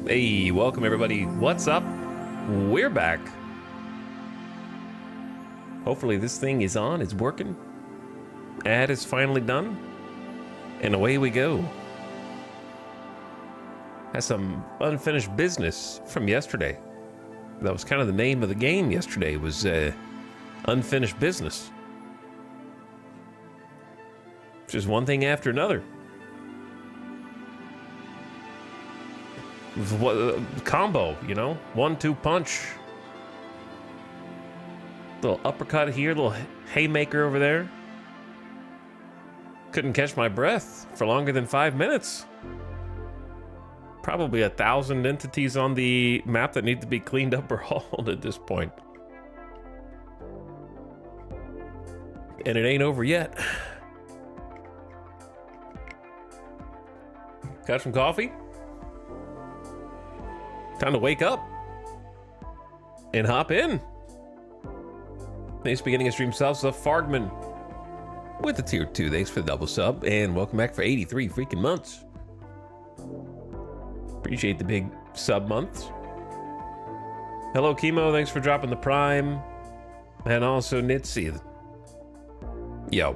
Hey, welcome everybody. What's up? We're back. Hopefully this thing is on, it's working. Ad is finally done. And away we go. Has some unfinished business from yesterday. That was kind of the name of the game yesterday, was unfinished business. Just one thing after another. What combo, you know? 1-2 punch. Little uppercut here, little haymaker over there. Couldn't catch my breath for longer than 5 minutes. Probably 1,000 entities on the map that need to be cleaned up or hauled at this point. And it ain't over yet. Got some coffee? Time to wake up and hop in. Thanks for beginning a stream subs of Fargman with the tier 2. Thanks for the double sub and welcome back for 83 freaking months. Appreciate the big sub months. Hello Chemo, thanks for dropping the prime. And also Nitsy. Yo.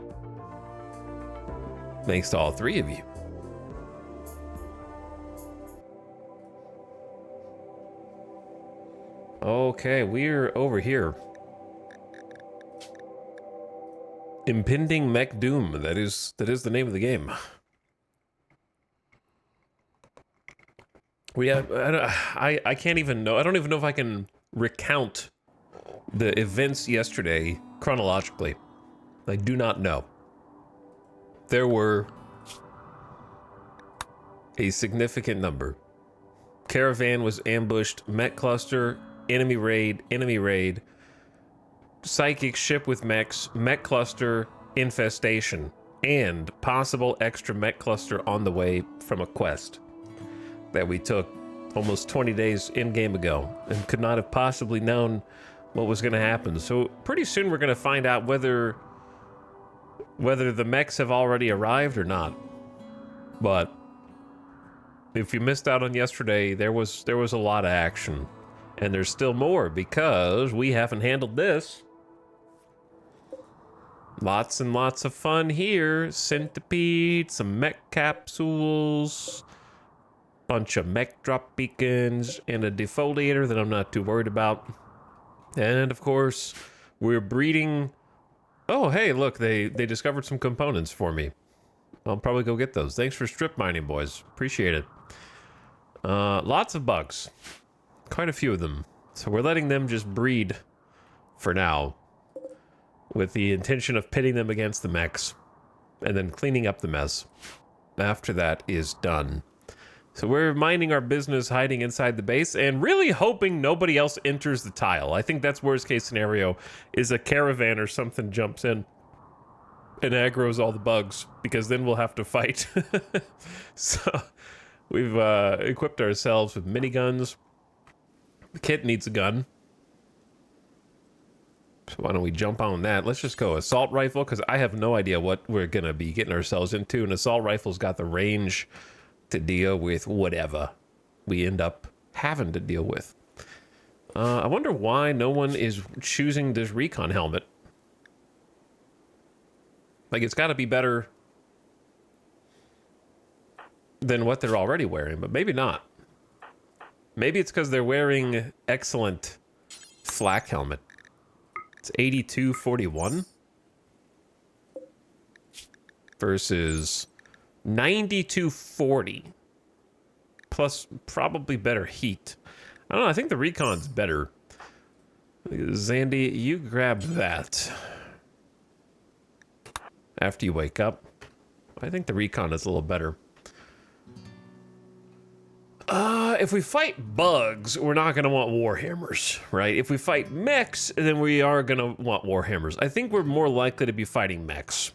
Thanks to all three of you. Okay, we're over here. Impending Mech Doom. That is the name of the game. We have I can't even know. I don't even know if I can recount the events yesterday chronologically. I do not know. There were a significant number. Caravan was ambushed, mech cluster, enemy raid, psychic ship with mechs, mech cluster, infestation, and possible extra mech cluster on the way from a quest that we took almost 20 days in-game ago and could not have possibly known what was going to happen. So pretty soon we're going to find out whether the mechs have already arrived or not. But if you missed out on yesterday, there was a lot of action. And there's still more because we haven't handled this. Lots and lots of fun here. Centipede, some mech capsules, bunch of mech drop beacons, and a defoliator that I'm not too worried about. And of course, we're breeding. Oh, hey, look, they discovered some components for me. I'll probably go get those. Thanks for strip mining, boys. Appreciate it. Lots of bugs. Quite a few of them. So we're letting them just breed for now with the intention of pitting them against the mechs and then cleaning up the mess after that is done. So we're minding our business hiding inside the base and really hoping nobody else enters the tile. I think that's worst case scenario, is a caravan or something jumps in and aggroes all the bugs, because then we'll have to fight. So we've equipped ourselves with miniguns. The kit needs a gun. So why don't we jump on that? Let's just go assault rifle, because I have no idea what we're going to be getting ourselves into. An assault rifle's got the range to deal with whatever we end up having to deal with. I wonder why no one is choosing this recon helmet. Like, it's got to be better than what they're already wearing, but maybe not. Maybe it's because they're wearing excellent flak helmet. It's 8241 versus 9240 plus probably better heat. I don't know, I think the recon's better. Zandy, you grab that after you wake up. I think the recon is a little better. If we fight bugs, we're not going to want warhammers, right? If we fight mechs, then we are going to want warhammers. I think we're more likely to be fighting mechs.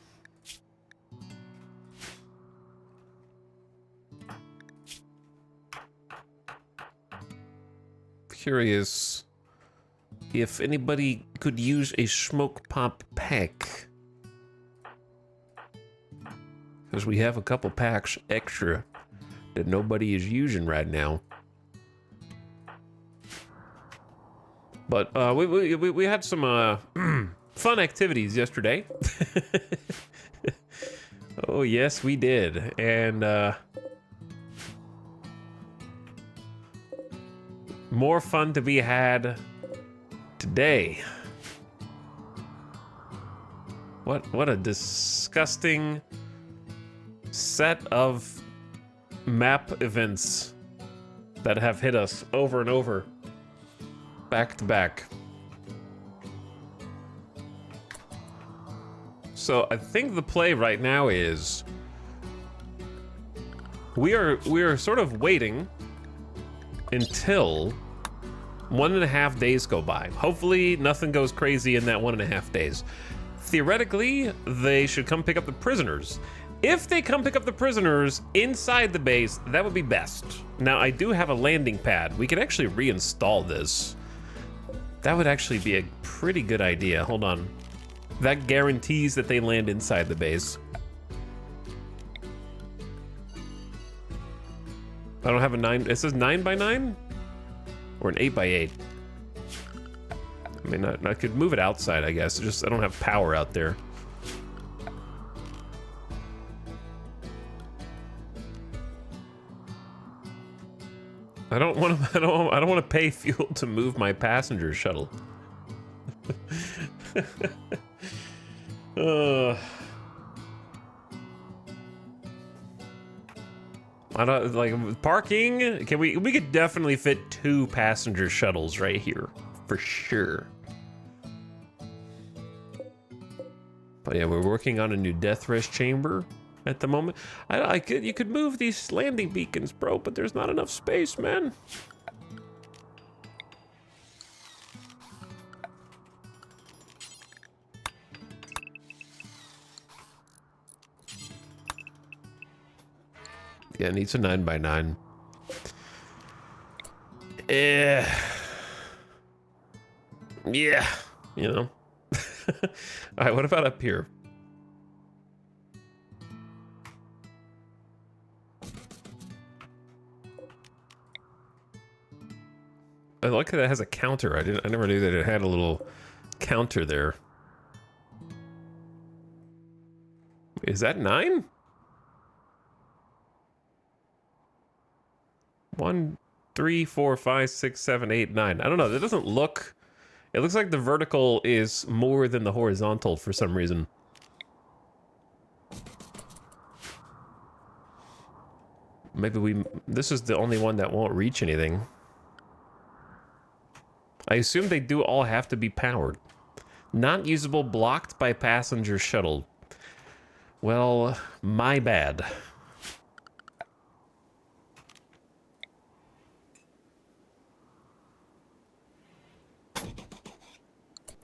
Curious if anybody could use a smoke pop pack. Because we have a couple packs extra that nobody is using right now. But we had some fun activities yesterday. Oh yes, we did, and more fun to be had today. What a disgusting set of map events that have hit us over and over, back to back. So I think the play right now is we are sort of waiting until 1.5 days go by. Hopefully nothing goes crazy in that 1.5 days. Theoretically, they should come pick up the prisoners. If they come pick up the prisoners inside the base, that would be best. Now, I do have a landing pad. We could actually reinstall this. That would actually be a pretty good idea. Hold on. That guarantees that they land inside the base. I don't have a 9. It says 9x9? Or an 8x8? I mean, I could move it outside, I guess. Just I don't have power out there. I don't want to pay fuel to move my passenger shuttle. I don't like parking. We could definitely fit 2 passenger shuttles right here for sure. But yeah, we're working on a new death rest chamber at the moment. You could move these landing beacons, bro, but there's not enough space, man. Yeah, it needs a 9x9. Yeah, you know. All right, what about up here? I like that it has a counter. I never knew that it had a little counter there. Is that 9? 1, 3, 4, 5, 6, 7, 8, 9. I don't know. That doesn't look. It looks like the vertical is more than the horizontal for some reason. Maybe this is the only one that won't reach anything. I assume they do all have to be powered. Not usable, blocked by passenger shuttle. Well, my bad.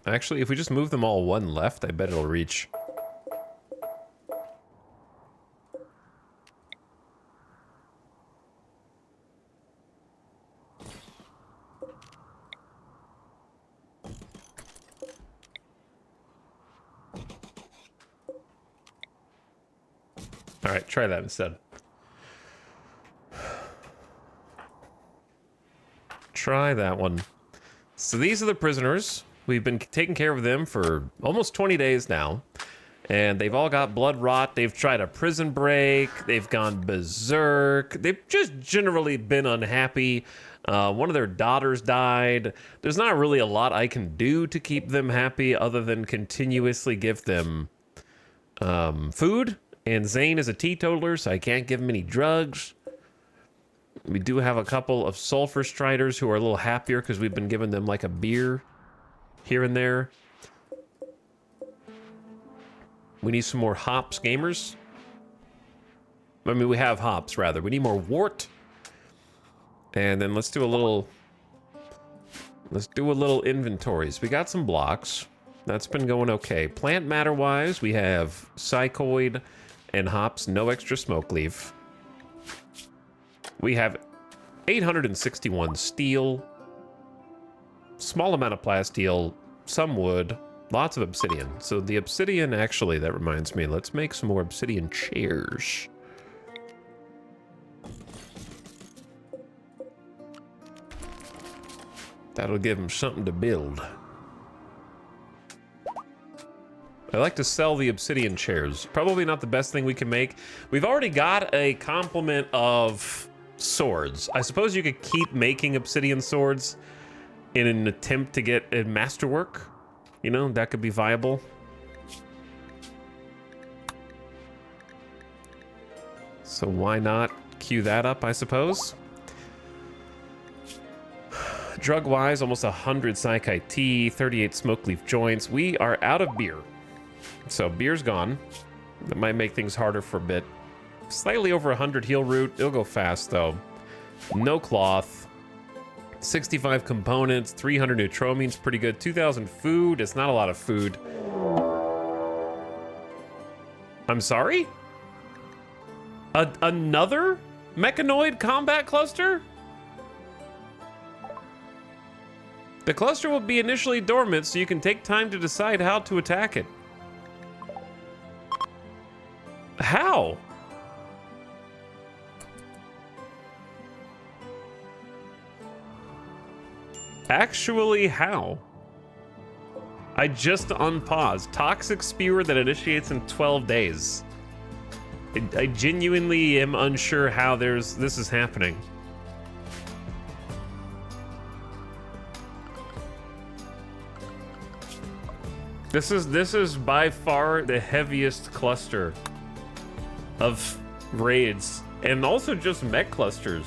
Actually, if we just move them all 1 left, I bet it'll reach. All right, try that instead. Try that one. So these are the prisoners. We've been taking care of them for almost 20 days now. And they've all got blood rot. They've tried a prison break. They've gone berserk. They've just generally been unhappy. One of their daughters died. There's not really a lot I can do to keep them happy other than continuously give them food. And Zane is a teetotaler, so I can't give him any drugs. We do have a couple of Sulfurstriders who are a little happier because we've been giving them like a beer here and there. We need some more hops gamers. I mean, we have hops, rather. We need more wart. And then let's do a little inventories. We got some blocks. That's been going okay. Plant matter-wise, we have psychoid and hops, no extra smoke leaf. We have 861 steel, small amount of plasteel, some wood, lots of obsidian. So the obsidian, actually, that reminds me, let's make some more obsidian chairs. That'll give him something to build. I like to sell the obsidian chairs. Probably not the best thing we can make. We've already got a complement of swords. I suppose you could keep making obsidian swords in an attempt to get a masterwork. You know, that could be viable. So why not queue that up, I suppose? Drug-wise, almost 100 Psychi tea, 38 smoke leaf joints. We are out of beer. So beer's gone. That might make things harder for a bit. Slightly over 100 heal root. It'll go fast, though. No cloth. 65 components. 300 neutroamines. Pretty good. 2,000 food. It's not a lot of food. I'm sorry? Another mechanoid combat cluster? The cluster will be initially dormant, so you can take time to decide how to attack it. How? Actually, how? I just unpaused. Toxic spewer that initiates in 12 days. I genuinely am unsure how this is happening. This is by far the heaviest cluster of raids, and also just mech clusters.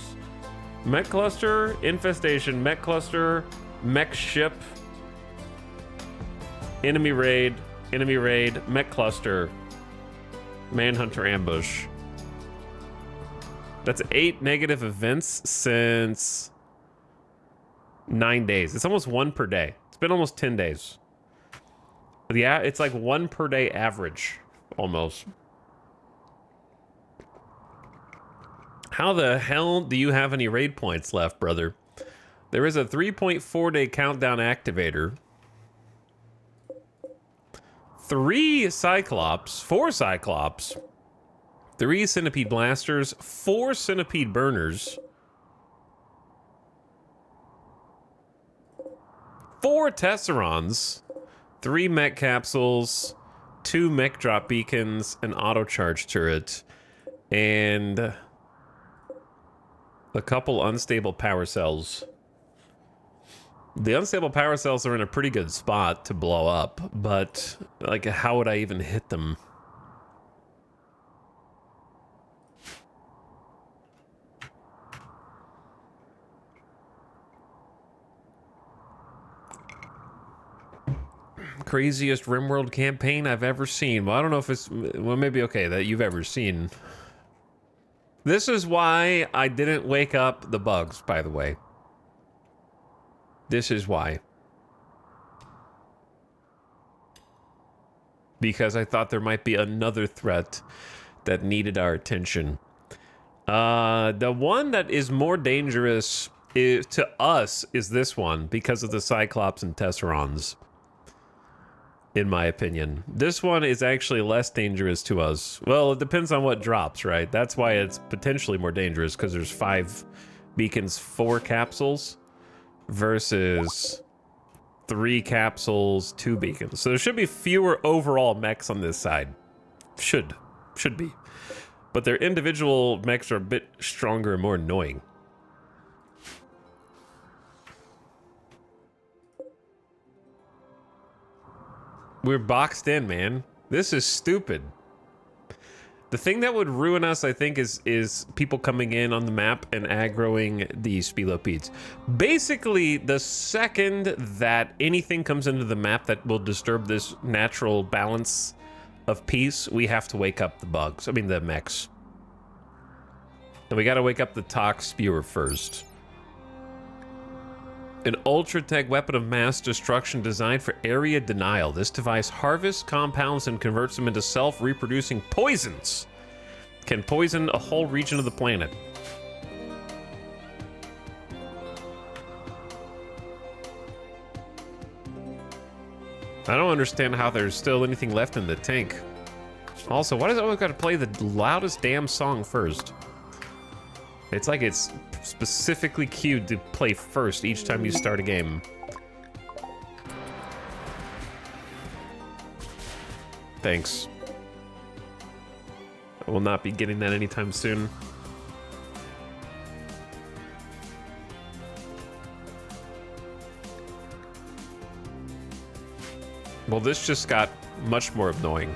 Mech cluster, infestation, mech cluster, mech ship, enemy raid, mech cluster, manhunter ambush. That's 8 negative events since 9 days. It's almost 1 per day. It's been almost 10 days. Yeah, it's like 1 per day average, almost. How the hell do you have any raid points left, brother? There is a 3.4 day countdown activator. 4 Cyclops, 3 Centipede Blasters, 4 Centipede Burners, 4 Tesserons, 3 Mech Capsules, 2 Mech Drop Beacons, an Auto Charge Turret, and a couple Unstable Power Cells. The Unstable Power Cells are in a pretty good spot to blow up, but, like, how would I even hit them? Craziest RimWorld campaign I've ever seen. Well, I don't know if it's... Well, maybe okay, that you've ever seen. This is why I didn't wake up the bugs, by the way. This is why. Because I thought there might be another threat that needed our attention. The one that is more dangerous to us is this one, because of the Cyclops and Tesserons. In my opinion. This one is actually less dangerous to us. Well, it depends on what drops, right? That's why it's potentially more dangerous, because there's 5 beacons, 4 capsules, versus 3 capsules, 2 beacons. So there should be fewer overall mechs on this side. Should be. But their individual mechs are a bit stronger and more annoying. We're boxed in, man. This is stupid. The thing that would ruin us, I think, is people coming in on the map and aggroing the Spilopedes. Basically, the second that anything comes into the map that will disturb this natural balance of peace, we have to wake up the bugs. I mean, the mechs. And we gotta wake up the Tox Spewer first. An ultra-tech weapon of mass destruction designed for area denial. This device harvests compounds and converts them into self-reproducing poisons. Can poison a whole region of the planet. I don't understand how there's still anything left in the tank. Also, why does it always got to play the loudest damn song first? It's like it's specifically queued to play first each time you start a game. Thanks. I will not be getting that anytime soon. Well, this just got much more annoying.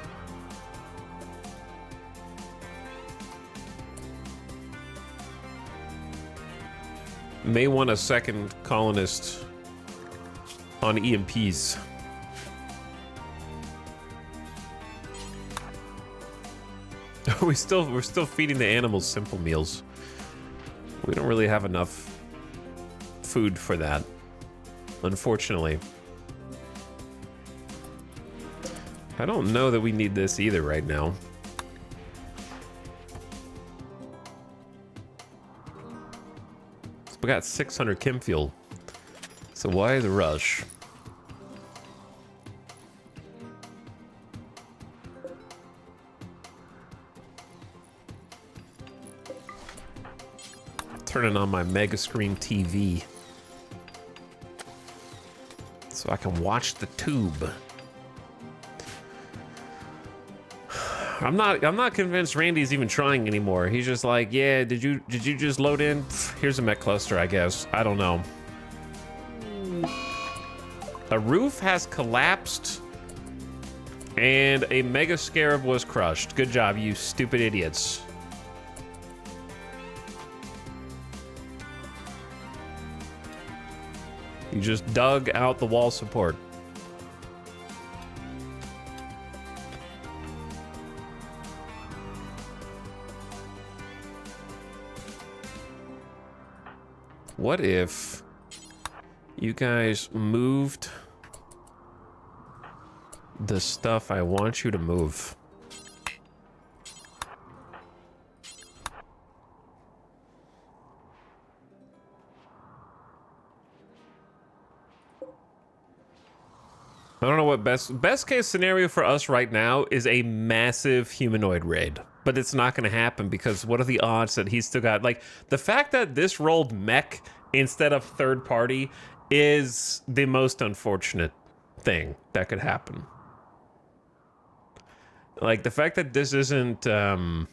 May want a second colonist on EMPs. We're still feeding the animals simple meals. We don't really have enough food for that, unfortunately. I don't know that we need this either right now. We got 600 chem fuel. So why the rush? Turning on my mega screen TV so I can watch the tube. I'm not convinced Randy's even trying anymore. He's just like, yeah, did you just load in? Here's a mech cluster, I guess. I don't know. A roof has collapsed and a mega scarab was crushed. Good job, you stupid idiots. You just dug out the wall support. What if you guys moved the stuff I want you to move? I don't know what best case scenario for us right now is a massive humanoid raid. But it's not going to happen because what are the odds that he's still got... Like, the fact that this rolled mech instead of third party is the most unfortunate thing that could happen. Like, the fact that this isn't Edekin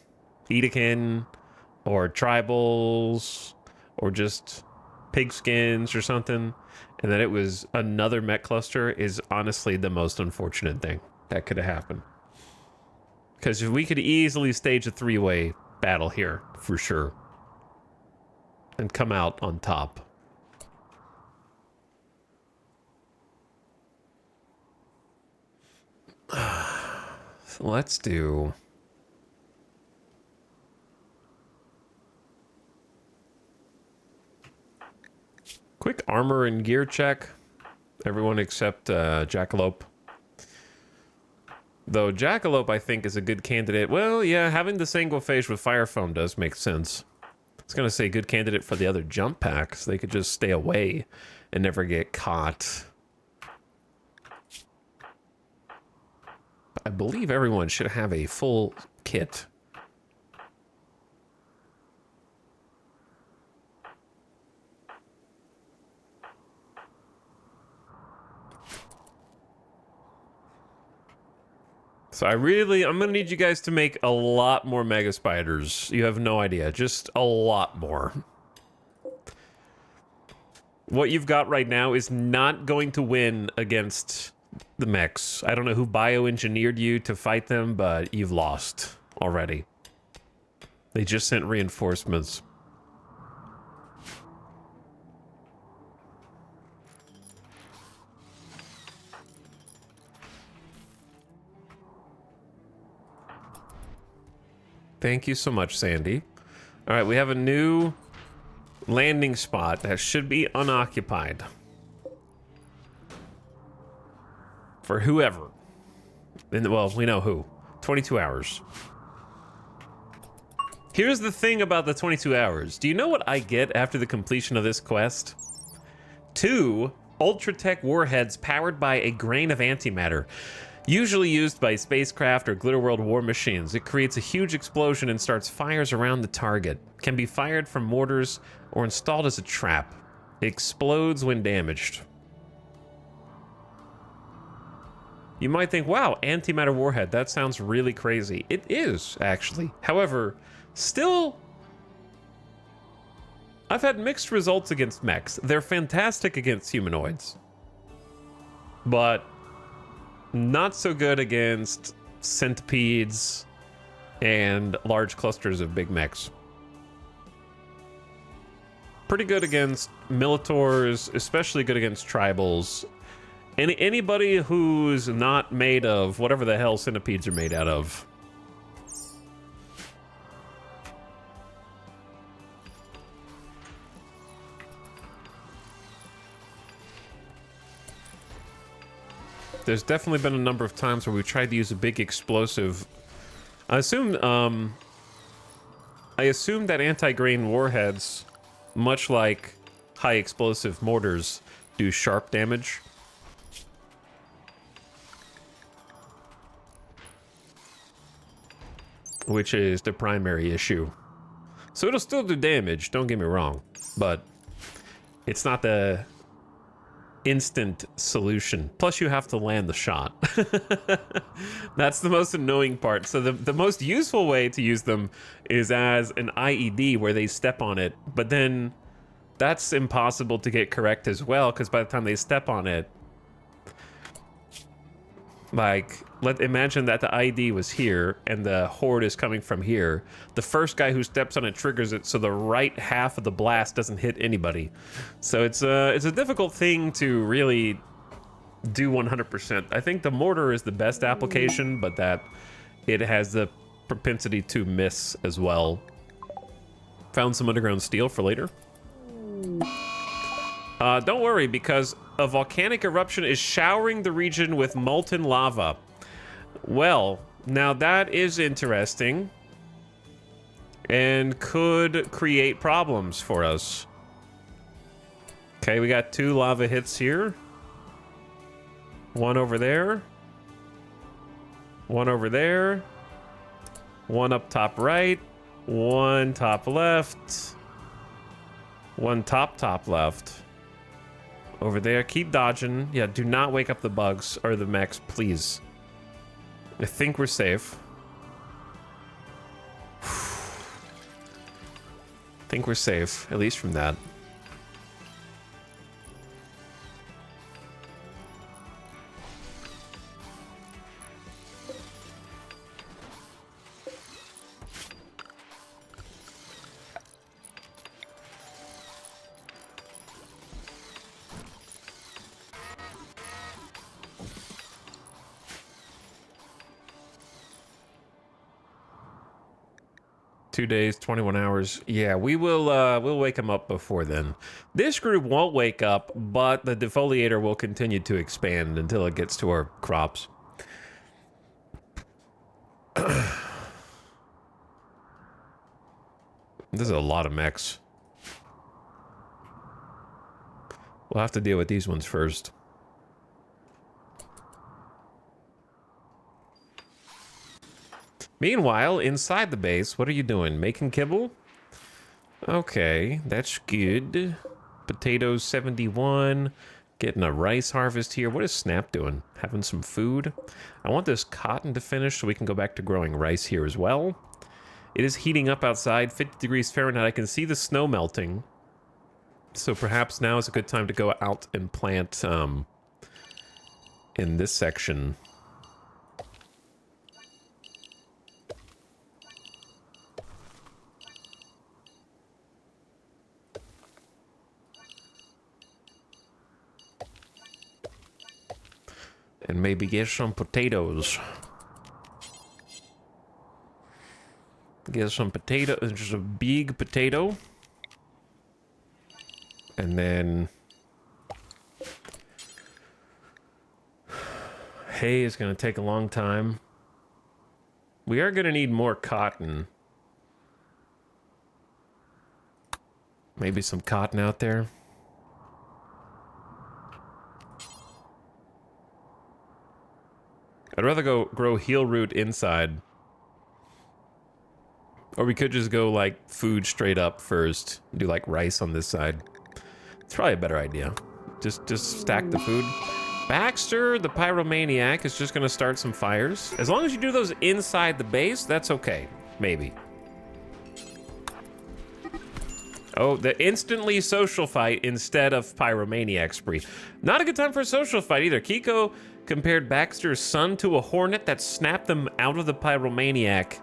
or Tribals or just Pigskins or something, and that it was another mech cluster is honestly the most unfortunate thing that could have happened. Because we could easily stage a three-way battle here, for sure. And come out on top. So let's do... quick armor and gear check. Everyone except Jackalope. Though Jackalope, I think, is a good candidate. Well, yeah, having the single phase with Fire Foam does make sense. I was going to say good candidate for the other jump packs. They could just stay away and never get caught. I believe everyone should have a full kit. So I'm gonna need you guys to make a lot more mega spiders. You have no idea, just a lot more. What you've got right now is not going to win against the mechs. I don't know who bioengineered you to fight them, but you've lost already. They just sent reinforcements. Thank you so much, Sandy. All right, we have a new landing spot that should be unoccupied. For whoever. Well, we know who. 22 hours. Here's the thing about the 22 hours. Do you know what I get after the completion of this quest? 2 Ultratech warheads powered by a grain of antimatter. Usually used by spacecraft or glitter world war machines. It creates a huge explosion and starts fires around the target. Can be fired from mortars or installed as a trap. It explodes when damaged. You might think, wow, antimatter warhead, that sounds really crazy. It is, actually. However, still, I've had mixed results against mechs. They're fantastic against humanoids, but not so good against centipedes and large clusters of big mechs. Pretty good against Militors, especially good against tribals. Anybody who's not made of whatever the hell centipedes are made out of. There's definitely been a number of times where we tried to use a big explosive. I assume that anti-grain warheads, much like high explosive mortars, do sharp damage. Which is the primary issue. So it'll still do damage, don't get me wrong, but it's not the instant solution. Plus you have to land the shot. That's the most annoying part. So the most useful way to use them is as an IED where they step on it, but then that's impossible to get correct as well, because by the time they step on it, like, imagine that the IED was here and the horde is coming from here. The first guy who steps on it triggers it, so the right half of the blast doesn't hit anybody. So it's a difficult thing to really do 100%. I think the mortar is the best application, but that it has the propensity to miss as well. Found some underground steel for later. Don't worry, because a volcanic eruption is showering the region with molten lava. Well, now that is interesting and could create problems for us. Okay, we got 2 lava hits here. One over there. One over there. One up top right. One top left. One top left. Over there, keep dodging. Yeah, do not wake up the bugs or the mechs, please. I think we're safe. I think we're safe, at least from that. Two days, 21 hours. Yeah, we'll wake them up before then. This group won't wake up, but the defoliator will continue to expand until it gets to our crops. This is a lot of mechs. We'll have to deal with these ones first. Meanwhile, inside the base, what are you doing? Making kibble? Okay, that's good. Potatoes 71. Getting a rice harvest here. What is Snap doing? Having some food? I want this cotton to finish so we can go back to growing rice here as well. It is heating up outside, 50 degrees Fahrenheit. I can see the snow melting. So perhaps now is a good time to go out and plant in this section. And maybe get some potatoes. Get some potato, just a big potato. And then hay is going to take a long time. We are going to need more cotton. Maybe some cotton out there. I'd rather go grow heal root inside. Or we could just go like food straight up first. Do like rice on this side. It's probably a better idea. Just stack the food. Baxter, the pyromaniac, is just gonna start some fires. As long as you do those inside the base, that's okay. Maybe. Oh, the instantly social fight instead of pyromaniac spree. Not a good time for a social fight either. Kiko compared Baxter's son to a hornet that snapped them out of the pyromaniac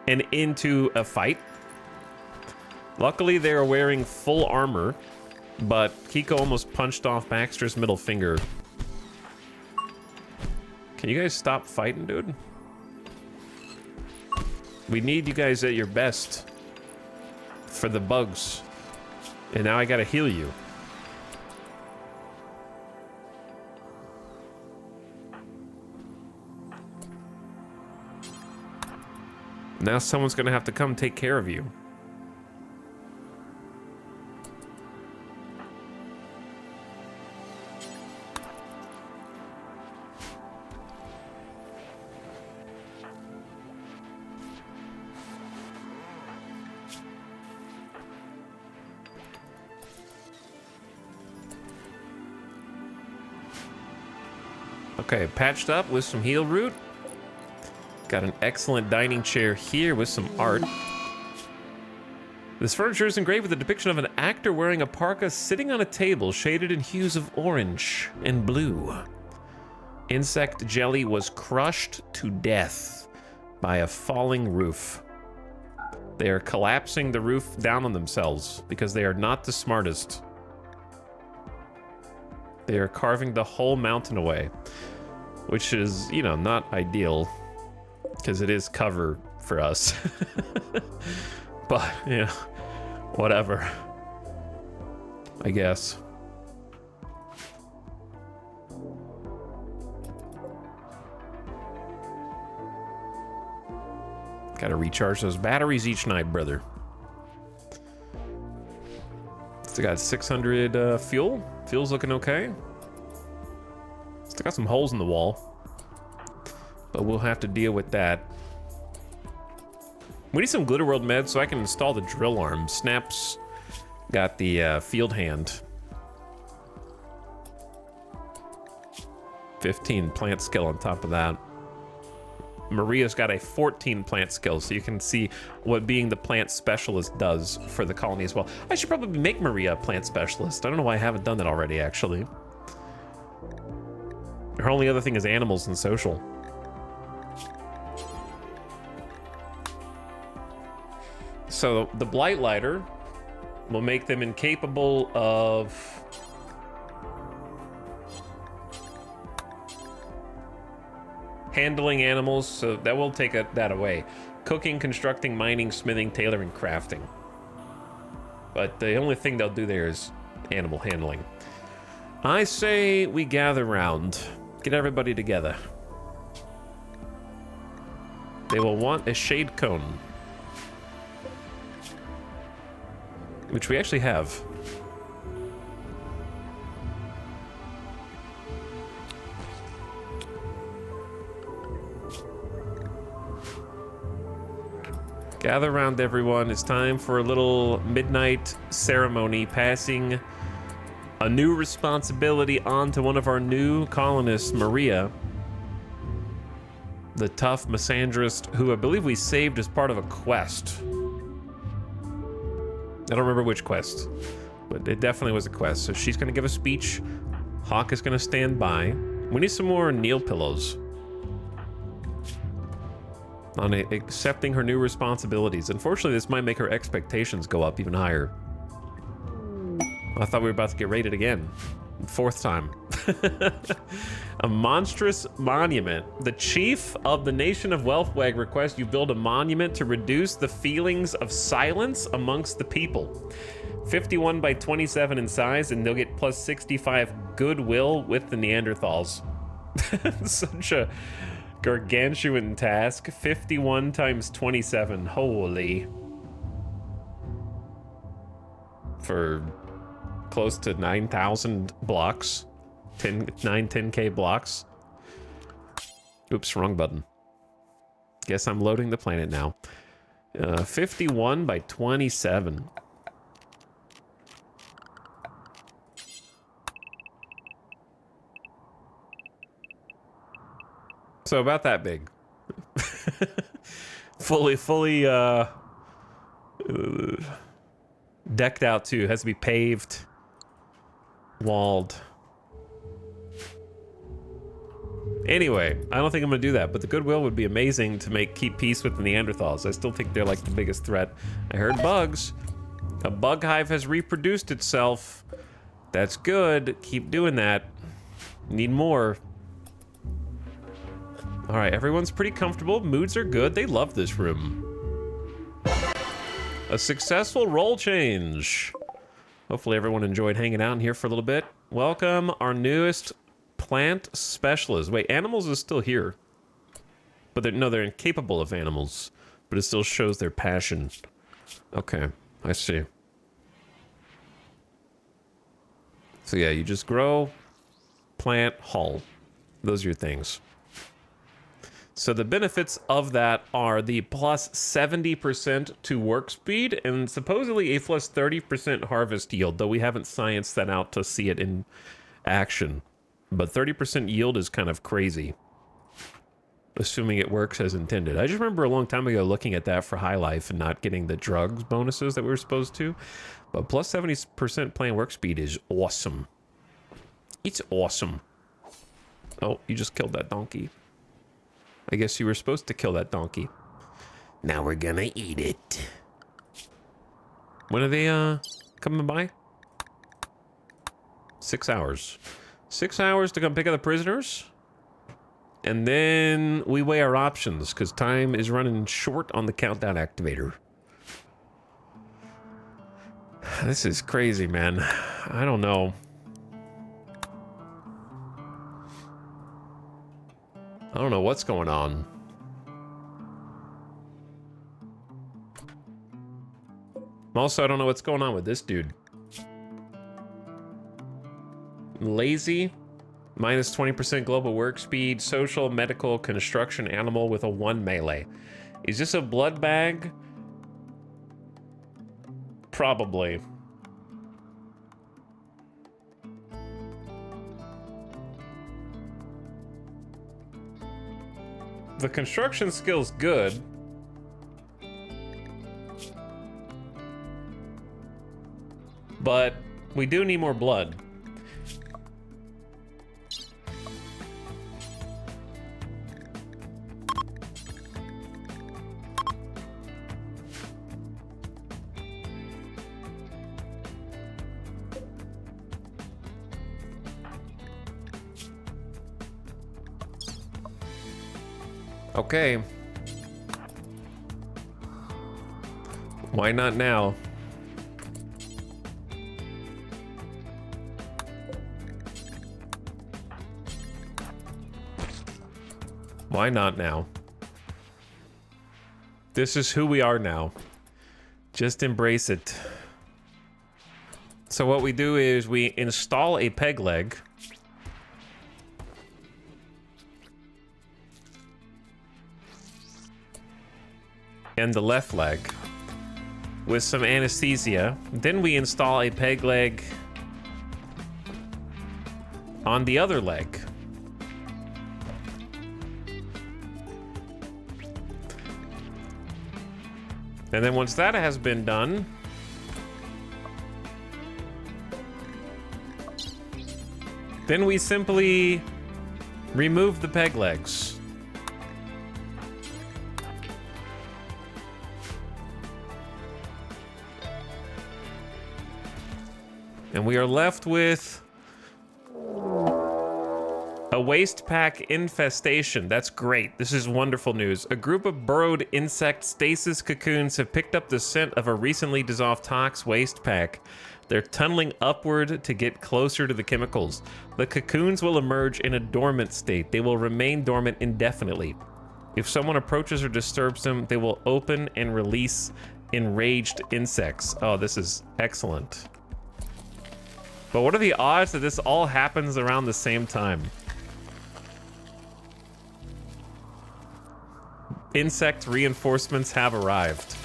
and into a fight. Luckily, they are wearing full armor, but Kiko almost punched off Baxter's middle finger. Can you guys stop fighting, dude? We need you guys at your best for the bugs. And now I gotta heal you. Now someone's gonna have to come take care of you. Okay, patched up with some heal root. Got an excellent dining chair here with some art. This furniture is engraved with a depiction of an actor wearing a parka sitting on a table shaded in hues of orange and blue. Insect jelly was crushed to death by a falling roof. They are collapsing the roof down on themselves because they are not the smartest. They are carving the whole mountain away, which is, you know, not ideal because it is cover for us. But, you know, whatever, I guess. Gotta recharge those batteries each night, brother. Still got 600 fuel. Fuel's looking okay. Still got some holes in the wall, but we'll have to deal with that. We need some Glitter World meds so I can install the drill arm. Snaps got the field hand. 15 plant skill on top of that. Maria's got a 14 plant skill, so you can see what being the plant specialist does for the colony as well. I should probably make Maria a plant specialist. I don't know why I haven't done that already, actually. Her only other thing is animals and social. So the Blight Lighter will make them incapable of handling animals, so that will take that away. Cooking, constructing, mining, smithing, tailoring, crafting. But the only thing they'll do there is animal handling. I say we gather round. Get everybody together. They will want a shade cone, which we actually have. Gather around, everyone. It's time for a little midnight ceremony, passing a new responsibility on to one of our new colonists, Maria, the tough misandrist who I believe we saved as part of a quest. I don't remember which quest, but it definitely was a quest. So she's going to give a speech. Hawk is going to stand by. We need some more Neil pillows on accepting her new responsibilities. Unfortunately, this might make her expectations go up even higher. I thought we were about to get raided again. Fourth time. A monstrous monument. The chief of the nation of Welfwag requests you build a monument to reduce the feelings of silence amongst the people. 51 by 27 in size, and they'll get plus 65 goodwill with the Neanderthals. Such a gargantuan task. 51 times 27. Holy. For close to 9,000 blocks. 10K blocks. Oops, wrong button. Guess I'm loading the planet now. 51 by 27. So about that big. fully decked out too. Has to be paved, walled. Anyway, I don't think I'm gonna do that, but the Goodwill would be amazing to keep peace with the Neanderthals. I still think they're like the biggest threat. I heard bugs. A bug hive has reproduced itself. That's good. Keep doing that. Need more. All right, everyone's pretty comfortable. Moods are good. They love this room. A successful role change. Hopefully everyone enjoyed hanging out in here for a little bit. Welcome our newest plant specialist. Wait, animals is still here. But they're incapable of animals. But it still shows their passion. Okay, I see. So yeah, you just grow, plant, hull. Those are your things. So the benefits of that are the plus 70% to work speed and supposedly a plus 30% harvest yield, though we haven't scienced that out to see it in action. But 30% yield is kind of crazy, assuming it works as intended. I just remember a long time ago looking at that for High Life and not getting the drugs bonuses that we were supposed to. But plus 70% plant work speed is awesome. It's awesome. Oh, you just killed that donkey. I guess you were supposed to kill that donkey. Now we're gonna eat it. When are they coming by? 6 hours. 6 hours to come pick up the prisoners. And then we weigh our options because time is running short on the countdown activator. This is crazy, man. I don't know. I don't know what's going on. Also, I don't know what's going on with this dude. Lazy, minus 20% global work speed, social, medical, construction, animal with a 1 melee. Is this a blood bag? Probably. The construction skill's good. But we do need more blood. Okay. Why not now? Why not now? This is who we are now. Just embrace it. So what we do is we install a peg leg. And the left leg with some anesthesia. Then we install a peg leg on the other leg. And then once that has been done, then we simply remove the peg legs. And we are left with a waste pack infestation. That's great. This is wonderful news. A group of burrowed insect stasis cocoons have picked up the scent of a recently dissolved tox waste pack. They're tunneling upward to get closer to the chemicals. The cocoons will emerge in a dormant state. They will remain dormant indefinitely. If someone approaches or disturbs them, they will open and release enraged insects. Oh, this is excellent. But what are the odds that this all happens around the same time? Insect reinforcements have arrived.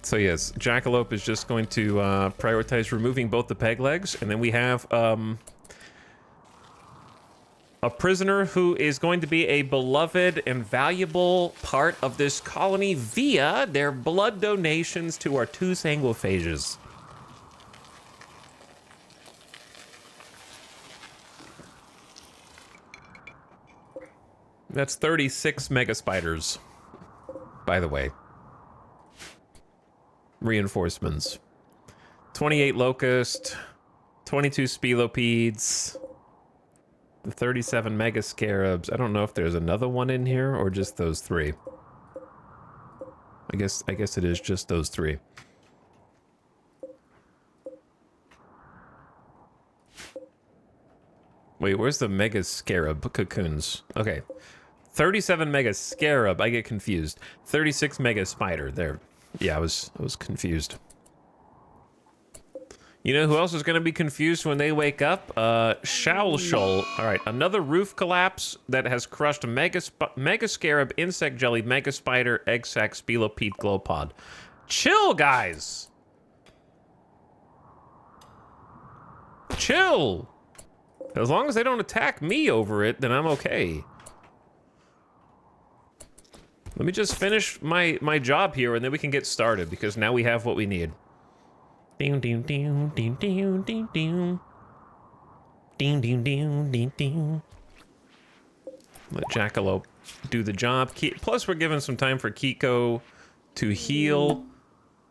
So yes, Jackalope is just going to prioritize removing both the peg legs, and then we have a prisoner who is going to be a beloved and valuable part of this colony via their blood donations to our 2 sanguiphages. That's 36 mega spiders, by the way. Reinforcements. 28 locust, 22 spilopedes, the 37 mega scarabs. I don't know if there's another one in here or just those 3. I guess it is just those 3. Wait, where's the mega scarab cocoons? Okay. 37 mega scarab, I get confused. 36 mega spider. There. Yeah, I was confused. You know who else is going to be confused when they wake up? Shawlshul. All right, another roof collapse that has crushed mega scarab, insect jelly, mega spider, egg sac, spilopede, glowpod. Chill, guys. Chill. As long as they don't attack me over it, then I'm okay. Let me just finish my job here, and then we can get started, because now we have what we need. Let Jackalope do the job. Plus, we're giving some time for Kiko to heal.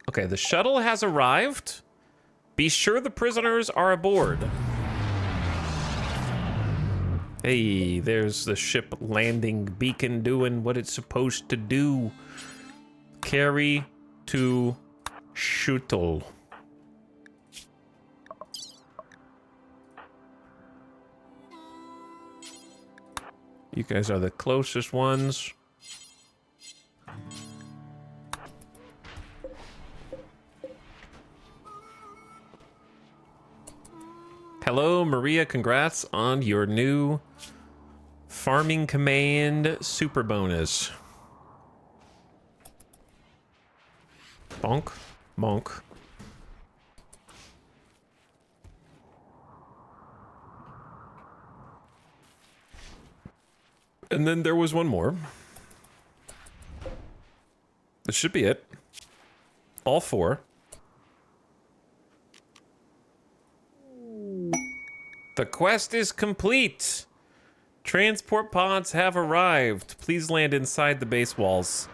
Okay, the shuttle has arrived. Be sure the prisoners are aboard. Hey, there's the ship landing beacon doing what it's supposed to do. Carry to shuttle. You guys are the closest ones. Hello, Maria. Congrats on your new Farming Command super bonus. Bonk. Bonk. And then there was one more. This should be it. All 4. The quest is complete. Transport pods have arrived. Please land inside the base walls.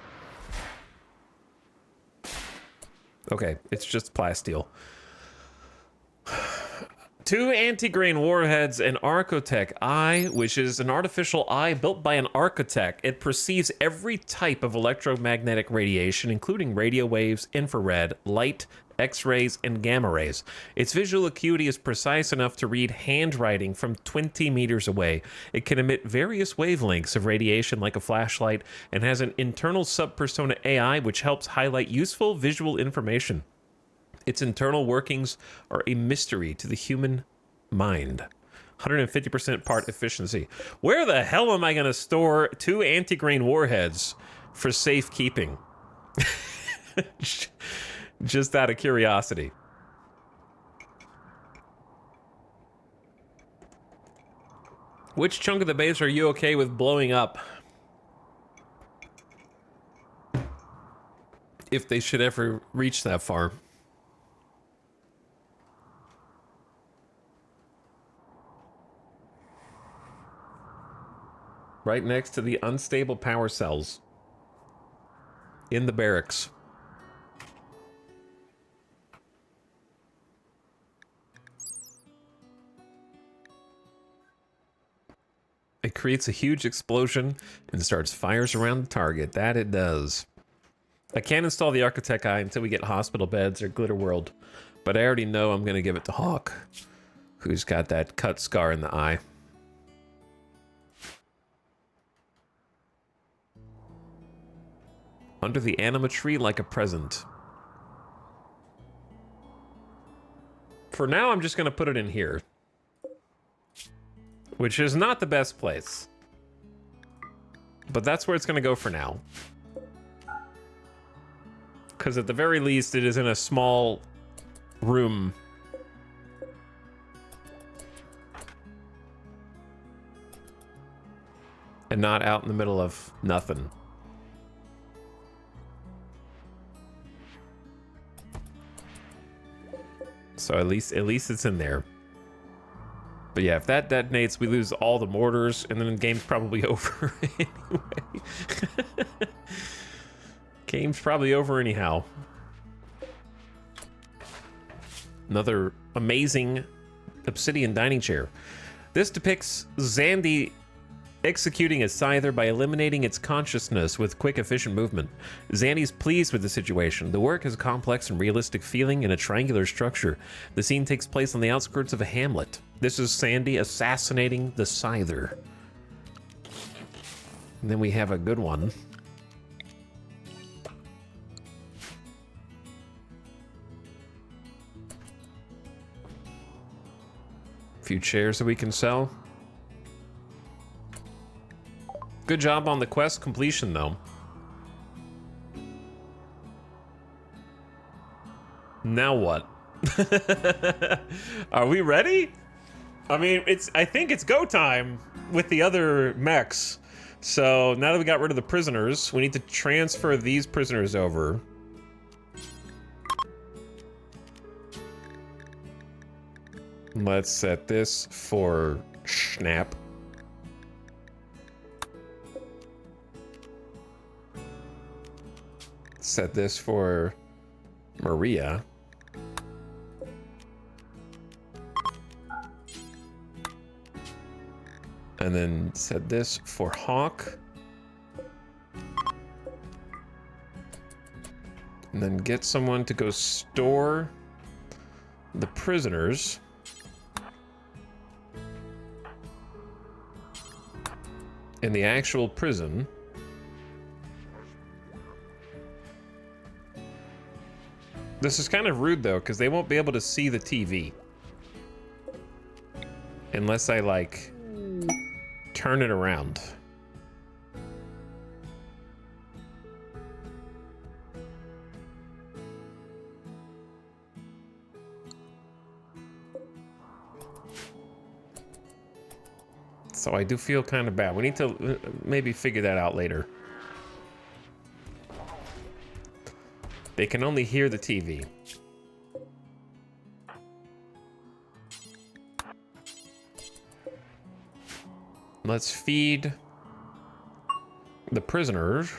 Okay, it's just plasteel. 2 anti-grain warheads, an Archotech eye, which is an artificial eye built by an architect. It perceives every type of electromagnetic radiation, including radio waves, infrared, light, X-rays, and gamma rays. Its visual acuity is precise enough to read handwriting from 20 meters away. It can emit various wavelengths of radiation like a flashlight and has an internal subpersona AI which helps highlight useful visual information. Its internal workings are a mystery to the human mind. 150% part efficiency. Where the hell am I going to store 2 anti-grain warheads for safekeeping? Just out of curiosity. Which chunk of the base are you okay with blowing up? If they should ever reach that far. Right next to the unstable power cells. In the barracks. It creates a huge explosion and starts fires around the target. That it does. I can't install the Architect Eye until we get hospital beds or Glitter World, but I already know I'm going to give it to Hawk, who's got that cut scar in the eye. Under the anima tree like a present. For now, I'm just going to put it in here. which is not the best place. But that's where it's going to go for now. Because at the very least, it is in a small room. And not out in the middle of nothing. So at least it's in there. But yeah, if that detonates, we lose all the mortars, and then the game's probably over anyway. Game's probably over anyhow. Another amazing obsidian dining chair. This depicts Zandy executing a scyther by eliminating its consciousness with quick, efficient movement. Zandy's pleased with the situation. The work has a complex and realistic feeling in a triangular structure. The scene takes place on the outskirts of a hamlet. This is Sandy assassinating the scyther. And then we have a good one. A few chairs that we can sell. Good job on the quest completion, though. Now what? Are we ready? I mean, I think it's go time with the other mechs. So now that we got rid of the prisoners, we need to transfer these prisoners over. Let's set this for Snap. Set this for Maria. And then set this for Hawk. And then get someone to go store the prisoners. In the actual prison. This is kind of rude, though, because they won't be able to see the TV. Unless I, like, turn it around. So I do feel kind of bad. We need to maybe figure that out later. They can only hear the TV. Let's feed the prisoners.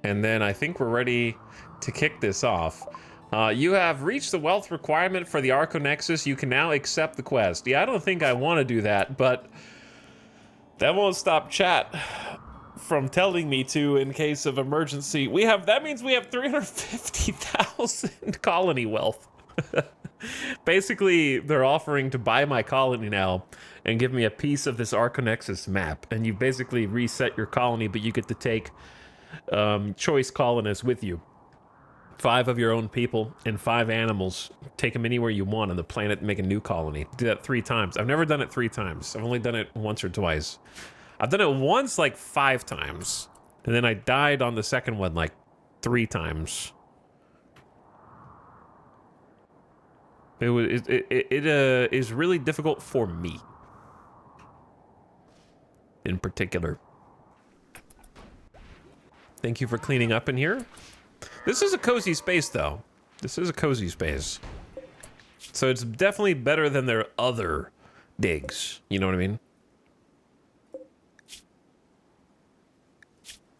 And then I think we're ready to kick this off. You have reached the wealth requirement for the Arconexus. You can now accept the quest. Yeah, I don't think I want to do that, but that won't stop chat from telling me to in case of emergency. That means we have 350,000 colony wealth. Basically, they're offering to buy my colony now and give me a piece of this Arconexus map. And you basically reset your colony, but you get to take choice colonists with you. 5 of your own people and 5 animals. Take them anywhere you want on the planet and make a new colony. Do that 3 times. I've never done it 3 times. I've only done it once or twice. I've done it once like 5 times. And then I died on the second one like 3 times. It is really difficult for me. In particular. Thank you for cleaning up in here. This is a cozy space, though. This is a cozy space. So it's definitely better than their other digs. You know what I mean?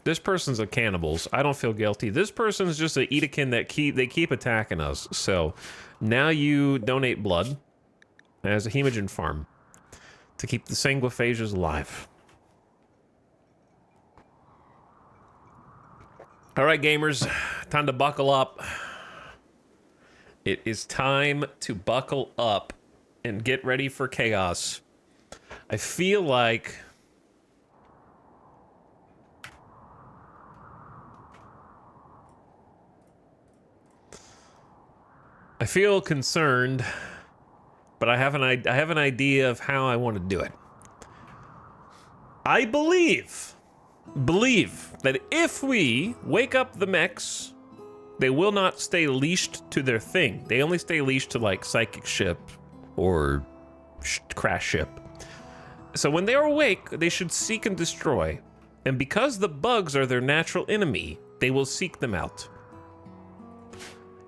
This person's a cannibals. I don't feel guilty. This person's just an Edekin that they keep attacking us. So now you donate blood as a hemogen farm to keep the sanguiphages alive. All right, gamers, time to buckle up. It is time to buckle up and get ready for chaos. I feel like I feel concerned, but I have an idea of how I want to do it. I believe that if we wake up the mechs, they will not stay leashed to their thing. They only stay leashed to like psychic ship or crash ship. So when they are awake, they should seek and destroy. And because the bugs are their natural enemy, they will seek them out.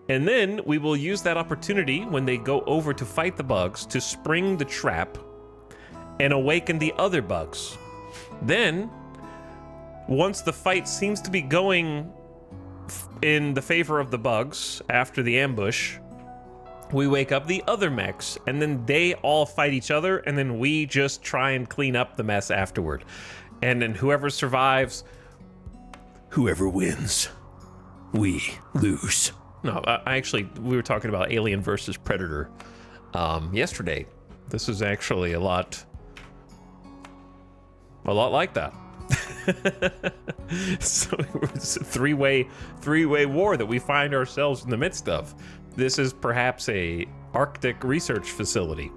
And then we will use that opportunity when they go over to fight the bugs to spring the trap and awaken the other bugs. Then, once the fight seems to be going in the favor of the bugs after the ambush, we wake up the other mechs, and then they all fight each other, and then we just try and clean up the mess afterward. And then whoever survives, whoever wins, we lose. No, we were talking about Alien versus Predator yesterday. This is actually a lot like that. So it's a three-way war that we find ourselves in the midst of. This is perhaps a Arctic research facility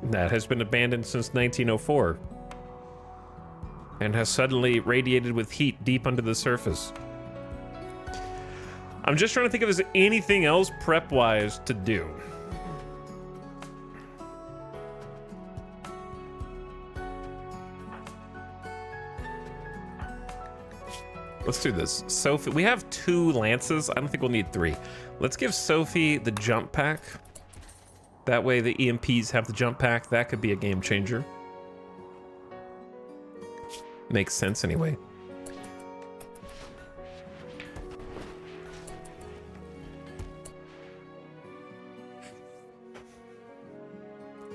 that has been abandoned since 1904 and has suddenly radiated with heat deep under the surface. I'm just trying to think if there's anything else prep-wise to do. Let's do this. Sophie, we have 2 lances. I don't think we'll need 3. Let's give Sophie the jump pack. That way the EMPs have the jump pack. That could be a game changer. Makes sense anyway.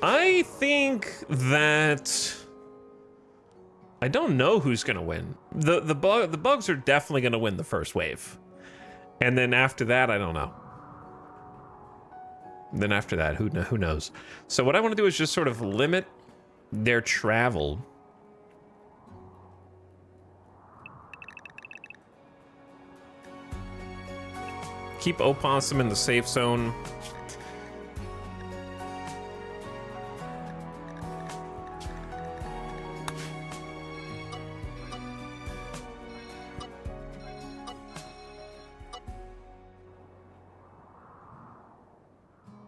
I think that I don't know who's gonna win. The bugs are definitely gonna win the first wave, and then after that, I don't know. Then after that, who knows? So what I want to do is just sort of limit their travel. Keep Opossum in the safe zone.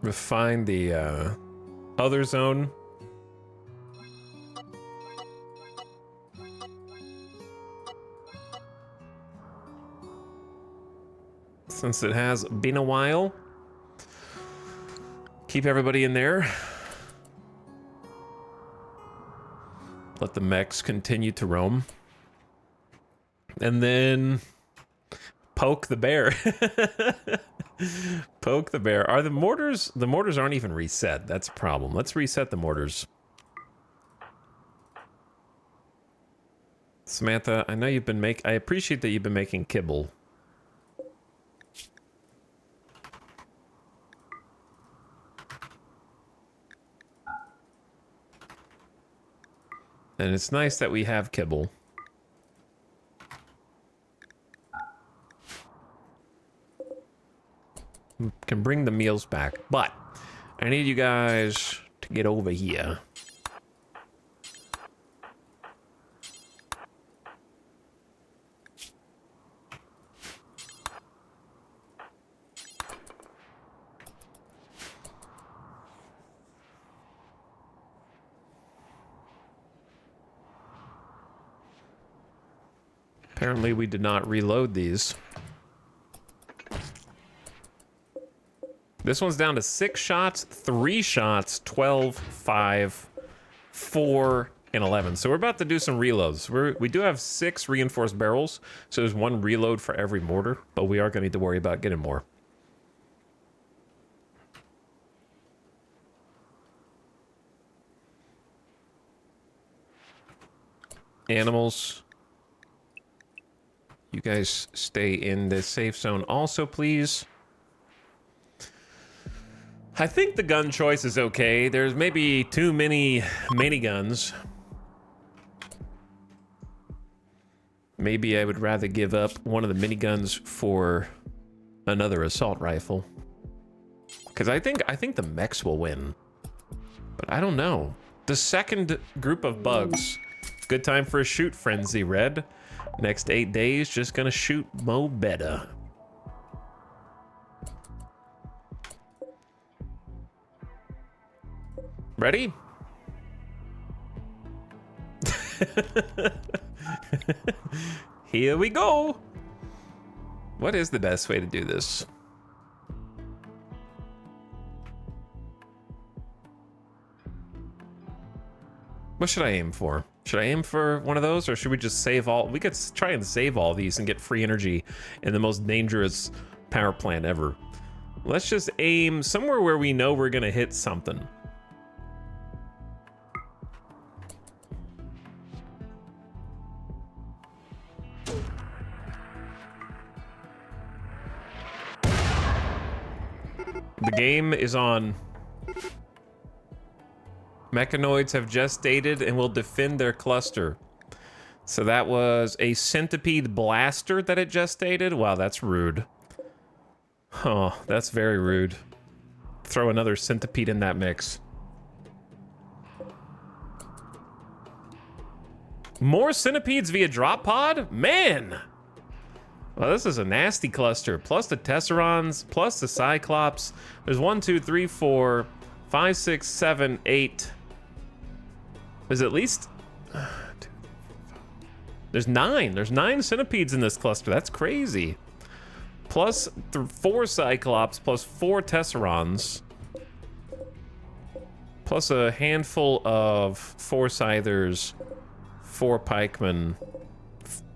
Refine the other zone. Since it has been a while, keep everybody in there. Let the mechs continue to roam. And then poke the bear. Poke the bear. Are the mortars? The mortars aren't even reset. That's a problem. Let's reset the mortars. Samantha, I know you've been I appreciate that you've been making kibble. And it's nice that we have kibble. We can bring the meals back, but I need you guys to get over here. Apparently we did not reload these. This one's down to 6 shots, 3 shots, 12, 5, 4, and 11. So we're about to do some reloads. We do have 6 reinforced barrels, so there's 1 reload for every mortar, but we are going to need to worry about getting more. Animals. You guys stay in the safe zone also, please. I think the gun choice is okay. There's maybe too many miniguns. Maybe I would rather give up one of the miniguns for another assault rifle. Because I think the mechs will win. But I don't know. The second group of bugs Good time for a shoot frenzy, Red. Next 8 days, just gonna shoot mo better. Ready? Here we go. What is the best way to do this? What should I aim for? Should I aim for one of those, or should we just save all? We could try and save all these and get free energy in the most dangerous power plant ever. Let's just aim somewhere where we know we're gonna hit something. The game is on. Mechanoids have gestated and will defend their cluster. So that was a centipede blaster that it gestated? Wow, that's rude. Oh, that's very rude. Throw another centipede in that mix. More centipedes via drop pod? Man! Well, this is a nasty cluster. Plus the Tesserons, plus the Cyclops. There's 1, 2, 3, 4, 5, 6, 7, 8. There's at least... There's 9. There's 9 centipedes in this cluster. That's crazy. Plus 4 Cyclops, plus 4 Tesserons. Plus a handful of 4 Scythers, 4 Pikemen.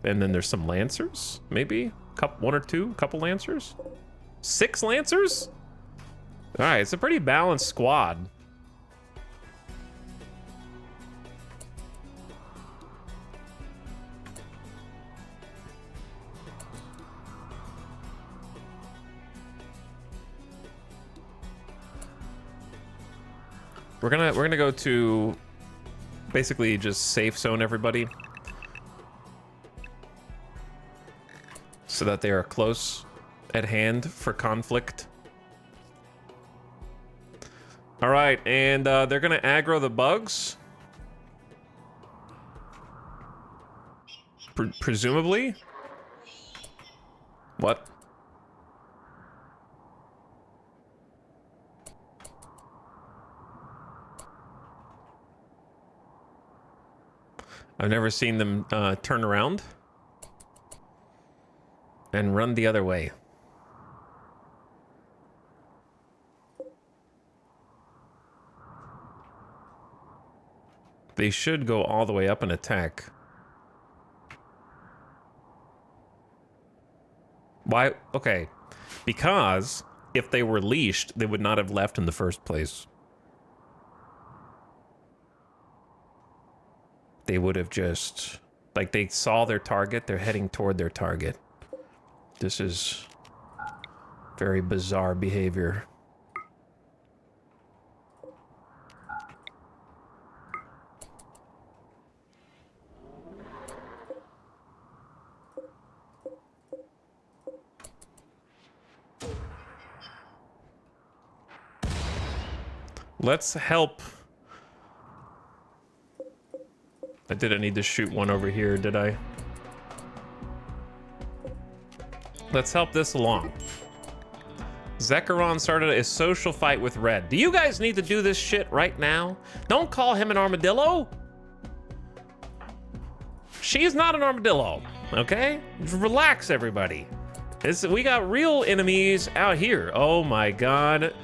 And then there's some Lancers, maybe? One or two? Couple Lancers? 6 Lancers? Alright, it's a pretty balanced squad. We're gonna go to basically just safe zone everybody so that they are close at hand for conflict. All right, and they're gonna aggro the bugs, presumably. What? I've never seen them turn around and run the other way. They should go all the way up and attack. Why? Okay. Because if they were leashed, they would not have left in the first place. They would have just... Like, they saw their target, they're heading toward their target. This is very bizarre behavior. Let's help. I didn't need to shoot one over here, did I? Let's help this along. Zekrom started a social fight with Red. Do you guys need to do this shit right now? Don't call him an armadillo. She's not an armadillo, okay? Relax, everybody. We got real enemies out here. Oh my god.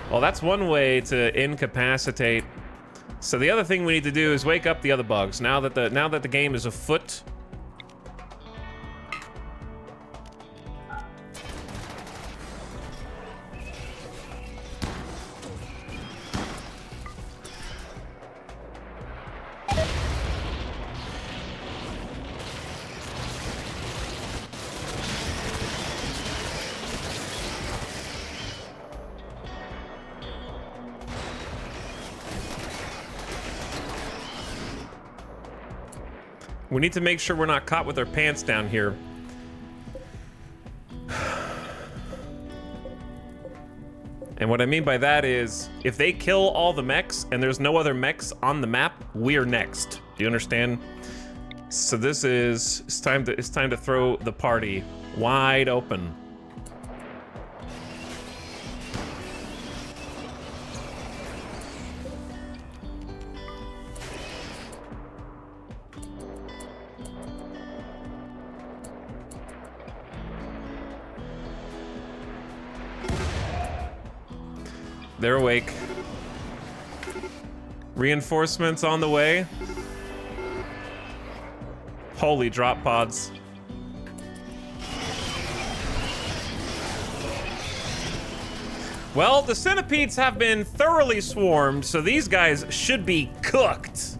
Well, that's one way to incapacitate. So the other thing we need to do is wake up the other bugs. Now that the game is afoot. We need to make sure we're not caught with our pants down here. And what I mean by that is, if they kill all the mechs and there's no other mechs on the map, we're next. Do you understand? So this is, it's time to throw the party wide open. They're awake. Reinforcements on the way. Holy drop pods. Well, the centipedes have been thoroughly swarmed, so these guys should be cooked.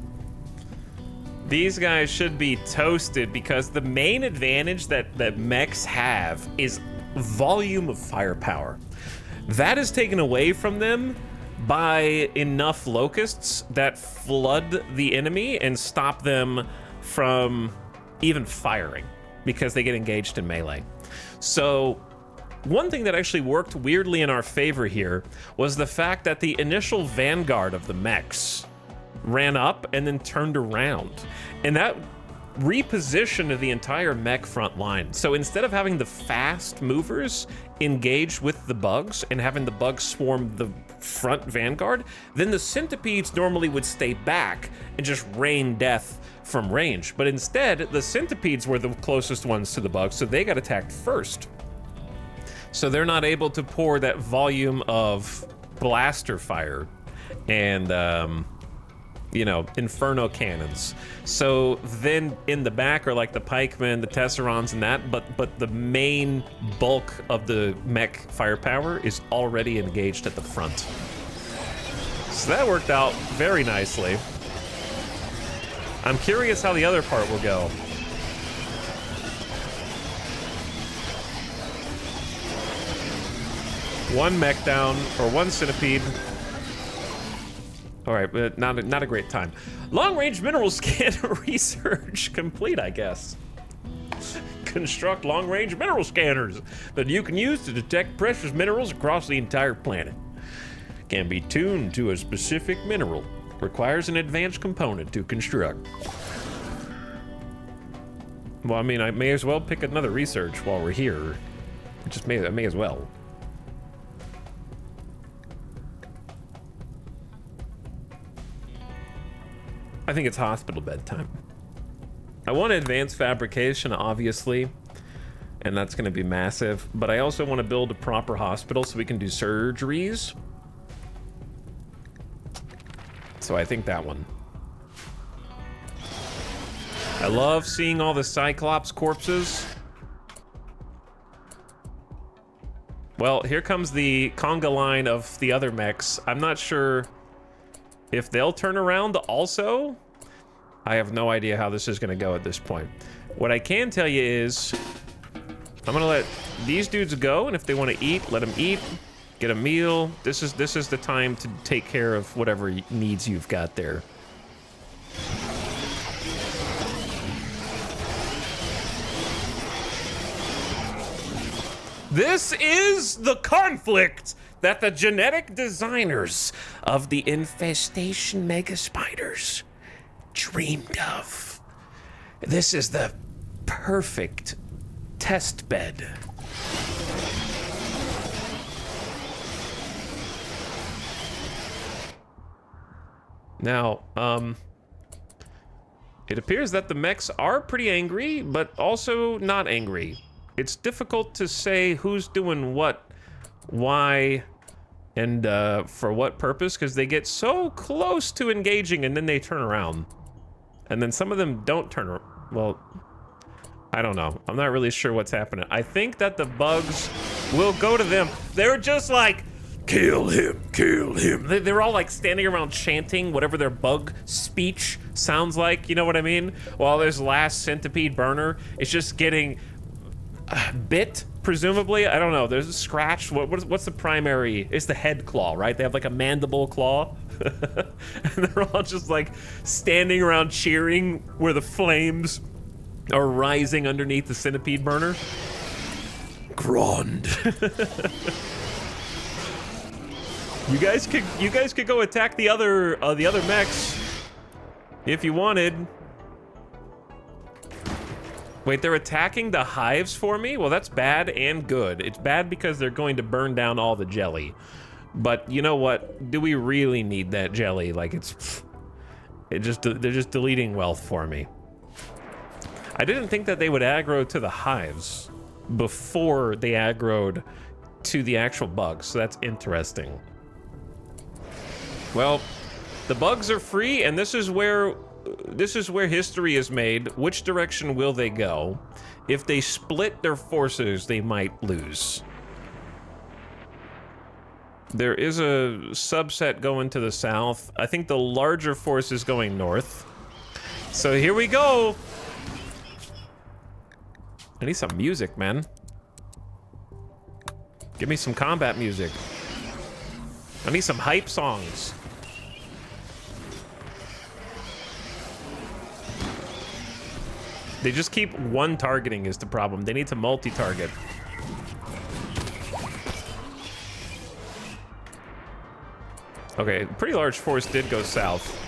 These guys should be toasted because the main advantage that mechs have is volume of firepower. That is taken away from them by enough locusts that flood the enemy and stop them from even firing because they get engaged in melee. So one thing that actually worked weirdly in our favor here was the fact that the initial vanguard of the mechs ran up and then turned around. And that repositioned the entire mech front line. So instead of having the fast movers engage with the bugs and having the bugs swarm the front vanguard, then the centipedes normally would stay back and just rain death from range. But instead, the centipedes were the closest ones to the bugs, so they got attacked first. So they're not able to pour that volume of blaster fire and you know, inferno cannons. So then in the back are like the pikemen, the tesserons and that, but the main bulk of the mech firepower is already engaged at the front. So that worked out very nicely. I'm curious how the other part will go. One mech down, or one centipede. All right, but not a great time. Long-range mineral scan research complete, I guess. Construct long-range mineral scanners that you can use to detect precious minerals across the entire planet. Can be tuned to a specific mineral. Requires an advanced component to construct. Well, I mean, I may as well pick another research while we're here. I may as well. I think it's hospital bedtime. I want advanced fabrication, obviously, and that's going to be massive, but I also want to build a proper hospital so we can do surgeries. So I think that one. I love seeing all the Cyclops corpses. Well, here comes the conga line of the other mechs. I'm not sure if they'll turn around also. I have no idea how this is gonna go at this point. What I can tell you is, I'm gonna let these dudes go, and if they wanna eat, let them eat, get a meal. This is the time to take care of whatever needs you've got there. This is the conflict that the genetic designers of the infestation mega spiders dreamed of. This is the perfect test bed. Now, it appears that the mechs are pretty angry, but also not angry. It's difficult to say who's doing what, why, and for what purpose, because they get so close to engaging and then they turn around. And then some of them don't turn around. Well, I don't know. I'm not really sure what's happening. I think that the bugs will go to them. They're just like, kill him, kill him. They're all like standing around chanting whatever their bug speech sounds like, you know what I mean? While this last centipede burner is just getting bit, presumably. I don't know. There's a scratch. What's the primary? It's the head claw, right? They have like a mandible claw. And they're all just like standing around cheering where the flames are rising underneath the centipede burner. Grand. You guys could go attack the other mechs if you wanted. Wait, they're attacking the hives for me? Well, that's bad and good. It's bad because they're going to burn down all the jelly. But you know what? Do we really need that jelly? Like they're just deleting wealth for me. I didn't think that they would aggro to the hives before they aggroed to the actual bugs, so that's interesting. Well, the bugs are free, and this is where history is made. Which direction will they go? If they split their forces, they might lose. There is a subset going to the south. I think the larger force is going north. So here we go. I need some music, man. Give me some combat music. I need some hype songs. They just keep one targeting is the problem. They need to multi-target. Okay, pretty large force did go south.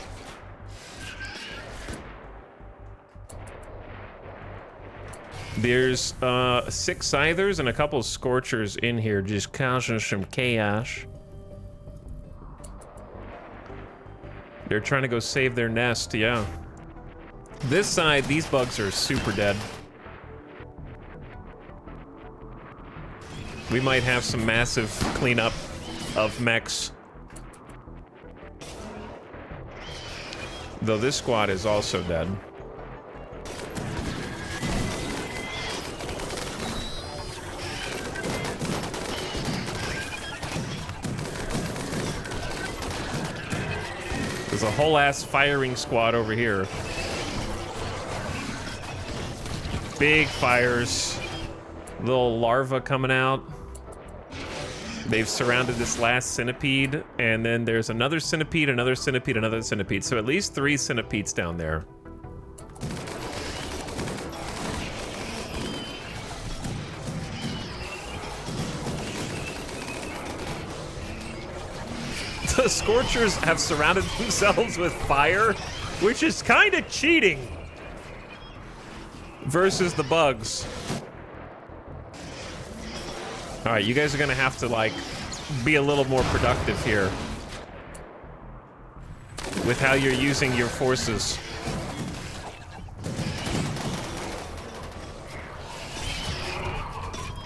There's 6 Scythers and a couple of Scorchers in here just causing some chaos. They're trying to go save their nest, yeah. This side, these bugs are super dead. We might have some massive cleanup of mechs. Though this squad is also dead. There's a whole ass firing squad over here. Big fires. Little larva coming out. They've surrounded this last centipede, and then there's another centipede, another centipede, another centipede. So at least 3 centipedes down there. The Scorchers have surrounded themselves with fire, which is kind of cheating versus the bugs. All right, you guys are gonna have to like be a little more productive here with how you're using your forces.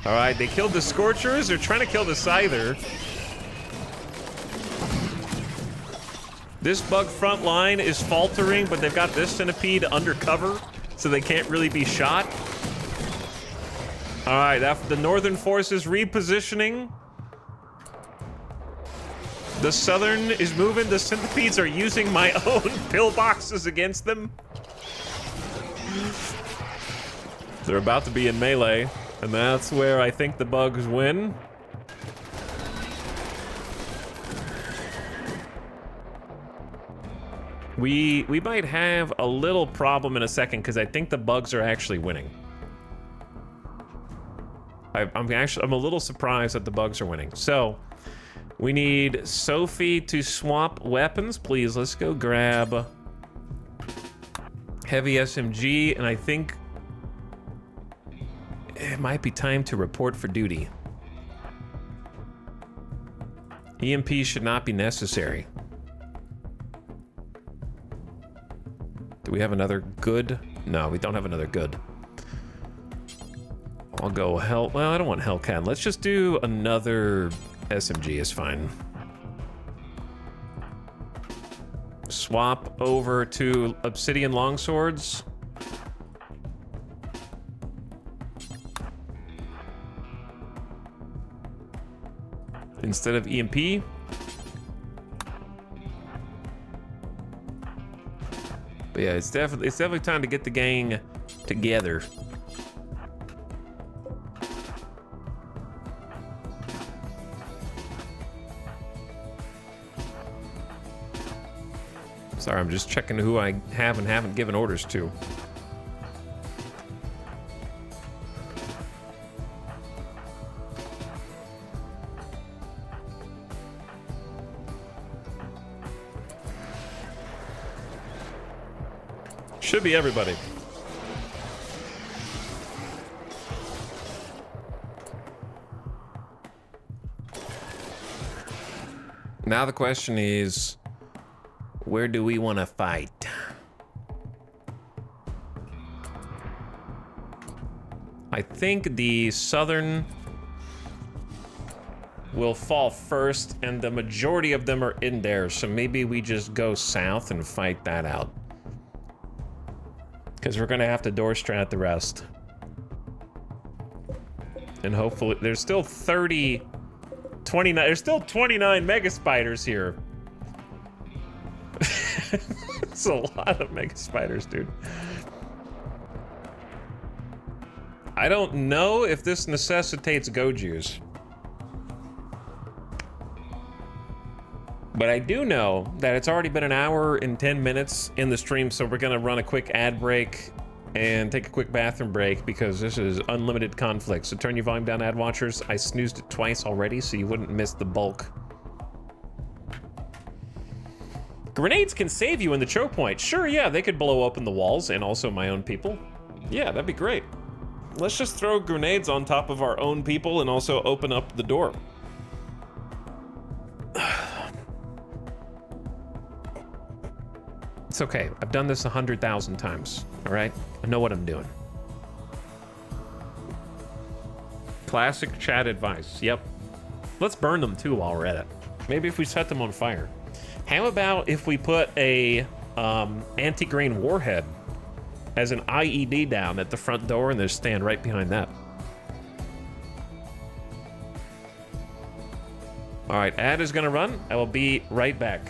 All right, they killed the Scorchers. They're trying to kill the Scyther. This bug front line is faltering, but they've got this centipede under cover, so they can't really be shot. All right, after the northern force is repositioning. The southern is moving. The centipedes are using my own pillboxes against them. They're about to be in melee, and that's where I think the bugs win. We might have a little problem in a second because I think the bugs are actually winning. I'm a little surprised that the bugs are winning. So we need Sophie to swap weapons, please. Let's go grab heavy SMG, and I think it might be time to report for duty. EMP should not be necessary. Do we have another good? No, we don't have another good. I'll go Hell. Well, I don't want Hellcat. Let's just do another SMG is fine. Swap over to Obsidian Longswords. Instead of EMP. But yeah, it's definitely time to get the gang together. Sorry, I'm just checking who I have and haven't given orders to. Should be everybody. Now the question is, where do we want to fight? I think the southern will fall first, and the majority of them are in there, so maybe we just go south and fight that out. Because we're gonna have to door strat the rest. And hopefully, there's still 29, there's still 29 mega spiders here. It's a lot of mega spiders, dude. I don't know if this necessitates Goju's. But I do know that it's already been an hour and 10 minutes in the stream, so we're gonna run a quick ad break and take a quick bathroom break because this is unlimited conflict. So turn your volume down, ad watchers. I snoozed it twice already, so you wouldn't miss the bulk. Grenades can save you in the choke point. Sure, yeah, they could blow open the walls and also my own people. Yeah, that'd be great. Let's just throw grenades on top of our own people and also open up the door. It's okay. I've done this 100,000 times, all right? I know what I'm doing. Classic chat advice, yep. Let's burn them too while we're at it. Maybe if we set them on fire. How about if we put a anti-grain warhead as an IED down at the front door and then stand right behind that? All right, ad is gonna run. I will be right back.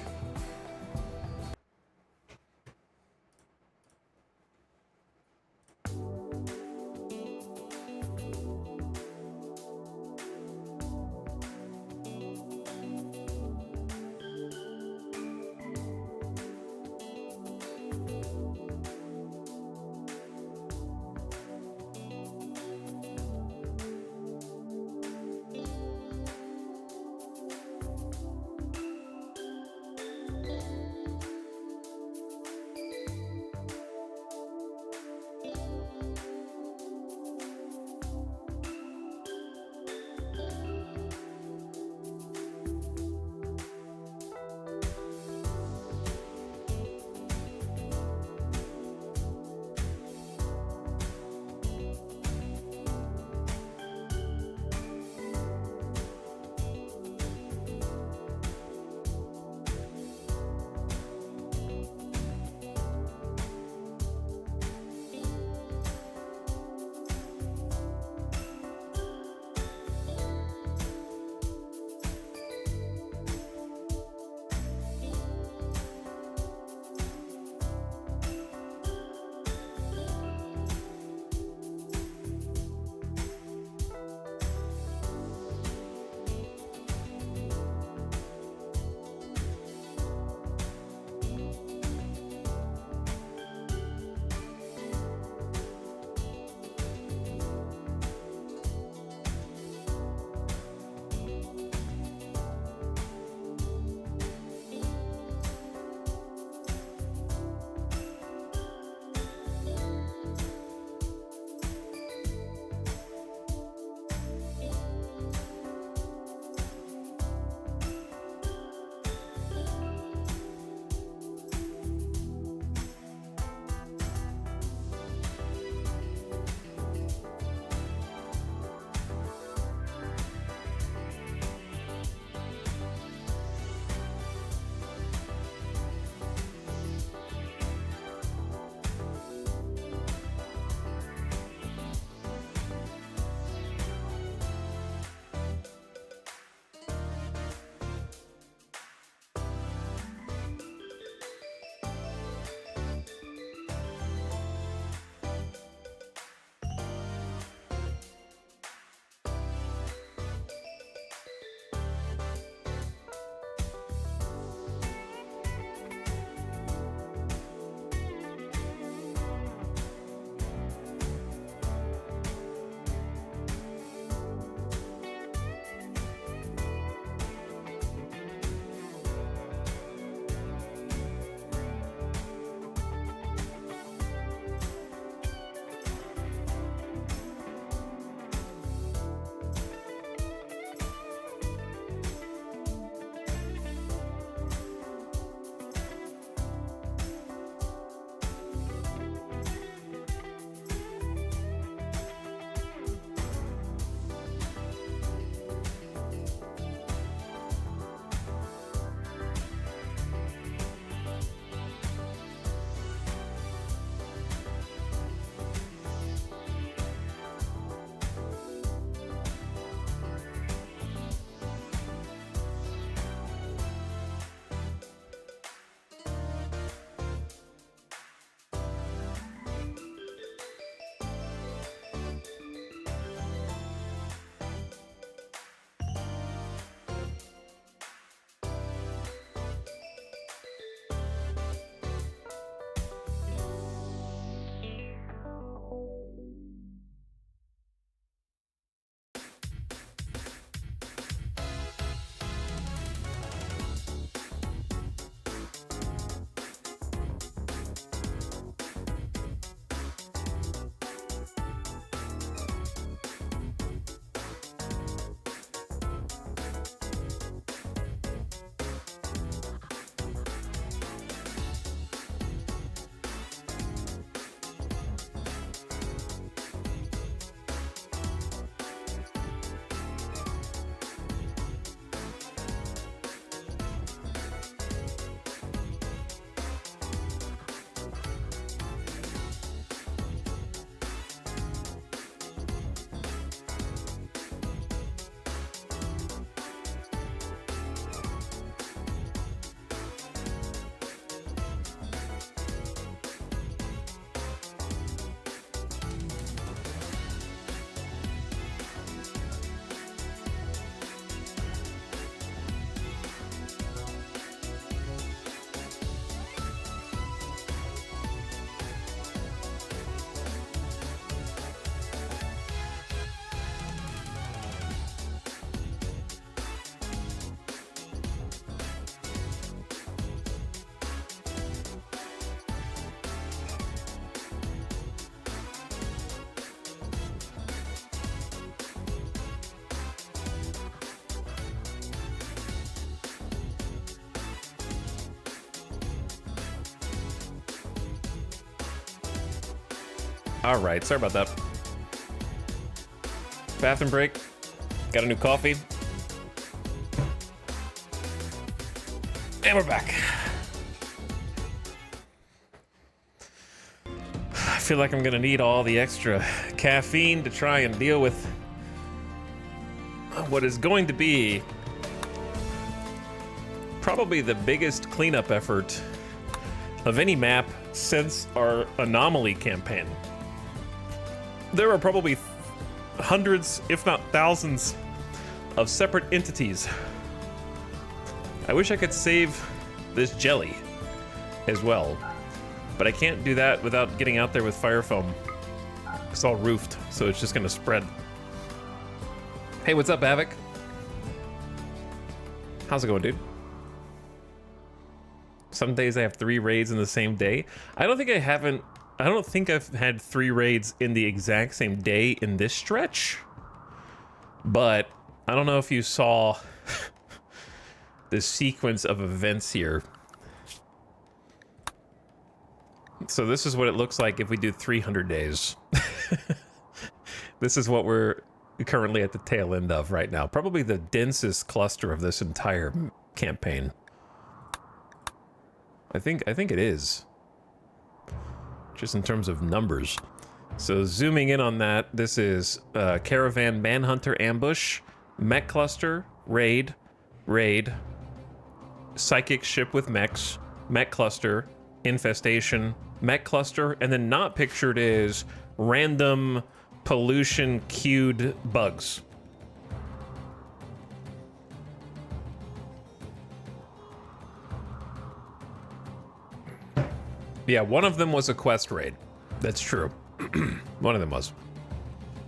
All right, sorry about that. Bathroom break. Got a new coffee. And we're back. I feel like I'm gonna need all the extra caffeine to try and deal with what is going to be probably the biggest cleanup effort of any map since our anomaly campaign. There are probably hundreds, if not thousands, of separate entities. I wish I could save this jelly as well, but I can't do that without getting out there with fire foam. It's all roofed, so it's just gonna spread. Hey, what's up, Avik? How's it going, dude? Some days I have 3 raids in the same day. I don't think I've had 3 raids in the exact same day in this stretch. But I don't know if you saw the sequence of events here. So this is what it looks like if we do 300 days. This is what we're currently at the tail end of right now. Probably the densest cluster of this entire campaign. I think it is. Just in terms of numbers. So zooming in on that, this is Caravan Manhunter Ambush, Mech Cluster, Raid, Psychic Ship with Mechs, Mech Cluster, Infestation, Mech Cluster, and then not pictured is Random Pollution Queued Bugs. Yeah, one of them was a quest raid. That's true. One of them was.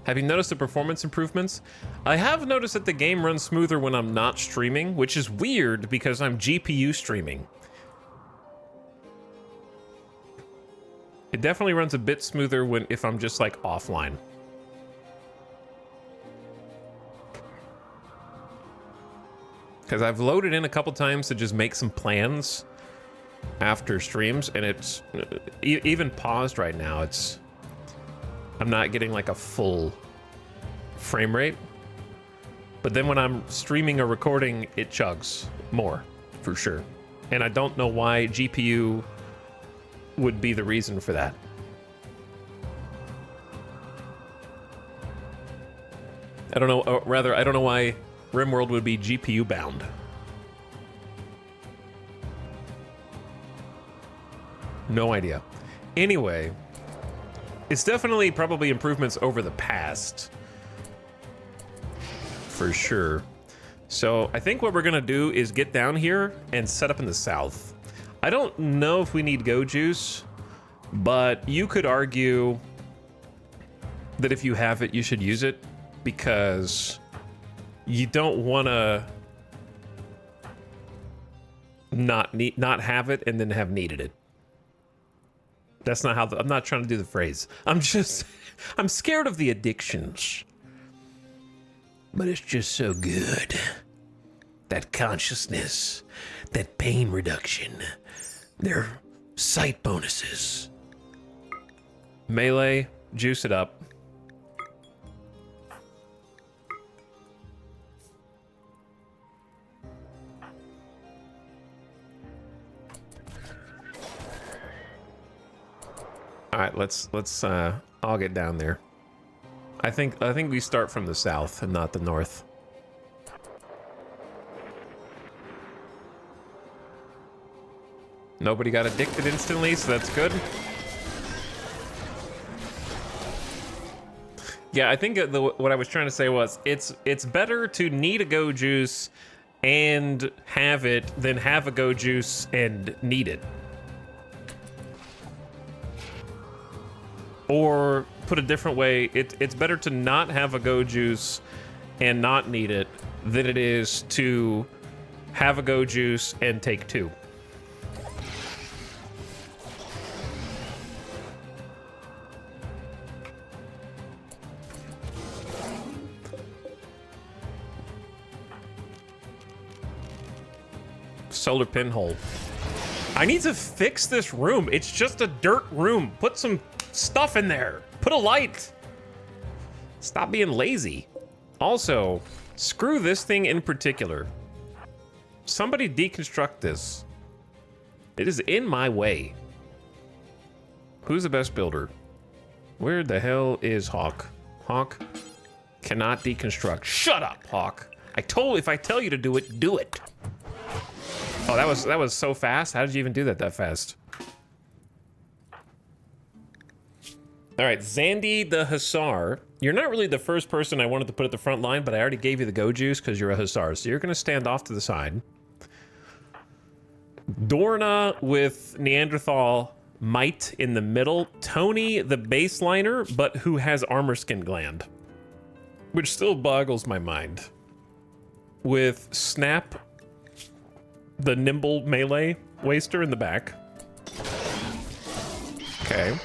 Have you noticed the performance improvements? I have noticed that the game runs smoother when I'm not streaming, which is weird because I'm GPU streaming. It definitely runs a bit smoother if I'm just like offline. Because I've loaded in a couple times to just make some plans after streams, and it's even paused right now. I'm not getting like a full frame rate, but then when I'm streaming or recording, it chugs more for sure. And I don't know why GPU would be the reason for that. I don't know, or rather, I don't know why RimWorld would be GPU bound. No idea. Anyway, it's definitely probably improvements over the past. For sure. So I think what we're gonna do is get down here and set up in the south. I don't know if we need Go Juice, but you could argue that if you have it, you should use it, because you don't wanna not have it and then have needed it. That's not how I'm not trying to do the phrase. I'm scared of the addictions. But it's just so good. That consciousness, that pain reduction, they're sight bonuses. Melee, juice it up. All right, let's all get down there. I think we start from the south and not the north. Nobody got addicted instantly, so that's good. Yeah, I think what I was trying to say was it's better to need a Go Juice and have it than have a Go Juice and need it. Or put a different way, it's better to not have a Go Juice and not need it than it is to have a Go Juice and take 2. Solar pinhole. I need to fix this room. It's just a dirt room. Put some stuff in there. Put a light. Stop being lazy. Also, screw this thing in particular. Somebody deconstruct this. It is in my way. Who's the best builder? Where the hell is Hawk? Hawk cannot deconstruct. Shut up, Hawk. If I tell you to do it, do it. Oh, that was so fast. How did you even do that fast? All right, Zandy the Hussar. You're not really the first person I wanted to put at the front line, but I already gave you the go juice because you're a Hussar. So you're going to stand off to the side. Dorna with Neanderthal Might in the middle. Tony the baseliner, but who has armor skin gland. Which still boggles my mind. With Snap, the nimble melee waster in the back. Okay.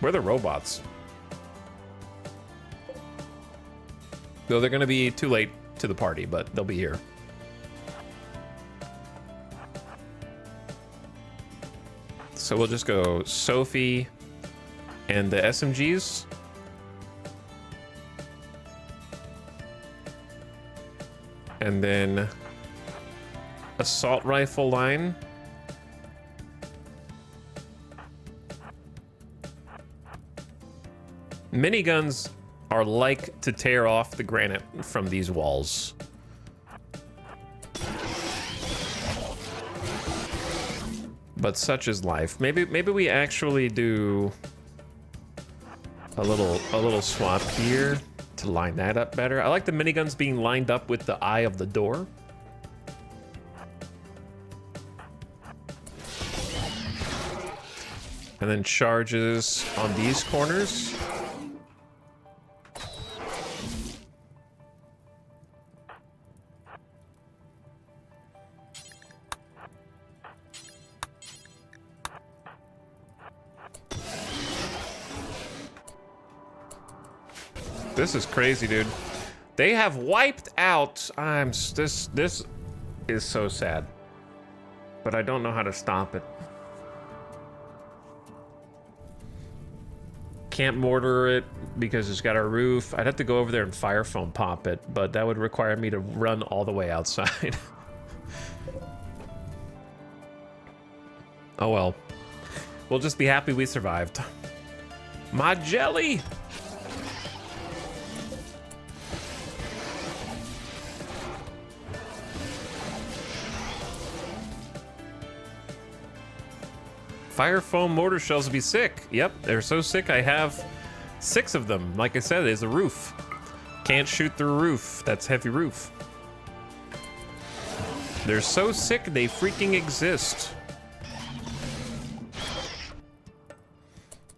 Where are the robots? Though they're gonna be too late to the party, but they'll be here. So we'll just go Sophie and the SMGs. And then assault rifle line. Miniguns are like to tear off the granite from these walls. But such is life. Maybe we actually do a little swap here to line that up better. I like the miniguns being lined up with the eye of the door. And then charges on these corners. This is crazy, dude. They have wiped out. This is so sad. But I don't know how to stop it. Can't mortar it because it's got a roof. I'd have to go over there and fire foam pop it, but that would require me to run all the way outside. Oh well. We'll just be happy we survived. My jelly! Fire foam mortar shells would be sick. Yep, they're so sick I have 6 of them. Like I said, there's a roof. Can't shoot through a roof. That's heavy roof. They're so sick they freaking exist.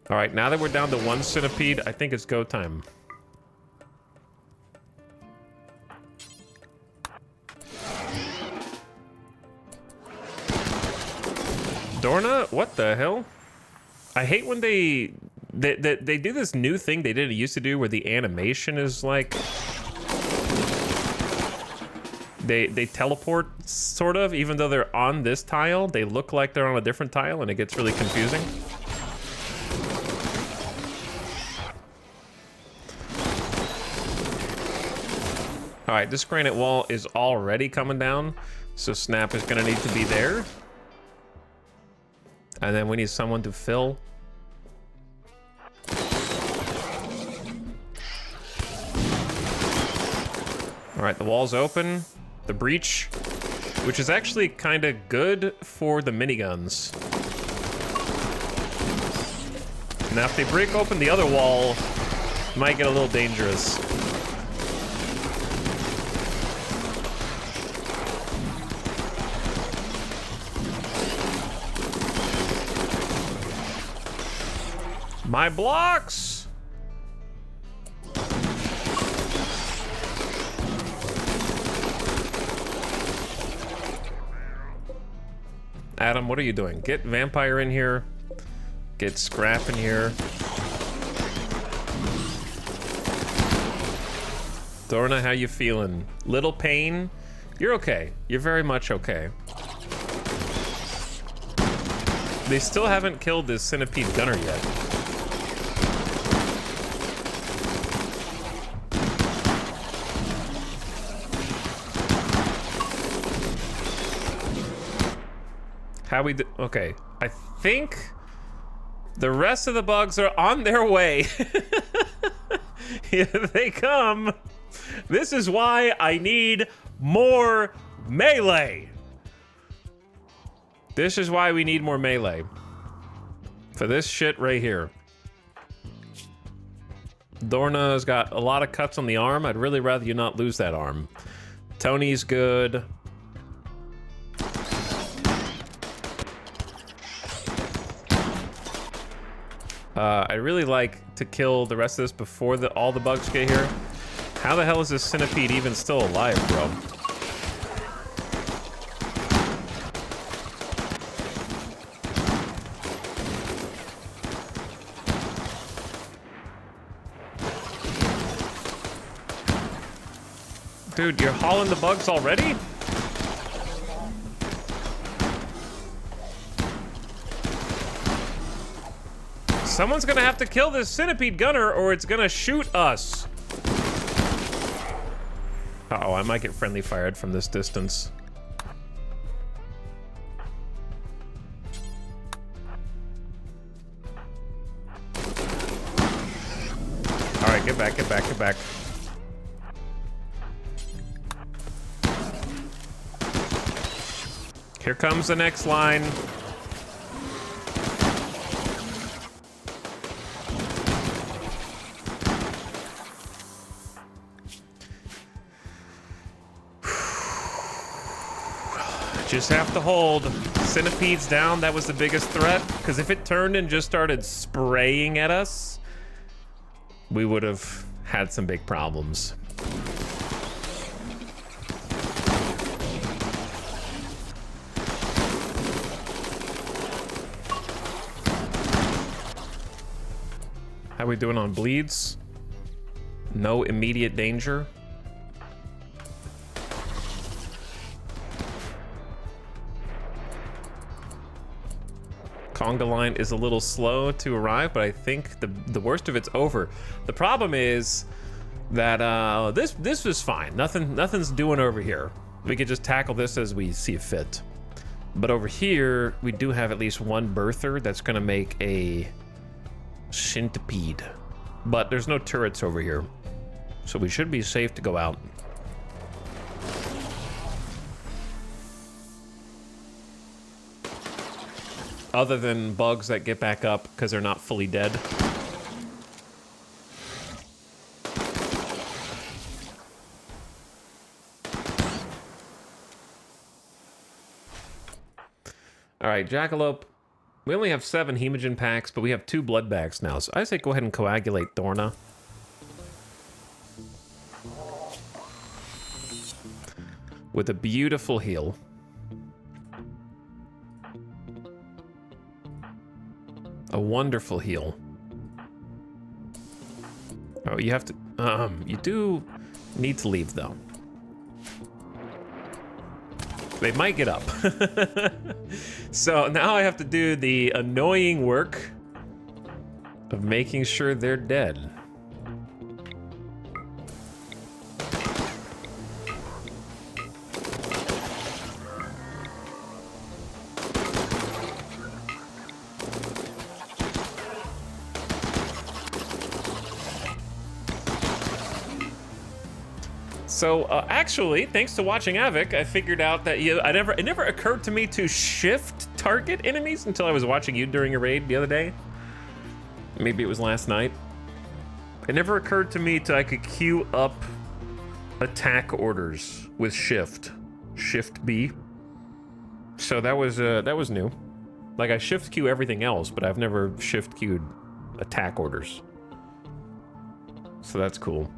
All right, now that we're down to 1 centipede, I think it's go time. Dorna, what the hell? I hate when they do this new thing they didn't used to do where the animation is like they teleport sort of, even though they're on this tile, they look like they're on a different tile and it gets really confusing. All right, this granite wall is already coming down, so Snap is gonna need to be there. And then we need someone to fill. All right, the wall's open. The breach, which is actually kind of good for the miniguns. Now, if they break open the other wall, it might get a little dangerous. My blocks! Adam, what are you doing? Get Vampire in here. Get Scrap in here. Dorna, how you feeling? Little pain? You're okay. You're very much okay. They still haven't killed this centipede gunner yet. How we do? Okay, I think the rest of the bugs are on their way. Here they come. This is why I need more melee. This is why we need more melee. For this shit right here. Dorna's got a lot of cuts on the arm. I'd really rather you not lose that arm. Tony's good. I really like to kill the rest of this before all the bugs get here. How the hell is this centipede even still alive, bro? Dude, you're hauling the bugs already? Someone's gonna have to kill this centipede gunner or it's gonna shoot us. Uh-oh, I might get friendly fired from this distance. All right, get back, get back, get back. Here comes the next line. Just have to hold. Centipedes down, that was the biggest threat. Because if it turned and just started spraying at us, we would have had some big problems. How we doing on bleeds? No immediate danger. Conga line is a little slow to arrive, but I think the worst of it's over. The problem is that this was fine. Nothing's doing over here. We could just tackle this as we see fit. But over here, we do have at least one birther that's gonna make a centipede. But there's no turrets over here, so we should be safe to go out. Other than bugs that get back up because they're not fully dead. All right, Jackalope. We only have 7 hemogen packs, but we have 2 blood bags now. So I say go ahead and coagulate Dorna. With a beautiful heal. A wonderful heal. Oh, you have to, you do need to leave though. They might get up. So now I have to do the annoying work of making sure they're dead. So actually, thanks to watching Avic, I figured out that it never occurred to me to shift target enemies until I was watching you during a raid the other day. Maybe it was last night. It never occurred to me I could queue up attack orders with shift B. So that was new. Like I shift queue everything else, but I've never shift queued attack orders. So that's cool.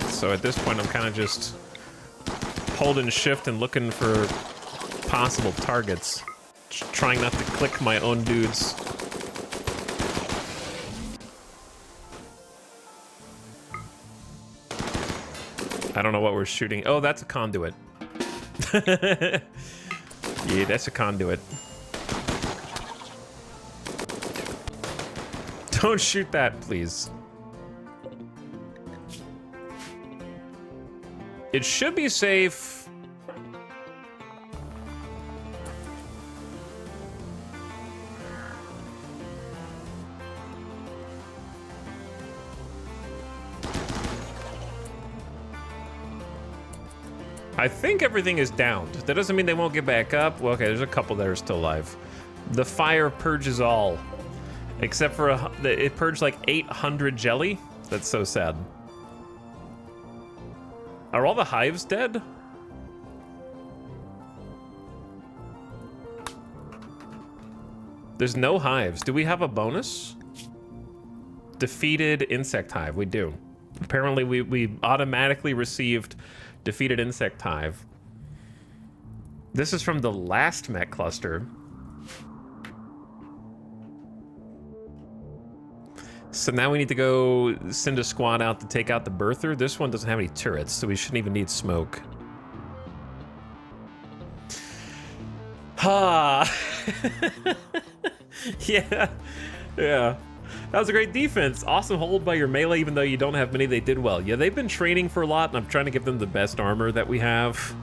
So at this point, I'm kind of just holding shift and looking for possible targets. Just trying not to click my own dudes. I don't know what we're shooting. Oh, that's a conduit. Yeah, that's a conduit. Don't shoot that, please. It should be safe. I think everything is downed. That doesn't mean they won't get back up. Well, okay, there's a couple that are still alive. The fire purges all. Except for, it purged like 800 jelly. That's so sad. Are all the hives dead? There's no hives. Do we have a bonus? Defeated insect hive, we do. Apparently we automatically received defeated insect hive. This is from the last mech cluster. So now we need to go send a squad out to take out the birther. This one doesn't have any turrets, so we shouldn't even need smoke. Ha! Yeah. Yeah. That was a great defense. Awesome hold by your melee, even though you don't have many. They did well. Yeah, they've been training for a lot, and I'm trying to give them the best armor that we have.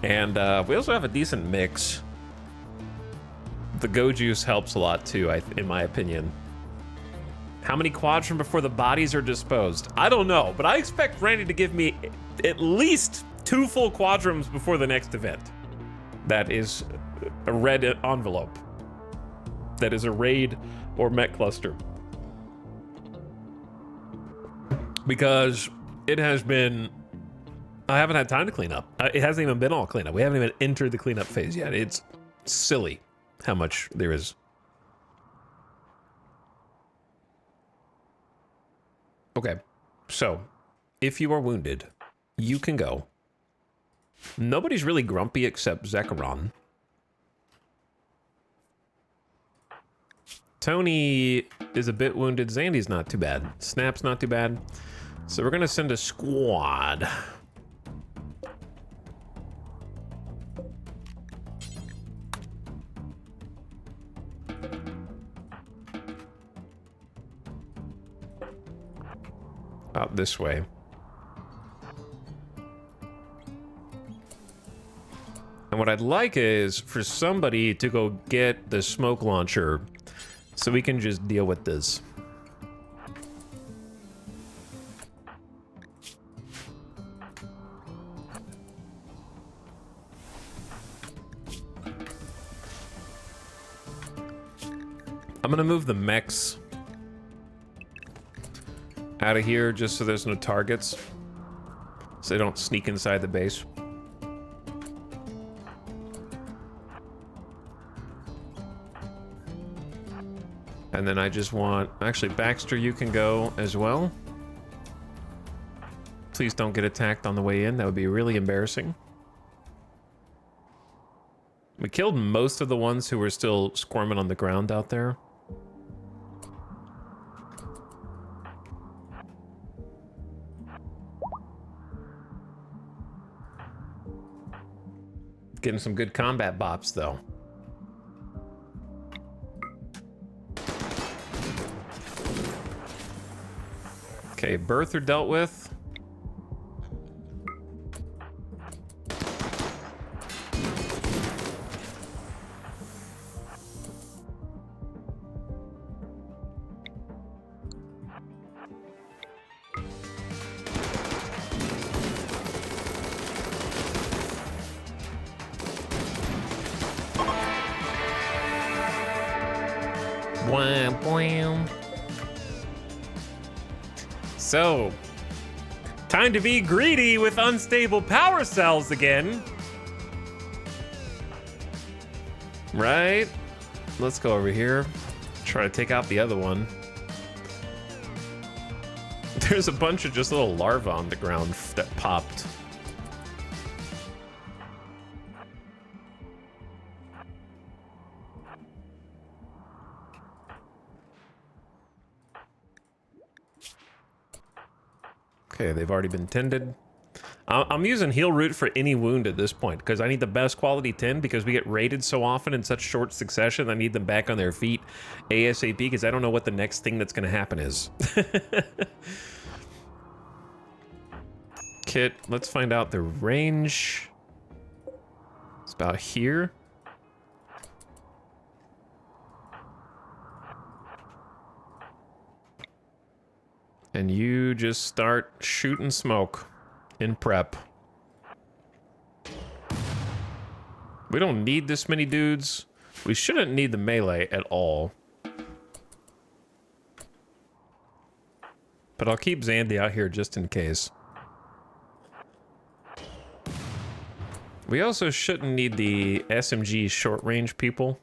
And we also have a decent mix. The Go Juice helps a lot, too, in my opinion. How many quadrum before the bodies are disposed? I don't know, but I expect Randy to give me at least 2 full quadrums before the next event. That is a red envelope. That is a raid or mech cluster. Because it has been... I haven't had time to clean up. It hasn't even been all cleanup. We haven't even entered the cleanup phase yet. It's silly how much there is. Okay, so if you are wounded, you can go. Nobody's really grumpy except Zekaron. Tony is a bit wounded. Zandy's not too bad. Snap's not too bad. So we're gonna send a squad. Out this way. And what I'd like is for somebody to go get the smoke launcher so we can just deal with this. I'm gonna move the mechs out of here just so there's no targets, so they don't sneak inside the base. And then I just want... Actually, Baxter, you can go as well. Please don't get attacked on the way in. That would be really embarrassing. We killed most of the ones who were still squirming on the ground out there. Getting some good combat bops, though. Okay, birther dealt with. Wham, wham. So, time to be greedy with unstable power cells again. Right? Let's go over here. Try to take out the other one. There's a bunch of just little larvae on the ground that popped. Okay, they've already been tended. I'm using heal root for any wound at this point because I need the best quality 10 because we get raided so often in such short succession. I need them back on their feet ASAP because I don't know what the next thing that's going to happen is. Kit, let's find out the range. It's about here. And you just start shooting smoke in prep. We don't need this many dudes. We shouldn't need the melee at all. But I'll keep Zandy out here just in case. We also shouldn't need the SMG short-range people.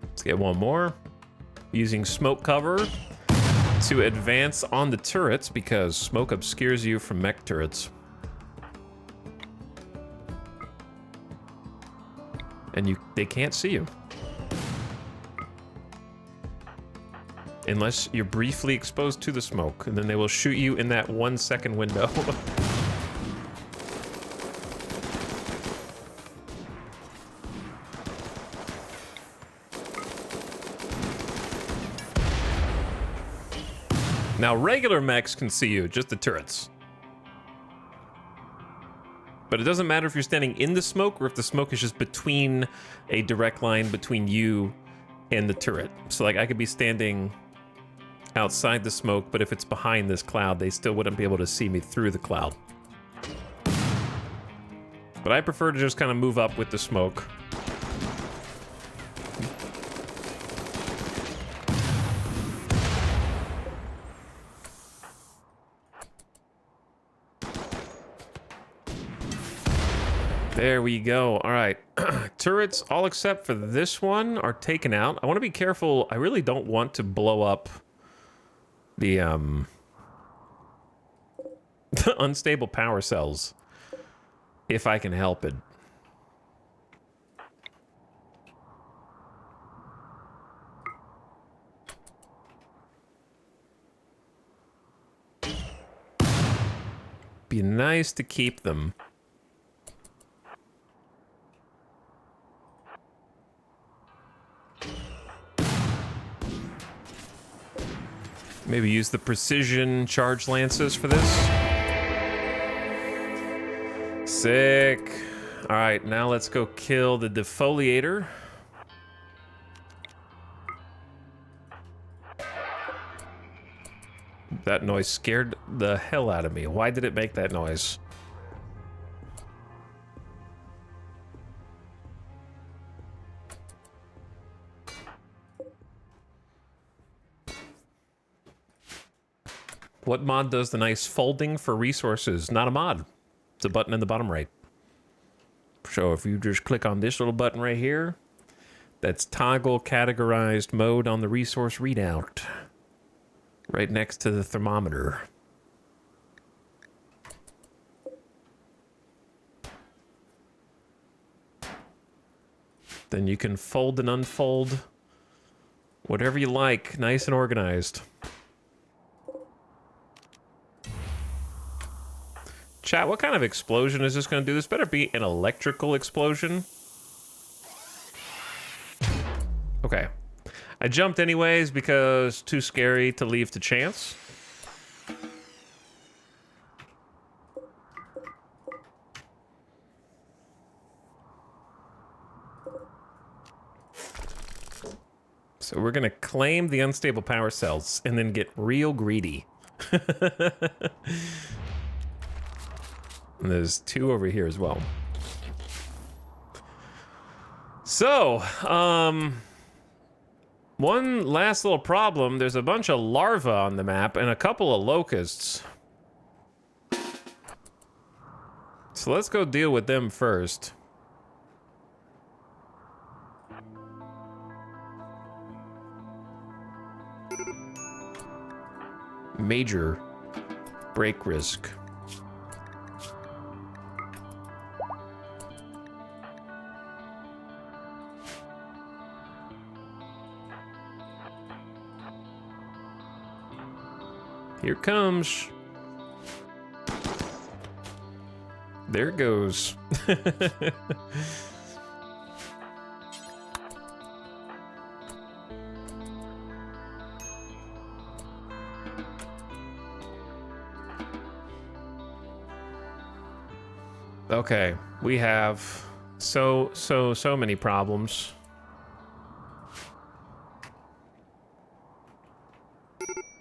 Let's get one more. Using smoke cover to advance on the turrets because smoke obscures you from mech turrets. And they can't see you. Unless you're briefly exposed to the smoke, and then they will shoot you in that 1 second window. Now, regular mechs can see you, just the turrets. But it doesn't matter if you're standing in the smoke or if the smoke is just between a direct line between you and the turret. So, like, I could be standing outside the smoke, but if it's behind this cloud, they still wouldn't be able to see me through the cloud. But I prefer to just kind of move up with the smoke. There we go. All right. Turrets, all except for this one, are taken out. I want to be careful. I really don't want to blow up the the unstable power cells if I can help it. Be nice to keep them. Maybe use the precision charge lances for this. Sick. All right, now let's go kill the defoliator. That noise scared the hell out of me. Why did it make that noise? What mod does the nice folding for resources? Not a mod. It's a button in the bottom right. So if you just click on this little button right here, that's toggle categorized mode on the resource readout. Right next to the thermometer. Then you can fold and unfold whatever you like, nice and organized. Chat, what kind of explosion is this going to do? This better be an electrical explosion. Okay. I jumped anyways because too scary to leave to chance. So we're going to claim the unstable power cells and then get real greedy. And there's two over here as well. So, one last little problem. There's a bunch of larvae on the map and a couple of locusts. So let's go deal with them first. major break risk. Here it comes. There it goes. Okay, we have so many problems.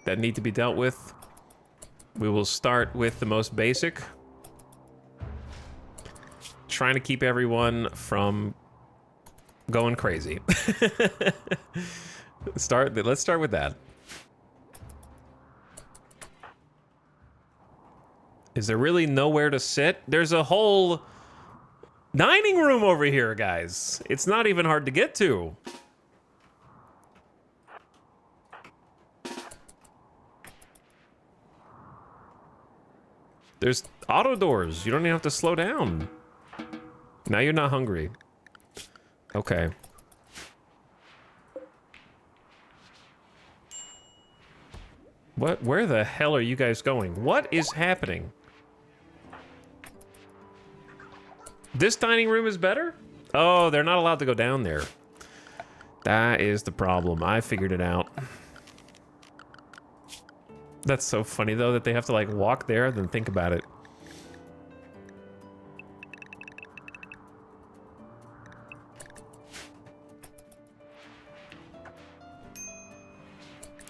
That need to be dealt with. We will start with the most basic. Trying to keep everyone from going crazy. Let's start with that. Is there really nowhere to sit? There's a whole dining room over here, guys. It's not even hard to get to. There's auto doors. You don't even have to slow down. Now you're not hungry. Okay. What? Where the hell are you guys going? What is happening? This dining room is better? Oh, they're not allowed to go down there. That is the problem. I figured it out. That's so funny, though, that they have to, like, walk there and then think about it.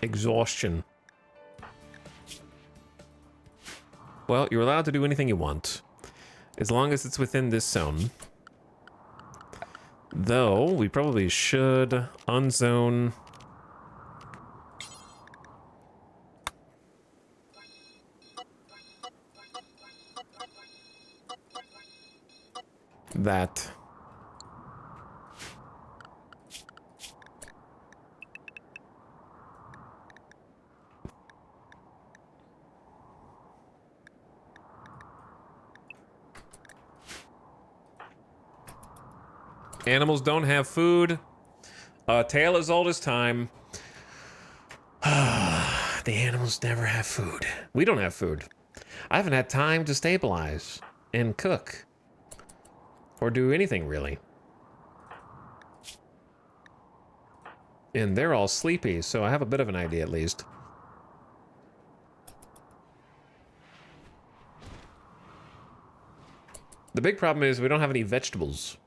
Exhaustion. Well, you're allowed to do anything you want, as long as it's within this zone. Though, we probably should unzone... that. Animals don't have food. Tale as old as time. The animals never have food. We don't have food. I haven't had time to stabilize and cook. Or do anything, really. And they're all sleepy, so I have a bit of an idea, at least. The big problem is we don't have any vegetables.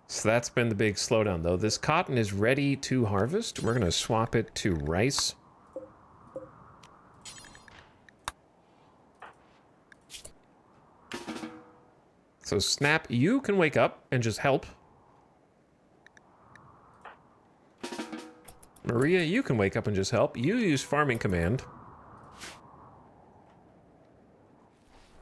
So that's been the big slowdown, though. This cotton is ready to harvest. We're going to swap it to rice. So Snap, you can wake up and just help. Maria, you can wake up and just help. You use farming command.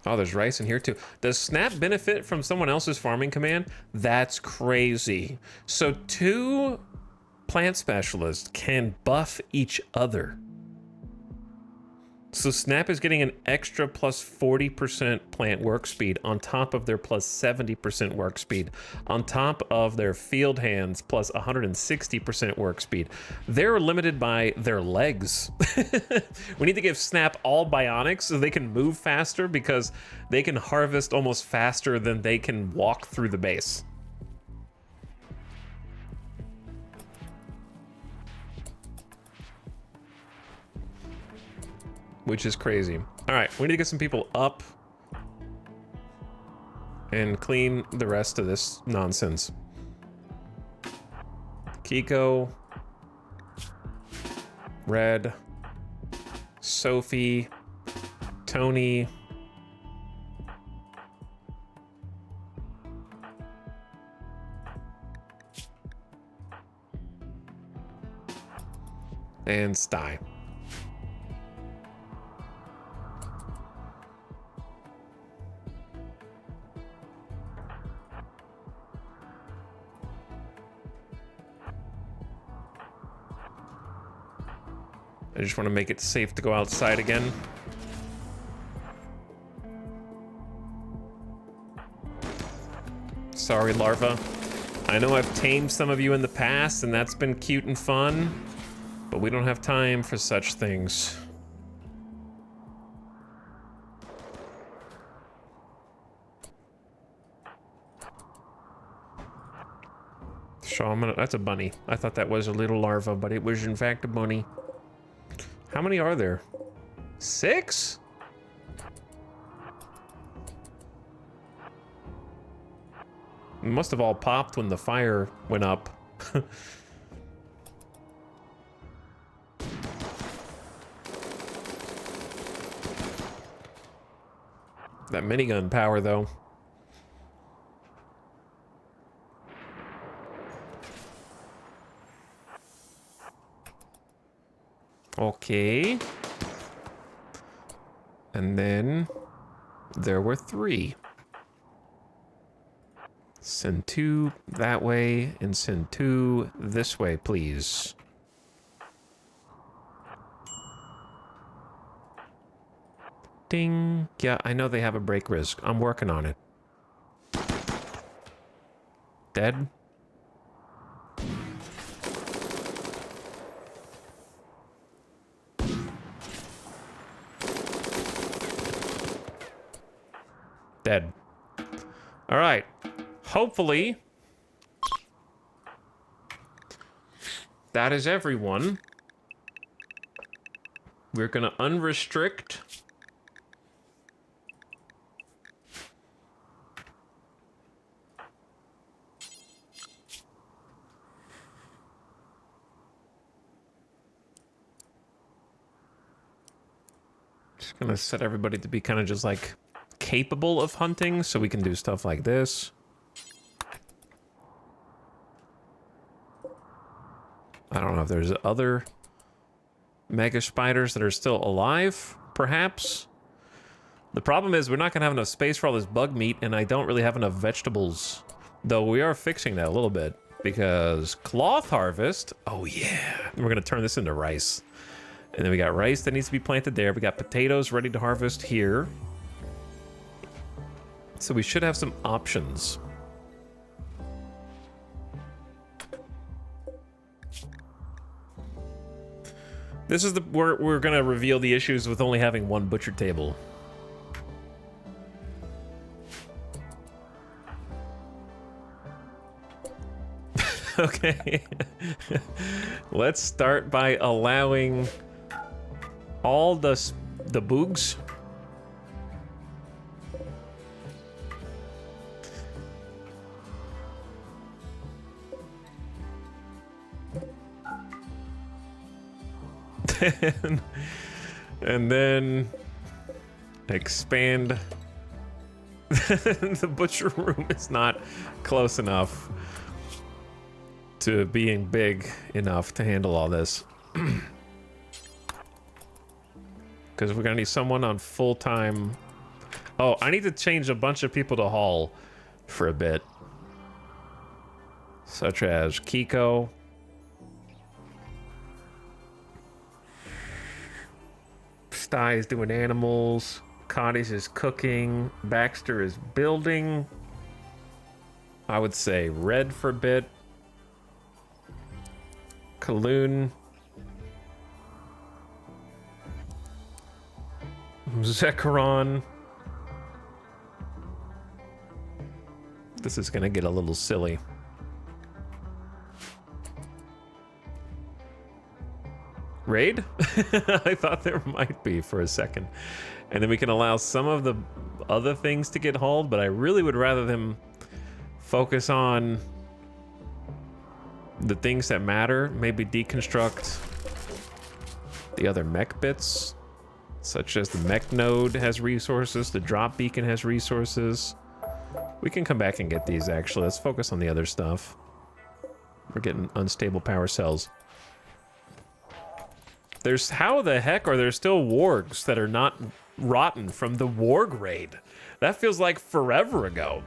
Oh, there's rice in here too. Does Snap benefit from someone else's farming command? That's crazy. So 2 plant specialists can buff each other. So Snap is getting an extra plus 40% plant work speed on top of their plus 70% work speed, on top of their field hands plus 160% work speed. They're limited by their legs. We need to give Snap all bionics so they can move faster, because they can harvest almost faster than they can walk through the base. Which is crazy. All right, we need to get some people up and clean the rest of this nonsense. Kiko, Red, Sophie, Tony, and Sty. I just want to make it safe to go outside again. Sorry, larva. I know I've tamed some of you in the past, and that's been cute and fun, but we don't have time for such things. So I'm gonna, that's a bunny. I thought that was a little larva, but it was in fact a bunny. How many are there? 6? It must have all popped when the fire went up. That minigun power, though. Okay. And then there were 3. Send 2 that way and send 2 this way, please. Ding. Yeah, I know they have a break risk. I'm working on it. Dead? Dead. All right. Hopefully, that is everyone. We're gonna unrestrict. Just gonna set everybody to be kind of just like capable of hunting so we can do stuff like this. I don't know if there's other mega spiders that are still alive, perhaps. The problem is we're not gonna have enough space for all this bug meat, and I don't really have enough vegetables. Though we are fixing that a little bit, because cloth harvest, oh yeah, we're gonna turn this into rice. And then we got rice that needs to be planted there. We got potatoes ready to harvest here. So we should have some options. This is the we're gonna reveal the issues with only having one butcher table. Okay. Let's start by allowing all the boogs. And then expand. The butcher room is not close enough to being big enough to handle all this. Because we're gonna need someone on full-time. Oh, I need to change a bunch of people to haul for a bit. Such as Kiko. Sty is doing animals. Cotties is cooking. Baxter is building. I would say Red for a bit. Kaloon. Zekaron. This is gonna get a little silly. Raid? I thought there might be for a second. And then we can allow some of the other things to get hauled, but I really would rather them focus on the things that matter. Maybe deconstruct the other mech bits, such as the mech node has resources, the drop beacon has resources. We can come back and get these, actually. Let's focus on the other stuff. We're getting unstable power cells. There's, how the heck are there still wargs that are not rotten from the warg raid? That feels like forever ago.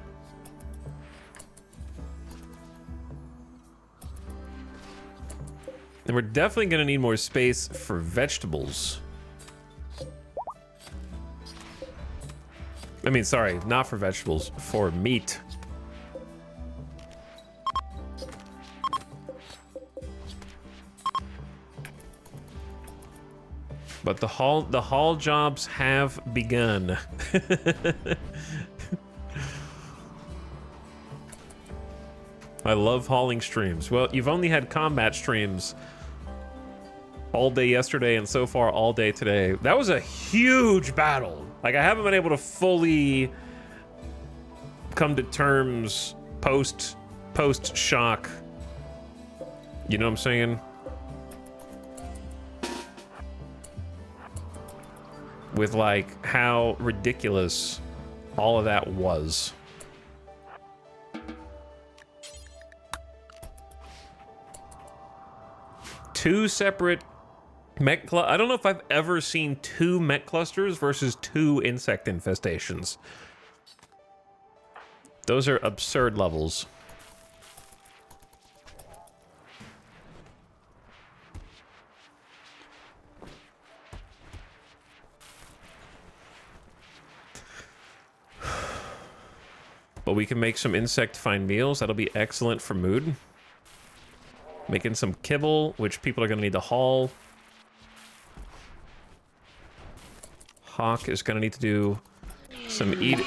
And we're definitely gonna need more space for vegetables. I mean, sorry, not for vegetables, for meat. But the haul jobs have begun. I love hauling streams. Well, you've only had combat streams all day yesterday and so far all day today. That was a huge battle. Like, I haven't been able to fully come to terms post shock. You know what I'm saying? With like how ridiculous all of that was. Two separate mech I don't know if I've ever seen 2 mech clusters versus 2 insect infestations. Those are absurd levels. But we can make some insect find meals. That'll be excellent for mood. Making some kibble, which people are going to need to haul. Hawk is going to need to do some eat.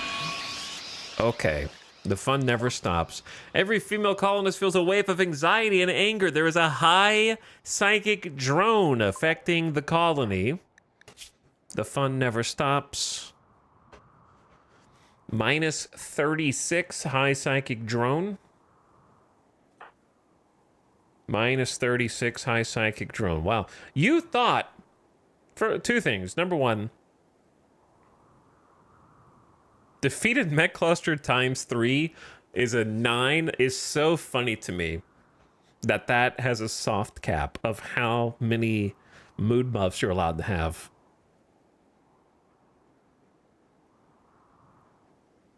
Okay. The fun never stops. Every female colonist feels a wave of anxiety and anger. There is a high psychic drone affecting the colony. The fun never stops. Minus 36 high psychic drone. Minus 36 high psychic drone. Wow. You thought for 2 things. Number 1, defeated mech cluster times 3 is a 9 is so funny to me that that has a soft cap of how many mood buffs you're allowed to have.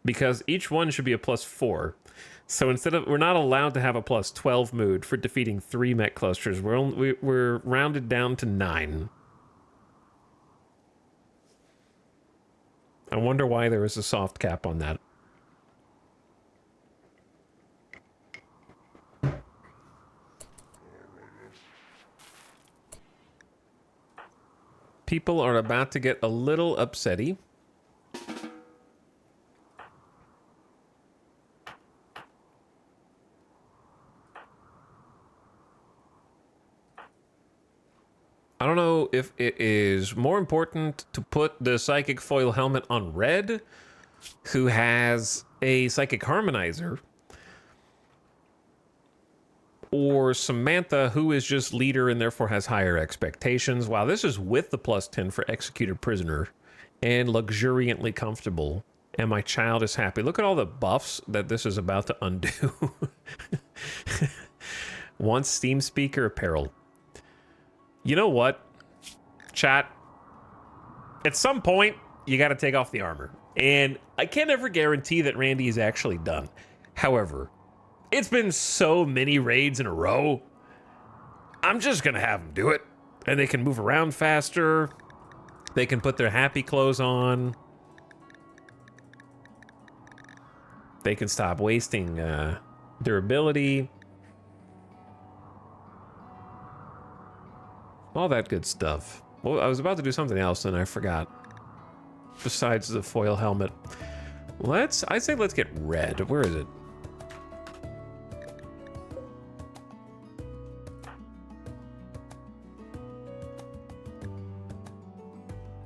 Because each one should be a +4. So instead of, we're not allowed to have a +12 mood for defeating 3 mech clusters. We're rounded down to 9. I wonder why there is a soft cap on that. People are about to get a little upsetty. I don't know if it is more important to put the psychic foil helmet on Red, who has a psychic harmonizer, or Samantha, who is just leader and therefore has higher expectations. Wow, this is with the +10 for executed prisoner and luxuriantly comfortable. And my child is happy. Look at all the buffs that this is about to undo. Once Steam speaker apparel. You know what, chat? At some point, you got to take off the armor. And I can't ever guarantee that Randy is actually done. However, it's been so many raids in a row. I'm just going to have them do it. And they can move around faster. They can put their happy clothes on. They can stop wasting durability. All that good stuff. Well, I was about to do something else and I forgot. Besides the foil helmet. I say let's get Red. Where is it?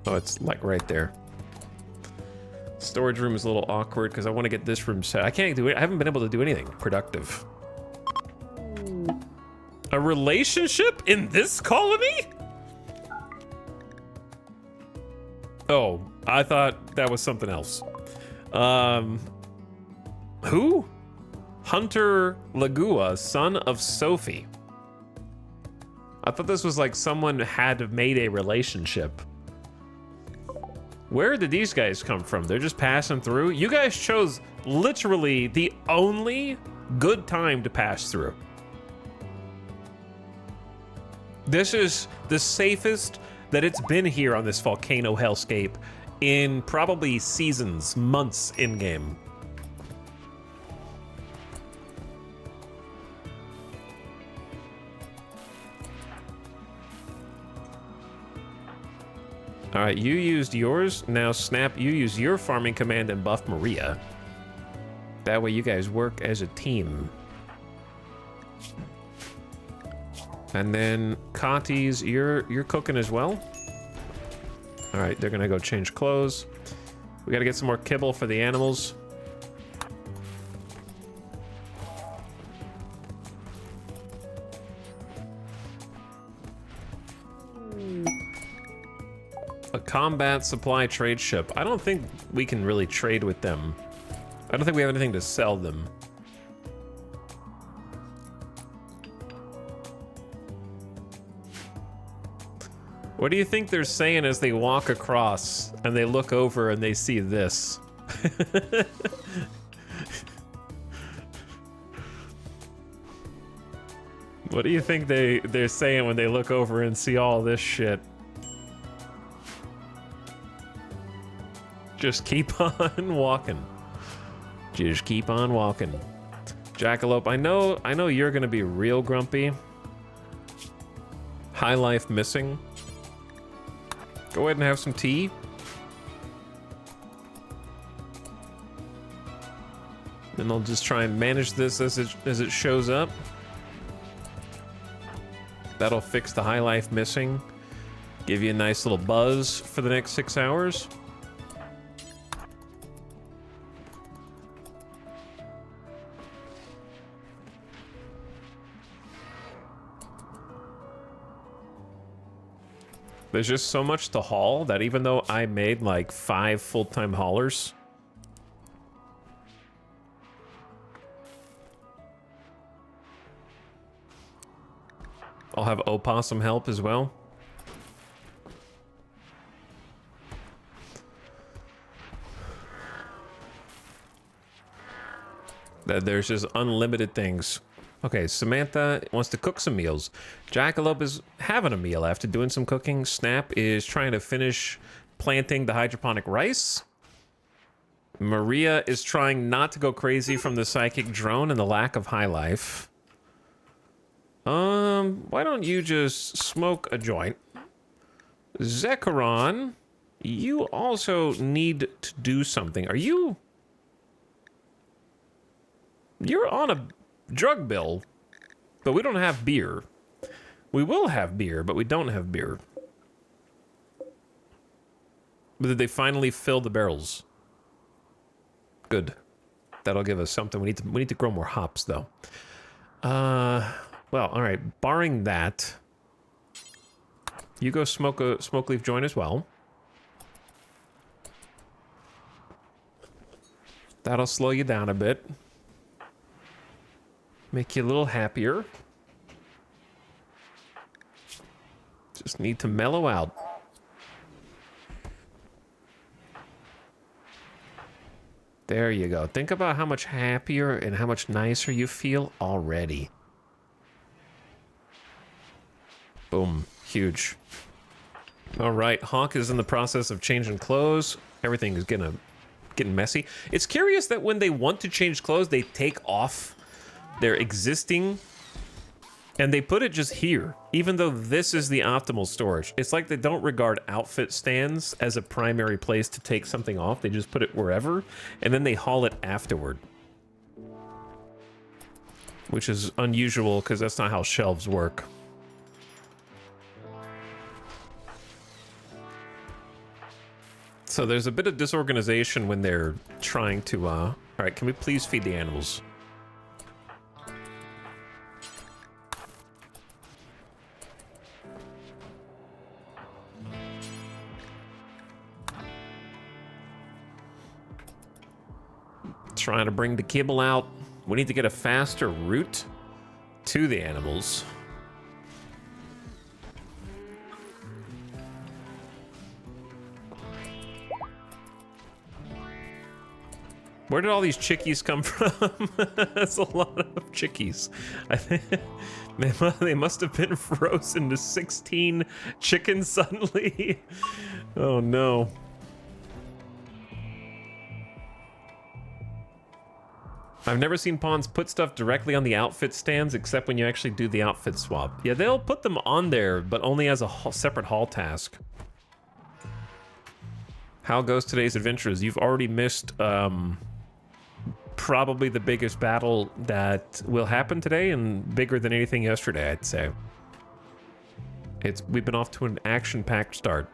Oh, it's like right there. Storage room is a little awkward because I want to get this room set. I can't do it. I haven't been able to do anything productive. A relationship in this colony? Oh, I thought that was something else. Who? Hunter Lagua, son of Sophie. I thought this was like someone had made a relationship. Where did these guys come from? They're just passing through? You guys chose literally the only good time to pass through. This is the safest that it's been here on this volcano hellscape in probably seasons, months in-game. All right, you used yours. Now, Snap, you use your farming command and buff Maria. That way you guys work as a team. And then, Cotties, you're cooking as well? All right, they're gonna go change clothes. We gotta get some more kibble for the animals. A combat supply trade ship. I don't think we can really trade with them. I don't think we have anything to sell them. What do you think they're saying as they walk across and they look over and they see this? What do you think they're saying when they look over and see all this shit? Just keep on walking. Just keep on walking. Jackalope, I know you're gonna be real grumpy. High life missing. Go ahead and have some tea. Then I'll just try and manage this as it shows up. That'll fix the high life missing. Give you a nice little buzz for the next 6 hours. There's just so much to haul that even though I made like 5 full-time haulers, I'll have Opossum help as well. There's just unlimited things. Okay, Samantha wants to cook some meals. Jackalope is having a meal after doing some cooking. Snap is trying to finish planting the hydroponic rice. Maria is trying not to go crazy from the psychic drone and the lack of high life. Why don't you just smoke a joint? Zecharon, you also need to do something. You're on a drug bill, but we don't have beer. We will have beer, but we don't have beer. But did they finally fill the barrels? Good. That'll give us something. We need to grow more hops, though. Well, all right. Barring that, you go smoke a smoke leaf joint as well. That'll slow you down a bit. Make you a little happier. Just need to mellow out. There you go. Think about how much happier and how much nicer you feel already. Boom. Huge. All right. Hawk is in the process of changing clothes. Everything is getting messy. It's curious that when they want to change clothes, they take off their existing and they put it just here, even though this is the optimal storage. It's like they don't regard outfit stands as a primary place to take something off. They just put it wherever and then they haul it afterward, which is unusual because that's not how shelves work. So there's a bit of disorganization when they're trying to all right, can we please feed the animals? Trying to bring the kibble out. We need to get a faster route to the animals. Where did all these chickies come from? That's a lot of chickies. I think they must have been frozen to 16 chickens suddenly. Oh no. I've never seen pawns put stuff directly on the outfit stands except when you actually do the outfit swap. Yeah, they'll put them on there, but only as a separate haul task. How goes today's adventures? You've already missed probably the biggest battle that will happen today, and bigger than anything yesterday, I'd say. We've been off to an action-packed start.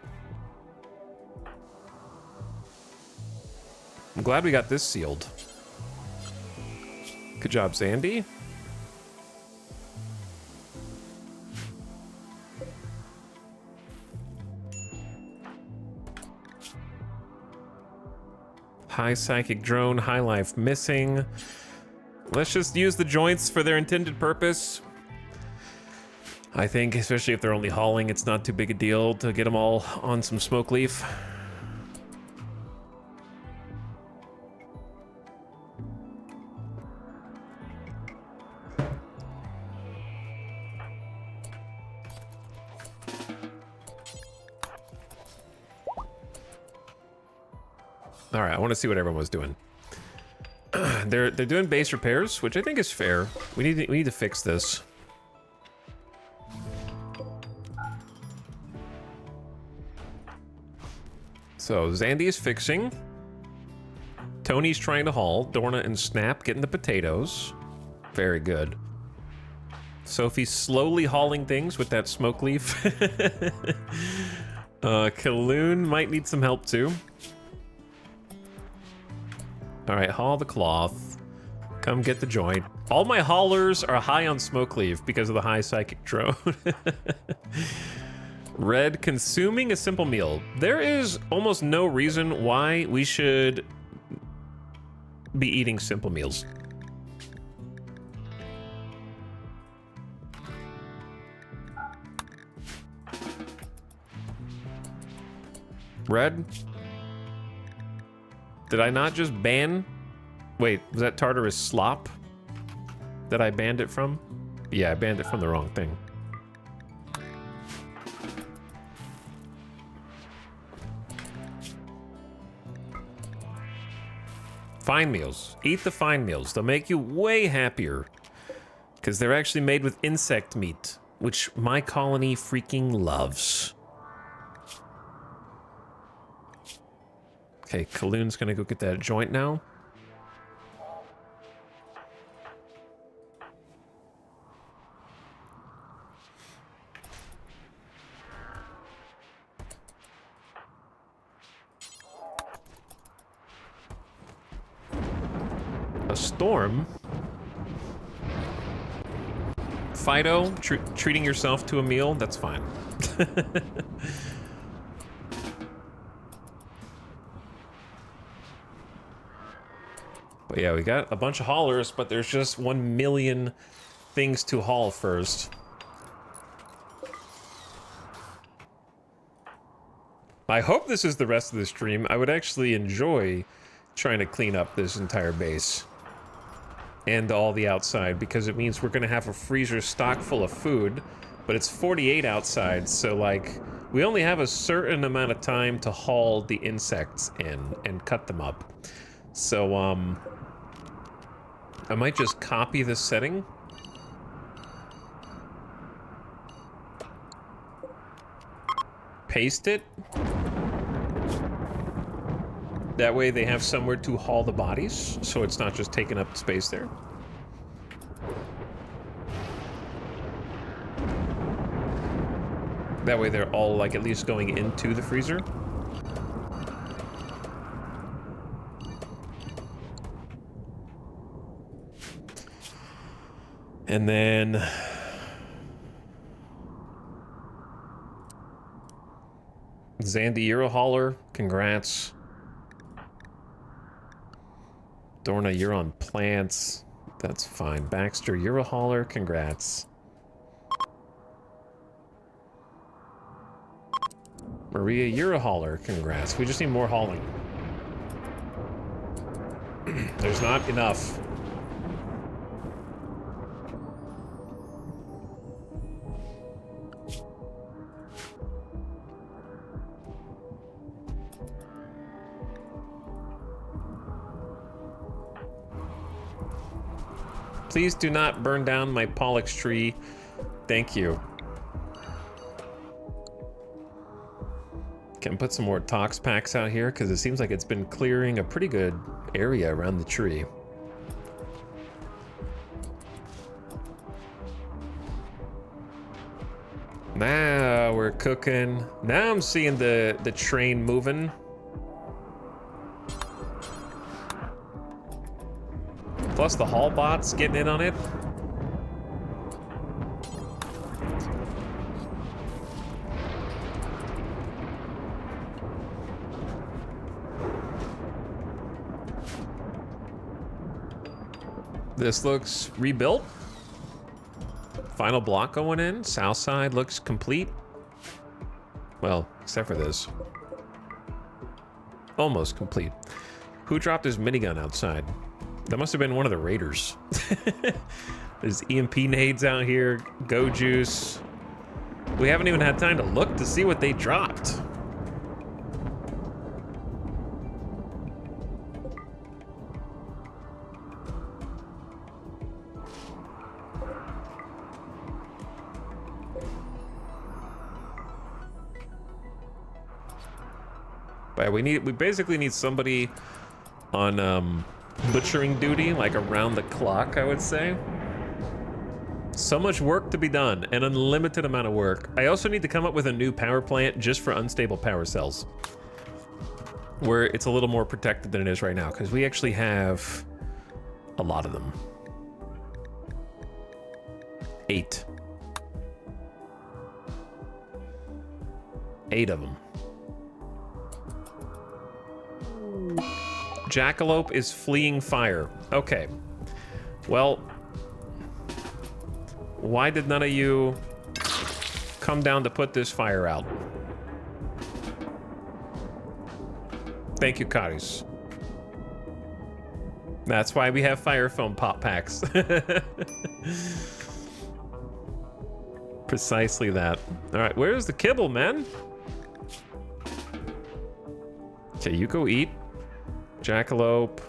I'm glad we got this sealed. Good job, Zandy. High psychic drone, high life missing. Let's just use the joints for their intended purpose. I think, especially if they're only hauling, it's not too big a deal to get them all on some smoke leaf. All right, I want to see what everyone was doing. They're doing base repairs, which I think is fair. We need to fix this. So Zandy is fixing. Tony's trying to haul. Dorna and Snap getting the potatoes. Very good. Sophie's slowly hauling things with that smoke leaf. Kaloon might need some help too. All right, haul the cloth. Come get the joint. All my haulers are high on smoke leaf because of the high psychic drone. Red, consuming a simple meal. There is almost no reason why we should be eating simple meals. Red? Did I not just ban? Wait, was that Tartarus slop that I banned it from? Yeah, I banned it from the wrong thing. Fine meals. Eat the fine meals. They'll make you way happier. Because they're actually made with insect meat, which my colony freaking loves. Okay, Kaloon's gonna go get that joint now. A storm? Fido, treating yourself to a meal? That's fine. But yeah, we got a bunch of haulers, but there's just 1 million things to haul first. I hope this is the rest of the stream. I would actually enjoy trying to clean up this entire base and all the outside, because it means we're gonna have a freezer stock full of food, but it's 48 outside, so like we only have a certain amount of time to haul the insects in and cut them up. So I might just copy this setting. Paste it. That way they have somewhere to haul the bodies, so it's not just taking up space there. That way they're all like at least going into the freezer. And then Zandy, you're a hauler. Congrats. Dorna, you're on plants. That's fine. Baxter, you're a hauler. Congrats. Maria, you're a hauler. Congrats. We just need more hauling. There's not enough. Please do not burn down my Pollux tree. Thank you. Can put some more tox packs out here because it seems like it's been clearing a pretty good area around the tree. Now we're cooking. Now I'm seeing the train moving. Plus the hall bots getting in on it. This looks rebuilt. Final block going in. South side looks complete. Well, except for this. Almost complete. Who dropped his minigun outside? That must have been one of the raiders. There's EMP nades out here. Go juice. We haven't even had time to look to see what they dropped. But we basically need somebody on butchering duty, like around the clock, I would say. So much work to be done, an unlimited amount of work. I also need to come up with a new power plant just for unstable power cells, where it's a little more protected than it is right now, because we actually have a lot of them. 8. 8 of them. Jackalope is fleeing fire. Okay. Well, why did none of you come down to put this fire out? Thank you, Karis. That's why we have fire foam pop packs. Precisely that. All right, where's the kibble, man? Okay, you go eat. Jackalope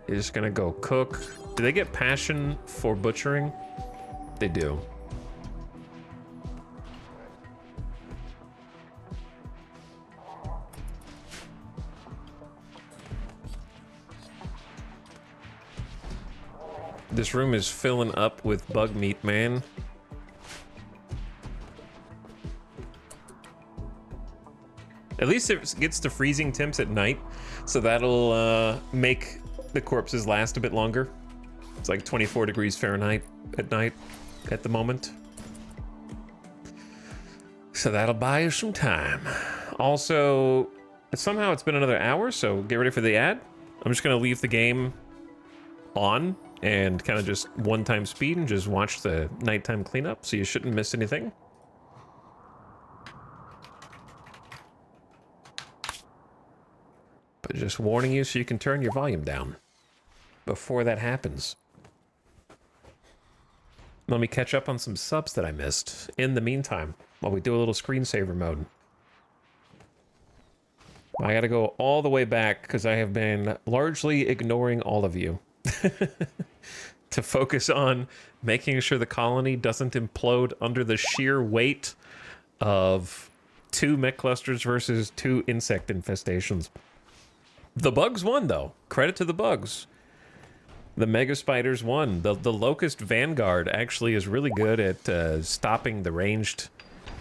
is gonna go cook. Do they get passion for butchering? They do. This room is filling up with bug meat, man. At least it gets to freezing temps at night, so that'll make the corpses last a bit longer. It's like 24 degrees Fahrenheit at night at the moment. So that'll buy you some time. Also, somehow it's been another hour, so get ready for the ad. I'm just gonna leave the game on and kind of just one-time speed and just watch the nighttime cleanup, so you shouldn't miss anything. But just warning you so you can turn your volume down before that happens. Let me catch up on some subs that I missed in the meantime while we do a little screensaver mode. I gotta go all the way back because I have been largely ignoring all of you to focus on making sure the colony doesn't implode under the sheer weight of 2 mech clusters versus 2 insect infestations. The bugs won, though. Credit to the bugs. The mega spiders won. The locust vanguard actually is really good at stopping the ranged.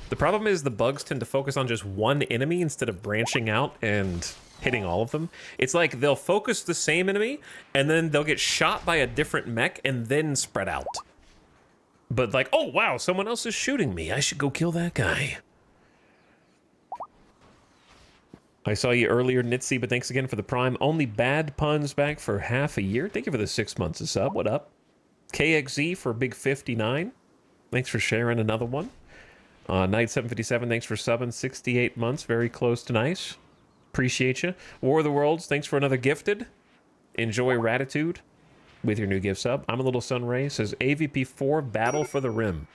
The problem is the bugs tend to focus on just one enemy instead of branching out and hitting all of them. It's like they'll focus the same enemy and then they'll get shot by a different mech and then spread out. But like, oh wow, someone else is shooting me. I should go kill that guy. I saw you earlier, Nitsy, but thanks again for the Prime. Only bad puns back for half a year. Thank you for the 6 months of sub. What up? KXZ for Big 59. Thanks for sharing another one. Night 757, thanks for subbing. 68 months, very close to nice. Appreciate you. War of the Worlds, thanks for another gifted. Enjoy Ratitude with your new gift sub. I'm a Little Sunray says AVP 4 Battle for the Rim.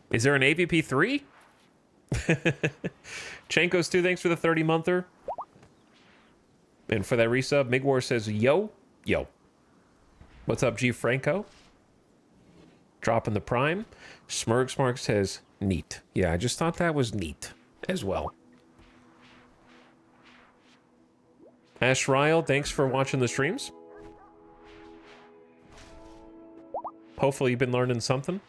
Is there an AVP 3? Chankos 2, thanks for the 30-monther. And for that resub, Migwar says, yo. What's up, G Franco? Dropping the prime. Smurg says, neat. Yeah, I just thought that was neat as well. Ash Ryle, thanks for watching the streams. Hopefully you've been learning something.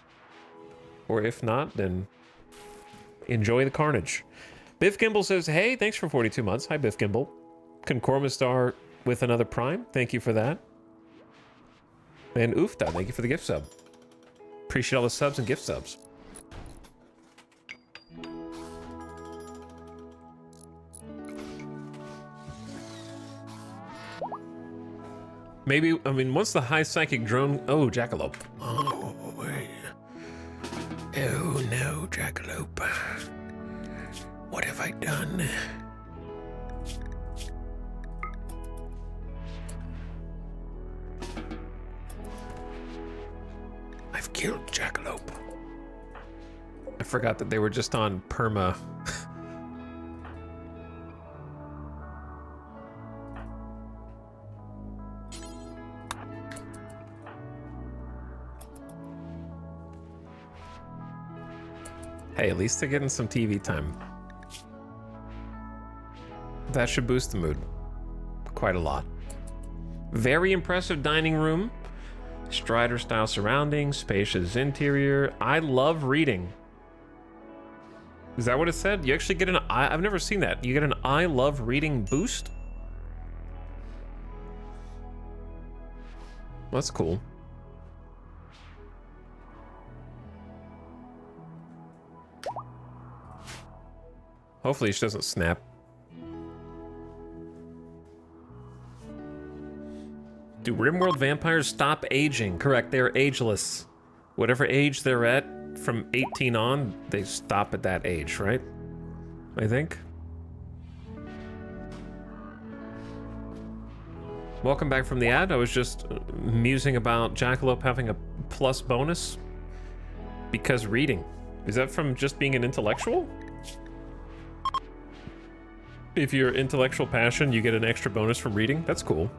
Or if not, then enjoy the carnage. Biff Gimbal says, hey, thanks for 42 months. Hi, Biff Gimbal. Concormistar with another prime. Thank you for that. And Oofta, thank you for the gift sub. Appreciate all the subs and gift subs. Maybe, I mean, once the high psychic drone... Oh, Jackalope. Oh, no, Jackalope. What have I done? I've killed Jackalope. I forgot that they were just on perma. Hey, at least they're getting some TV time. That should boost the mood. Quite a lot. Very impressive dining room. Strider style surroundings, spacious interior. I love reading. Is that what it said? You actually get an I've never seen that. You get an I love reading boost? That's cool. Hopefully she doesn't snap. Do RimWorld vampires stop aging? Correct, they're ageless. Whatever age they're at, from 18 on, they stop at that age, right? I think. Welcome back from the ad. I was just musing about Jackalope having a plus bonus because reading. Is that from just being an intellectual? If you're intellectual passion, you get an extra bonus from reading? That's cool.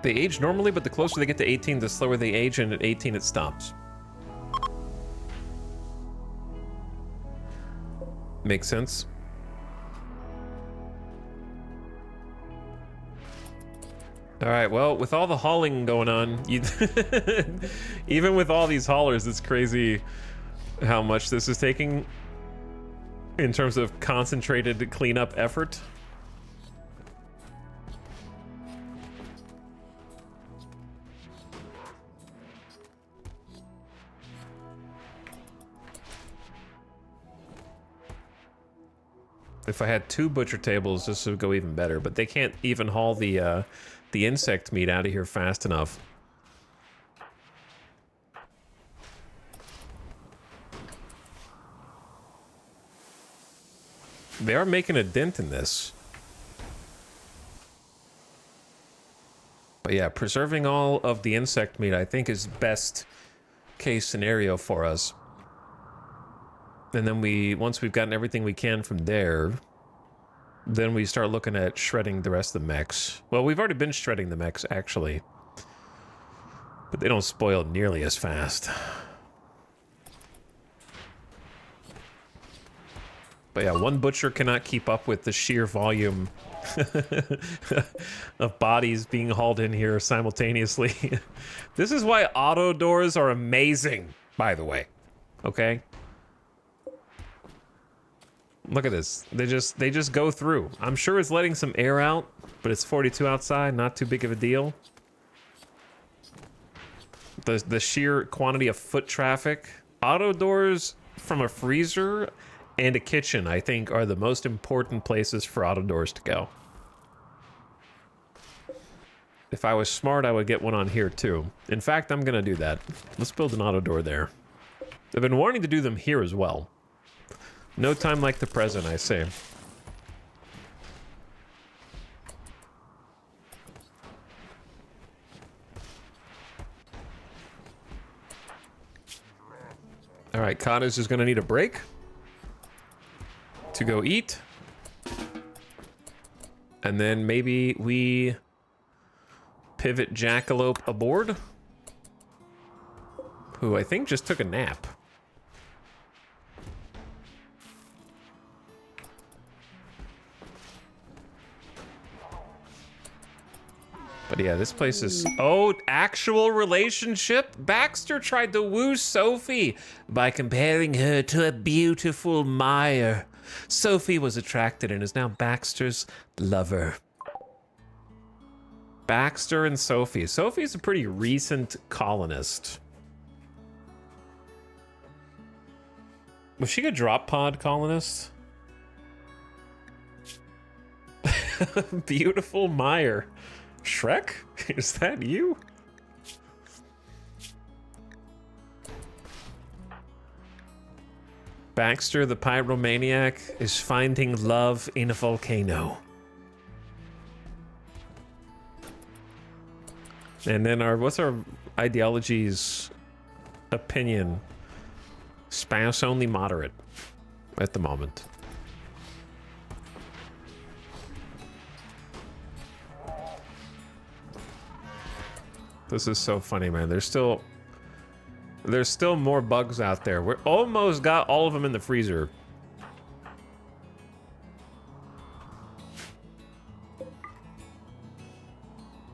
They age normally, but the closer they get to 18, the slower they age, and at 18 it stops. Makes sense. All right, well, with all the hauling going on, even with all these haulers, it's crazy how much this is taking in terms of concentrated cleanup effort. If I had 2 butcher tables, this would go even better, but they can't even haul the insect meat out of here fast enough. They are making a dent in this. But yeah, preserving all of the insect meat, I think, is best case scenario for us. And then once we've gotten everything we can from there, then we start looking at shredding the rest of the mechs. Well, we've already been shredding the mechs, actually. But they don't spoil nearly as fast. But yeah, one butcher cannot keep up with the sheer volume of bodies being hauled in here simultaneously. This is why auto doors are amazing, by the way. Okay? Look at this. They just go through. I'm sure it's letting some air out, but it's 42 outside, not too big of a deal. The sheer quantity of foot traffic. Auto doors from a freezer and a kitchen, I think, are the most important places for auto doors to go. If I was smart, I would get one on here too. In fact, I'm gonna do that. Let's build an auto door there. I've been wanting to do them here as well. No time like the present, I say. All right, Cottage is gonna need a break to go eat. And then maybe we pivot Jackalope aboard, who I think just took a nap. But yeah, this place is... Oh, actual relationship? Baxter tried to woo Sophie by comparing her to a beautiful Meyer. Sophie was attracted and is now Baxter's lover. Baxter and Sophie. Sophie's a pretty recent colonist. Was she a drop pod colonist? Beautiful Meyer. Shrek? Is that you? Baxter, the pyromaniac, is finding love in a volcano. And then what's our ideology's opinion? Spouse only moderate at the moment. This is so funny, man. There's still more bugs out there. We're almost got all of them in the freezer.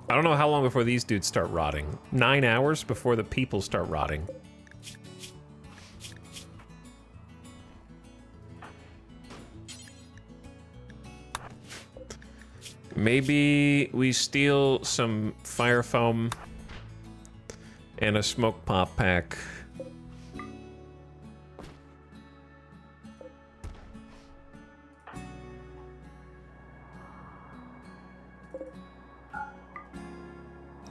I don't know how long before these dudes start rotting. 9 hours before the people start rotting. Maybe we steal some fire foam and a smoke pop pack.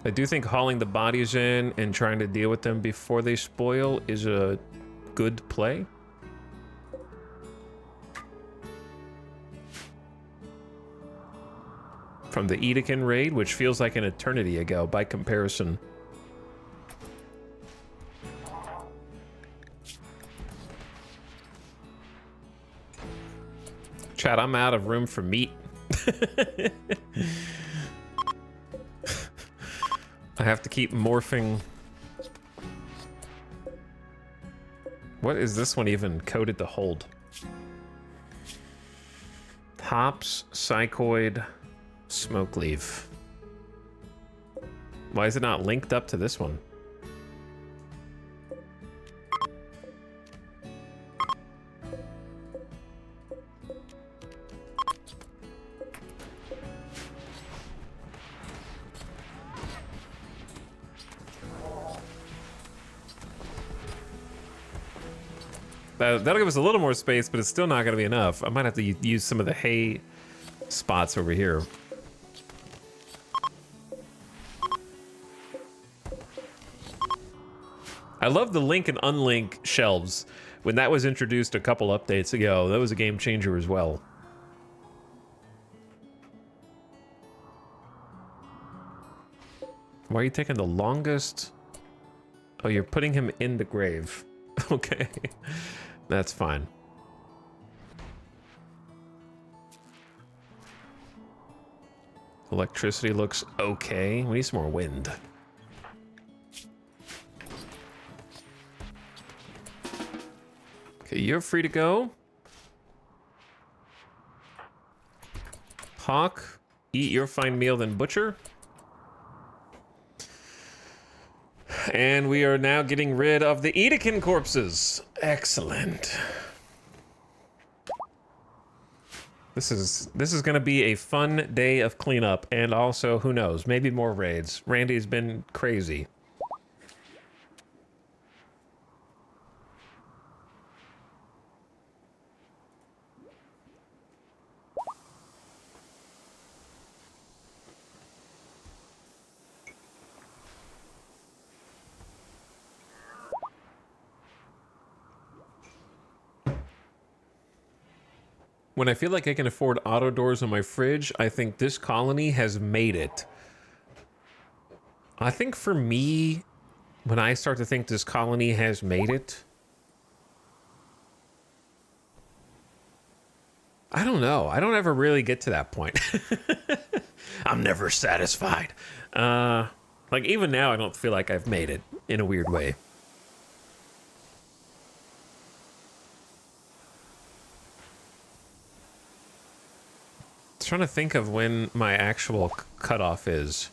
I do think hauling the bodies in and trying to deal with them before they spoil is a good play. From the Edekin raid, which feels like an eternity ago by comparison. Chat, I'm out of room for meat. I have to keep morphing. What is this one even coded to hold? Hops, psychoid, smoke leaf. Why is it not linked up to this one? That'll give us a little more space, but it's still not going to be enough. I might have to use some of the hay spots over here. I love the link and unlink shelves. When that was introduced a couple updates ago, that was a game changer as well. Why are you taking the longest? Oh, you're putting him in the grave. Okay. That's fine. Electricity looks okay. We need some more wind. Okay, you're free to go. Hawk, eat your fine meal, then butcher. And we are now getting rid of the Edekin corpses. Excellent. This is gonna be a fun day of cleanup, and also, who knows, maybe more raids. Randy's been crazy. When I feel like I can afford auto doors on my fridge, I think this colony has made it. I think for me, when I start to think this colony has made it, I don't know. I don't ever really get to that point. I'm never satisfied. Like even now, I don't feel like I've made it in a weird way. Trying to think of when my actual cutoff is.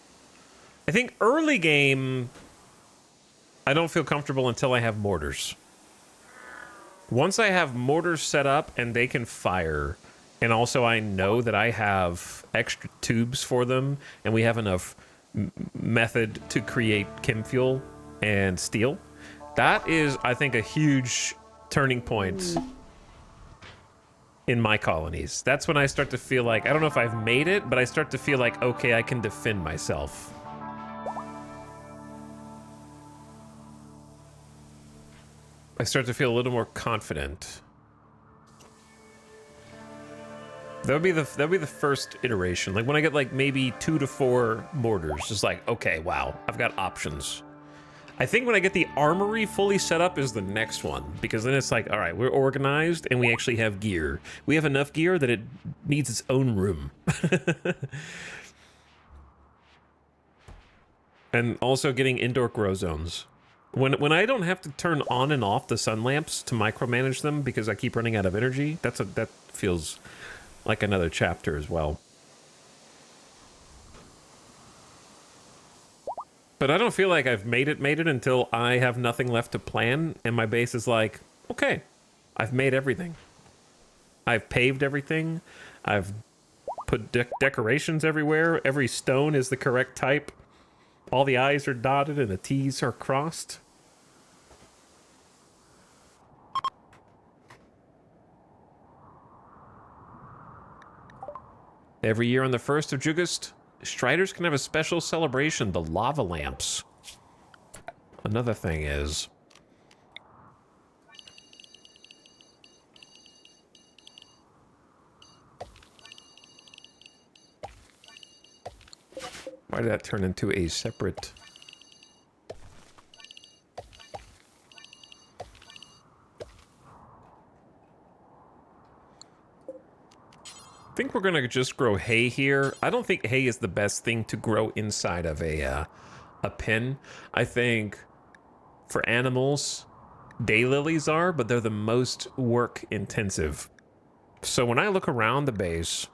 I think early game, I don't feel comfortable until I have mortars. Once I have mortars set up and they can fire, and also I know that I have extra tubes for them, and we have enough method to create chem fuel and steel, that is, I think, a huge turning point in my colonies. That's when I start to feel like, I don't know if I've made it, but I start to feel like, okay, I can defend myself. I start to feel a little more confident. That'll be the first iteration. Like when I get like maybe 2 to 4 mortars, just like, okay, wow, I've got options. I think when I get the armory fully set up is the next one, because then it's like, all right, we're organized and we actually have gear. We have enough gear that it needs its own room. And also getting indoor grow zones. When I don't have to turn on and off the sun lamps to micromanage them because I keep running out of energy, that feels like another chapter as well. But I don't feel like I've made it until I have nothing left to plan, and my base is like, okay, I've made everything. I've paved everything. I've put decorations everywhere. Every stone is the correct type. All the I's are dotted and the T's are crossed. Every year on the 1st of August, Striders can have a special celebration, the lava lamps. Another thing is, why did that turn into a separate? I think we're gonna just grow hay here. I don't think hay is the best thing to grow inside of a pen. I think for animals, daylilies are, but they're the most work intensive. So when I look around the base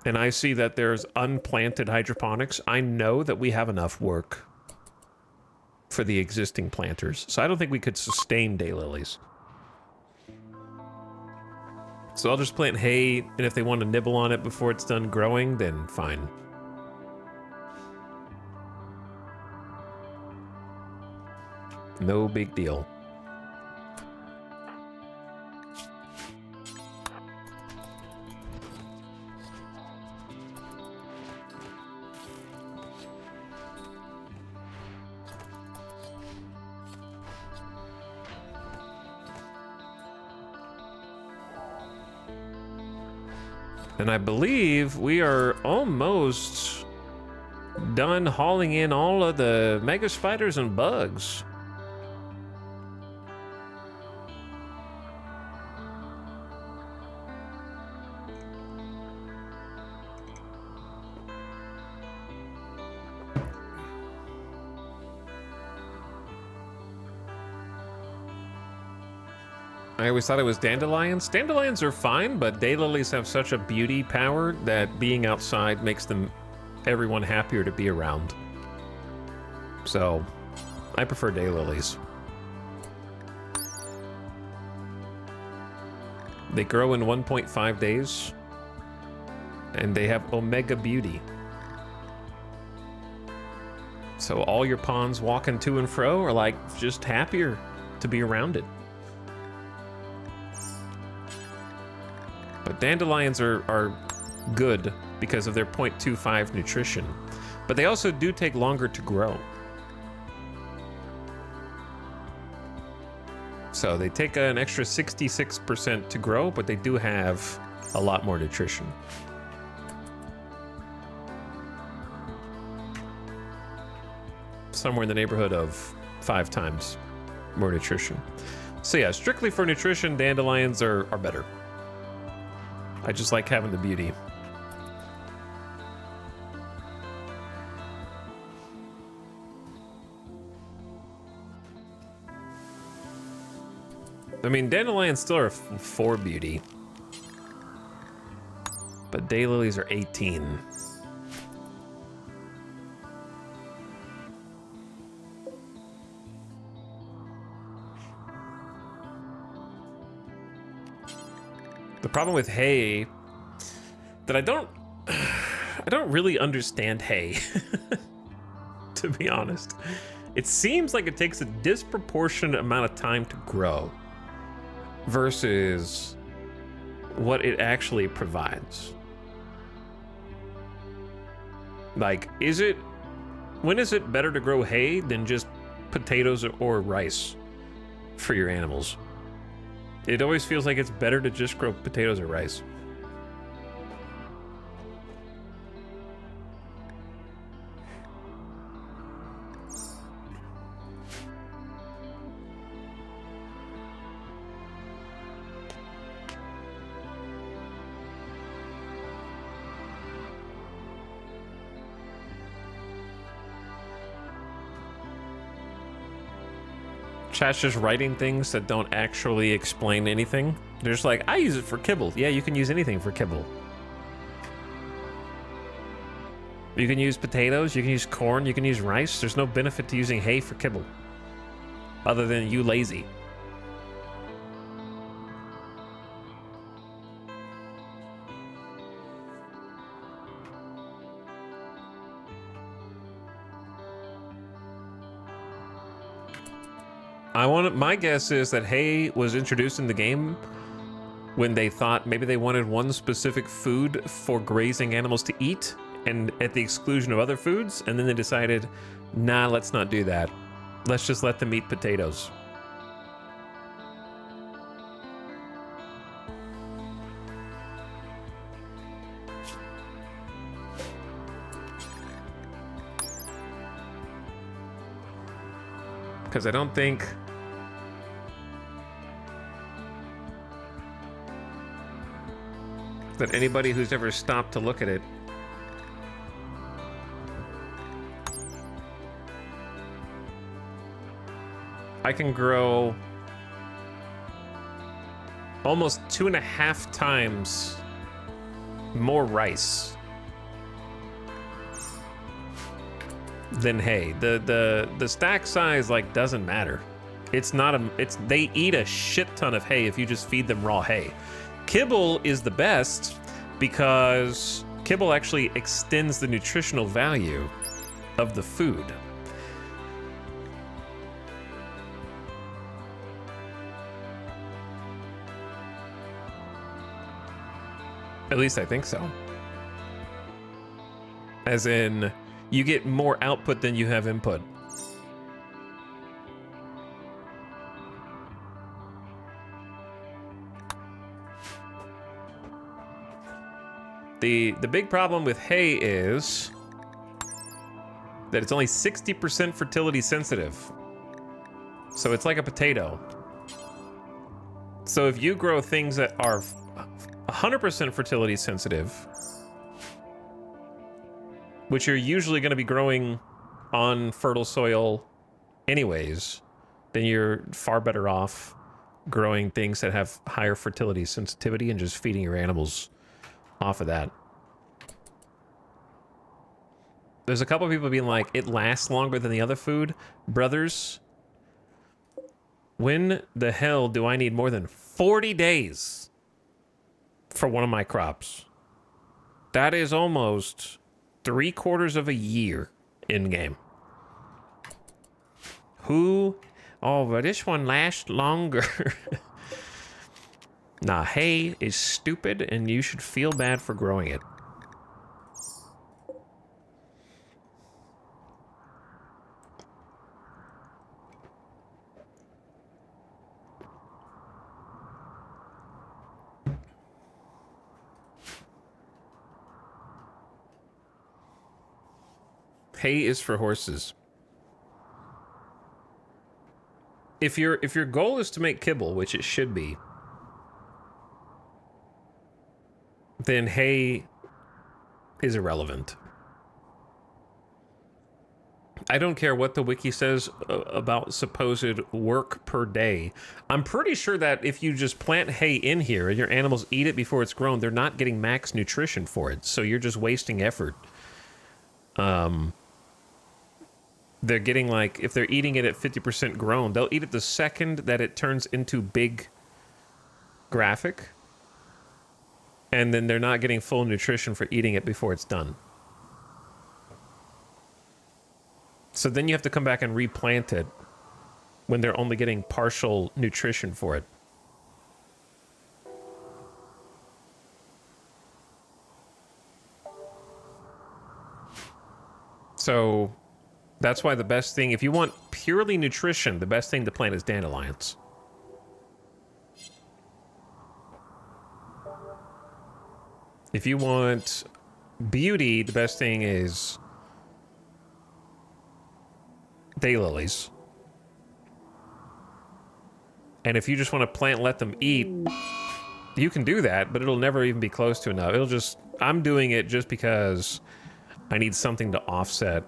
and I see that there's unplanted hydroponics, I know that we have enough work for the existing planters. So I don't think we could sustain daylilies. So I'll just plant hay, and if they want to nibble on it before it's done growing, then fine. No big deal. And I believe we are almost done hauling in all of the mega spiders and bugs. I always thought it was dandelions. Dandelions are fine, but daylilies have such a beauty power that being outside makes them everyone happier to be around. So, I prefer daylilies. They grow in 1.5 days, and they have omega beauty. So all your pawns walking to and fro are like just happier to be around it. But dandelions are good because of their 0.25 nutrition. But they also do take longer to grow. So they take an extra 66% to grow, but they do have a lot more nutrition. Somewhere in the neighborhood of 5 times more nutrition. So yeah, strictly for nutrition, dandelions are better. I just like having the beauty. I mean, dandelions still are 4 beauty. But daylilies are 18. The problem with hay that I don't really understand hay, to be honest. It seems like it takes a disproportionate amount of time to grow versus what it actually provides. Like, when is it better to grow hay than just potatoes or rice for your animals? It always feels like it's better to just grow potatoes or rice. Chat's just writing things that don't actually explain anything. They're just like, I use it for kibble. Yeah, you can use anything for kibble. You can use potatoes, you can use corn, you can use rice. There's no benefit to using hay for kibble. Other than you lazy. My guess is that hay was introduced in the game when they thought maybe they wanted one specific food for grazing animals to eat and at the exclusion of other foods, and then they decided, nah, let's not do that. Let's just let them eat potatoes. Because I don't think that anybody who's ever stopped to look at it I can grow almost 2.5 times more rice than hay. The stack size like doesn't matter. They eat a shit ton of hay if you just feed them raw hay. Kibble is the best because kibble actually extends the nutritional value of the food. At least I think so. As in, you get more output than you have input. The big problem with hay is that it's only 60% fertility sensitive. So it's like a potato. So if you grow things that are 100% fertility sensitive, which you're usually going to be growing on fertile soil anyways, then you're far better off growing things that have higher fertility sensitivity and just feeding your animals off of that. There's a couple people being like, it lasts longer than the other food. Brothers, when the hell do I need more than 40 days for one of my crops? That is almost 3/4 of a year in game. Who? Oh, but this one lasts longer. Nah, hay is stupid and you should feel bad for growing it. Hay is for horses. If your goal is to make kibble, which it should be, then hay is irrelevant. I don't care what the wiki says about supposed work per day. I'm pretty sure that if you just plant hay in here and your animals eat it before it's grown, they're not getting max nutrition for it. So you're just wasting effort. They're getting, like, if they're eating it at 50% grown, they'll eat it the second that it turns into big graphic. And then they're not getting full nutrition for eating it before it's done. So then you have to come back and replant it when they're only getting partial nutrition for it. So that's why the best thing, if you want purely nutrition, the best thing to plant is dandelions. If you want beauty, the best thing is daylilies. And if you just want to plant and let them eat, you can do that, but it'll never even be close to enough. It'll just, I'm doing it just because I need something to offset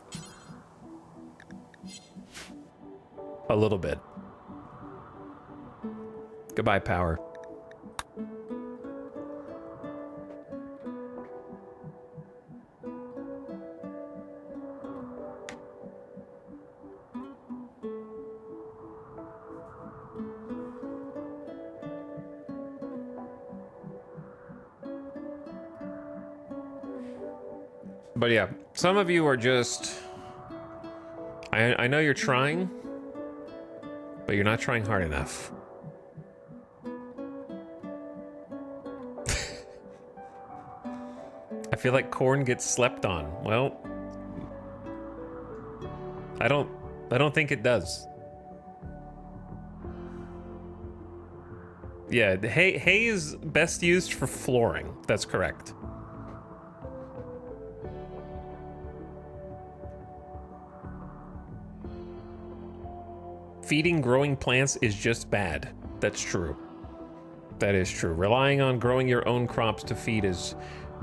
a little bit. Goodbye, power. But yeah, some of you are just... I know you're trying, but you're not trying hard enough. I feel like corn gets slept on. Well, I don't think it does. Yeah, hay is best used for flooring. That's correct. Feeding growing plants is just bad. That's true. That is true. Relying on growing your own crops to feed is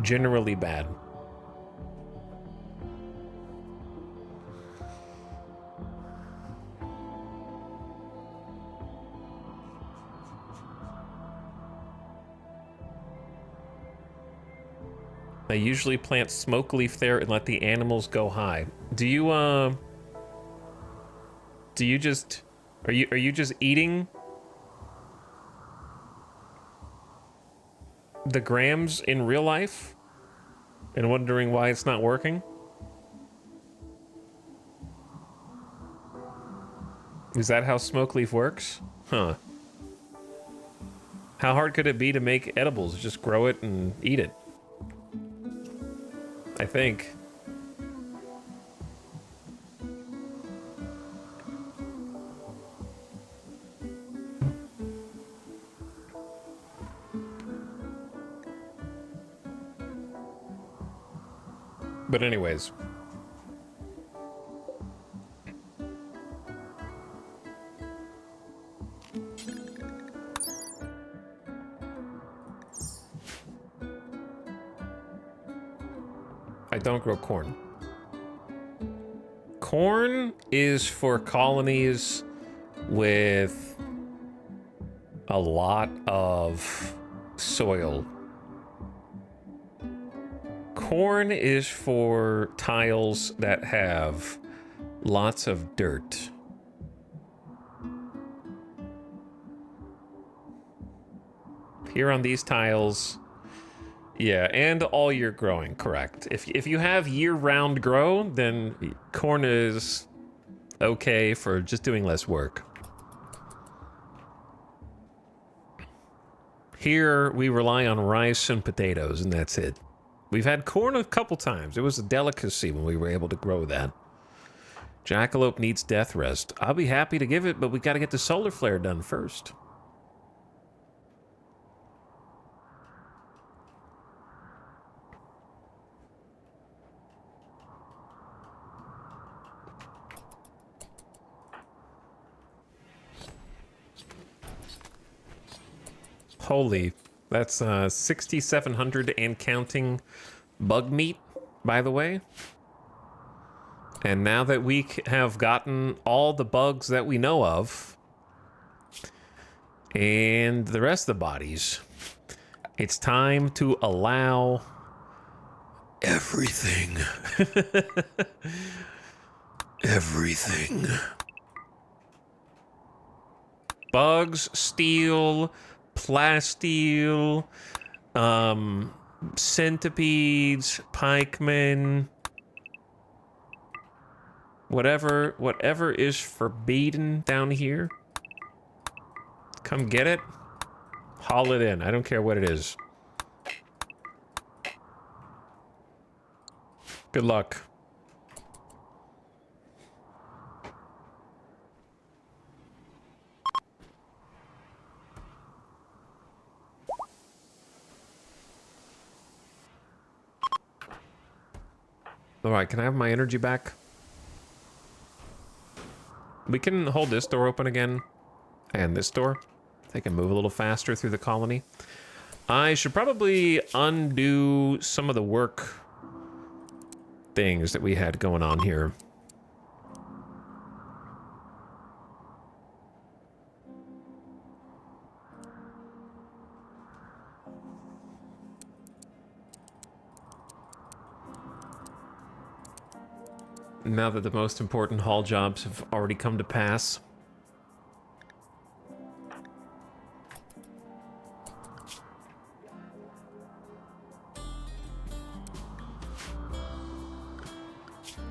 generally bad. I usually plant smoke leaf there and let the animals go high. Do you just... Are you just eating the grams in real life and wondering why it's not working? Is that how smoke leaf works? Huh. How hard could it be to make edibles? Just grow it and eat it. I think. But anyways. I don't grow corn. Corn is for colonies with a lot of soil. Corn is for tiles that have lots of dirt. Here on these tiles, yeah, and all year growing, correct. If you have year-round grow, then corn is okay for just doing less work. Here, we rely on rice and potatoes, and that's it. We've had corn a couple times. It was a delicacy when we were able to grow that. Jackalope needs death rest. I'll be happy to give it, but we got to get the solar flare done first. Holy, that's 6,700 and counting bug meat, by the way. And now that we have gotten all the bugs that we know of, and the rest of the bodies, it's time to allow everything. Everything. Bugs, steel, plasteel, centipedes, pikemen, whatever is forbidden down here. Come get it. Haul it in. I don't care what it is. Good luck. All right, can I have my energy back? We can hold this door open again. And this door. They can move a little faster through the colony. I should probably undo some of the work things that we had going on here. Now that the most important haul jobs have already come to pass.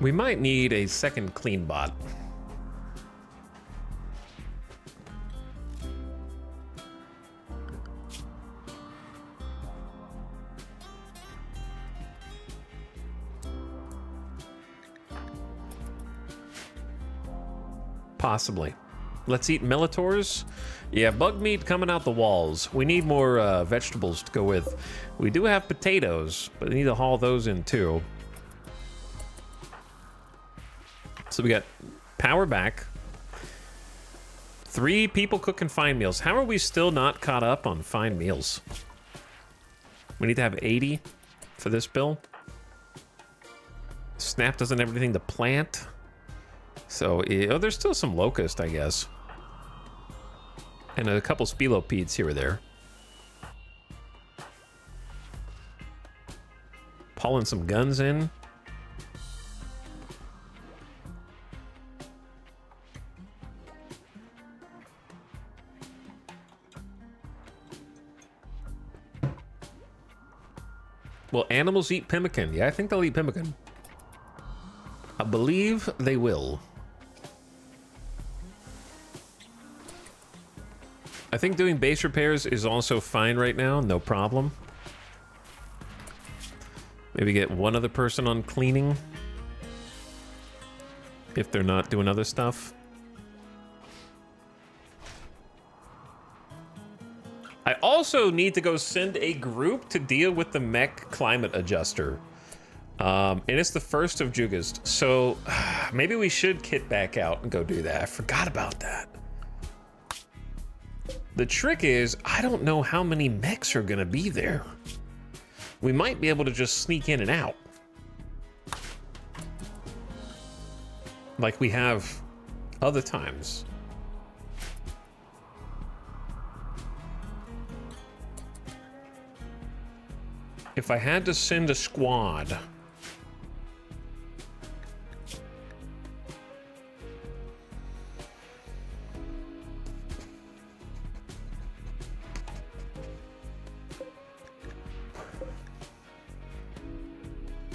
We might need a second clean bot. Possibly. Let's eat Militors. Yeah, bug meat coming out the walls. We need more vegetables to go with. We do have potatoes, but we need to haul those in too. So we got power back. 3 people cooking fine meals. How are we still not caught up on fine meals? We need to have 80 for this bill. Snap doesn't have anything to plant. So, oh, there's still some locust, I guess. And a couple spilopedes here or there. Pulling some guns in. Will animals eat pemmican? Yeah, I think they'll eat pemmican. I believe they will. I think doing base repairs is also fine right now, no problem. Maybe get one other person on cleaning. If they're not doing other stuff. I also need to go send a group to deal with the mech climate adjuster. And it's the 1st of August, so maybe we should kit back out and go do that. I forgot about that. The trick is, I don't know how many mechs are gonna be there. We might be able to just sneak in and out. Like we have other times. If I had to send a squad...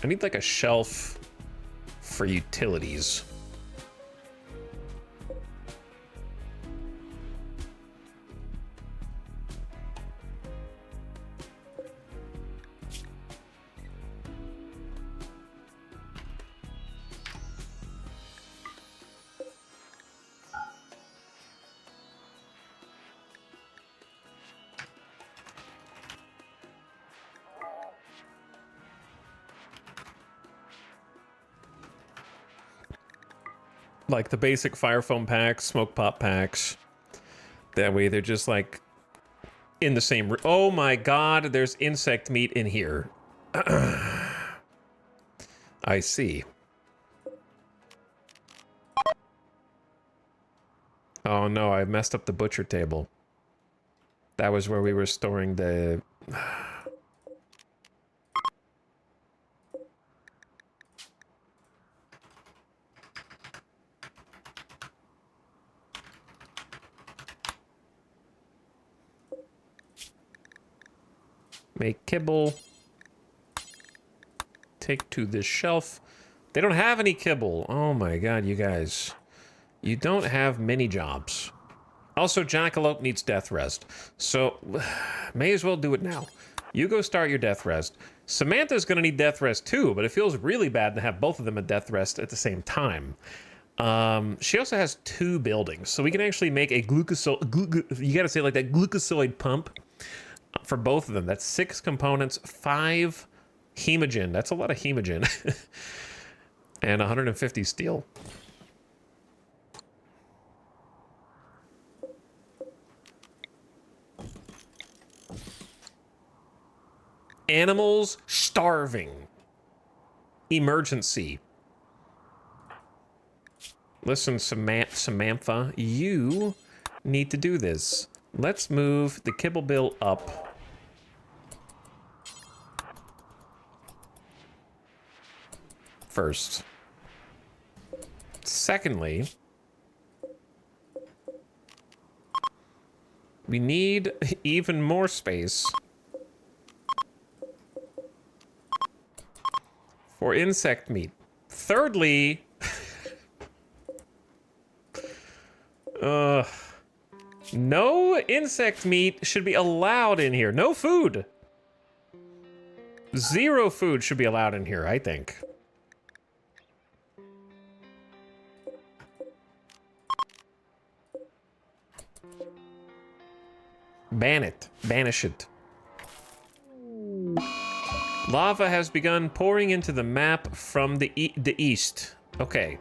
I need like a shelf for utilities. Like the basic fire foam packs, smoke pop packs. That way they're just like in the same room. Oh my god, there's insect meat in here. I see. Oh no, I messed up the butcher table. That was where we were storing the... Make kibble. Take to this shelf. They don't have any kibble. Oh my god, you guys. You don't have many jobs. Also, Jackalope needs death rest. So, may as well do it now. You go start your death rest. Samantha's gonna need death rest too, but it feels really bad to have both of them at death rest at the same time. She also has 2 buildings, so we can actually make a you gotta say it like that, glucosoid pump for both of them. That's 6 components, 5 hemogen. That's a lot of hemogen. And 150 steel. Animals starving. Emergency. Listen, Samantha, you need to do this. Let's move the kibble bill up. First. Secondly, we need even more space for insect meat. Thirdly, no insect meat should be allowed in here. No food. 0 food should be allowed in here, I think. Ban it. Banish it. Lava has begun pouring into the map from the east. Okay.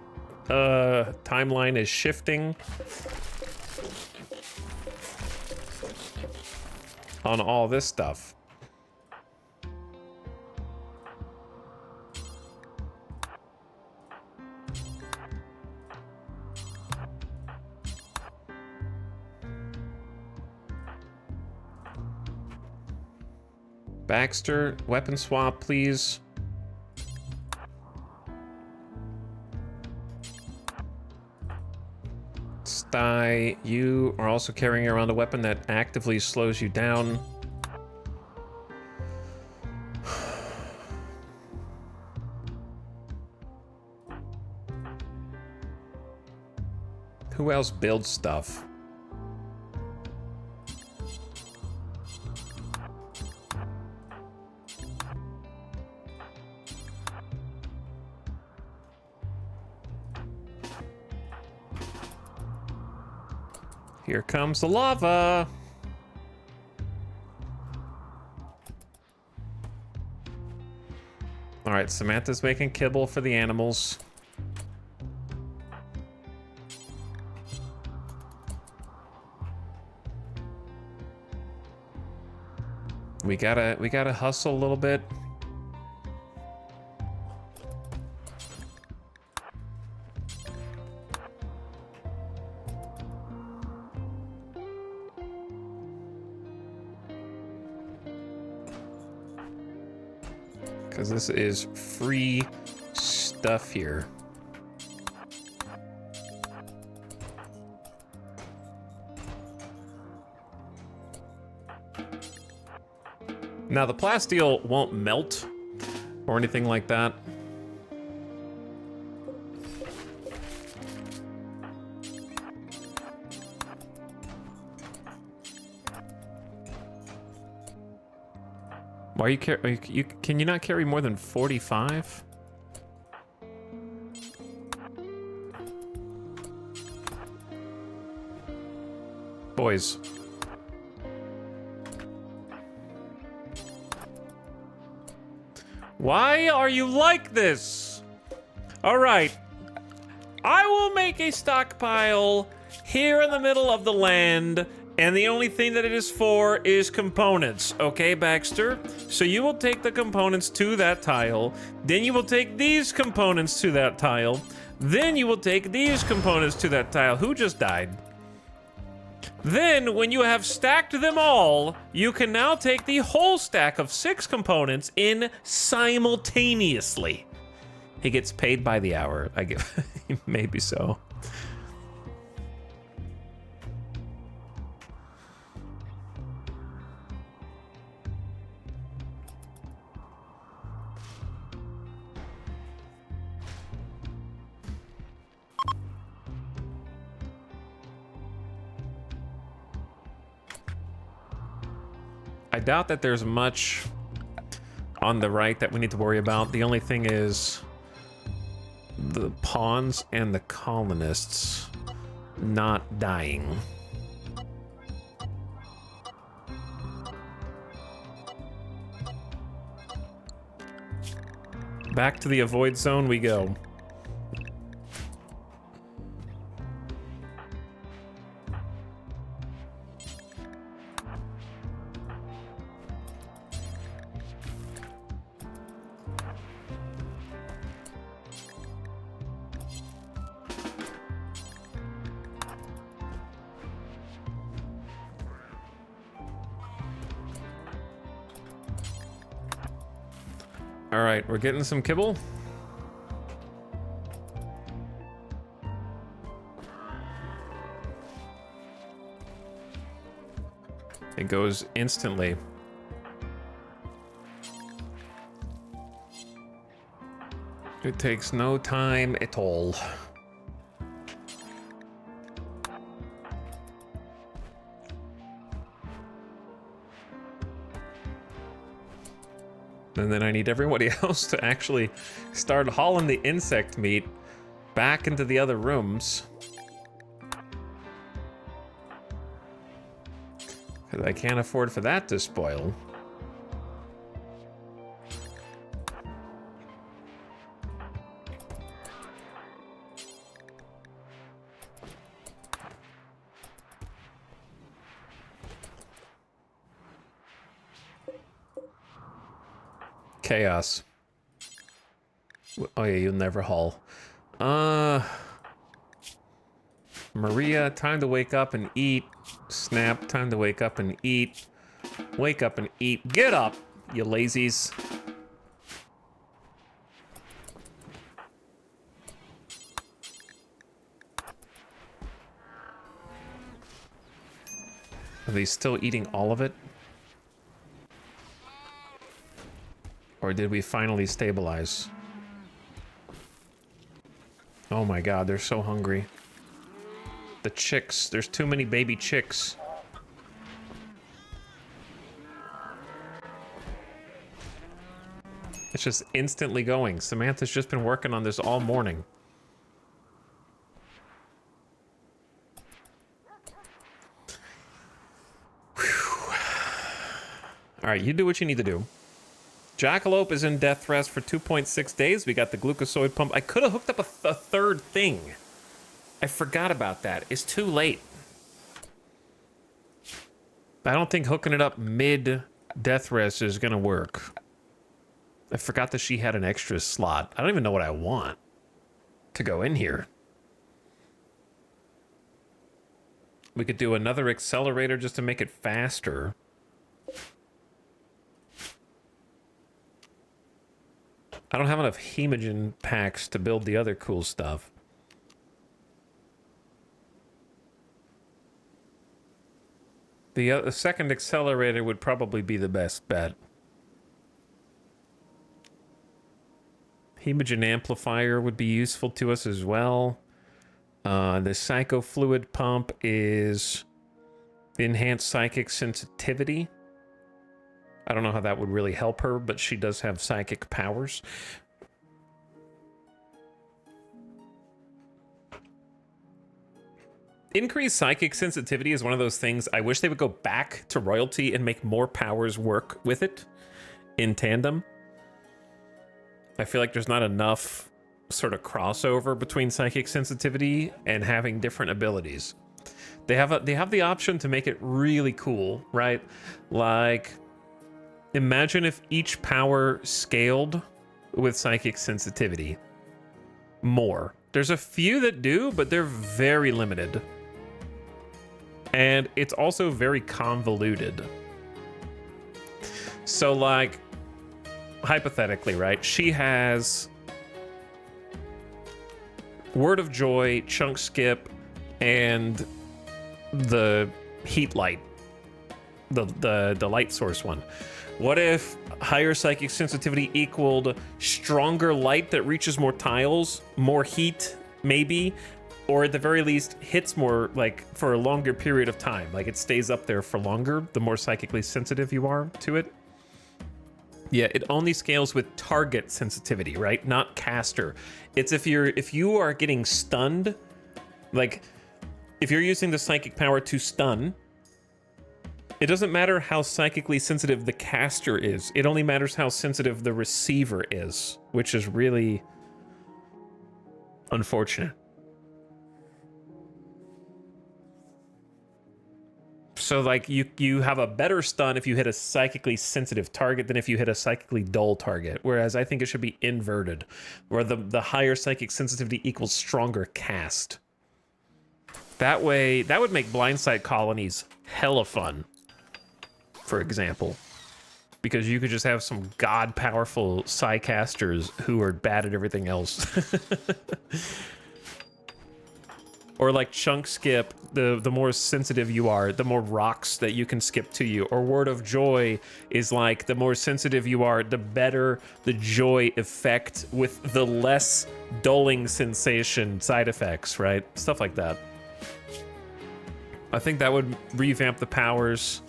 Timeline is shifting on all this stuff. Baxter, weapon swap, please. Sty, you are also carrying around a weapon that actively slows you down. Who else builds stuff? Here comes the lava. All right, Samantha's making kibble for the animals. We gotta hustle a little bit. Because this is free stuff here. Now, the plasteel won't melt or anything like that. Why are you can you not carry more than 45? Boys. Why are you like this? All right. I will make a stockpile here in the middle of the land And the only thing that it is for is components, okay, Baxter? So you will take the components to that tile, then you will take these components to that tile, then you will take these components to that tile. Who just died? Then, when you have stacked them all, you can now take the whole stack of 6 components in simultaneously. He gets paid by the hour. I get, maybe so. I doubt that there's much on the right that we need to worry about. The only thing is the pawns and the colonists not dying. Back to the avoid zone we go. All right, we're getting some kibble. It goes instantly. It takes no time at all. And then I need everybody else to actually start hauling the insect meat back into the other rooms. Because I can't afford for that to spoil. Chaos. Oh yeah, you'll never haul. Maria, time to wake up and eat. Snap, time to wake up and eat. Wake up and eat. Get up, you lazies. Are they still eating all of it? Or did we finally stabilize? Oh my god, they're so hungry. The chicks, there's too many baby chicks. It's just instantly going. Samantha's just been working on this all morning. All right, you do what you need to do. Jackalope is in death rest for 2.6 days. We got the glucosoid pump. I could have hooked up a third thing. I forgot about that. It's too late. I don't think hooking it up mid death rest is gonna work. I forgot that she had an extra slot. I don't even know what I want to go in here. We could do another accelerator just to make it faster. I don't have enough hemogen packs to build the other cool stuff. The second accelerator would probably be the best bet. Hemogen amplifier would be useful to us as well. The psychofluid pump is enhanced psychic sensitivity. I don't know how that would really help her, but she does have psychic powers. Increased psychic sensitivity is one of those things I wish they would go back to royalty and make more powers work with it in tandem. I feel like there's not enough sort of crossover between psychic sensitivity and having different abilities. They have the option to make it really cool, right? Like, imagine if each power scaled with psychic sensitivity more. There's a few that do, but they're very limited. And it's also very convoluted. So, like, hypothetically, right? She has Word of Joy, Chunk Skip, and the Heat Light, the light source one. What if higher psychic sensitivity equaled stronger light that reaches more tiles, more heat, maybe, or at the very least hits more, like, for a longer period of time, like it stays up there for longer the more psychically sensitive you are to it? Yeah, it only scales with target sensitivity, right? Not caster. It's if you are getting stunned, like if you're using the psychic power to stun, it doesn't matter how psychically sensitive the caster is. It only matters how sensitive the receiver is, which is really unfortunate. So, like, you have a better stun if you hit a psychically sensitive target than if you hit a psychically dull target. Whereas I think it should be inverted, where the higher psychic sensitivity equals stronger cast. That way, that would make blindsight colonies hella fun, for example. Because you could just have some god-powerful psycasters who are bad at everything else. Or like Chunk Skip, the more sensitive you are, the more rocks that you can skip to you. Or Word of Joy is like, the more sensitive you are, the better the joy effect with the less dulling sensation side effects, right? Stuff like that. I think that would revamp the powers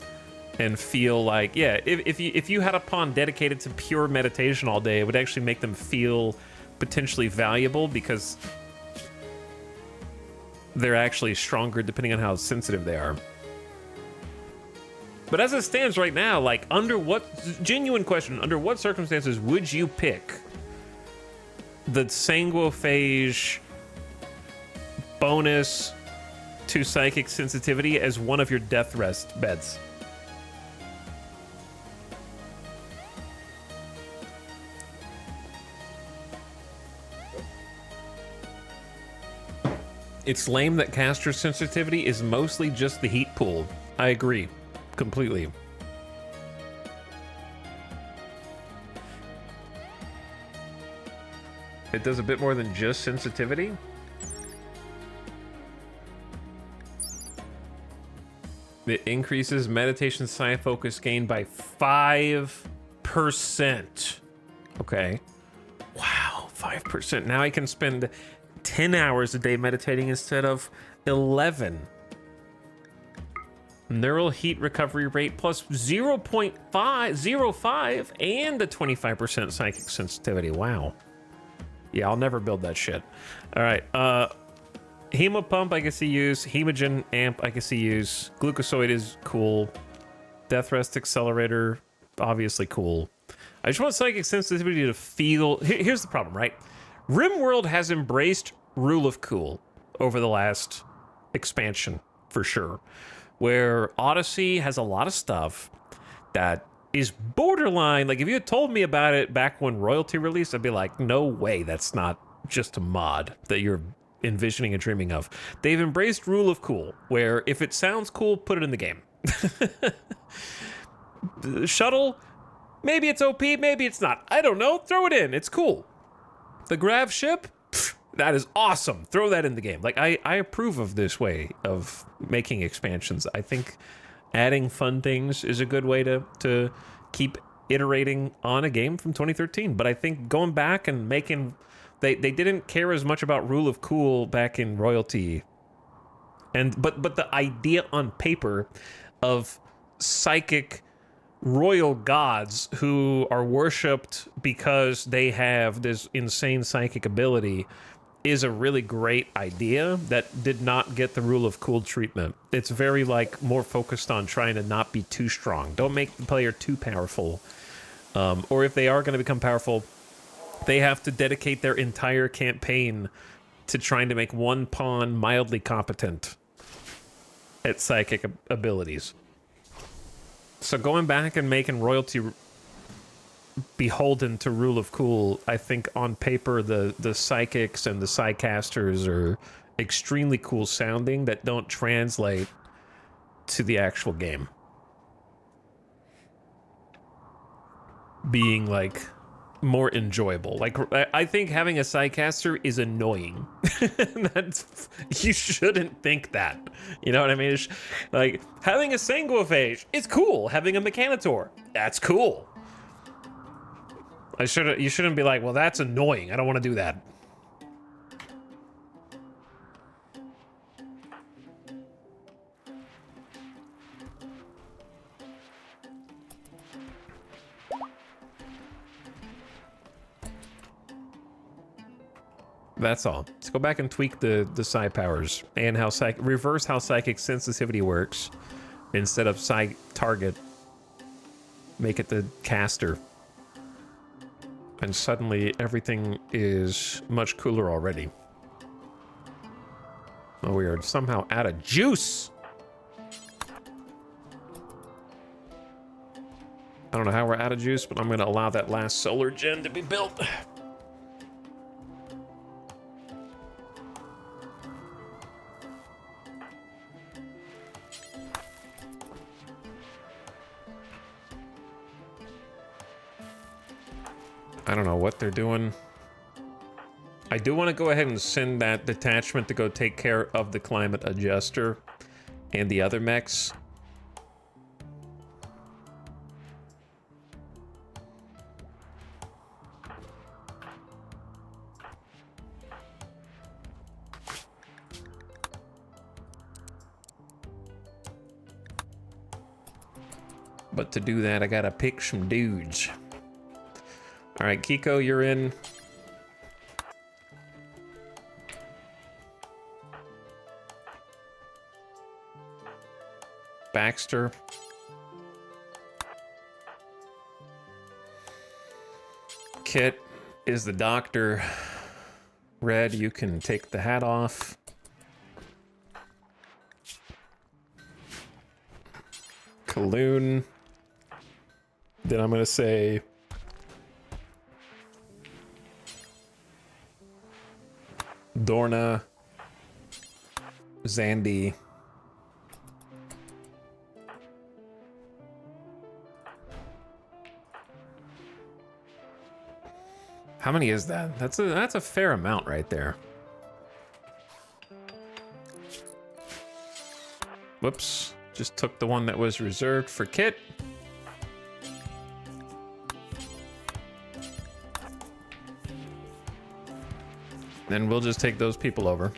and feel like, yeah, if you had a pawn dedicated to pure meditation all day, it would actually make them feel potentially valuable because they're actually stronger depending on how sensitive they are. But as it stands right now, like, genuine question, under what circumstances would you pick the Sanguophage bonus to psychic sensitivity as one of your death rest beds? It's lame that caster sensitivity is mostly just the heat pool. I agree, completely. It does a bit more than just sensitivity? It increases meditation psi focus gain by 5%. Okay. Wow, 5%. Now I can spend 10 hours a day meditating instead of 11. Neural heat recovery rate plus 0.505 and a 25% psychic sensitivity. Wow. Yeah, I'll never build that shit. All right. Hemo pump I can see use. Hemogen amp I can see use. Glucosoid is cool. Death rest accelerator, obviously cool. I just want psychic sensitivity to feel. Here's the problem, right? RimWorld has embraced Rule of Cool over the last expansion, for sure. Where Odyssey has a lot of stuff that is borderline. Like, if you had told me about it back when Royalty released, I'd be like, no way, that's not just a mod that you're envisioning and dreaming of. They've embraced Rule of Cool, where if it sounds cool, put it in the game. The shuttle, maybe it's OP, maybe it's not. I don't know. Throw it in. It's cool. The grav ship, that is awesome. Throw that in the game. Like, I approve of this way of making expansions. I think adding fun things is a good way to keep iterating on a game from 2013. But I think going back and making... They didn't care as much about Rule of Cool back in Royalty. But the idea on paper of psychic royal gods who are worshipped because they have this insane psychic ability is a really great idea that did not get the Rule of Cool treatment. It's very, like, more focused on trying to not be too strong. Don't make the player too powerful. Or if they are going to become powerful, they have to dedicate their entire campaign to trying to make one pawn mildly competent. at psychic abilities. So going back and making royalty beholden to Rule of Cool, I think on paper the psychics and the psycasters are extremely cool sounding that don't translate to the actual game. Being like more enjoyable. Like I think having a psycaster is annoying. That's, you shouldn't think that. You know what I mean? It's like having a sanguiphage, it's cool. Having a mechanitor, that's cool. You shouldn't be like, well, that's annoying. I don't want to do that. That's all. Let's go back and tweak the psi powers and how reverse how psychic sensitivity works. Instead of psi target, make it the caster. And suddenly everything is much cooler already. Oh, we are somehow out of juice. I don't know how we're out of juice, but I'm going to allow that last solar gen to be built. I don't know what they're doing. I do want to go ahead and send that detachment to go take care of the climate adjuster and the other mechs. But to do that, I gotta pick some dudes. All right, Kiko, you're in. Baxter. Kit is the doctor. Red, you can take the hat off. Kaloon. Then I'm gonna say Dorna, Zandy, how many is that? That's a fair amount right there. Whoops, just took the one that was reserved for Kit. Then we'll just take those people over.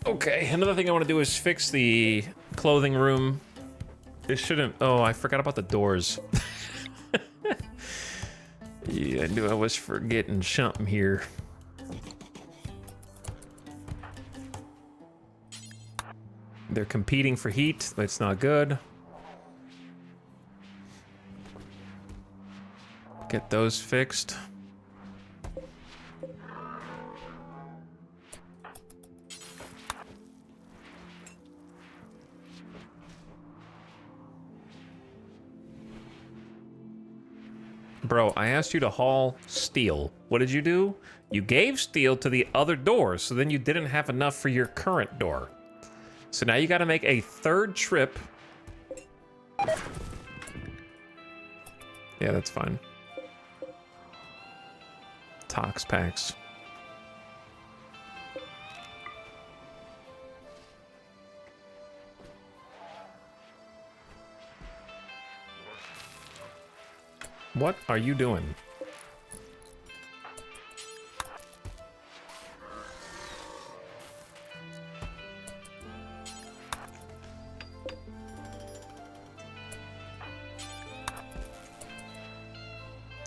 Okay, another thing I want to do is fix the clothing room. It shouldn't... Oh, I forgot about the doors. Yeah, I knew I was forgetting something here. They're competing for heat. That's not good. Get those fixed. Bro, I asked you to haul steel. What did you do? You gave steel to the other door, so then you didn't have enough for your current door. So now you gotta make a third trip. Yeah, that's fine. Tox packs. What are you doing?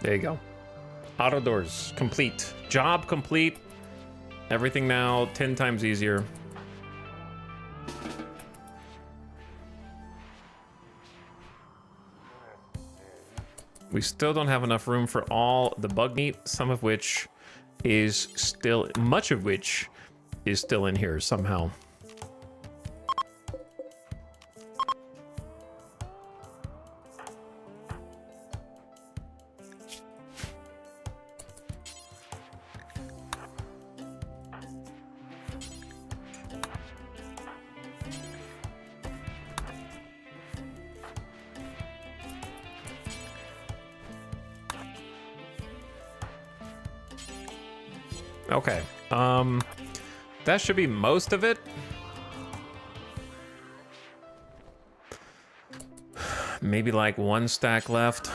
There you go. Auto doors complete. Job complete. Everything now 10 times easier. We still don't have enough room for all the bug meat, some of which is still, much of which is still in here somehow. Okay, that should be most of it. Maybe like one stack left.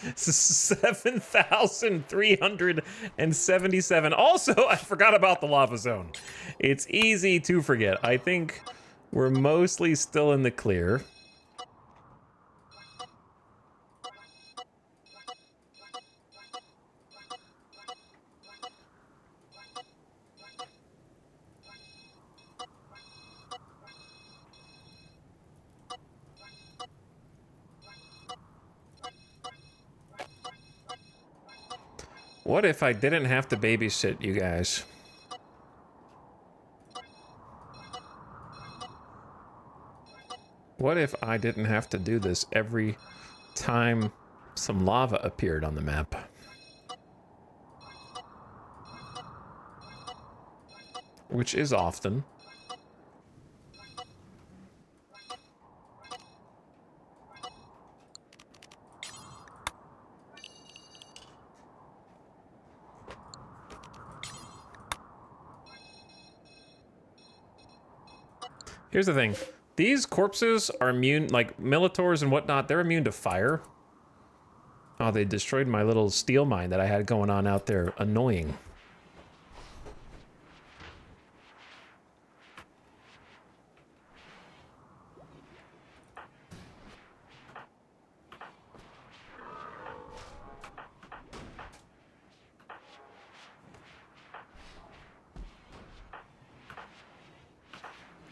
This is 7,377. Also, I forgot about the lava zone. It's easy to forget. I think we're mostly still in the clear. What if I didn't have to babysit you guys? What if I didn't have to do this every time some lava appeared on the map? Which is often. Here's the thing. These corpses are immune, like Militors and whatnot, they're immune to fire. Oh, they destroyed my little steel mine that I had going on out there. Annoying.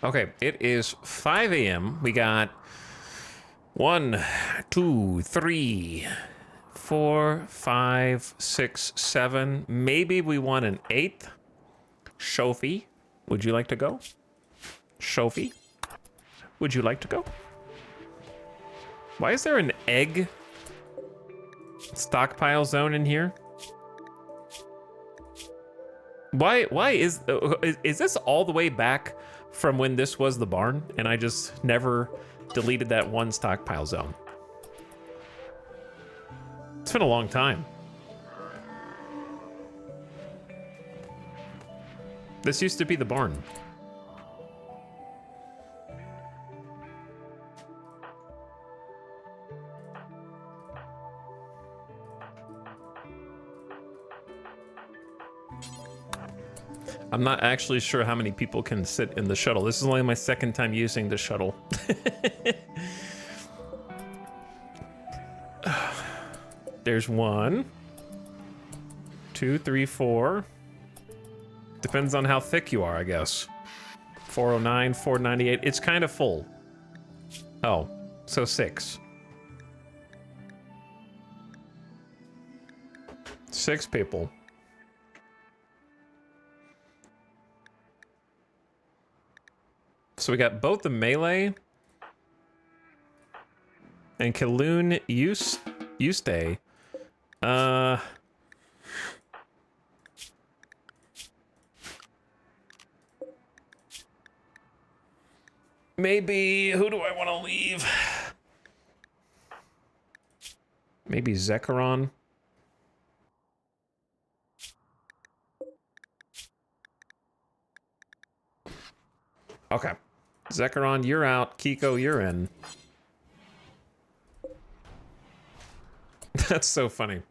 Okay, it is 5 a.m. We got 1, 2, 3, 4, 5, 6, 7. Maybe we want an 8th. Sophie, would you like to go? Sophie, would you like to go? Why is there an egg stockpile zone in here? Why is this all the way back from when this was the barn and I just never deleted that one stockpile zone? It's been a long time. This used to be the barn. I'm not actually sure how many people can sit in the shuttle. This is only my second time using the shuttle. There's 1, 2, 3, 4. Depends on how thick you are, I guess. 409, 498. It's kind of full. Oh, so 6. 6 people. So we got both the melee and Kaloon Yuste. Maybe, who do I want to leave? Maybe Zekrom. Okay. Zekrom, you're out. Kiko, you're in. That's so funny.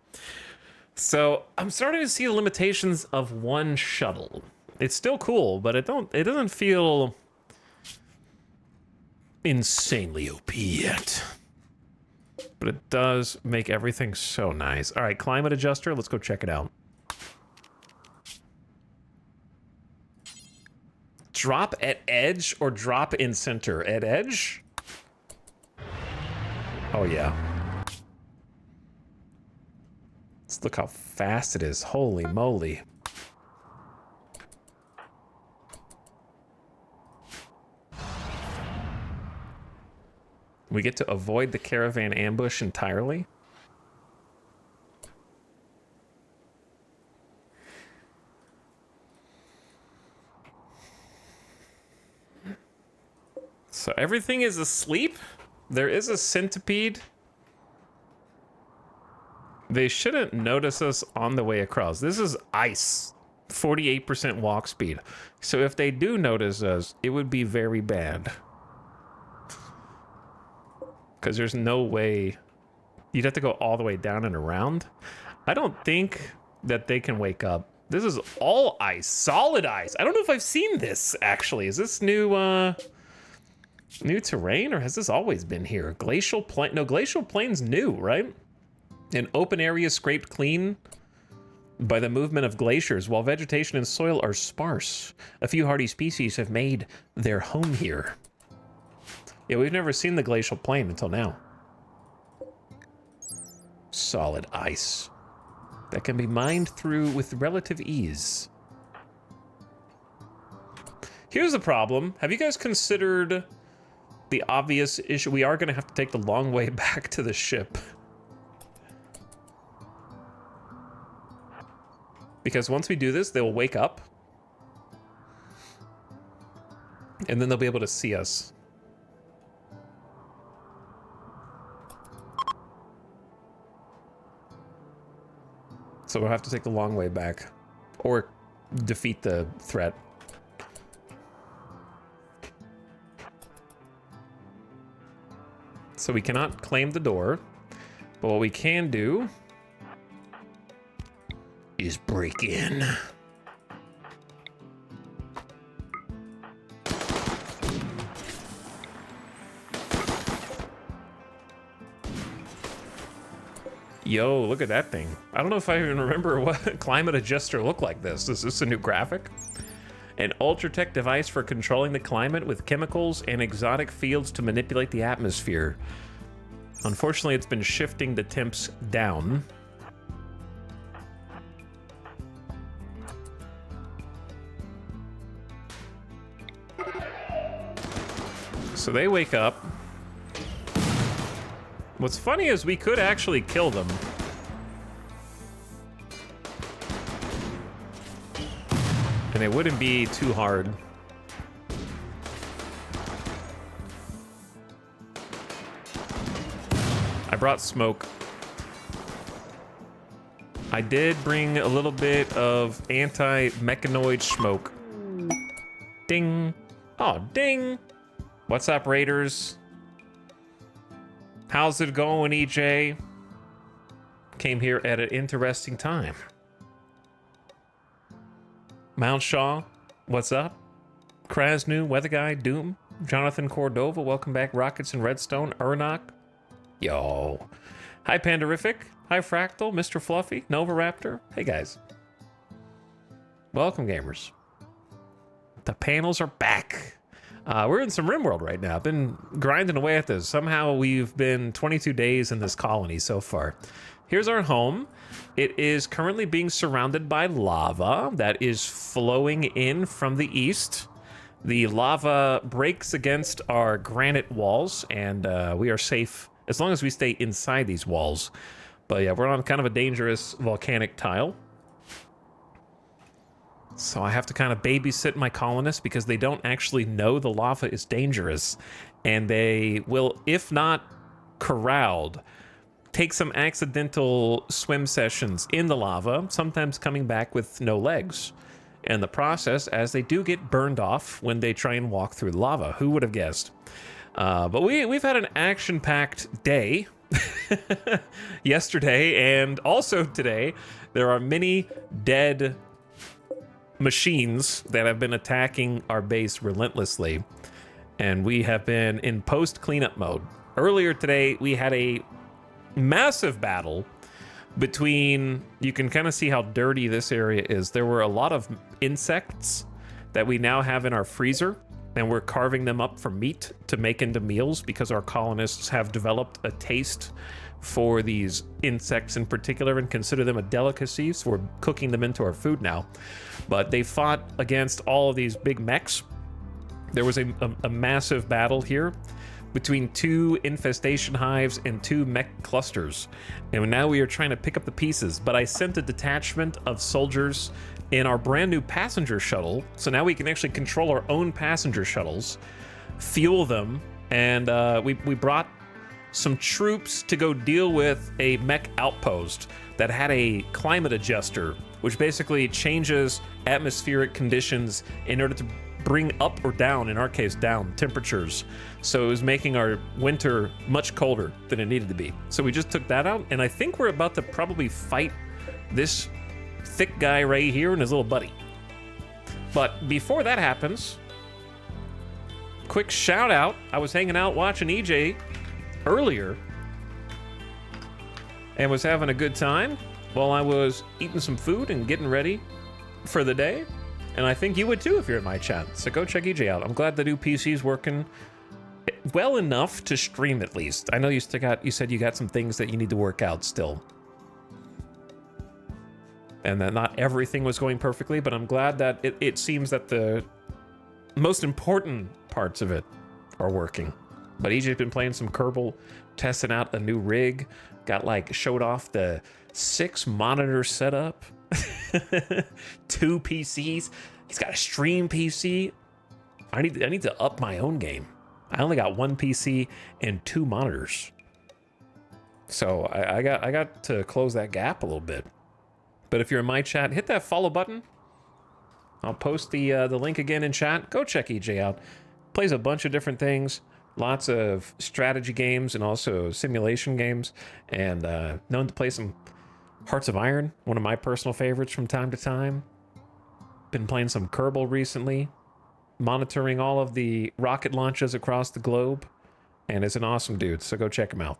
So I'm starting to see the limitations of one shuttle. It's still cool, but it doesn't feel insanely OP yet. But it does make everything so nice. All right, climate adjuster, let's go check it out. Drop at edge or drop in center? At edge? Oh, yeah. Let's look how fast it is. Holy moly. We get to avoid the caravan ambush entirely. So everything is asleep. There is a centipede. They shouldn't notice us on the way across. This is ice. 48% walk speed. So if they do notice us, it would be very bad. Because there's no way. You'd have to go all the way down and around. I don't think that they can wake up. This is all ice. Solid ice. I don't know if I've seen this, actually. Is this new terrain, or has this always been here? Glacial plain? No, glacial plain's new, right? An open area scraped clean by the movement of glaciers, while vegetation and soil are sparse. A few hardy species have made their home here. Yeah, we've never seen the glacial plain until now. Solid ice that can be mined through with relative ease. Here's the problem. Have you guys considered the obvious issue? We are going to have to take the long way back to the ship. Because once we do this, they'll wake up. And then they'll be able to see us. So we'll have to take the long way back. Or defeat the threat. So we cannot claim the door. But what we can do is break in. Yo, look at that thing. I don't know if I even remember what climate adjuster looked like this. Is this a new graphic? An ultra-tech device for controlling the climate with chemicals and exotic fields to manipulate the atmosphere. Unfortunately, it's been shifting the temps down. So they wake up. What's funny is we could actually kill them. And it wouldn't be too hard. I brought smoke. I did bring a little bit of anti-mechanoid smoke. Ding. Oh, ding. What's up, Raiders? How's it going, EJ? Came here at an interesting time. Mount Shaw, what's up? Krasnu, Weather Guy, Doom, Jonathan Cordova, welcome back. Rockets and Redstone, Ernok. Yo. Hi, Pandarific. Hi, Fractal, Mr. Fluffy, Nova Raptor. Hey, guys. Welcome, gamers. The panels are back. We're in some RimWorld right now. I've been grinding away at this. Somehow we've been 22 days in this colony so far. Here's our home. It is currently being surrounded by lava that is flowing in from the east. The lava breaks against our granite walls, and we are safe as long as we stay inside these walls. But yeah, we're on kind of a dangerous volcanic tile. So I have to kind of babysit my colonists because they don't actually know the lava is dangerous. And they will, if not corralled, take some accidental swim sessions in the lava, sometimes coming back with no legs. And the process, as they do get burned off when they try and walk through the lava. Who would have guessed? But we've had an action-packed day yesterday, and also today. There are many dead machines that have been attacking our base relentlessly, and we have been in post-cleanup mode. Earlier today, we had a massive battle between, you can kind of see how dirty this area is. There were a lot of insects that we now have in our freezer, and we're carving them up for meat to make into meals because our colonists have developed a taste for these insects in particular and consider them a delicacy, so we're cooking them into our food now. But they fought against all of these big mechs. There was a massive battle here between 2 infestation hives and 2 mech clusters, and now we are trying to pick up the pieces. But I sent a detachment of soldiers in our brand new passenger shuttle, so now we can actually control our own passenger shuttles, fuel them, and we brought some troops to go deal with a mech outpost that had a climate adjuster, which basically changes atmospheric conditions in order to bring up or down, in our case down, temperatures. So it was making our winter much colder than it needed to be. So we just took that out, and I think we're about to probably fight this thick guy right here and his little buddy. But before that happens, quick shout out. I was hanging out watching EJ earlier and was having a good time while I was eating some food and getting ready for the day. And I think you would too if you're in my chat. So go check EJ out. I'm glad the new PC's working well enough to stream at least. I know you said you got some things that you need to work out still. And that not everything was going perfectly, but I'm glad that it seems that the most important parts of it are working. But EJ's been playing some Kerbal, testing out a new rig, showed off the 6 monitor setup, 2 PCs. He's got a stream PC. I need to up my own game. I only got 1 PC and 2 monitors. So I got to close that gap a little bit. But if you're in my chat, hit that follow button. I'll post the link again in chat. Go check EJ out. Plays a bunch of different things. Lots of strategy games and also simulation games. And known to play some Hearts of Iron, one of my personal favorites from time to time. Been playing some Kerbal recently. Monitoring all of the rocket launches across the globe. And is an awesome dude, so go check him out.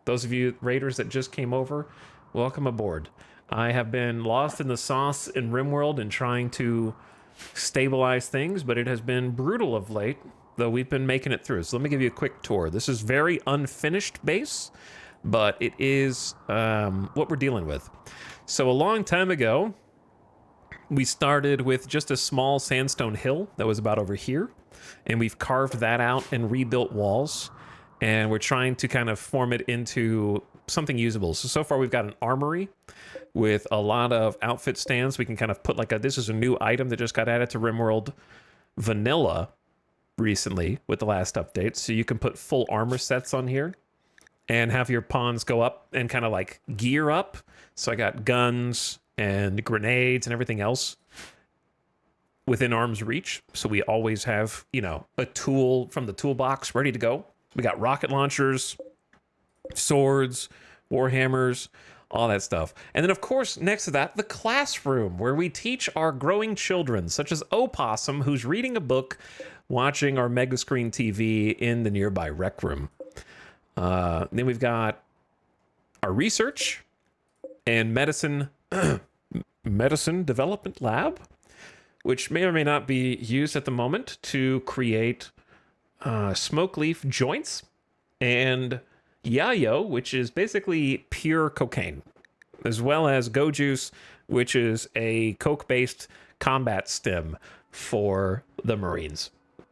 Those of you raiders that just came over, welcome aboard. I have been lost in the sauce in RimWorld and trying to stabilize things, but it has been brutal of late, though we've been making it through. So let me give you a quick tour. This is very unfinished base, but it is what we're dealing with. So a long time ago, we started with just a small sandstone hill that was about over here, and we've carved that out and rebuilt walls, and we're trying to kind of form it into something usable. So far we've got an armory with a lot of outfit stands. We can kind of put this is a new item that just got added to RimWorld Vanilla recently with the last update. So you can put full armor sets on here and have your pawns go up and kind of gear up. So I got guns and grenades and everything else within arm's reach. So we always have, a tool from the toolbox ready to go. We got rocket launchers, swords, warhammers, all that stuff. And then, of course, next to that, the classroom, where we teach our growing children, such as Opossum, who's reading a book, watching our mega screen TV in the nearby rec room. Then we've got our research and medicine development lab, which may or may not be used at the moment to create smoke leaf joints and yayo, which is basically pure cocaine, as well as go juice, which is a coke-based combat stim for the Marines.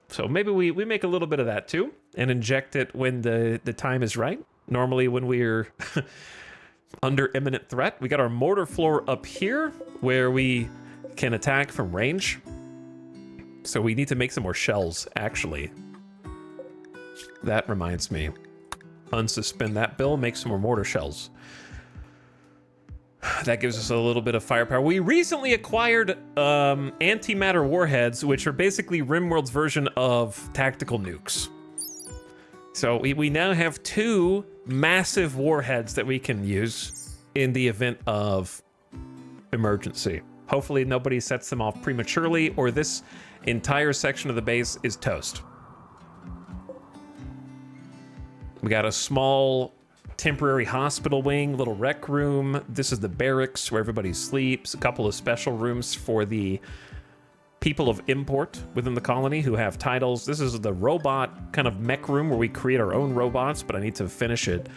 So maybe we make a little bit of that too and inject it when the time is right. Normally when we're under imminent threat. We got our mortar floor up here where we can attack from range. So we need to make some more shells, actually. That reminds me. Unsuspend that bill, make some more mortar shells. That gives us a little bit of firepower. We recently acquired antimatter warheads, which are basically RimWorld's version of tactical nukes. So we now have 2 massive warheads that we can use in the event of emergency. Hopefully nobody sets them off prematurely, or this entire section of the base is toast. We got a small temporary hospital wing, little rec room. This is the barracks where everybody sleeps. A couple of special rooms for the people of import within the colony who have titles. This is the robot kind of mech room where we create our own robots, but I need to finish it.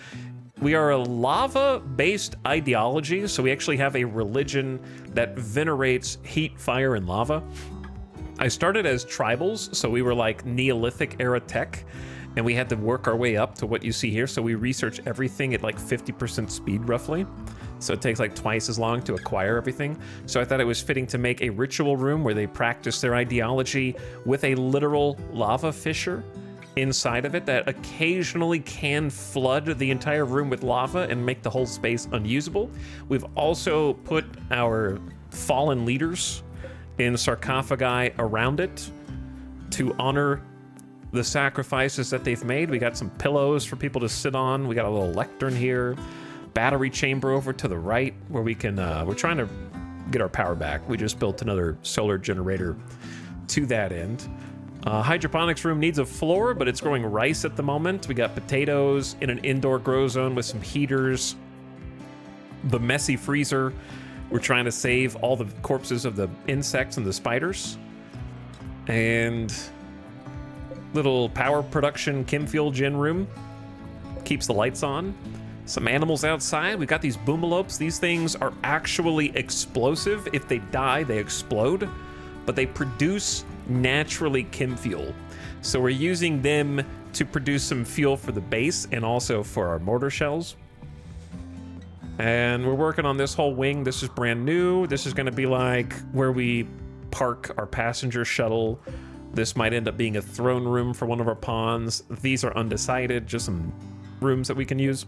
We are a lava-based ideology, so we actually have a religion that venerates heat, fire, and lava. I started as tribals, so we were like Neolithic era tech, and we had to work our way up to what you see here. So we research everything at like 50% speed roughly. So it takes like twice as long to acquire everything. So I thought it was fitting to make a ritual room where they practice their ideology with a literal lava fissure inside of it that occasionally can flood the entire room with lava and make the whole space unusable. We've also put our fallen leaders in sarcophagi around it to honor the sacrifices that they've made. We got some pillows for people to sit on. We got a little lectern here. Battery chamber over to the right where we can, we're trying to get our power back. We just built another solar generator to that end. Hydroponics room needs a floor, but it's growing rice at the moment. We got potatoes in an indoor grow zone with some heaters. The messy freezer. We're trying to save all the corpses of the insects and the spiders. And little power production chem fuel gen room. Keeps the lights on. Some animals outside. We've got these boomalopes. These things are actually explosive. If they die, they explode. But they produce naturally chem fuel. So we're using them to produce some fuel for the base and also for our mortar shells. And we're working on this whole wing. This is brand new. This is going to be like where we park our passenger shuttle. This might end up being a throne room for one of our pawns. These are undecided, just some rooms that we can use.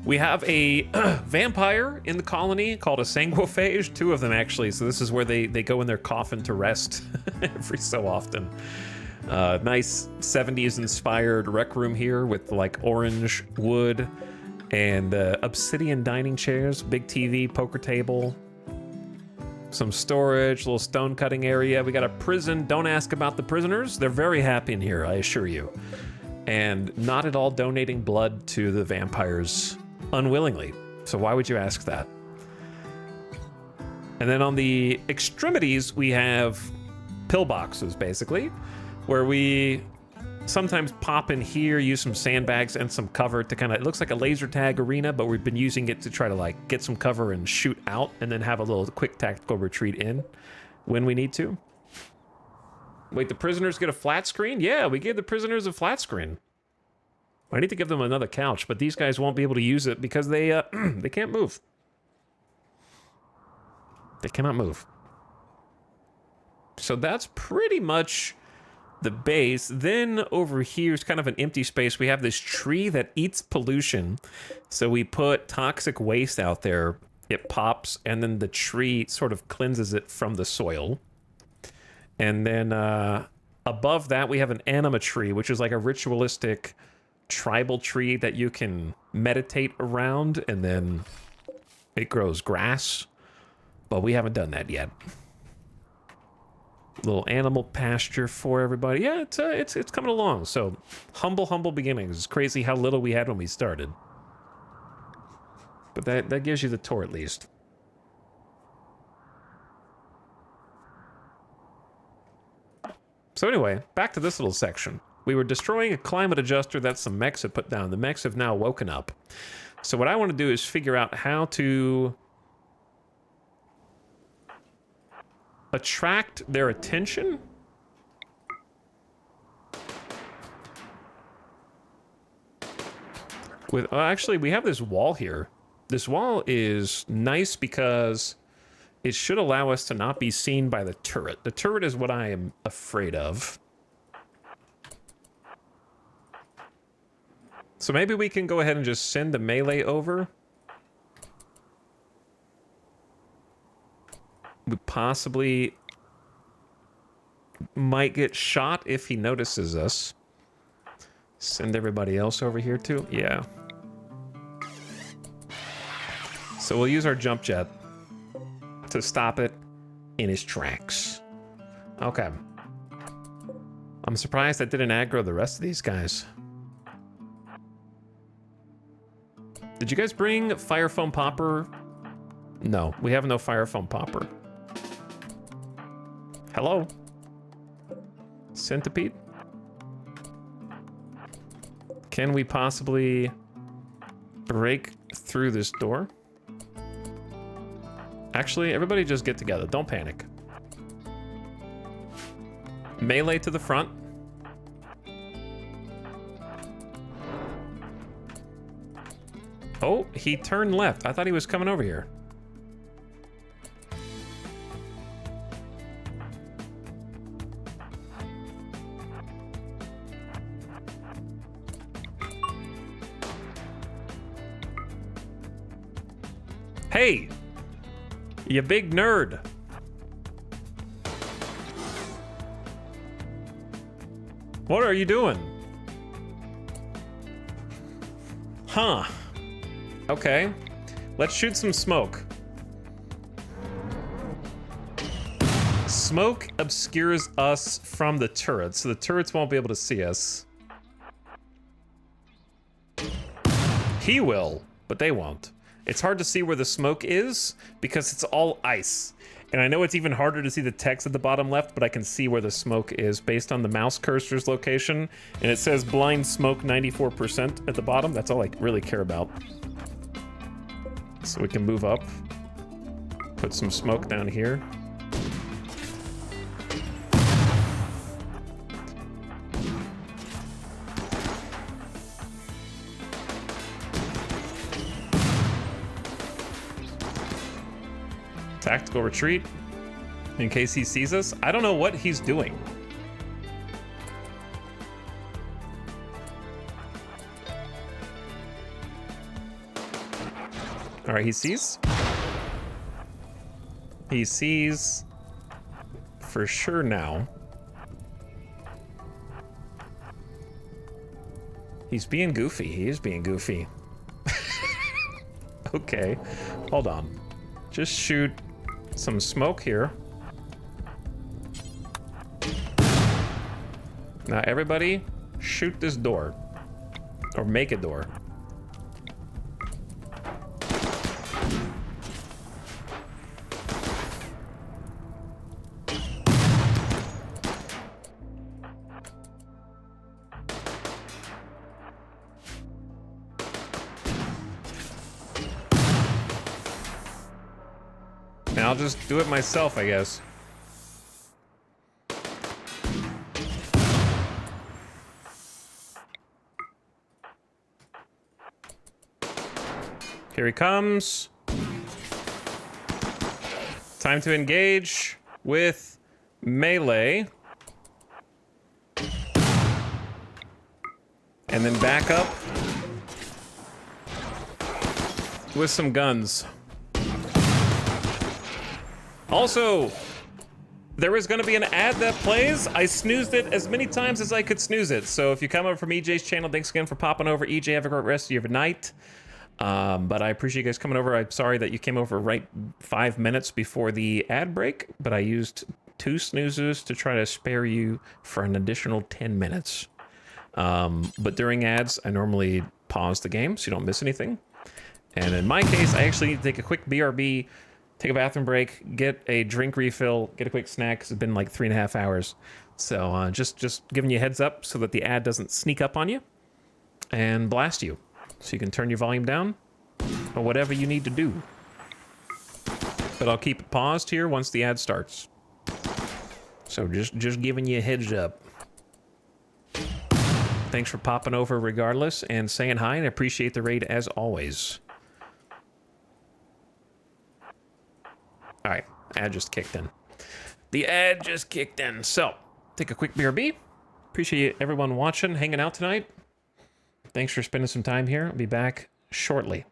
We have a vampire in the colony called a sanguiphage, 2 of them actually. So this is where they go in their coffin to rest every so often. Nice 70s inspired rec room here with like orange wood and obsidian dining chairs, big TV, poker table, some storage, little stone cutting area. We got a prison. Don't ask about the prisoners. They're very happy in here, I assure you. And not at all donating blood to the vampires unwillingly. So why would you ask that? And then on the extremities, we have pillboxes, basically, where we sometimes pop in here, use some sandbags and some cover to kind of, it looks like a laser tag arena, but we've been using it to try to like get some cover and shoot out and then have a little quick tactical retreat in when we need to. Wait, the prisoners get a flat screen? Yeah, we gave the prisoners a flat screen. I need to give them another couch, but these guys won't be able to use it because they they can't move. They cannot move. So that's pretty much the base. Then over here is kind of an empty space. We have this tree that eats pollution. So we put toxic waste out there. It pops, and then the tree sort of cleanses it from the soil. And then above that, we have an anima tree, which is like a ritualistic tribal tree that you can meditate around, and then it grows grass. But we haven't done that yet. Little animal pasture for everybody. Yeah, it's coming along. So humble beginnings. It's crazy how little we had when we started. But that gives you the tour at least. So anyway, back to this little section. We were destroying a climate adjuster that some mechs had put down. The mechs have now woken up. So what I want to do is figure out how to attract their attention. Actually, we have this wall here. This wall is nice because it should allow us to not be seen by the turret. The turret is what I am afraid of. So maybe we can go ahead and just send the melee over. We possibly might get shot if he notices us. Send everybody else over here too? Yeah. So we'll use our jump jet to stop it in his tracks. Okay. I'm surprised that didn't aggro the rest of these guys. Did you guys bring fire foam popper? No, we have no fire foam popper. Hello? Centipede? Can we possibly break through this door? Actually, everybody just get together. Don't panic. Melee to the front. Oh, he turned left. I thought he was coming over here. Hey, you big nerd. What are you doing? Huh. Okay. Let's shoot some smoke. Smoke obscures us from the turrets, so the turrets won't be able to see us. He will, but they won't. It's hard to see where the smoke is because it's all ice. And I know it's even harder to see the text at the bottom left, but I can see where the smoke is based on the mouse cursor's location. And it says blind smoke 94% at the bottom. That's all I really care about. So we can move up. Put some smoke down here. Tactical retreat in case he sees us. I don't know what he's doing. All right, he sees. He sees for sure now. He's being goofy. He is being goofy. Okay, hold on. Just shoot some smoke here. Now everybody shoot this door. Or make a door. And I'll just do it myself, I guess. Here he comes. Time to engage with melee. And then back up with some guns. Also, there is going to be an ad that plays. I snoozed it as many times as I could snooze it. So if you come over from EJ's channel, thanks again for popping over. EJ, have a great rest of your night. But I appreciate you guys coming over. I'm sorry that you came over right 5 minutes before the ad break, but I used 2 snoozes to try to spare you for an additional 10 minutes. But during ads, I normally pause the game so you don't miss anything. And in my case, I actually need to take a quick BRB, take a bathroom break, get a drink refill, get a quick snack, because it's been like 3.5 hours. So just giving you a heads up so that the ad doesn't sneak up on you and blast you. So you can turn your volume down or whatever you need to do. But I'll keep it paused here once the ad starts. So just giving you a heads up. Thanks for popping over regardless and saying hi, and I appreciate the raid as always. All right, ad just kicked in. The ad just kicked in. So, take a quick BRB. Appreciate everyone watching, hanging out tonight. Thanks for spending some time here. I'll be back shortly.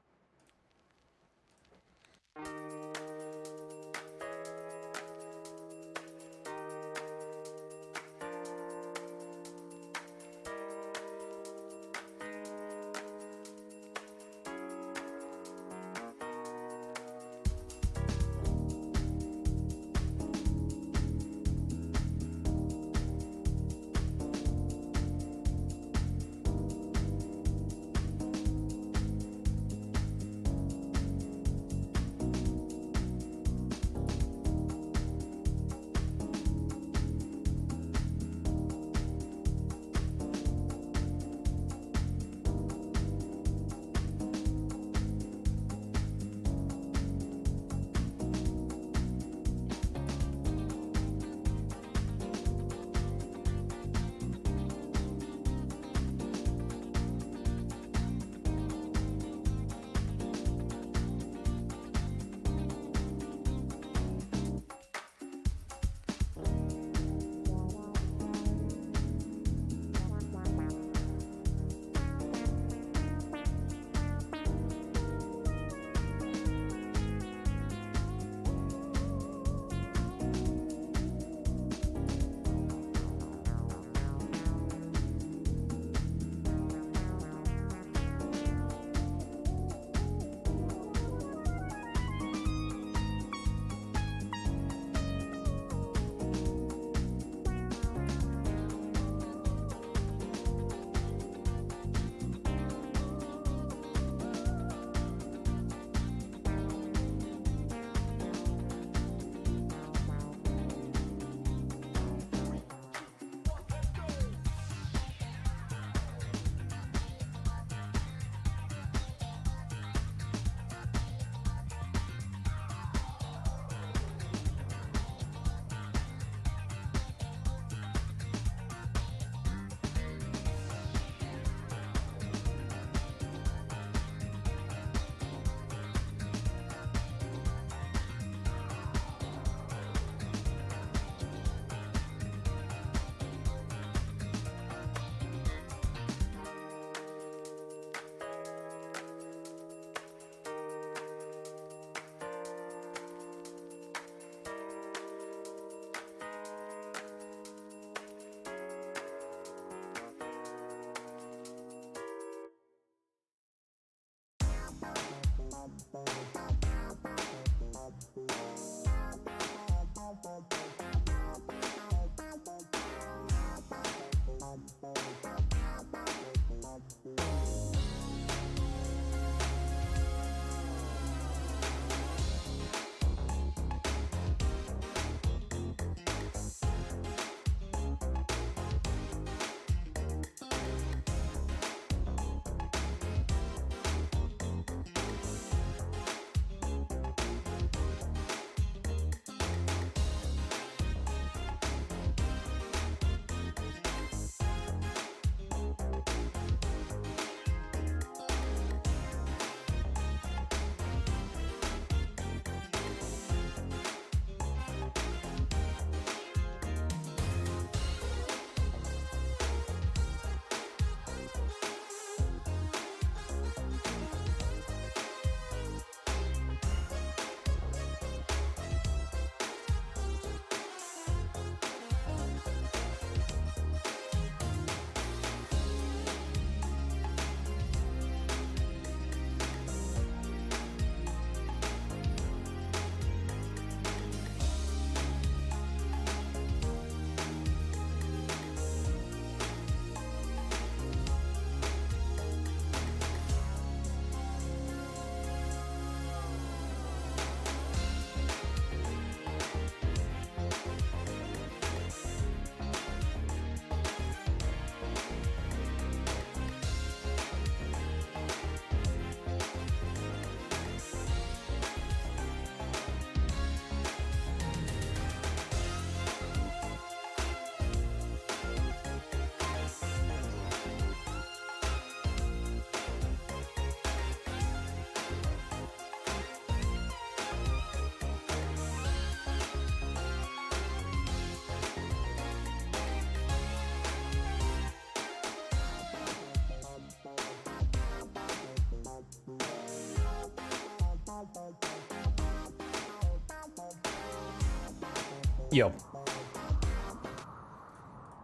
Yo.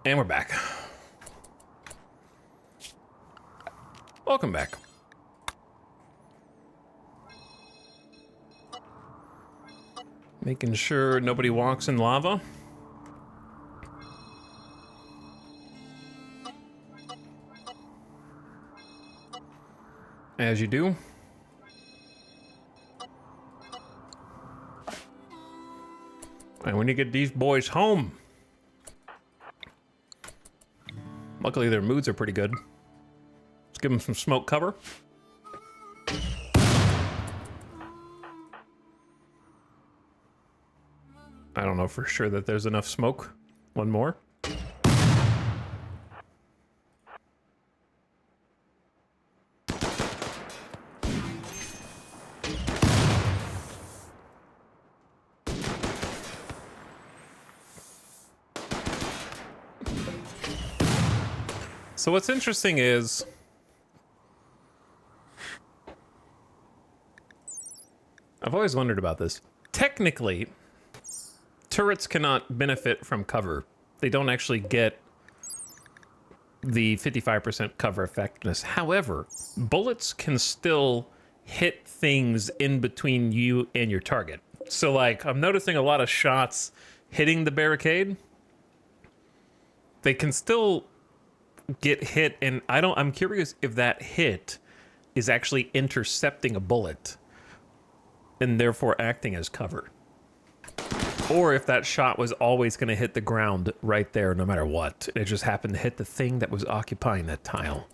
And we're back. Welcome back. Making sure nobody walks in lava. As you do. And when you get these boys home. Luckily their moods are pretty good. Let's give them some smoke cover. I don't know for sure that there's enough smoke. One more. So what's interesting is I've always wondered about this. Technically, turrets cannot benefit from cover. They don't actually get the 55% cover effectiveness. However, bullets can still hit things in between you and your target. So like, I'm noticing a lot of shots hitting the barricade. They can still get hit, and I'm curious if that hit is actually intercepting a bullet and therefore acting as cover. Or if that shot was always going to hit the ground right there no matter what. It just happened to hit the thing that was occupying that tile.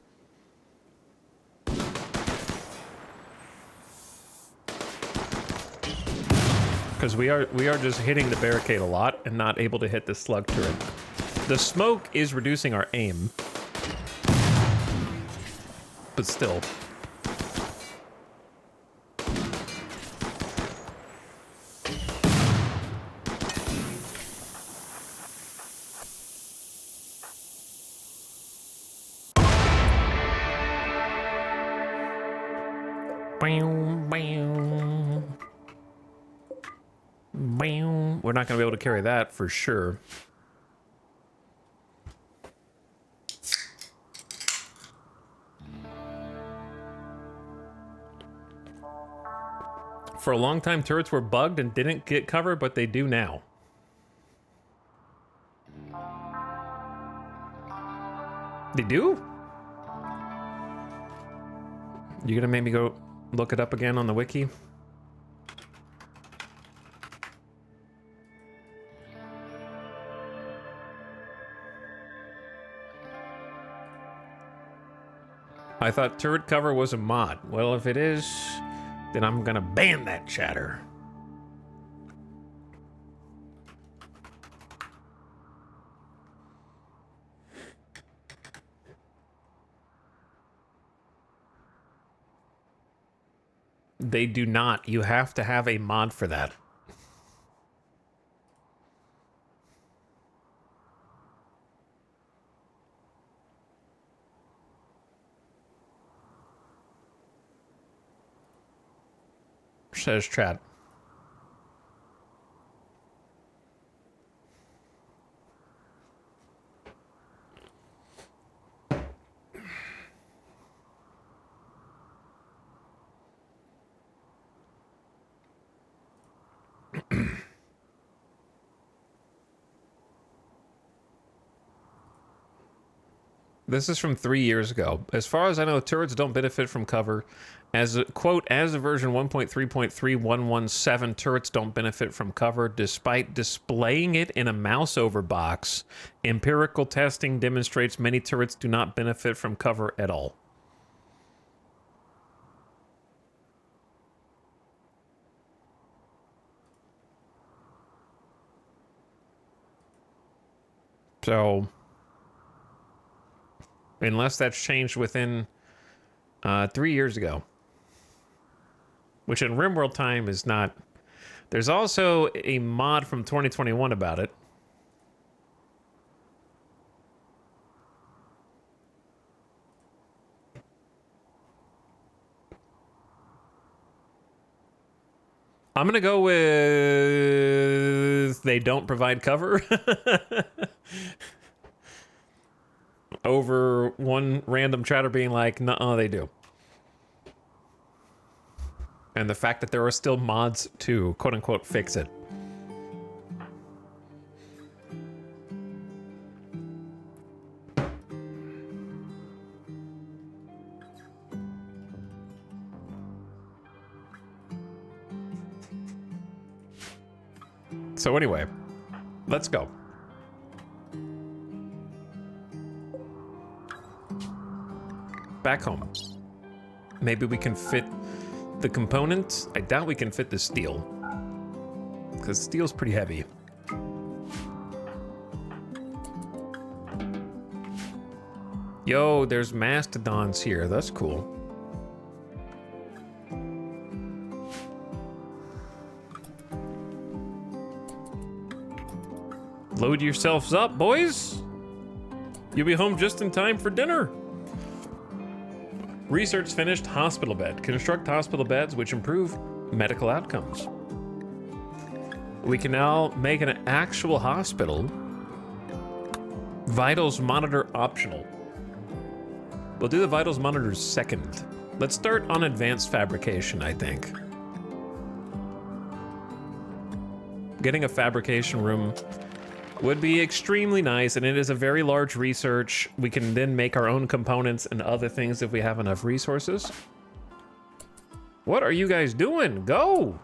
Because we are just hitting the barricade a lot and not able to hit the slug turret. The smoke is reducing our aim. But still. We're not going to be able to carry that for sure. For a long time, turrets were bugged and didn't get covered, but they do now. They do? You gonna make me go look it up again on the wiki? I thought turret cover was a mod. Well, if it is, then I'm gonna ban that chatter. They do not. You have to have a mod for that. Says chat. This is from 3 years ago. As far as I know, turrets don't benefit from cover. As a quote, as a version 1.3.3117, turrets don't benefit from cover despite displaying it in a mouse over box. Empirical testing demonstrates many turrets do not benefit from cover at all. So, unless that's changed within 3 years ago. Which in RimWorld time is not... There's also a mod from 2021 about it. I'm going to go with they don't provide cover over one random chatter being like, nuh-uh, they do. And the fact that there are still mods to quote-unquote fix it. So anyway, let's go. Back home. Maybe we can fit the components. I doubt we can fit the steel, because steel's pretty heavy. Yo, there's mastodons here. That's cool. Load yourselves up, boys. You'll be home just in time for dinner. Research finished. Hospital bed. Construct hospital beds which improve medical outcomes. We can now make an actual hospital. Vitals monitor optional. We'll do the vitals monitors second. Let's start on advanced fabrication, I think. Getting a fabrication room would be extremely nice, and it is a very large research. We can then make our own components and other things if we have enough resources. What are you guys doing? Go!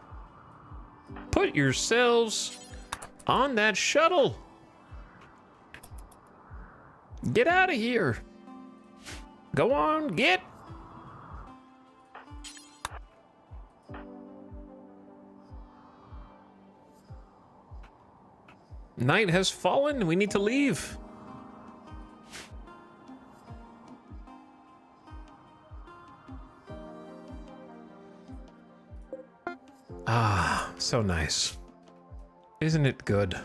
Put yourselves on that shuttle. Get out of here. Go on, get. Night has fallen. We need to leave. Ah, so nice. Isn't it good?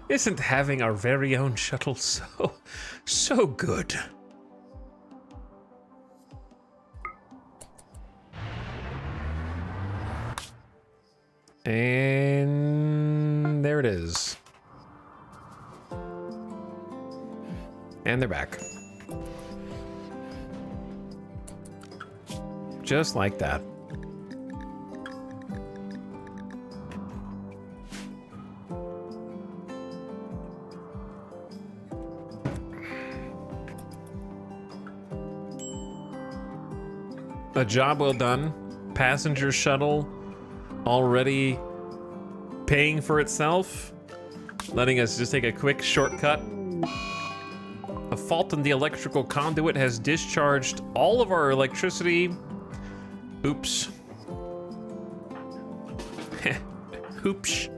Isn't having our very own shuttle so good? And there it is. And they're back. Just like that. A job well done. Passenger shuttle already paying for itself, letting us just take a quick shortcut. A fault in the electrical conduit has discharged all of our electricity. Oops. Oops.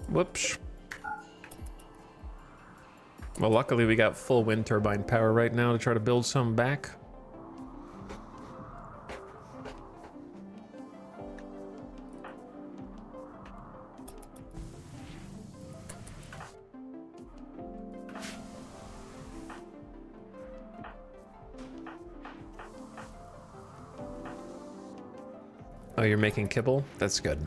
Whoops. Well, luckily we got full wind turbine power right now to try to build some back. Oh, you're making kibble? That's good.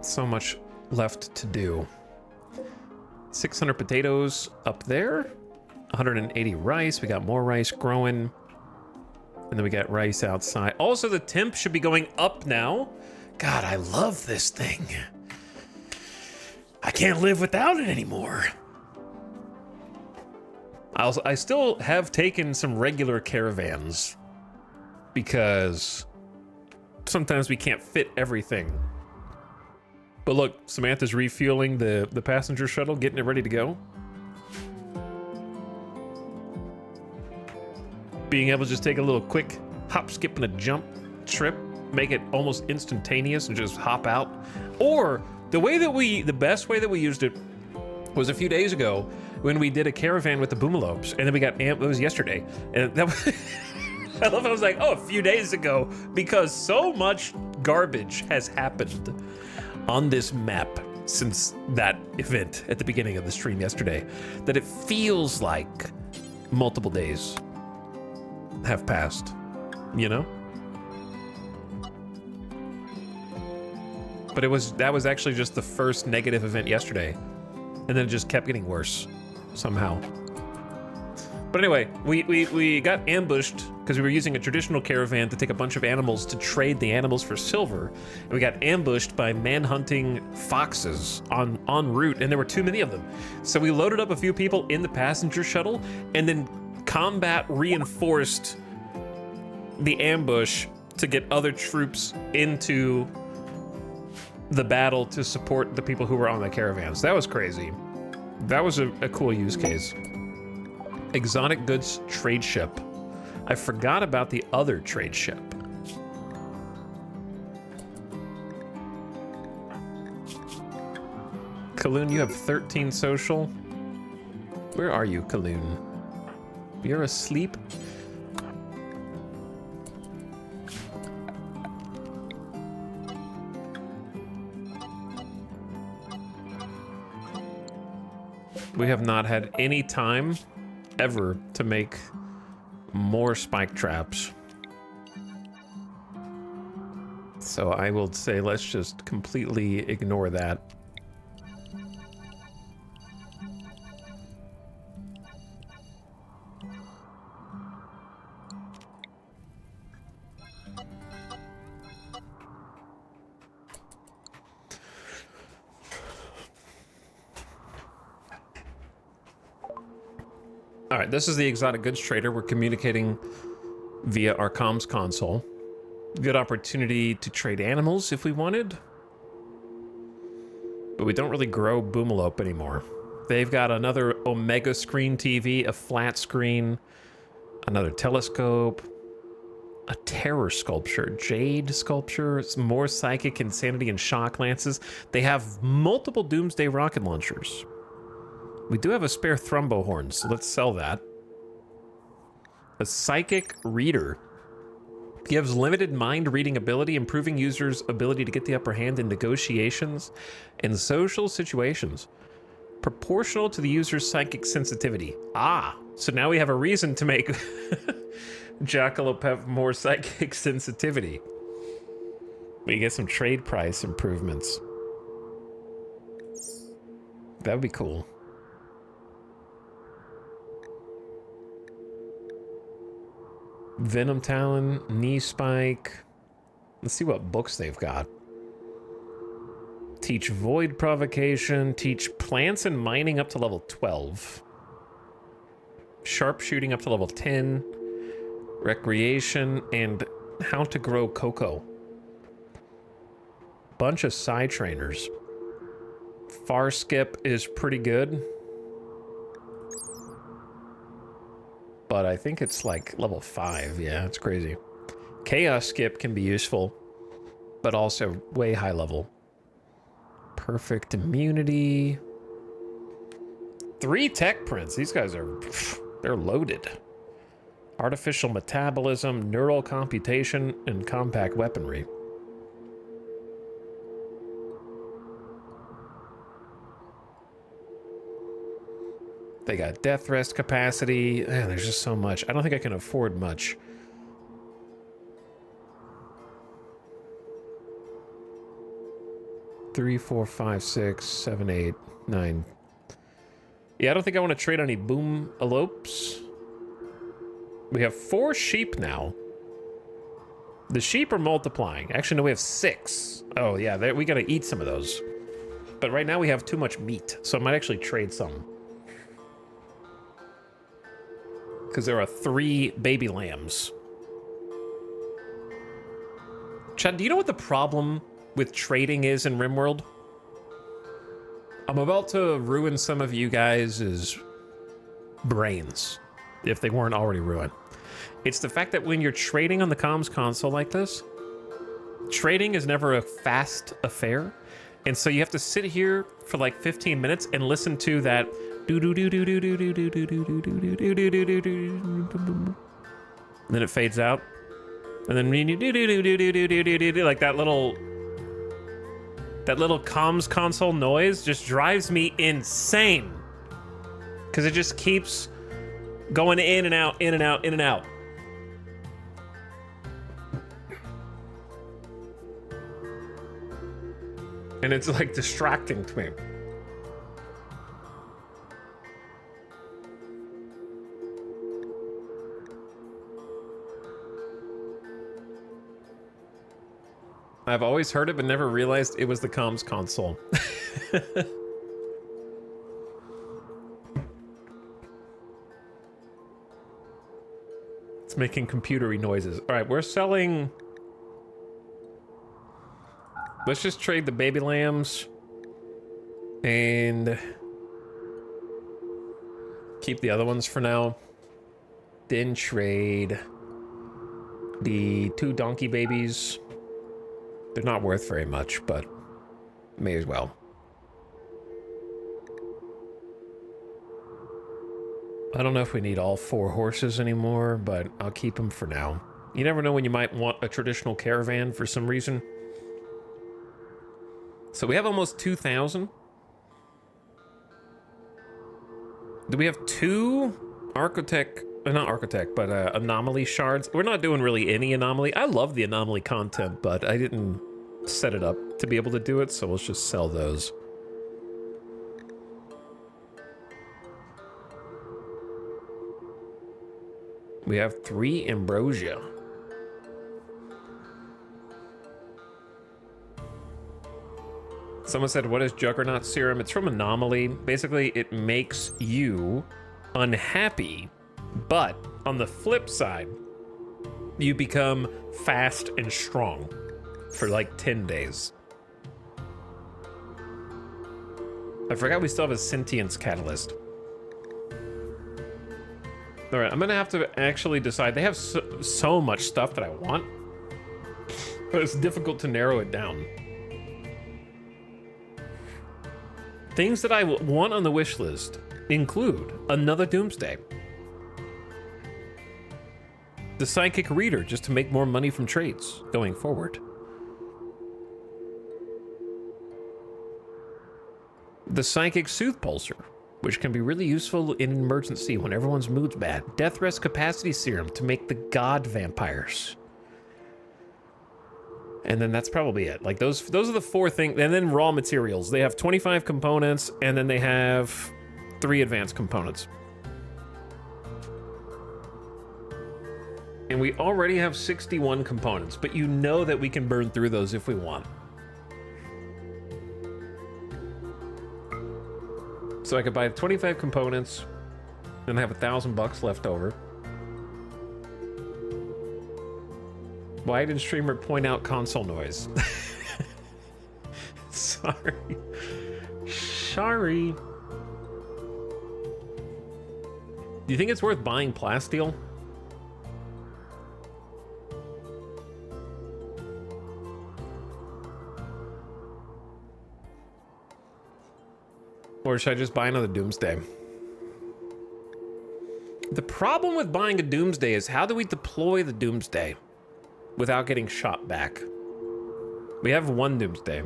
So much left to do. 600 potatoes up there. 180 rice. We got more rice growing. And then we got rice outside. Also, the temp should be going up now. God, I love this thing. I can't live without it anymore. I still have taken some regular caravans because sometimes we can't fit everything. But look, Samantha's refueling the passenger shuttle, getting it ready to go. Being able to just take a little quick hop, skip, and a jump trip, make it almost instantaneous and just hop out. Or the best way that we used it was a few days ago when we did a caravan with the boomalopes, and then we got it was yesterday, and that was I love it. I was like, oh, a few days ago, because so much garbage has happened on this map since that event at the beginning of the stream yesterday that it feels like multiple days have passed, you know? But that was actually just the first negative event yesterday, and then it just kept getting worse somehow. But anyway, we got ambushed because we were using a traditional caravan to take a bunch of animals to trade the animals for silver, and we got ambushed by man-hunting foxes en route, and there were too many of them. So we loaded up a few people in the passenger shuttle, and then combat reinforced the ambush to get other troops into the battle to support the people who were on the caravans. That was crazy. That was a cool use case. Exotic goods trade ship. I forgot about the other trade ship. Kaloon, you have 13 social. Where are you, Kaloon? You're asleep? We have not had any time ever to make more spike traps. So I will say let's just completely ignore that. All right, this is the exotic goods trader. We're communicating via our comms console. Good opportunity to trade animals if we wanted. But we don't really grow Boomalope anymore. They've got another Omega screen TV, a flat screen, another telescope, a terror sculpture, jade sculpture, more psychic insanity and shock lances. They have multiple doomsday rocket launchers. We do have a spare thrumbo horn, so let's sell that. A psychic reader gives limited mind reading ability, improving users' ability to get the upper hand in negotiations and social situations, proportional to the user's psychic sensitivity. Ah, so now we have a reason to make Jackalope have more psychic sensitivity. We get some trade price improvements. That would be cool. Venom Talon, Knee Spike. Let's see what books they've got. Teach Void Provocation. Teach Plants and Mining up to level 12. Sharpshooting up to level 10. Recreation and How to Grow Cocoa. Bunch of side trainers. Far Skip is pretty good. But I think it's like level 5. Yeah, it's crazy. Chaos Skip can be useful, but also way high level. Perfect immunity. 3 tech prints. These guys are, they're loaded. Artificial metabolism, neural computation, and compact weaponry. They got death rest capacity. Man, there's just so much. I don't think I can afford much. Three, 4, 5, 6, 7, 8, 9. Yeah, I don't think I want to trade any boom elopes. We have 4 sheep now. The sheep are multiplying. Actually, no, we have 6. Oh, yeah, we got to eat some of those. But right now we have too much meat, so I might actually trade some. Because there are 3 baby lambs. Chad, do you know what the problem with trading is in RimWorld? I'm about to ruin some of you guys' brains, if they weren't already ruined. It's the fact that when you're trading on the comms console like this, trading is never a fast affair. And so you have to sit here for like 15 minutes and listen to that and then it fades out. And then like that little That little comms console noise just drives me insane. Because it just keeps going in and out, in and out, in and out. And it's like distracting to me. I've always heard it, but never realized it was the comms console. It's making computery noises. All right, we're selling... Let's just trade the baby lambs and keep the other ones for now. Then trade the 2 donkey babies. They're not worth very much, but may as well. I don't know if we need all 4 horses anymore, but I'll keep them for now. You never know when you might want a traditional caravan for some reason. So we have almost 2,000. Do we have 2 Architect, not Architect, but Anomaly shards? We're not doing really any Anomaly. I love the Anomaly content, but I didn't set it up to be able to do it, so let's just sell those. We have 3 Ambrosia. Someone said, what is Juggernaut Serum? It's from Anomaly. Basically, it makes you unhappy, but on the flip side, you become fast and strong for like 10 days. I forgot we still have a Sentience Catalyst. All right, I'm gonna have to actually decide. They have so much stuff that I want, but it's difficult to narrow it down. Things that I want on the wish list include another Doomsday, the Psychic Reader, just to make more money from trades going forward, the Psychic Soothe Pulsar, which can be really useful in an emergency when everyone's mood's bad, Death Rest Capacity Serum to make the God Vampires. And then that's probably it. Like those are the 4 things. And then raw materials. They have 25 components, and then they have 3 advanced components. And we already have 61 components, but you know that we can burn through those if we want. So I could buy 25 components, and I have $1,000 left over. Why did streamer point out console noise? Sorry. Sorry. Do you think it's worth buying Plasteel? Or should I just buy another Doomsday? The problem with buying a Doomsday is how do we deploy the Doomsday without getting shot back? We have 1 Doomsday.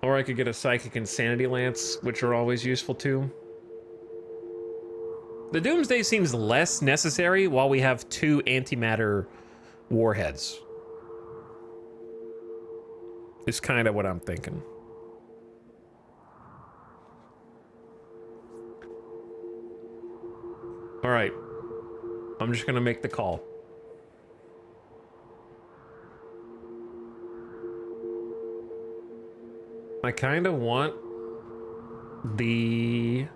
Or I could get a Psychic Insanity Lance, which are always useful too. The Doomsday seems less necessary while we have 2 antimatter warheads. Is kind of what I'm thinking. All right. I'm just gonna make the call. I kind of want the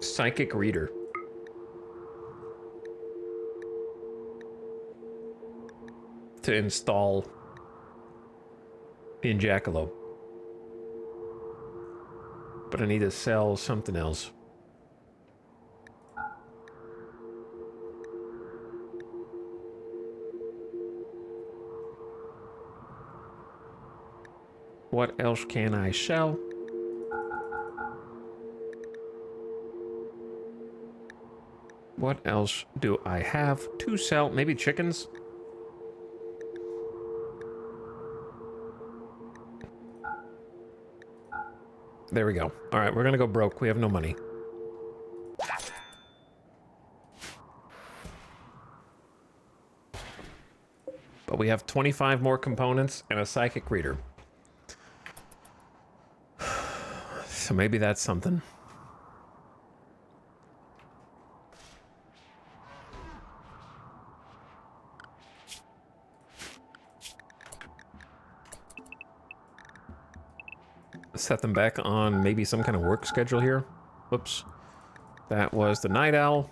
Psychic Reader. To install in Jackalope. But I need to sell something else. What else can I sell? What else do I have to sell? Maybe chickens? There we go. All right, we're gonna go broke. We have no money. But we have 25 more components and a psychic reader. So maybe that's something. Set them back on maybe some kind of work schedule here. Whoops. That was the night owl.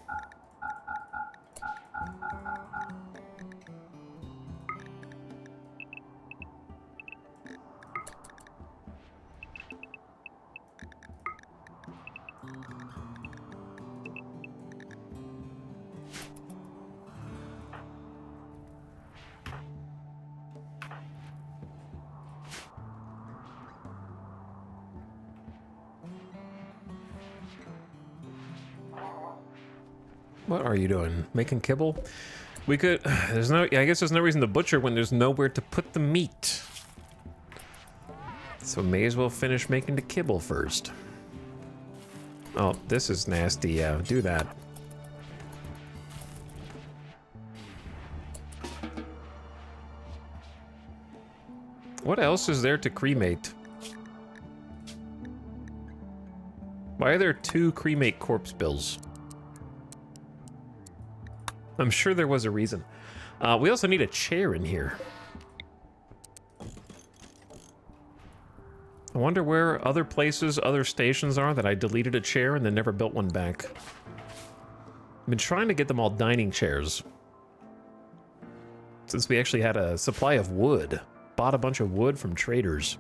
What are you doing? Making kibble? We could... There's no... I guess there's no reason to butcher when there's nowhere to put the meat. So may as well finish making the kibble first. Oh, this is nasty. Yeah, do that. What else is there to cremate? Why are there 2 cremate corpse bills? I'm sure there was a reason. We also need a chair in here. I wonder where other places, other stations are that I deleted a chair and then never built one back. I've been trying to get them all dining chairs. Since we actually had a supply of wood. Bought a bunch of wood from traders.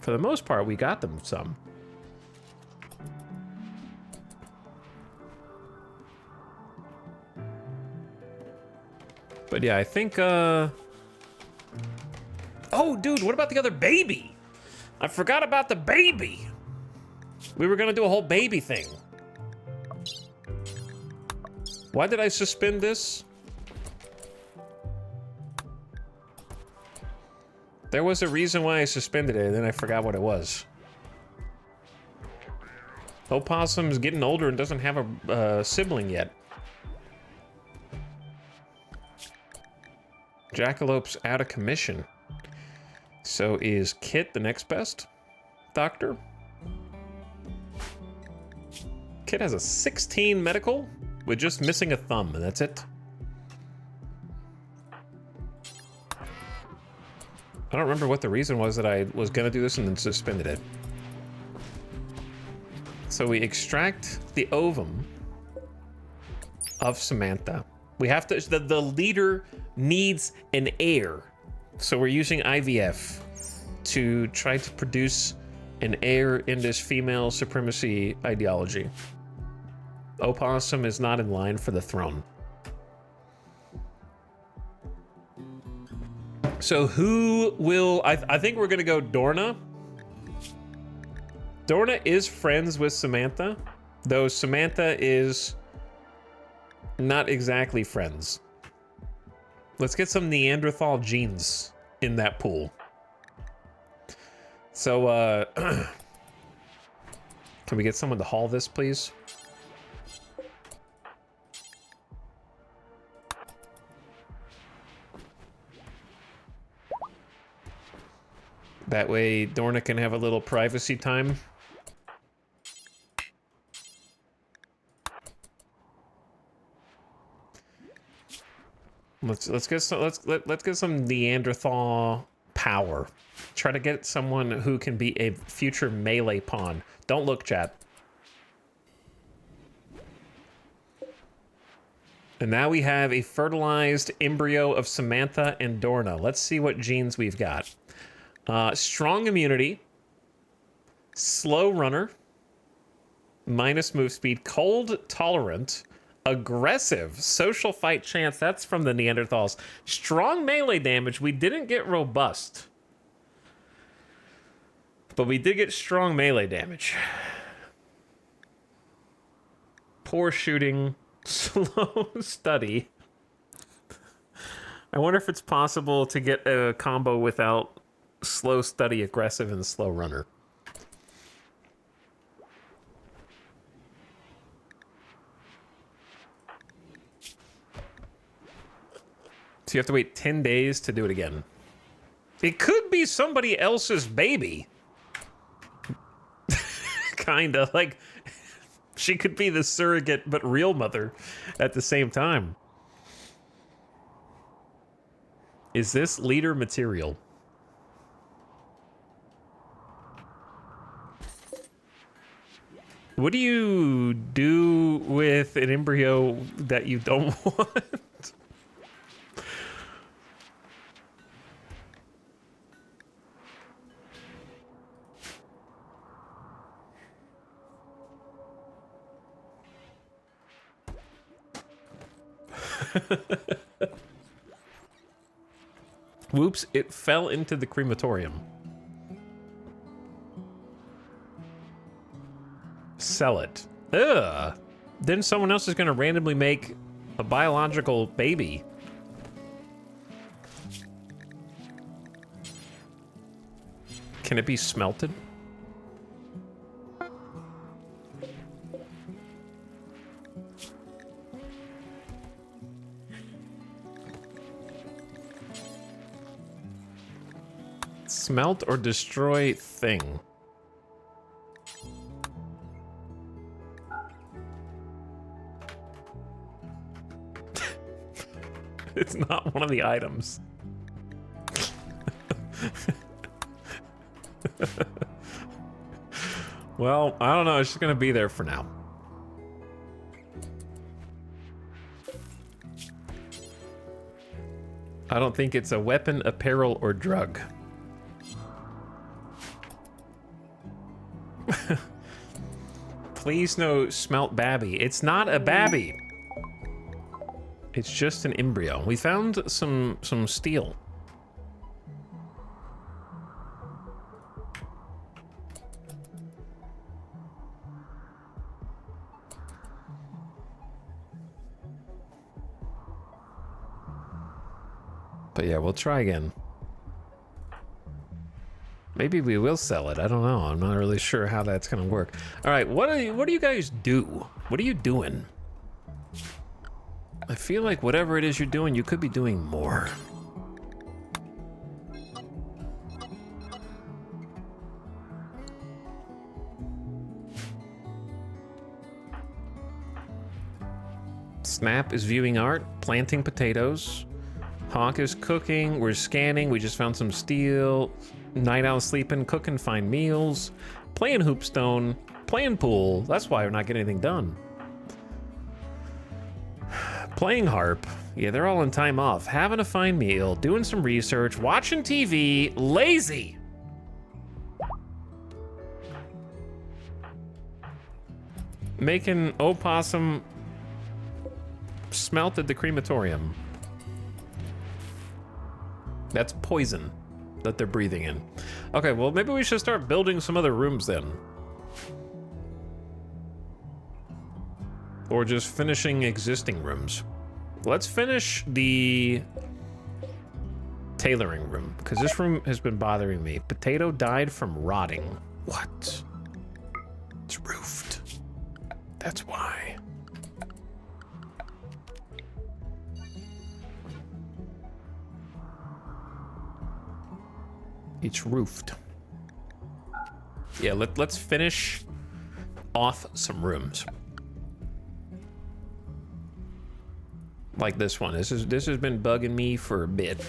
For the most part, we got them some. But yeah, I think, Oh, dude, what about the other baby? I forgot about the baby. We were gonna do a whole baby thing. Why did I suspend this? There was a reason why I suspended it, and then I forgot what it was. Opossum's getting older and doesn't have a sibling yet. Jackalope's out of commission. So is Kit the next best doctor? Kit has a 16 medical with just missing a thumb, and that's it. I don't remember what the reason was that I was gonna do this and then suspended it. So we extract the ovum of Samantha. We have to, the leader needs an heir. So we're using IVF to try to produce an heir in this female supremacy ideology. Opossum is not in line for the throne. So who will... I think we're going to go Dorna. Dorna is friends with Samantha, though Samantha is not exactly friends. Let's get some Neanderthal genes in that pool. So, can we get someone to haul this, please? That way, Dorna can have a little privacy time. Let's get some Neanderthal power. Try to get someone who can be a future melee pawn. Don't look, chat. And now we have a fertilized embryo of Samantha and Dorna. Let's see what genes we've got. Strong immunity, slow runner, minus move speed, cold tolerant, aggressive, social fight chance. That's from the Neanderthals. Strong melee damage. We didn't get robust, but we did get strong melee damage. Poor shooting, slow study. I wonder if it's possible to get a combo without slow study, aggressive, and slow runner. So you have to wait 10 days to do it again. It could be somebody else's baby. Kinda, like, she could be the surrogate but real mother at the same time. Is this leader material? What do you do with an embryo that you don't want? Whoops, it fell into the crematorium. Sell it. Ugh. Then someone else is going to randomly make a biological baby. Can it be smelted? Smelt or destroy thing. It's not one of the items. Well, I don't know. It's just gonna be there for now. I don't think it's a weapon, apparel, or drug. Please no smelt babby. It's not a babby. It's just an embryo. We found some steel. But yeah, we'll try again. Maybe we will sell it. I don't know. I'm not really sure how that's gonna work. All right, what do you guys do? What are you doing? I feel like whatever it is you're doing, you could be doing more. Snap is viewing art, planting potatoes. Hawk is cooking, we're scanning, we just found some steel. Night Owl sleeping, cooking, find meals. Playing hoopstone, playing pool. That's why we're not getting anything done. Playing harp. Yeah, they're all on time off. Having a fine meal, doing some research, watching TV, lazy. Making opossum smelt at the crematorium. That's poison that they're breathing in. Okay, well, maybe we should start building some other rooms then. Or just finishing existing rooms. Let's finish the tailoring room, because this room has been bothering me. Potato died from rotting. What? It's roofed. That's why. It's roofed. Yeah, let's finish off some rooms. Like this one. This has been bugging me for a bit.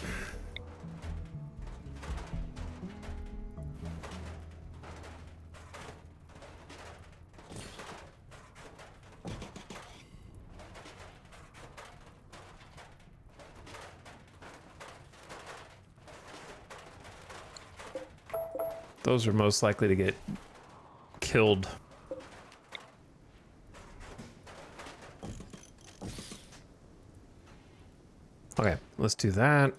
Those are most likely to get killed. Okay, let's do that.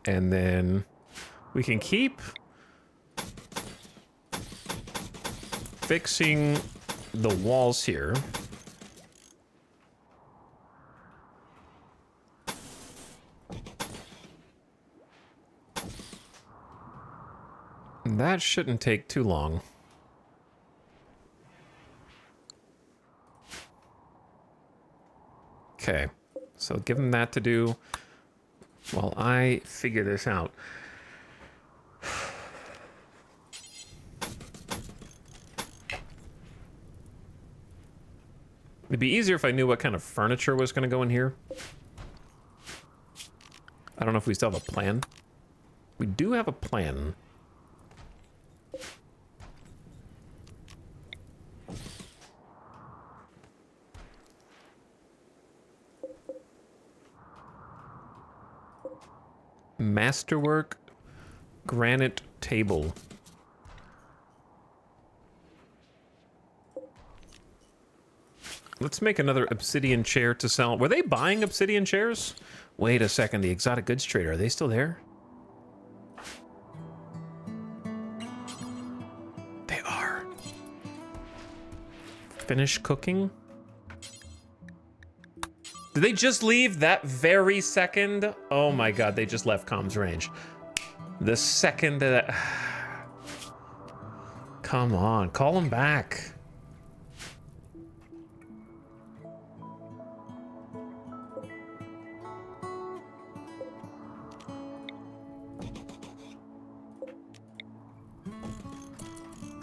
And then we can keep fixing the walls here. That shouldn't take too long. Okay, so give them that to do. while I figure this out. It'd be easier if I knew what kind of furniture was going to go in here. I don't know if we still have a plan. We do have a plan. Masterwork granite table. Let's make another obsidian chair to sell. Were they buying obsidian chairs? Wait a second, the exotic goods trader, are they still there? They are. Finish cooking? Did they just leave that very second? Oh my god, they just left comms range. The second that... Come on, call them back.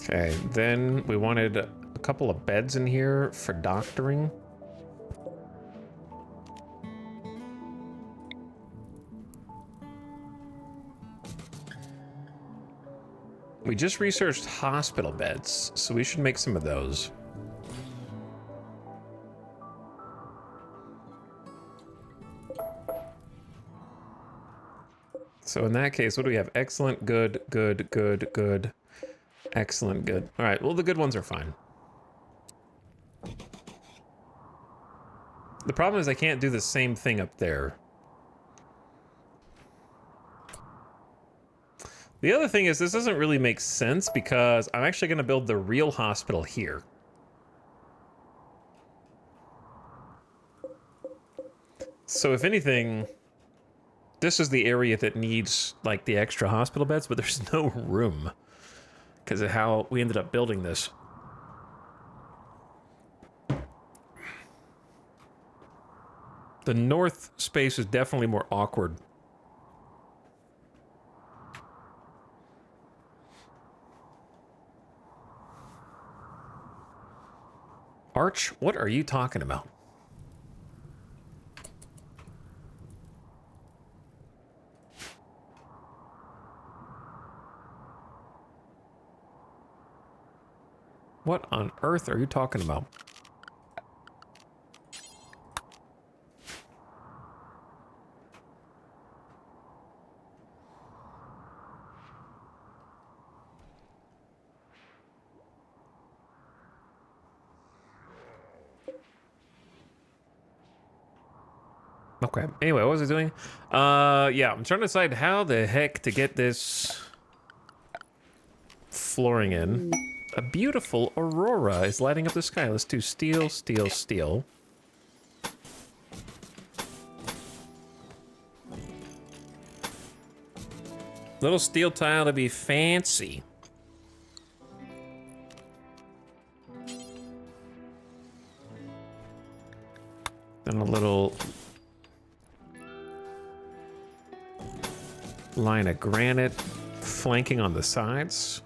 Okay, then we wanted a couple of beds in here for doctoring. We just researched hospital beds, so we should make some of those. So in that case, what do we have? Excellent, good, good, good, good. Excellent, good. All right, well, the good ones are fine. The problem is I can't do the same thing up there. The other thing is this doesn't really make sense because I'm actually going to build the real hospital here. So if anything, this is the area that needs like the extra hospital beds, but there's no room because of how we ended up building this. The north space is definitely more awkward. Arch, what are you talking about? What on earth are you talking about? Okay, anyway, what was I doing? Yeah, I'm trying to decide how the heck to get this flooring in. A beautiful aurora is lighting up the sky. Let's do steel, steel, steel. Little steel tile to be fancy. Then a little line of granite flanking on the sides.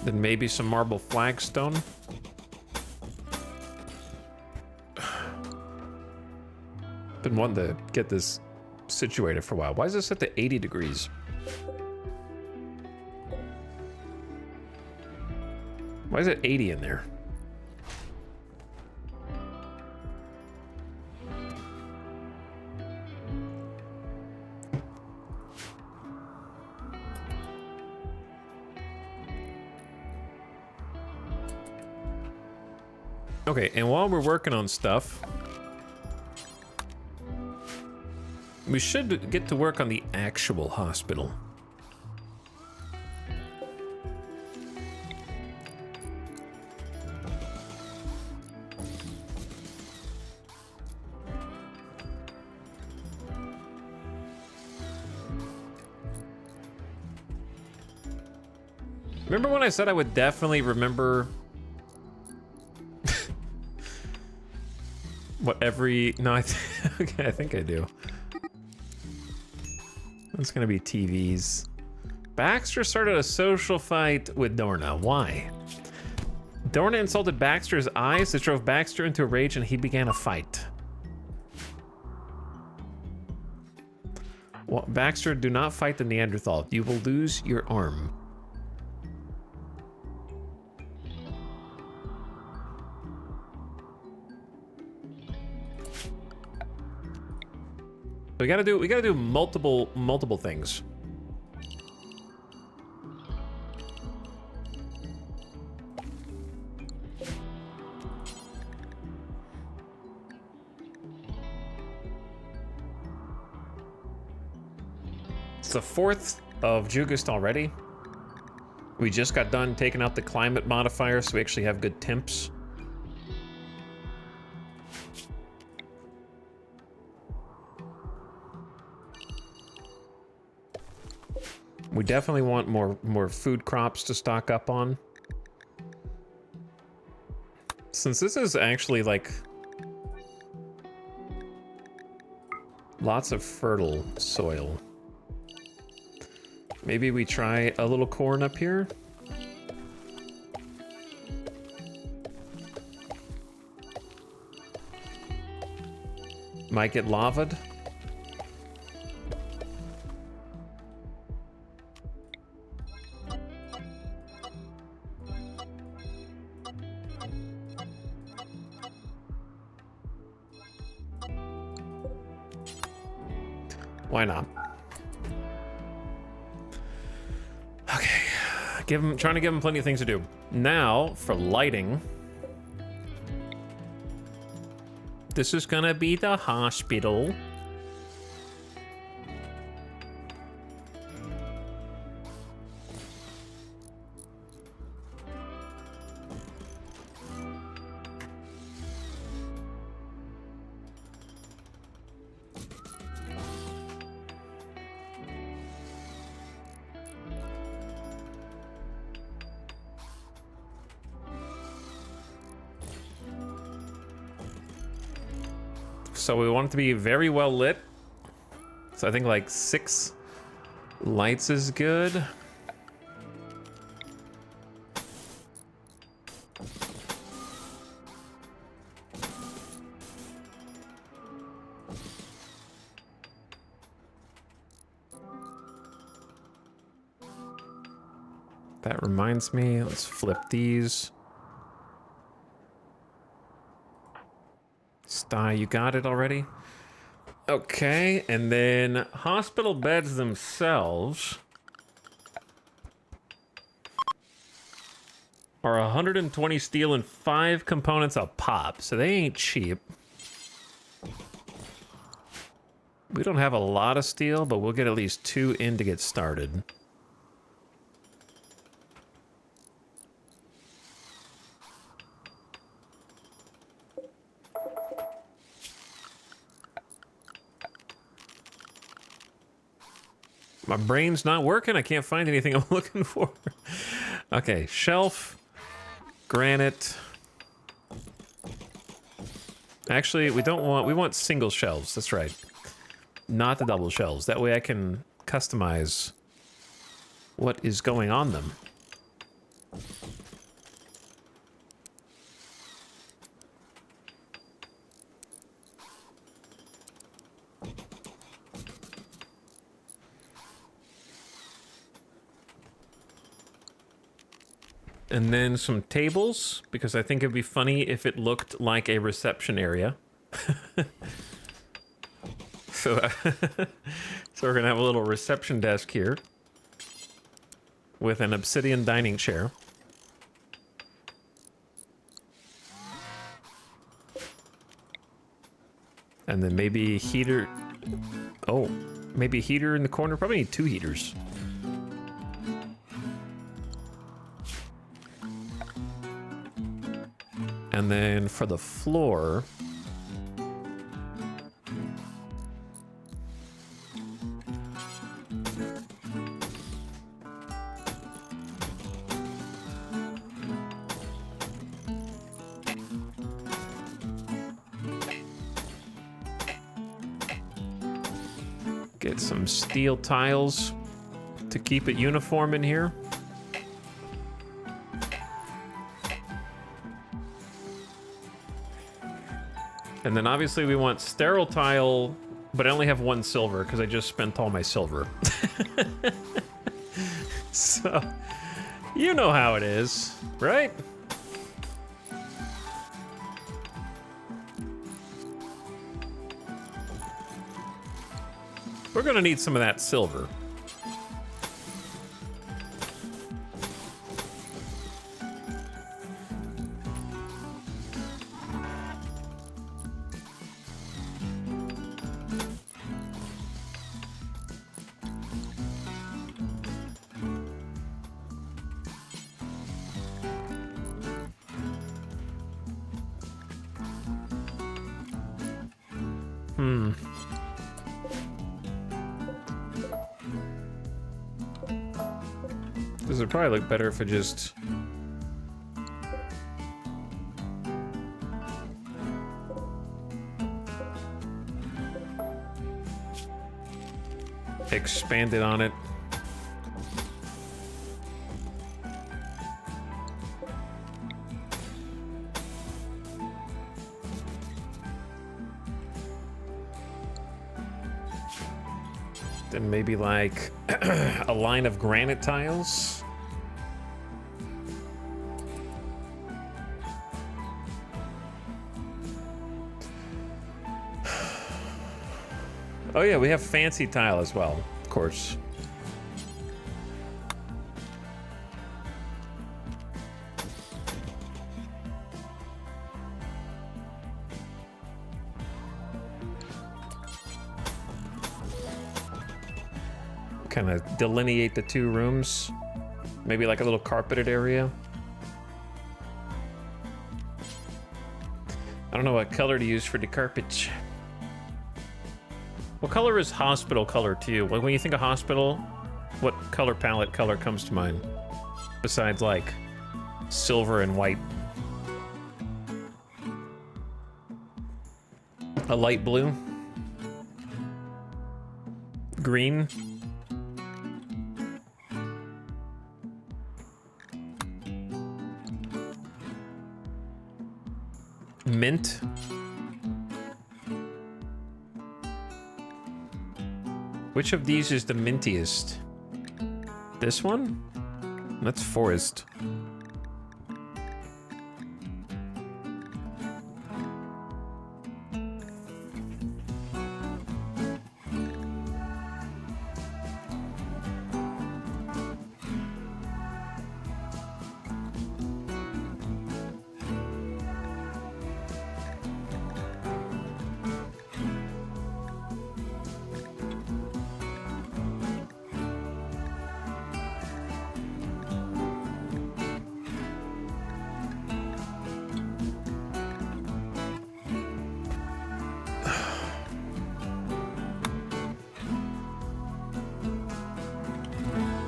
Then maybe some marble flagstone. Been wanting to get this situated for a while. Why is this set to 80 degrees? Why is it 80 in there? Okay, and while we're working on stuff, we should get to work on the actual hospital. Remember when I said I would definitely remember what every... No, okay, I think I do. It's gonna be TVs. Baxter started a social fight with Dorna. Why? Dorna insulted Baxter's eyes. This drove Baxter into a rage and he began a fight. Well, Baxter, do not fight the Neanderthal. You will lose your arm. We gotta do multiple things. It's the 4th of August already. We just got done taking out the climate modifier, so we actually have good temps. We definitely want more food crops to stock up on. Since this is actually like lots of fertile soil. Maybe we try a little corn up here. Might get lavaed. Why not? Okay, trying to give him plenty of things to do. Now, for lighting. This is gonna be the hospital. So we want it to be very well lit. So I think like 6 lights is good. That reminds me, let's flip these. Sty, you got it already? Okay, and then hospital beds themselves are 120 steel and 5 components a pop, so they ain't cheap. We don't have a lot of steel, but we'll get at least 2 in to get started. My brain's not working. I can't find anything I'm looking for. Okay, shelf, granite. Actually, we want single shelves. That's right. Not the double shelves. That way I can customize what is going on them. And then some tables, because I think it'd be funny if it looked like a reception area. So we're gonna have a little reception desk here with an obsidian dining chair. And then maybe heater. Oh, maybe a heater in the corner. Probably need 2 heaters. And then for the floor, Get some steel tiles to keep it uniform in here. And then obviously we want sterile tile, but I only have 1 silver because I just spent all my silver. So, you know how it is, right? We're gonna need some of that silver. This would probably look better if it just... expanded on it. Then maybe like a line of granite tiles. Oh yeah, we have fancy tile as well, of course. Kind of delineate the 2 rooms. Maybe like a little carpeted area. I don't know what color to use for the carpet. What color is hospital color to you? When you think of hospital, what color palette color comes to mind? Besides like silver and white. A light blue? Green? Mint? Which of these is the mintiest? This one? That's forest.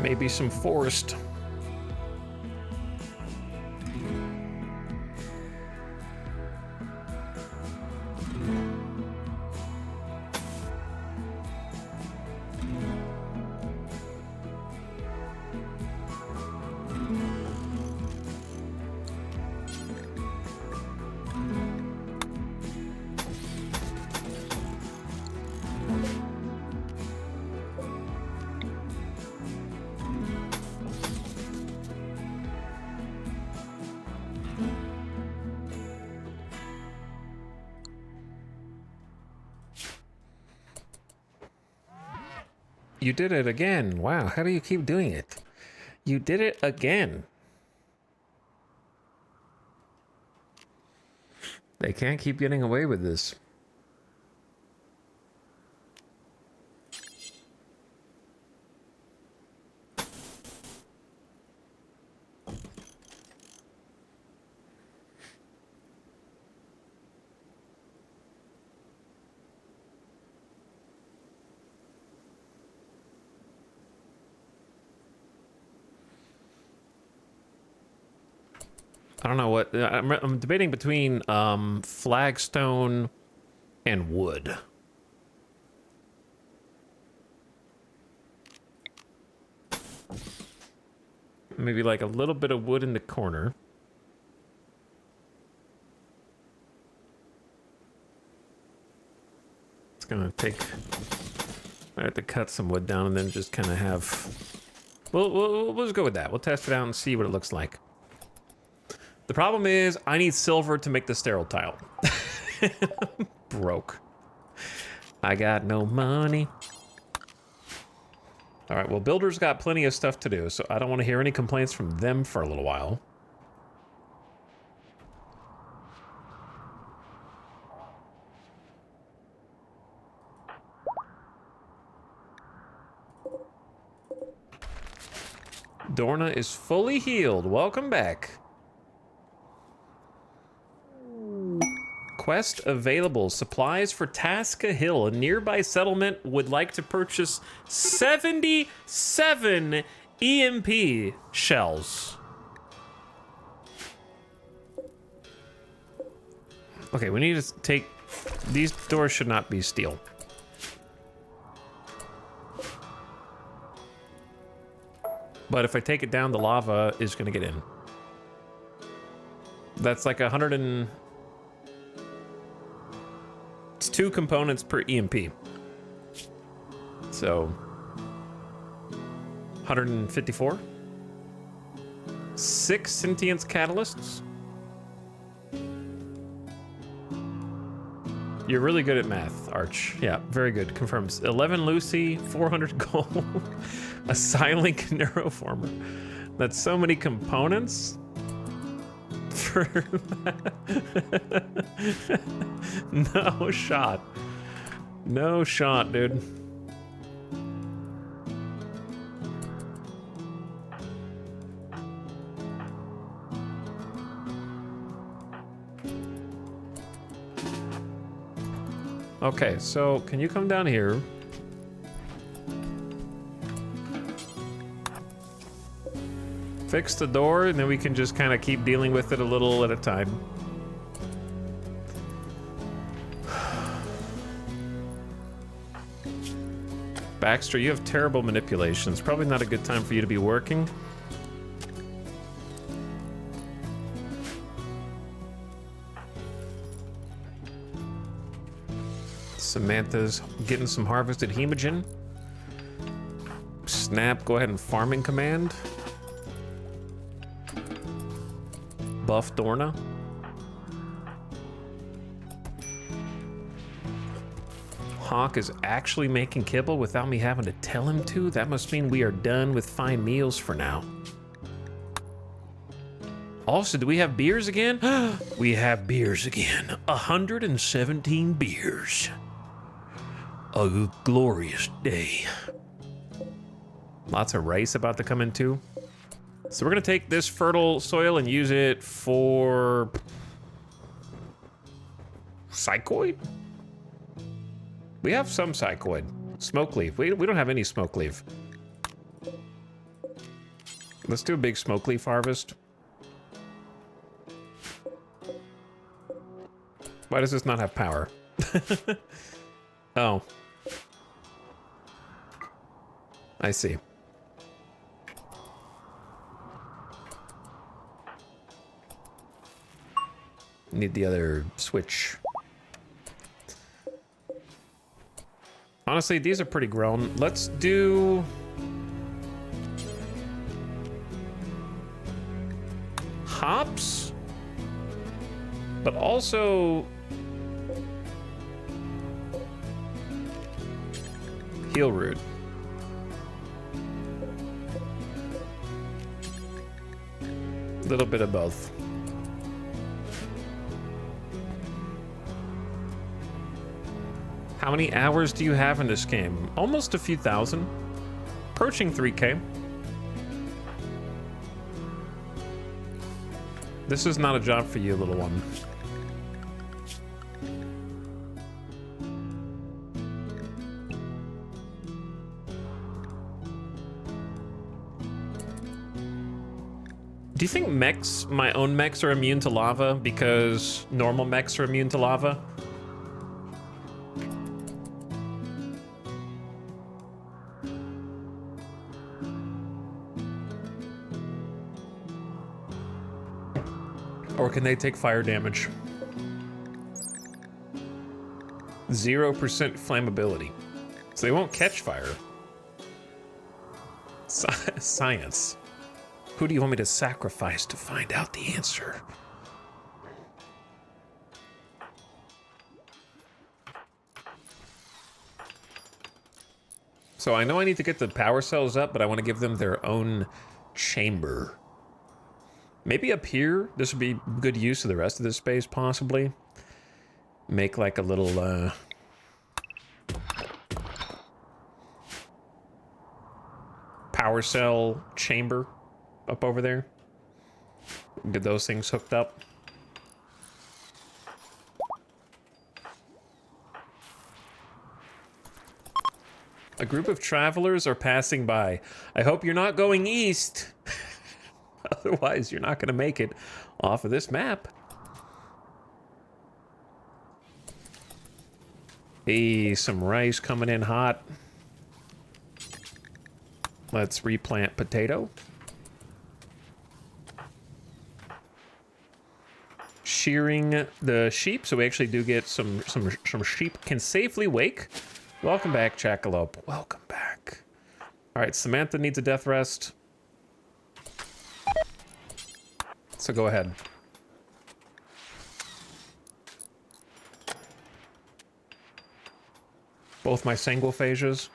Maybe some forest. You did it again. Wow, how do you keep doing it? You did it again. They can't keep getting away with this. I don't know what I'm debating between flagstone and wood. maybe like a little bit of wood in the corner. It's gonna take... I have to cut some wood down and then just kind of have... We'll just go with that. We'll test it out and see what it looks like. The problem is, I need silver to make the sterile tile. Broke. I got no money. All right, well, builders got plenty of stuff to do, so I don't want to hear any complaints from them for a little while. Dorna is fully healed. Welcome back. Quest available. Supplies for Tasca Hill. A nearby settlement would like to purchase 77 EMP shells. Okay, we need to take... These doors should not be steel. But if I take it down, the lava is going to get in. That's like 100 and... It's 2 components per EMP. So... 154? 6 sentience catalysts? You're really good at math, Arch. Yeah, very good. Confirms. 11 Lucy, 400 gold, a Silink neuroformer. That's so many components for that. No shot. No shot, dude. Okay, so can you come down here? Fix the door, and then we can just kind of keep dealing with it a little at a time. Baxter, you have terrible manipulations. Probably not a good time for you to be working. Samantha's getting some harvested hemogen. Snap, go ahead and farming command. Buff Dorna. Hawk is actually making kibble without me having to tell him to. That must mean we are done with fine meals for now. Also, do we have beers again? We have beers again. 117 beers. A glorious day. Lots of rice about to come in too. So we're gonna take this fertile soil and use it for psychoid? We have some psychoid. Smoke leaf. We don't have any smoke leaf. Let's do a big smoke leaf harvest. Why does this not have power? Oh. I see. Need the other switch. Honestly, these are pretty grown. Let's do... hops? But also... heel root. A little bit of both. How many hours do you have in this game? Almost a few thousand. Approaching 3K. This is not a job for you, little one. Do you think mechs, my own mechs, are immune to lava because normal mechs are immune to lava? Or can they take fire damage? 0% flammability. So they won't catch fire. Science. Who do you want me to sacrifice to find out the answer? So I know I need to get the power cells up, but I want to give them their own chamber. Maybe up here, this would be good use of the rest of this space, possibly. Make like a little, power cell chamber up over there. Get those things hooked up. A group of travelers are passing by. I hope you're not going east. Otherwise, you're not going to make it off of this map. Hey, some rice coming in hot. Let's replant potato. Shearing the sheep, so we actually do get some sheep can safely wake. Welcome back, Jackalope. Welcome back. All right, Samantha needs a death rest. So go ahead. Both my sanguiphages.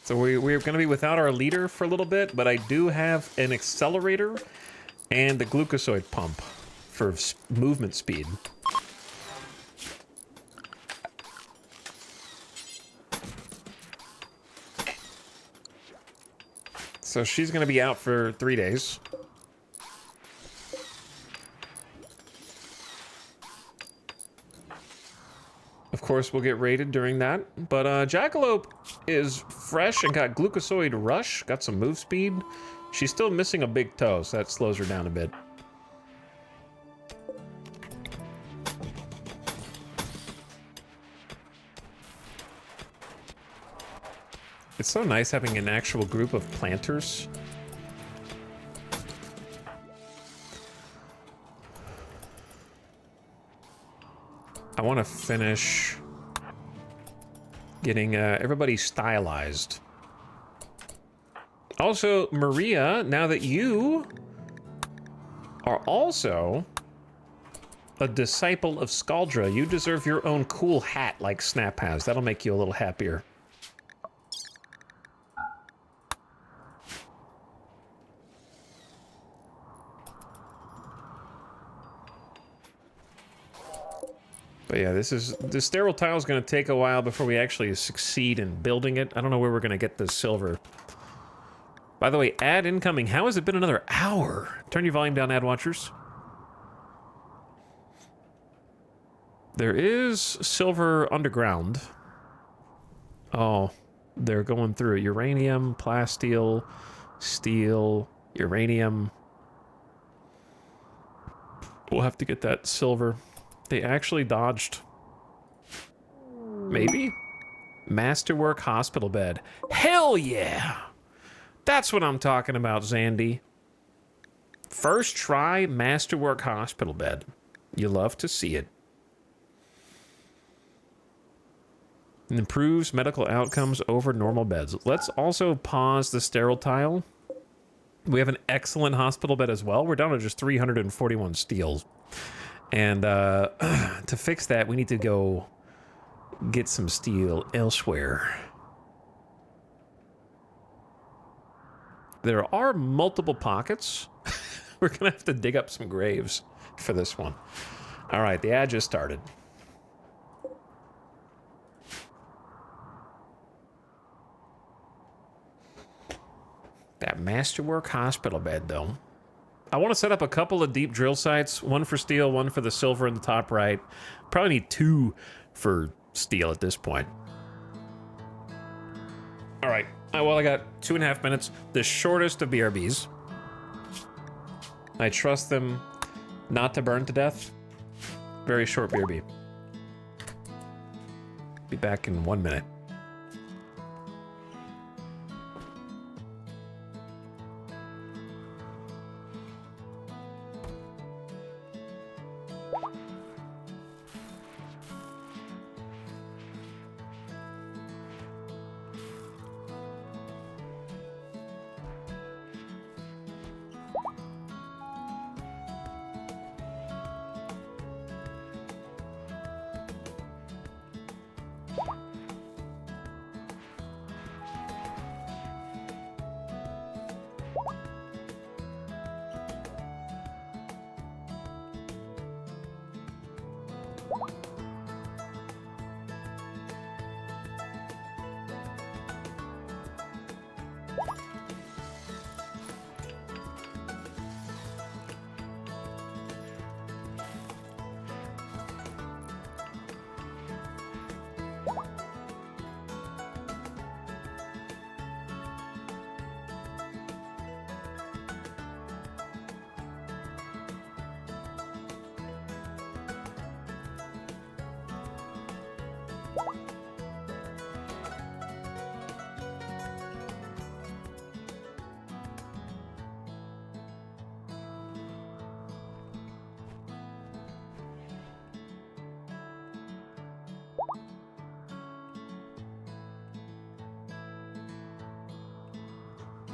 So we're going to be without our leader for a little bit, but I do have an accelerator and the glucosoid pump for movement speed. So she's going to be out for 3 days. Of course, we'll get raided during that. But Jackalope is fresh and got Glucosoid Rush, got some move speed. She's still missing a big toe, so that slows her down a bit. It's so nice having an actual group of planters. I want to finish getting everybody stylized. Also, Maria, now that you are also a disciple of Scaldra, you deserve your own cool hat like Snap has. That'll make you a little happier. But yeah, the sterile tile is going to take a while before we actually succeed in building it. I don't know where we're going to get this silver. By the way, ad incoming. How has it been another hour? Turn your volume down, ad watchers. There is silver underground. Oh, they're going through uranium, plasteel, steel, uranium. We'll have to get that silver. They actually dodged. Maybe? Masterwork hospital bed. Hell yeah! That's what I'm talking about, Zandy. First try Masterwork hospital bed. You love to see it. It improves medical outcomes over normal beds. Let's also pause the sterile tile. We have an excellent hospital bed as well. We're down to just 341 steels. And to fix that, we need to go get some steel elsewhere. There are multiple pockets. We're going to have to dig up some graves for this one. All right, the ad just started. That Masterwork hospital bed, though. I want to set up a couple of deep drill sites, one for steel, one for the silver in the top right. Probably need 2 for steel at this point. All right, well, I got 2.5 minutes, the shortest of BRBs. I trust them not to burn to death. Very short BRB. Be back in 1 minute.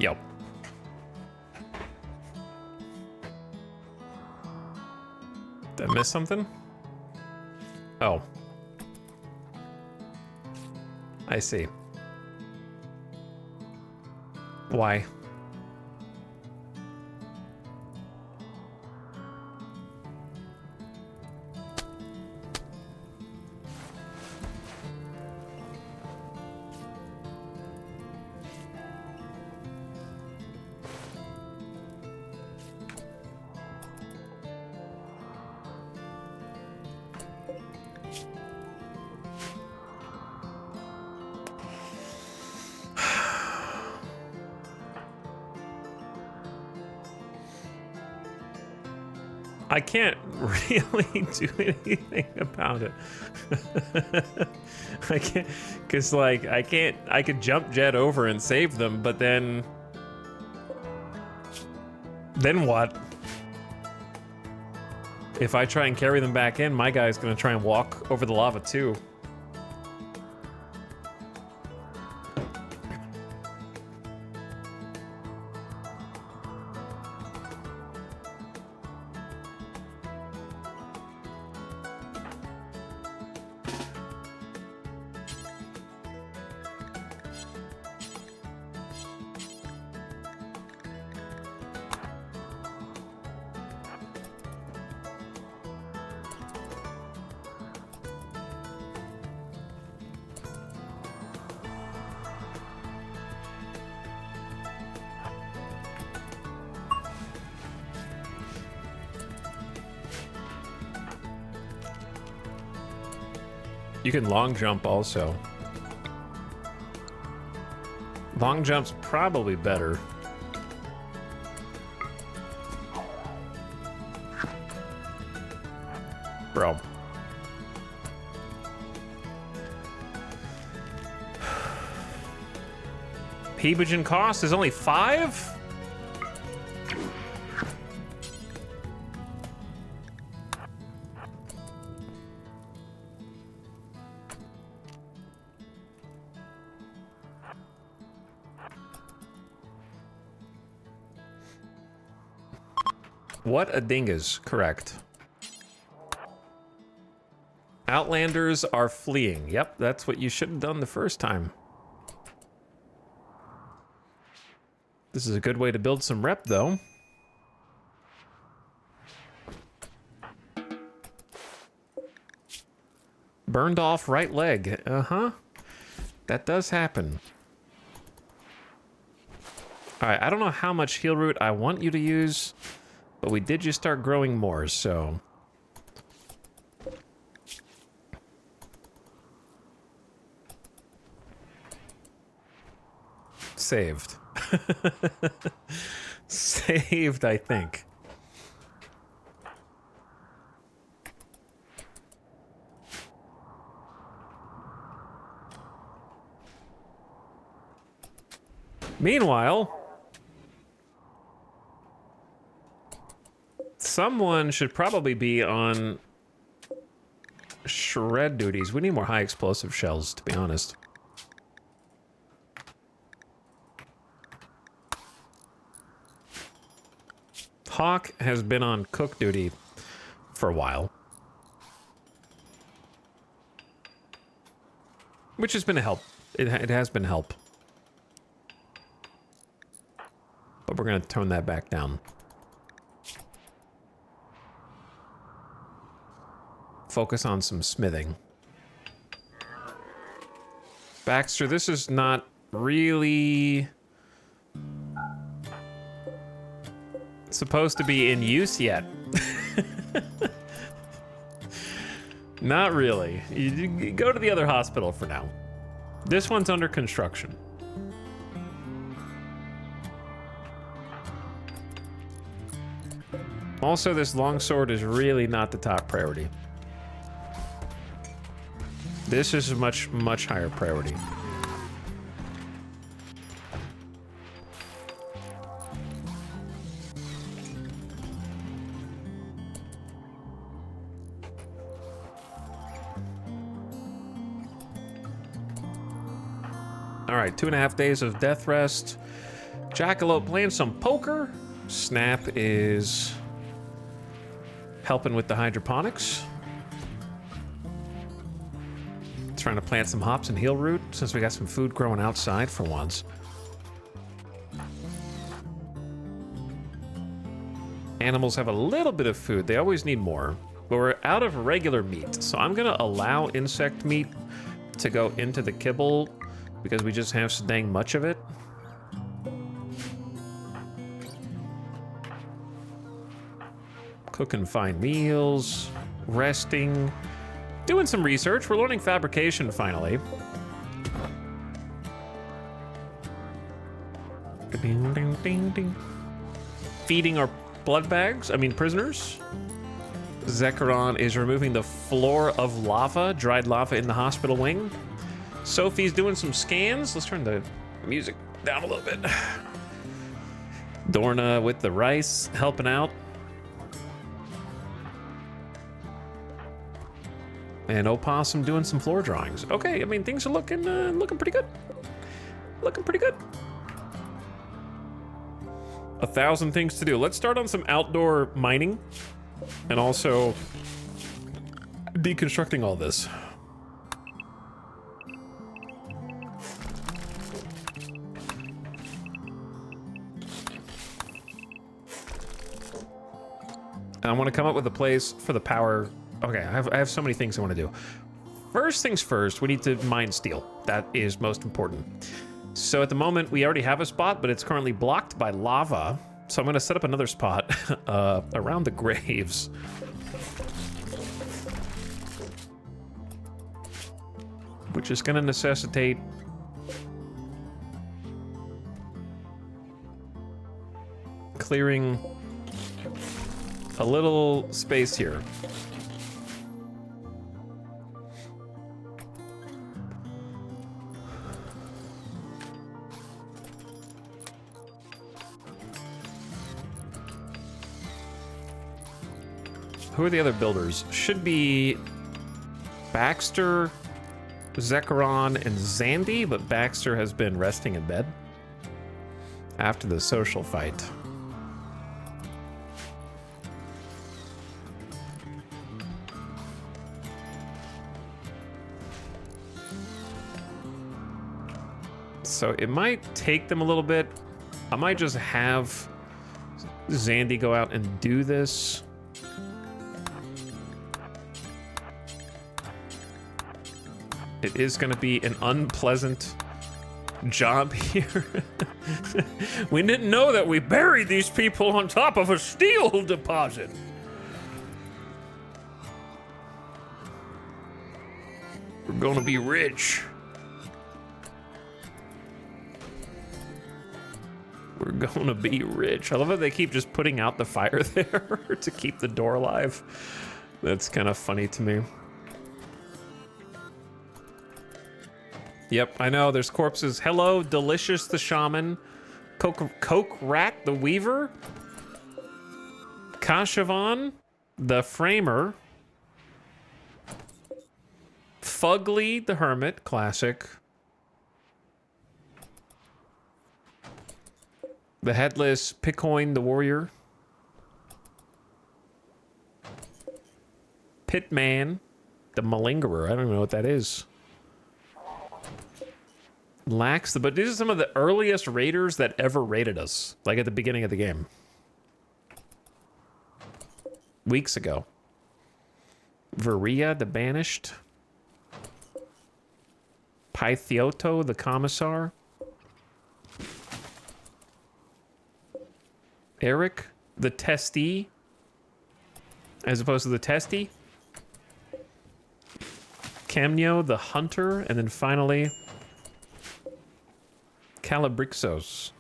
Yep. Did I miss something? Oh. I see. Why? I can't really do anything about it. I can't, cause like, I could jump jet over and save them, but then what? If I try and carry them back in, my guy's gonna try and walk over the lava too. You can long jump also. Long jump's probably better. Bro. Peebogen cost is only 5? What a dingus, correct. Outlanders are fleeing. Yep, that's what you should have done the first time. This is a good way to build some rep, though. Burned off right leg. Uh-huh. That does happen. Alright, I don't know how much heal root I want you to use, but we did just start growing more, so... Saved. Saved, I think. Meanwhile, someone should probably be on shred duties. We need more high explosive shells, to be honest. Hawk has been on cook duty for a while, which has been a help. It has been help. But we're going to tone that back down. Focus on some smithing. Baxter, this is not really supposed to be in use yet. Not really. You go to the other hospital for now. This one's under construction. Also, this longsword is really not the top priority. This is a much, much higher priority. All right, 2.5 days of death rest. Jackalope playing some poker. Snap is helping with the hydroponics. Trying to plant some hops and heel root since we got some food growing outside for once. Animals have a little bit of food. They always need more. But we're out of regular meat. So I'm gonna allow insect meat to go into the kibble because we just have so dang much of it. Cooking fine meals, resting, doing some research. We're learning fabrication finally. Feeding our prisoners. Zekrom is removing the floor of lava, dried lava in the hospital wing. Sophie's doing some scans. Let's turn the music down a little bit. Dorna with the rice, helping out. And Opossum doing some floor drawings. Okay, I mean, things are looking pretty good. Looking pretty good. 1,000 things to do. Let's start on some outdoor mining and also deconstructing all this. I want to come up with a place for the power. Okay, I have so many things I want to do. First things first, we need to mine steel. That is most important. So at the moment, we already have a spot, but it's currently blocked by lava. So I'm going to set up another spot around the graves. Which is going to necessitate clearing a little space here. Who are the other builders? Should be Baxter, Zekrom, and Zandy, but Baxter has been resting in bed after the social fight. So it might take them a little bit. I might just have Zandy go out and do this. It is going to be an unpleasant job here. We didn't know that we buried these people on top of a steel deposit. We're going to be rich. We're going to be rich. I love how they keep just putting out the fire there to keep the door alive. That's kind of funny to me. Yep, I know, there's corpses. Hello, Delicious the Shaman. Coke Rat the Weaver. Kashavan the Framer. Fugly the Hermit, classic. The Headless Pitcoin the Warrior. Pitman the Malingerer. I don't even know what that is. Lax, but these are some of the earliest raiders that ever raided us, like at the beginning of the game. Weeks ago. Varia the Banished. Pythioto the Commissar. Eric the Testy, as opposed to the Testy. Camneo the Hunter, and then finally Calabrixos.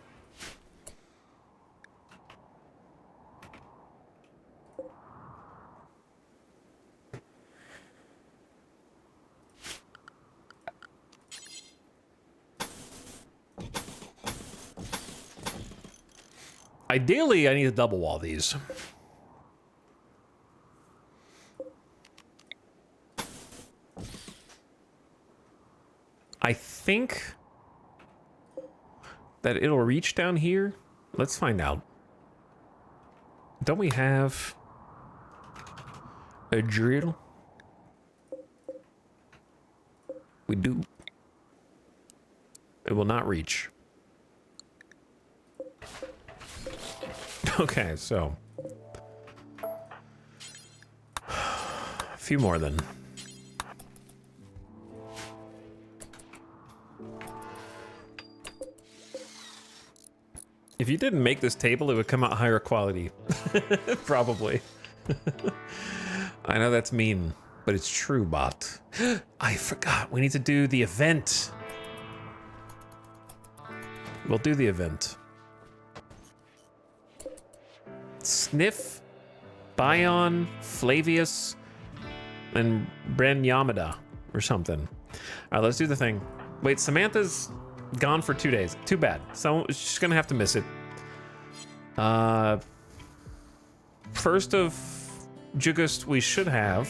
Ideally, I need to double wall these. I think that it'll reach down here? Let's find out. Don't we have a drill? We do. It will not reach. Okay, so a few more then. If you didn't make this table, it would come out higher quality. Probably. I know that's mean, but it's true, bot. I forgot. We need to do the event. We'll do the event. Sniff, Bion, Flavius, and Brenyamida or something. All right, let's do the thing. Wait, Samantha's gone for 2 days. Too bad. So she's gonna have to miss it. 1st of August, we should have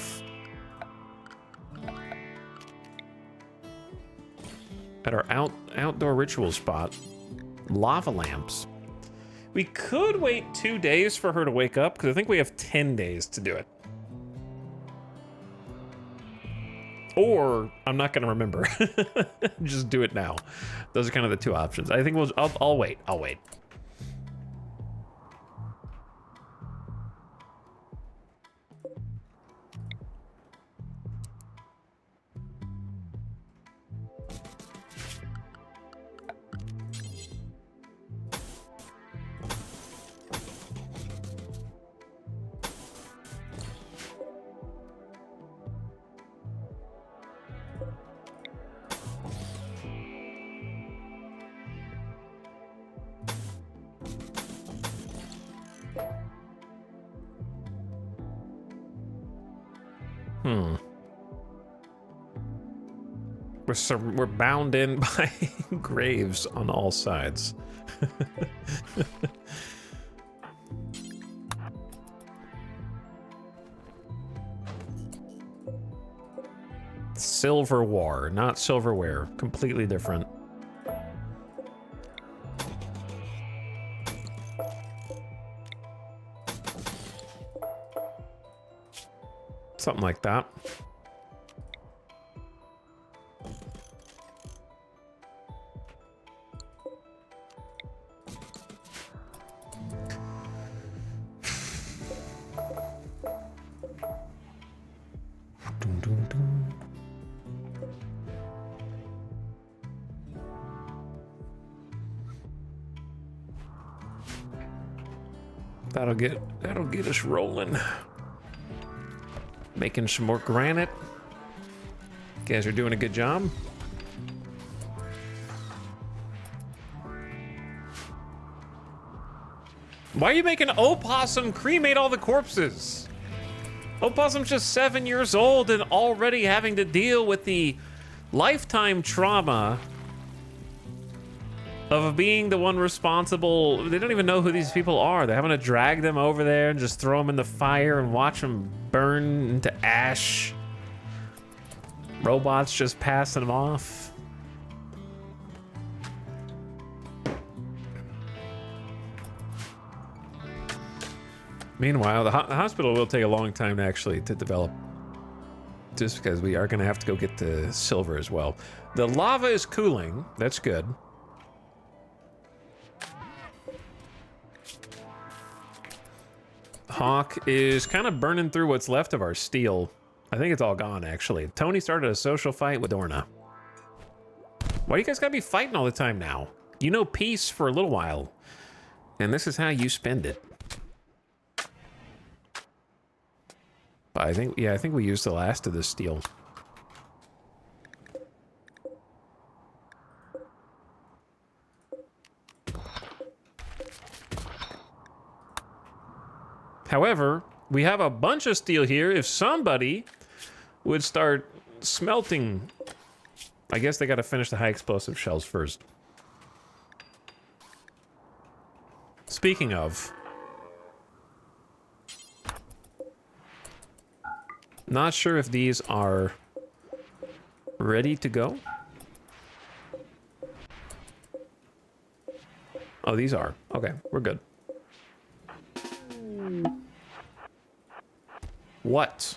at our outdoor ritual spot lava lamps. We could wait 2 days for her to wake up because I think we have 10 days to do it. Or I'm not going to remember. Just do it now. Those are kind of the two options. I think I'll wait. I'll wait. We're bound in by graves on all sides. Silver War, not silverware. Completely different. Something like that. That'll get us rolling. Making some more granite. You guys are doing a good job. Why are you making Opossum cremate all the corpses? Opossum's just 7 years old and already having to deal with the lifetime trauma of being the one responsible. They don't even know who these people are. They're having to drag them over there and just throw them in the fire and watch them burn into ash. Robots just passing them off. Meanwhile, the hospital will take a long time to develop. Just because we are going to have to go get the silver as well. The lava is cooling. That's good. Hawk is kind of burning through what's left of our steel. I think it's all gone, actually. Tony started a social fight with Orna. Why do you guys gotta be fighting all the time now? You know peace for a little while. And this is how you spend it. But I think we used the last of the steel. However, we have a bunch of steel here. If somebody would start smelting, I guess they got to finish the high explosive shells first. Speaking of, not sure if these are ready to go. Oh, these are. Okay, we're good. What?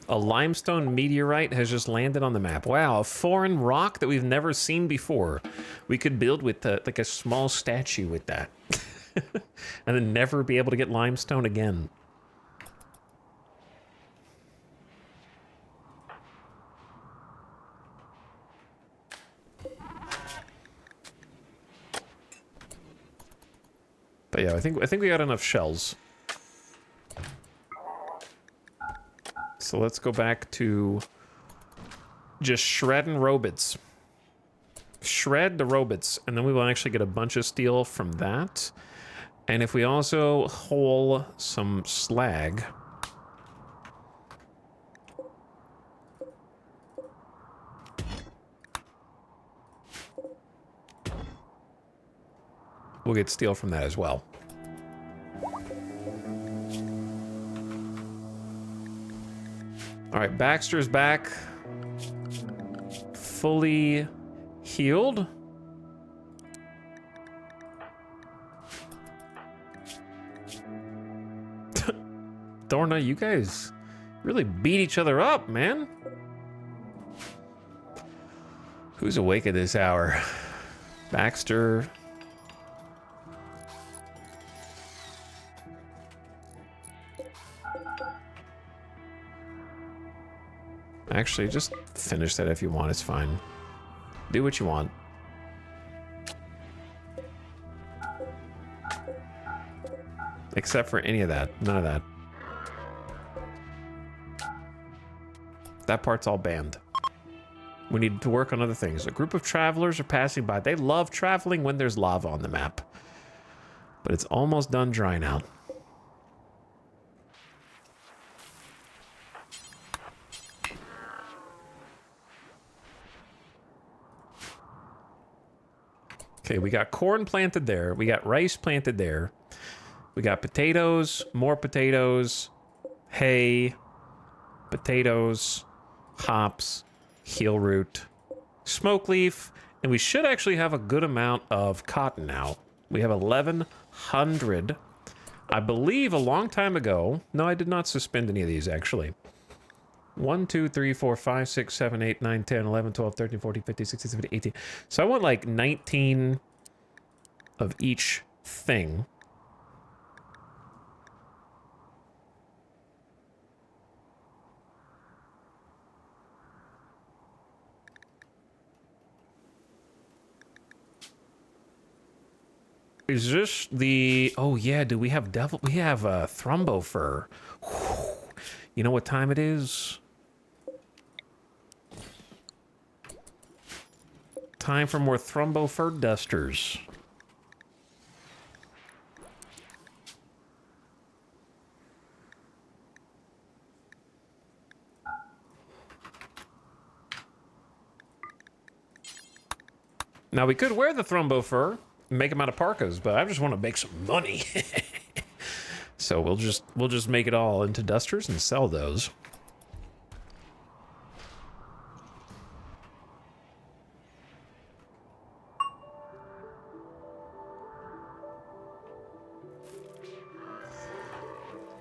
A limestone meteorite has just landed on the map. Wow, a foreign rock that we've never seen before. We could build with like a small statue with that. And then never be able to get limestone again. But yeah, I think we got enough shells. So let's go back to just shredding robots. Shred the robots, and then we will actually get a bunch of steel from that. And if we also haul some slag, we'll get steel from that as well. All right, Baxter's back. Fully healed. Dorna, you guys really beat each other up, man. Who's awake at this hour? Baxter. Actually, just finish that if you want. It's fine. Do what you want. Except for any of that. None of that. That part's all banned. We need to work on other things. A group of travelers are passing by. They love traveling when there's lava on the map. But it's almost done drying out. Okay, we got corn planted there. We got rice planted there. We got potatoes, more potatoes, hay, potatoes, hops, heel root, smoke leaf, and we should actually have a good amount of cotton now. We have 1,100. I believe a long time ago. No, I did not suspend any of these actually. 1, 2, 3, 4, 5, 6, 7, 8, 9, 10, 11, 12, 13, 14, 15, 16, 17, 18. So I want like 19 of each thing. Is this the... Oh yeah, do we have devil... We have thrumbo fur. You know what time it is? Time for more thrumbo fur dusters. Now we could wear the thrumbo fur, make them out of parkas, but I just want to make some money. So we'll just make it all into dusters and sell those.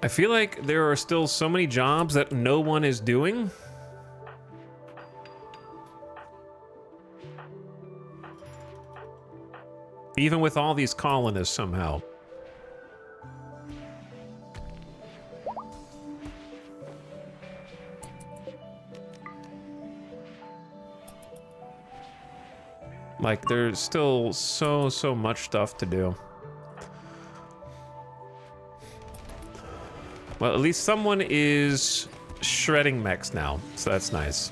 I feel like there are still so many jobs that no one is doing. Even with all these colonists somehow. Like, there's still so much stuff to do. Well, at least someone is shredding mechs now, so that's nice.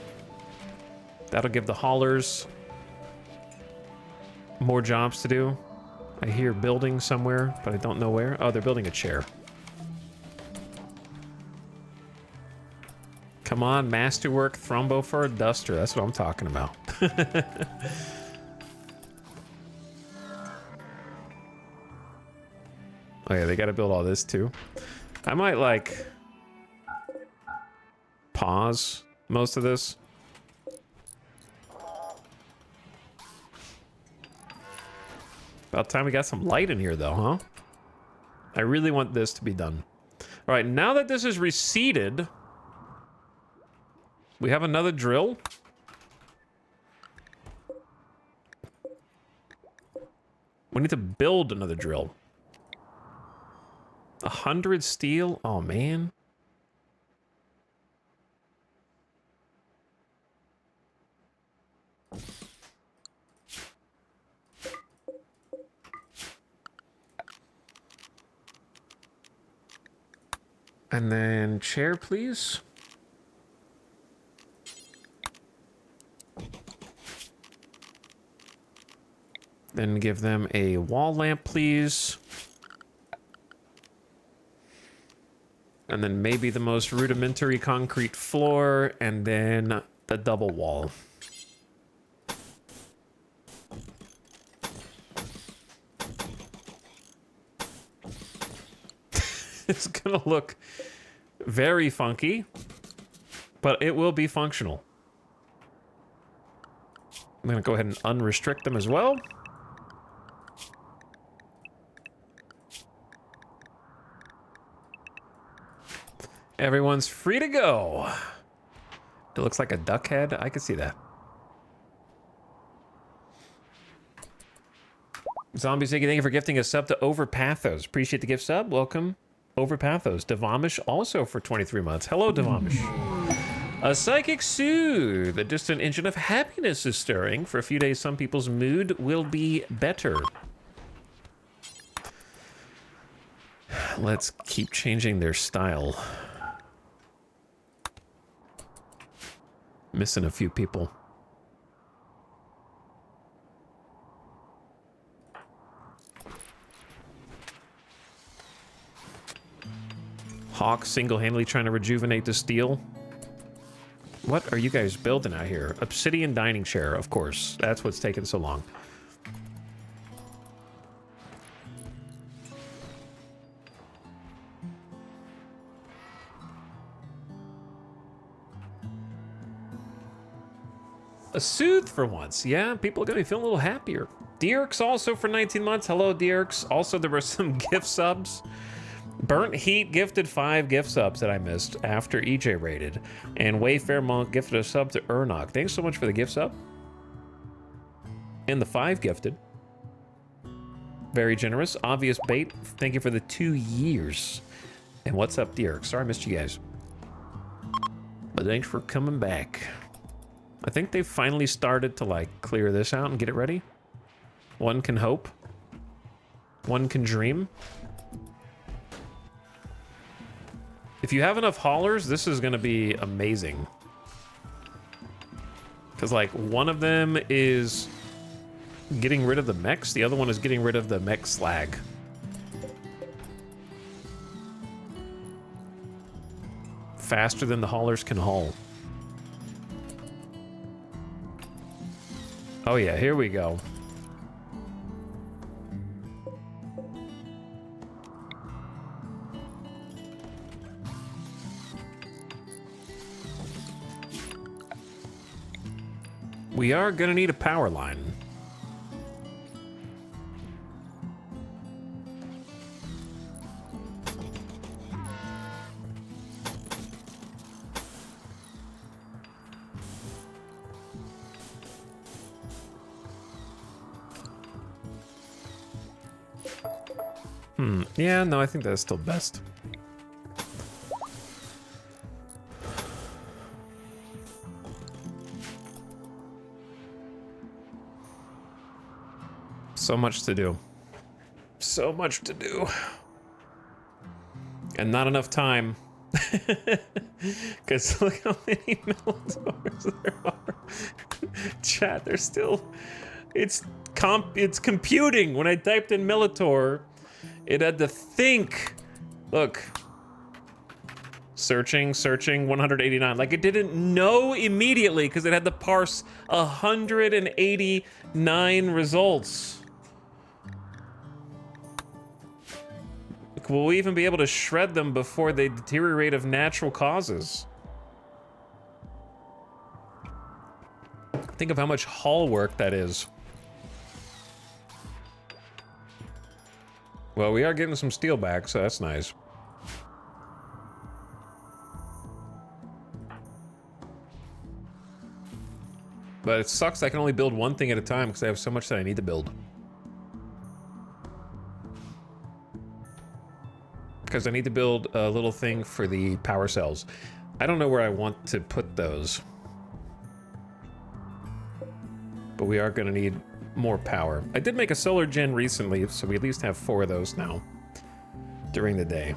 That'll give the haulers more jobs to do. I hear building somewhere, but I don't know where. Oh, they're building a chair. Come on, masterwork, thrumbo for a duster. That's what I'm talking about. Oh yeah, they gotta build all this too. I might like pause most of this. About time we got some light in here, though, huh? I really want this to be done. All right, now that this is reseeded, we have another drill. We need to build another drill. 100 steel? Oh, man. And then chair, please. Then give them a wall lamp, please. And then maybe the most rudimentary concrete floor, and then the double wall. It's gonna look very funky, but it will be functional. I'm gonna go ahead and unrestrict them as well. Everyone's free to go. It looks like a duck head. I can see that. Zombie Ziggy, thank you for gifting a sub to Overpathos. Appreciate the gift sub. Welcome, Overpathos. Devamish also for 23 months. Hello, Devamish. A psychic soothe. A distant engine of happiness is stirring. For a few days, some people's mood will be better. Let's keep changing their style. Missing a few people. Hawk single-handedly trying to rejuvenate the steel. What are you guys building out here? Obsidian dining chair, of course. That's what's taking so long. A soothe for once. Yeah, people are going to be feeling a little happier. Dierks also for 19 months. Hello, Dierks. Also, there were some gift subs. Burnt Heat gifted 5 gift subs that I missed after EJ rated. And Wayfair Monk gifted a sub to Ernok. Thanks so much for the gift sub. And the 5 gifted. Very generous. Obvious Bait, thank you for the 2 years. And what's up, Dierks? Sorry I missed you guys. But thanks for coming back. I think they've finally started to, like, clear this out and get it ready. One can hope. One can dream. If you have enough haulers, this is going to be amazing. Because, like, one of them is getting rid of the mechs, the other one is getting rid of the mech slag. Faster than the haulers can haul. Oh yeah, here we go. We are gonna need a power line. Yeah, no, I think that's still best. So much to do. So much to do. And not enough time. Because look how many Minotaurs there are. Chat, they're still... It's computing. When I typed in Minotaur, it had to think. Look. Searching, 189. Like, it didn't know immediately because it had to parse 189 results. Will we even be able to shred them before they deteriorate of natural causes? Think of how much hull work that is. Well, we are getting some steel back, so that's nice. But it sucks I can only build one thing at a time because I have so much that I need to build. Because I need to build a little thing for the power cells. I don't know where I want to put those. But we are going to need more power. I did make a solar gen recently, so we at least have 4 of those now during the day.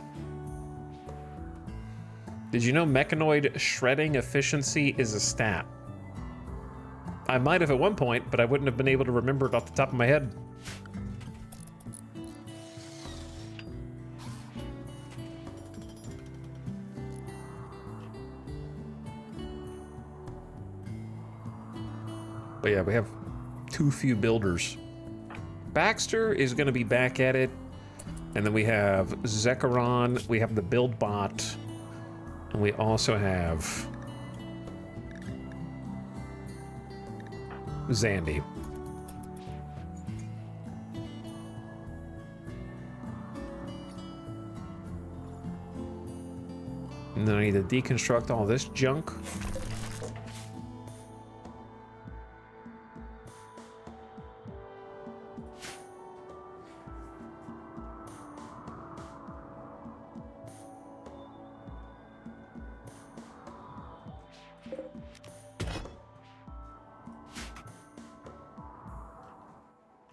Did you know mechanoid shredding efficiency is a stat? I might have at one point, but I wouldn't have been able to remember it off the top of my head. But yeah, we have too few builders. Baxter is going to be back at it. And then we have Zekaron. We have the build bot. And we also have Zandy. And then I need to deconstruct all this junk.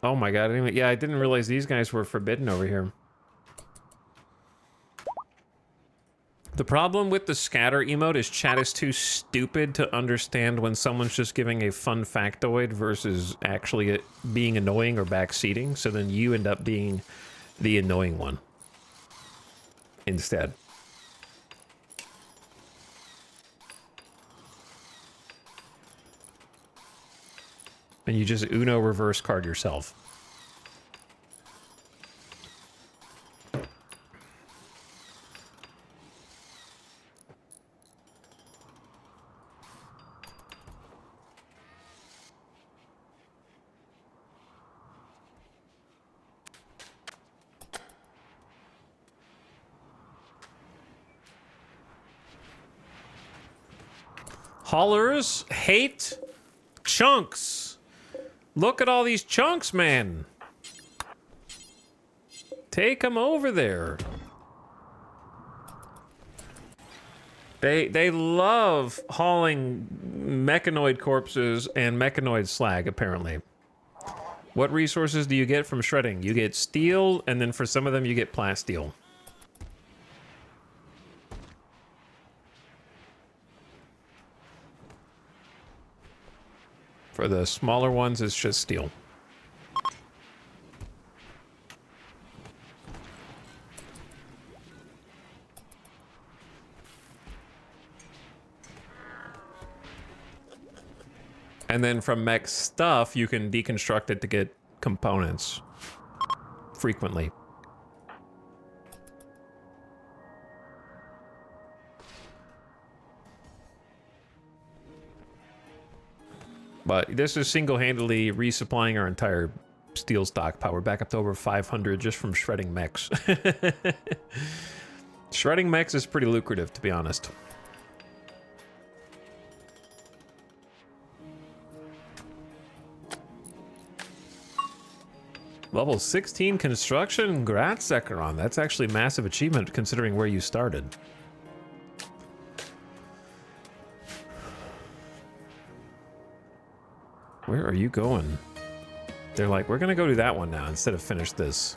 Oh my god, I didn't realize these guys were forbidden over here. The problem with the scatter emote is chat is too stupid to understand when someone's just giving a fun factoid versus actually being annoying or backseating, so then you end up being the annoying one instead. And you just Uno reverse card yourself. Haulers hate chunks. Look at all these chunks, man. Take them over there. They love hauling mechanoid corpses and mechanoid slag, apparently. What resources do you get from shredding? You get steel, and then for some of them you get plasteel. For the smaller ones, it's just steel. And then from mech stuff, you can deconstruct it to get components frequently. But this is single-handedly resupplying our entire steel stockpile. We're back up to over 500 just from shredding mechs. Shredding mechs is pretty lucrative, to be honest. Level 16 construction? Congrats, Zekaron. That's actually a massive achievement considering where you started. Where are you going? They're like, we're gonna go do that one now instead of finish this.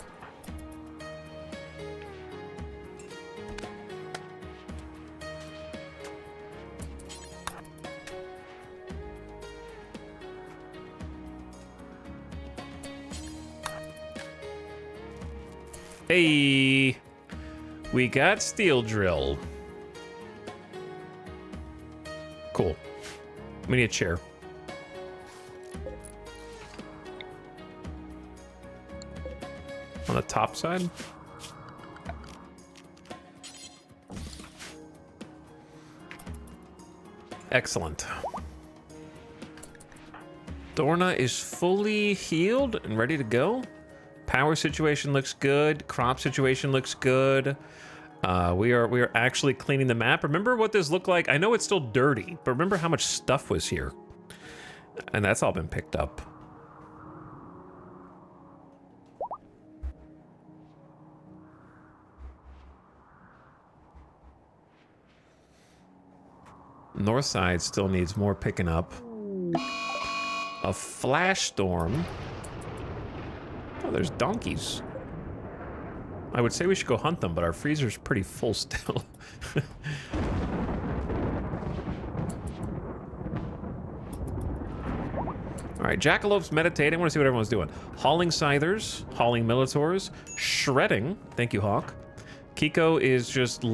Hey, we got steel drill. Cool. We need a chair. On the top side? Excellent. Dorna is fully healed and ready to go. Power situation looks good. Crop situation looks good. We are actually cleaning the map. Remember what this looked like? I know it's still dirty, but remember how much stuff was here. And that's all been picked up. North side still needs more picking up. A flash storm. Oh, there's donkeys. I would say we should go hunt them, but our freezer's pretty full still. All right, Jackalopes meditating. I want to see what everyone's doing. Hauling scythers, hauling militaurs, shredding. Thank you, Hawk. Kiko is just...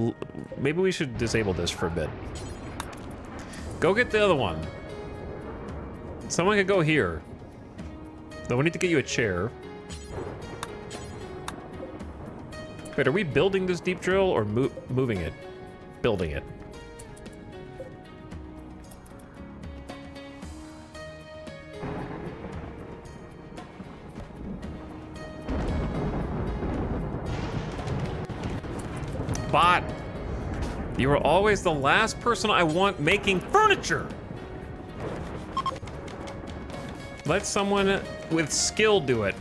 Maybe we should disable this for a bit. Go get the other one. Someone could go here. Though we need to get you a chair. Wait, are we building this deep drill or moving it? Building it. Bot, you are always the last person I want making furniture. Let someone with skill do it.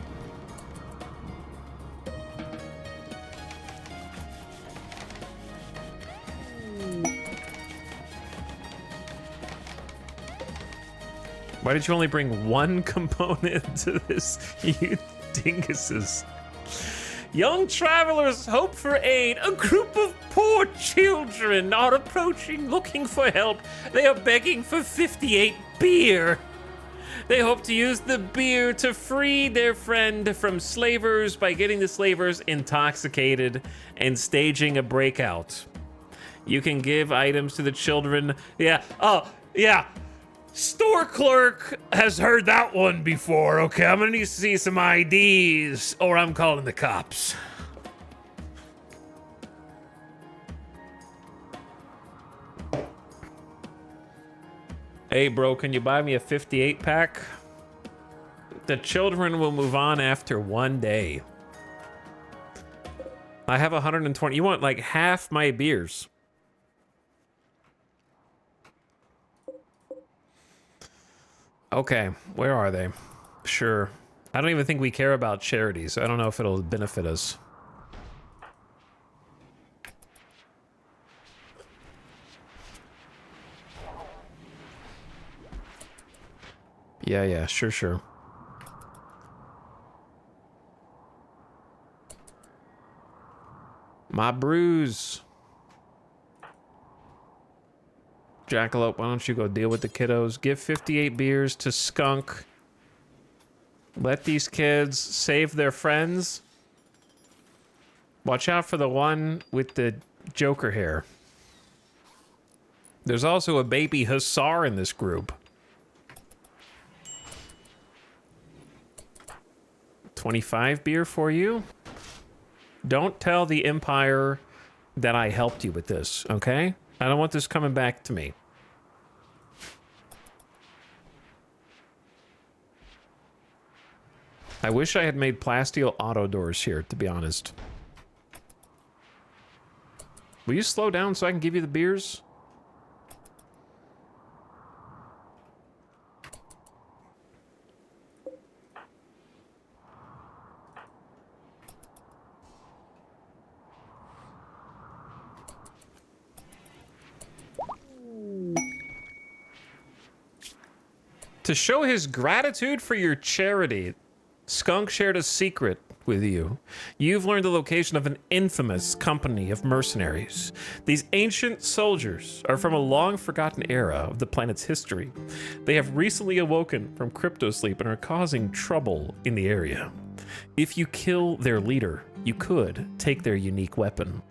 Why did you only bring one component to this, you dinguses? Young travelers hope for aid. A group of poor children are approaching looking for help. They are begging for 58 beer. They hope to use the beer to free their friend from slavers by getting the slavers intoxicated and staging a breakout. You can give items to the children. Yeah, oh, yeah. Store clerk has heard that one before. Okay, I'm gonna need to see some IDs or I'm calling the cops. Hey bro, can you buy me a 58 pack? The children will move on after one day. I have 120. You want like half my beers. Okay, where are they? Sure. I don't even think we care about charity, so I don't know if it'll benefit us. Yeah, sure. My bruise. Jackalope, why don't you go deal with the kiddos? Give 58 beers to Skunk. Let these kids save their friends. Watch out for the one with the Joker hair. There's also a baby hussar in this group. 25 beer for you. Don't tell the Empire that I helped you with this, okay? I don't want this coming back to me. I wish I had made plasteel auto doors here, to be honest. Will you slow down so I can give you the beers? To show his gratitude for your charity, Skunk shared a secret with you. You've learned the location of an infamous company of mercenaries. These ancient soldiers are from a long-forgotten era of the planet's history. They have recently awoken from cryptosleep and are causing trouble in the area. If you kill their leader, you could take their unique weapon.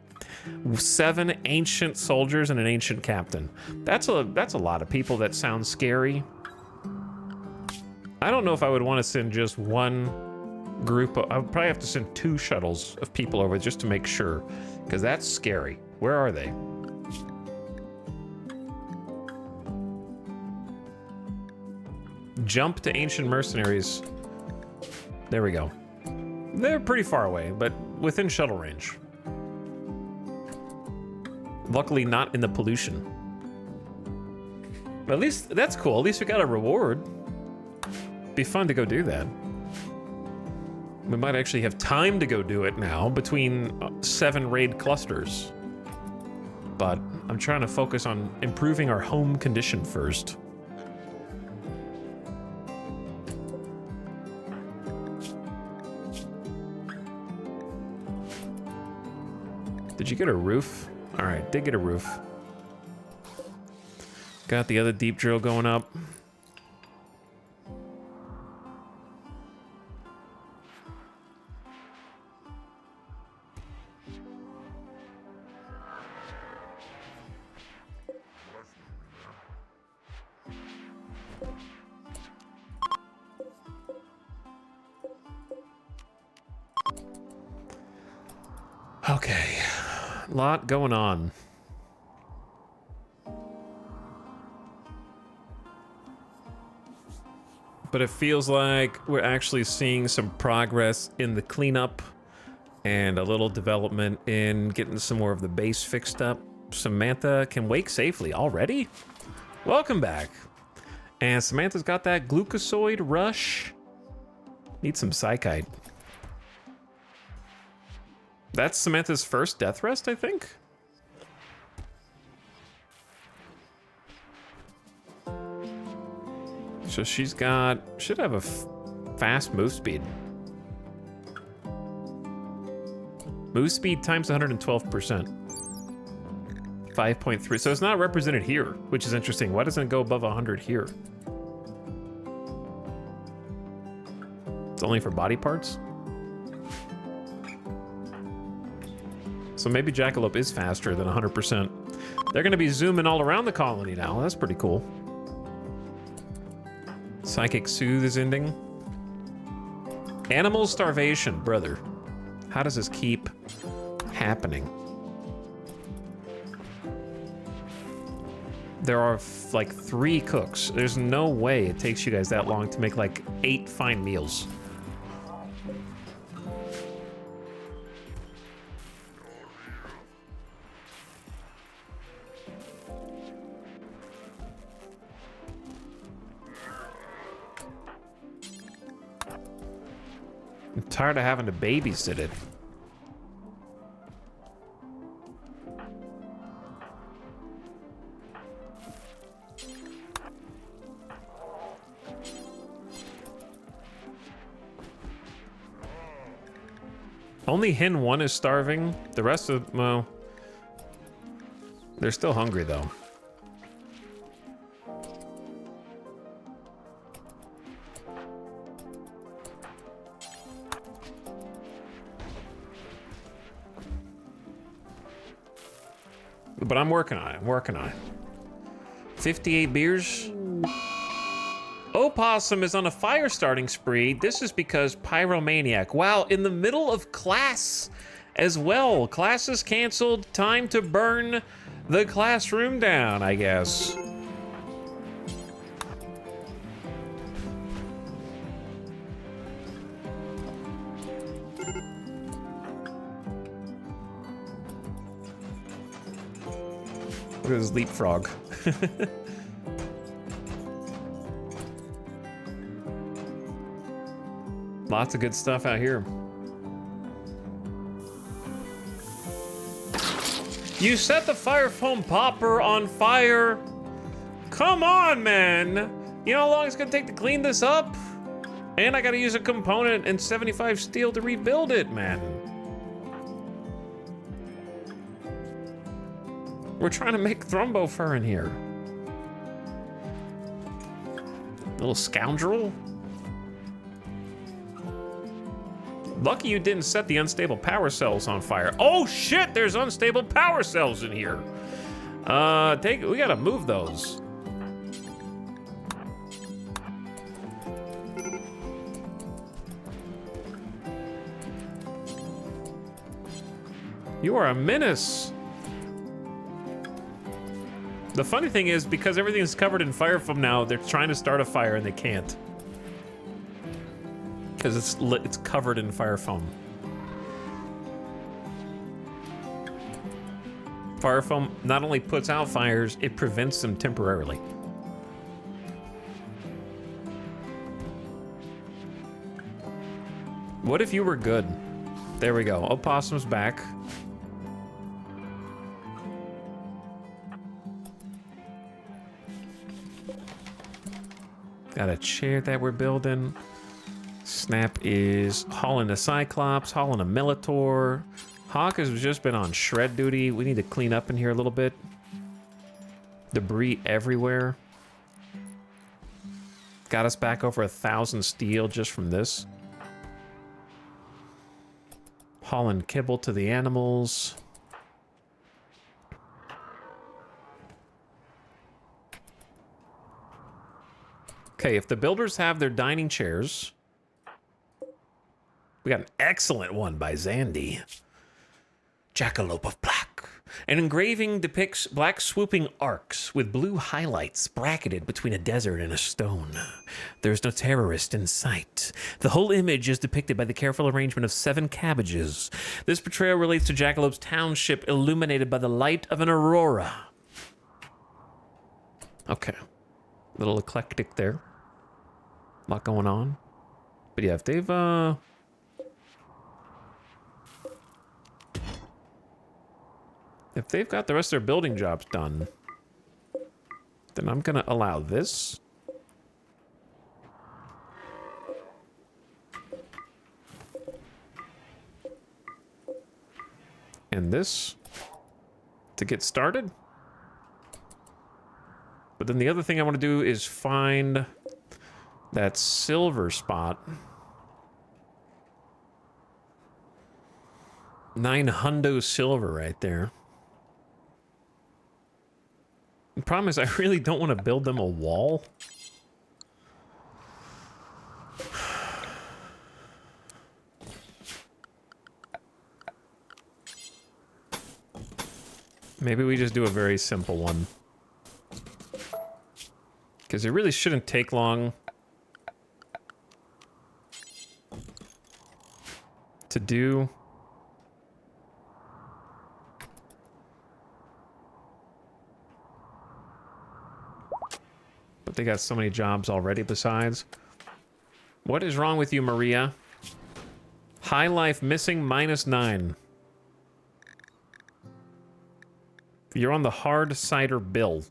7 ancient soldiers and an ancient captain. That's a lot of people. That sounds scary. I don't know if I would want to send just one group. I would probably have to send 2 shuttles of people over just to make sure, because that's scary. Where are they? Jump to ancient mercenaries. There we go. They're pretty far away, but within shuttle range. Luckily not in the pollution. But at least, that's cool. At least we got a reward. Be fun to go do that. We might actually have time to go do it now between 7 raid clusters. But I'm trying to focus on improving our home condition first. Did you get a roof? All right, did get a roof. Got the other deep drill going up. Okay, a lot going on. But it feels like we're actually seeing some progress in the cleanup and a little development in getting some more of the base fixed up. Samantha can wake safely already? Welcome back. And Samantha's got that glucosoid rush. Need some psychite. That's Samantha's first death rest, I think? So she's got, should have a fast move speed. Move speed times 112%. 5.3, so it's not represented here, which is interesting. Why doesn't it go above 100 here? It's only for body parts? So maybe Jackalope is faster than 100%. They're gonna be zooming all around the colony now. That's pretty cool. Psychic Soothe is ending. Animal starvation, brother. How does this keep happening? There are like 3 cooks. There's no way it takes you guys that long to make like 8 fine meals. I'm tired of having to babysit it. Only hen 1 is starving. The rest of, well, they're still hungry though. But I'm working on it, I'm working on it. 58 beers. Opossum is on a fire starting spree. This is because Pyromaniac. Wow, in the middle of class as well. Class is canceled. Time to burn the classroom down, I guess. Look at this leapfrog. Lots of good stuff out here. You set the fire foam popper on fire. Come on, man. You know how long it's gonna take to clean this up? And I gotta use a component and 75 steel to rebuild it, man. We're trying to make Thrumbo fur in here. Little scoundrel. Lucky you didn't set the unstable power cells on fire. Oh shit, there's unstable power cells in here. We gotta move those. You are a menace. The funny thing is, because everything is covered in fire foam now, they're trying to start a fire and they can't. because it's covered in fire foam. Fire foam not only puts out fires, it prevents them temporarily. What if you were good? There we go. Opossum's back. Got a chair that we're building. Snap is hauling a Cyclops, hauling a Melitor. Hawk has just been on shred duty. We need to clean up in here a little bit. Debris everywhere. Got us back over 1,000 steel just from this. Hauling kibble to the animals. Okay, if the builders have their dining chairs... We got an excellent one by Zandy. Jackalope of Black. An engraving depicts black swooping arcs with blue highlights bracketed between a desert and a stone. There's no terrorist in sight. The whole image is depicted by the careful arrangement of 7 cabbages. This portrayal relates to Jackalope's township illuminated by the light of an aurora. Okay. A little eclectic there. A lot going on. But yeah, if they've, if they've got the rest of their building jobs done, then I'm gonna allow this. And this to get started. But then the other thing I want to do is find that silver spot. 900 silver right there. The problem is I really don't want to build them a wall. Maybe we just do a very simple one. Because it really shouldn't take long to do. But they got so many jobs already besides. What is wrong with you, Maria? High life missing -9. You're on the hard cider bill.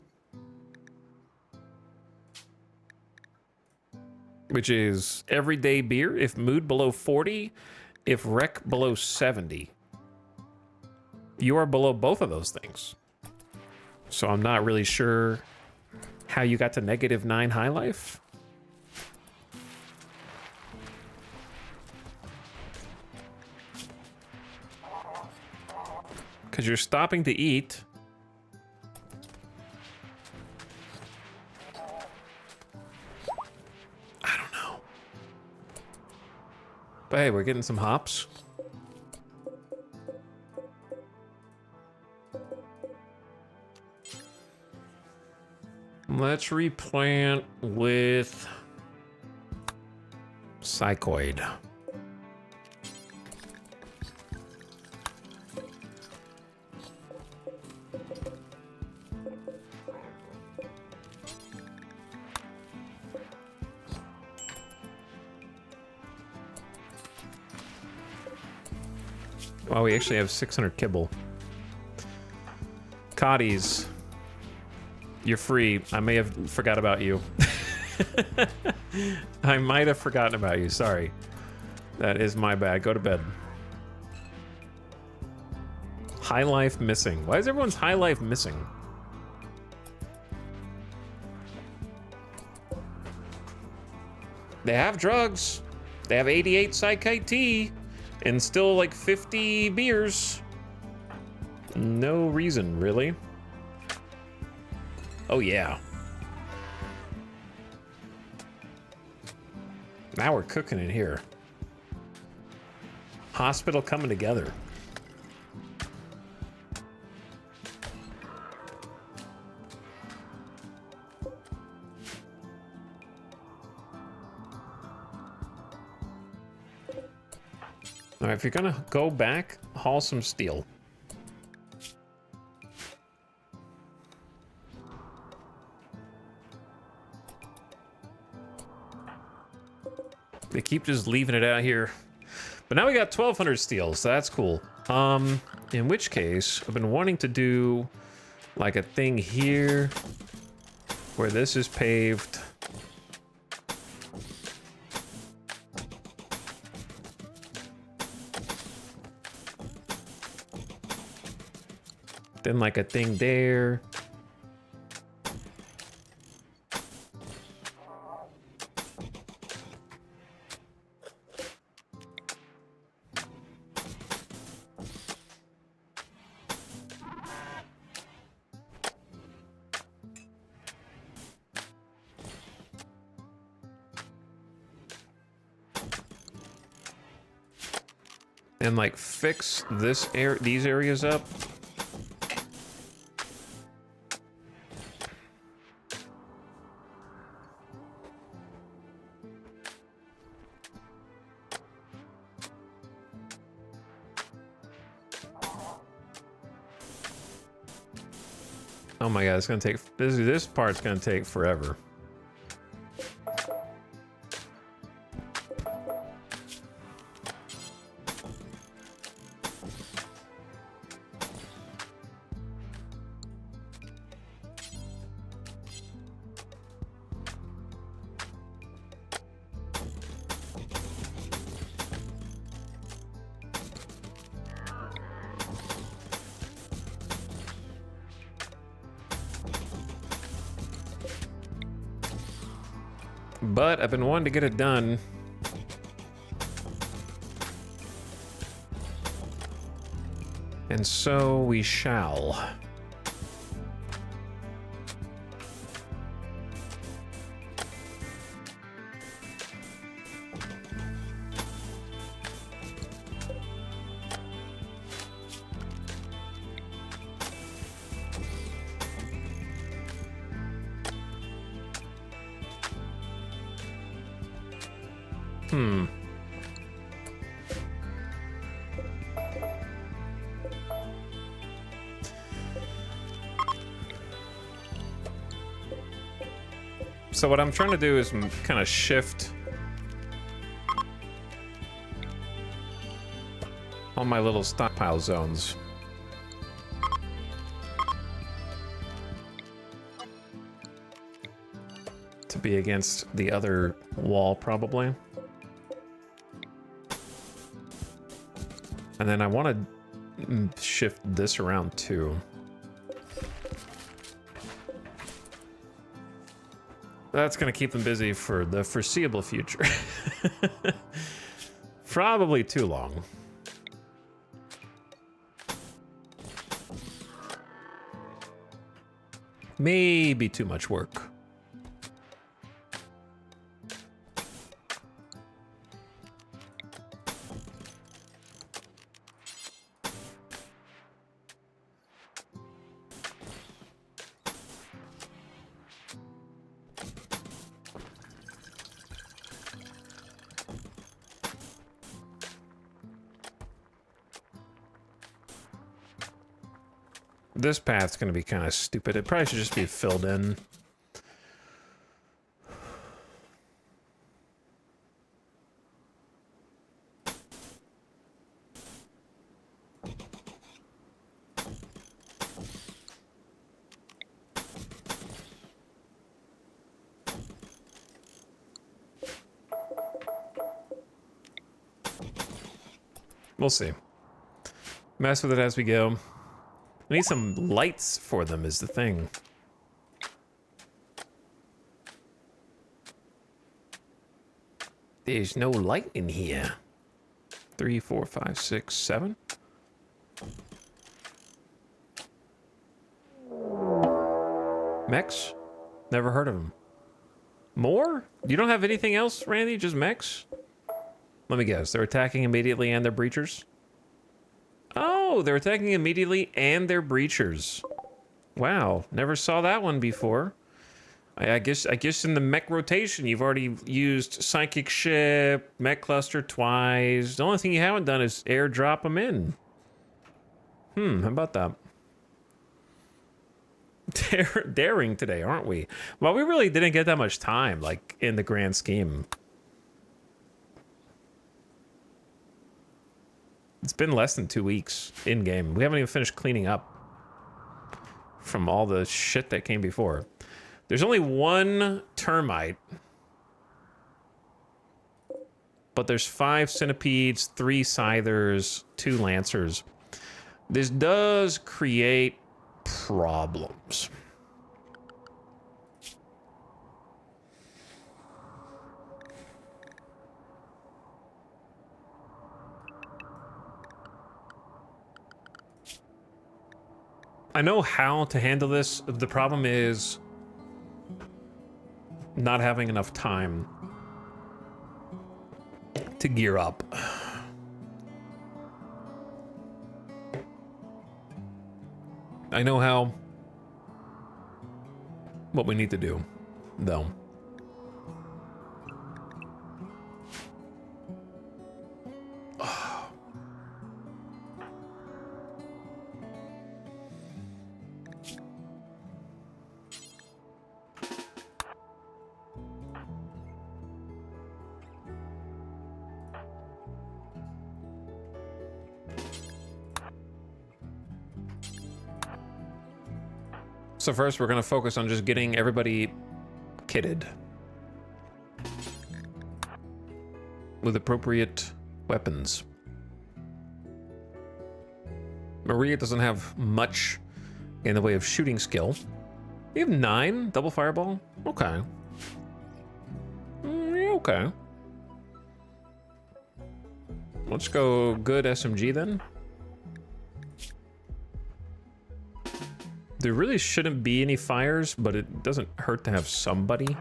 Which is everyday beer if mood below 40, if rec below 70. You are below both of those things. So I'm not really sure how you got to -9 high life. Because you're stopping to eat. But hey, we're getting some hops. Let's replant with Psychoid. Oh, we actually have 600 kibble. Cotties. You're free. I may have forgot about you. I might have forgotten about you. Sorry. That is my bad. Go to bed. High life missing. Why is everyone's high life missing? They have drugs. They have 88 Psychite tea. And still like 50 beers. No reason, really. Oh, yeah. Now we're cooking it here. Hospital coming together. All right, if you're gonna go back, haul some steel. They keep just leaving it out here. But now we got 1,200 steel, so that's cool. In which case, I've been wanting to do like a thing here where this is paved. Then like a thing there. And like fix this these areas up. Oh my god, it's gonna take this part's gonna take forever. But I've been wanting to get it done. And so we shall. So what I'm trying to do is kind of shift all my little stockpile zones. To be against the other wall, probably. And then I want to shift this around too. That's going to keep them busy for the foreseeable future. Probably too long. Maybe too much work. This path's gonna be kind of stupid. It probably should just be filled in. We'll see. Mess with it as we go. I need some lights for them is the thing. There's no light in here. 3, 4, 5, 6, 7. Mechs? Never heard of them. More? You don't have anything else, Randy? Just mechs? Let me guess. They're attacking immediately and they're breachers? Oh, they're attacking immediately and they're breachers. Wow, never saw that one before. I guess in the mech rotation, you've already used Psychic Ship, Mech Cluster twice. The only thing you haven't done is airdrop them in. How about that? Daring today, aren't we? Well, we really didn't get that much time, like, in the grand scheme. It's been less than 2 weeks in-game. We haven't even finished cleaning up from all the shit that came before. There's only one termite. But there's 5 centipedes, 3 scythers, 2 lancers. This does create problems. I know how to handle this. The problem is not having enough time to gear up. I know what we need to do, though. So first, we're going to focus on just getting everybody kitted with appropriate weapons. Maria doesn't have much in the way of shooting skill. You have 9 double fireball? Okay. Okay. Let's go good SMG then. There really shouldn't be any fires, but it doesn't hurt to have somebody.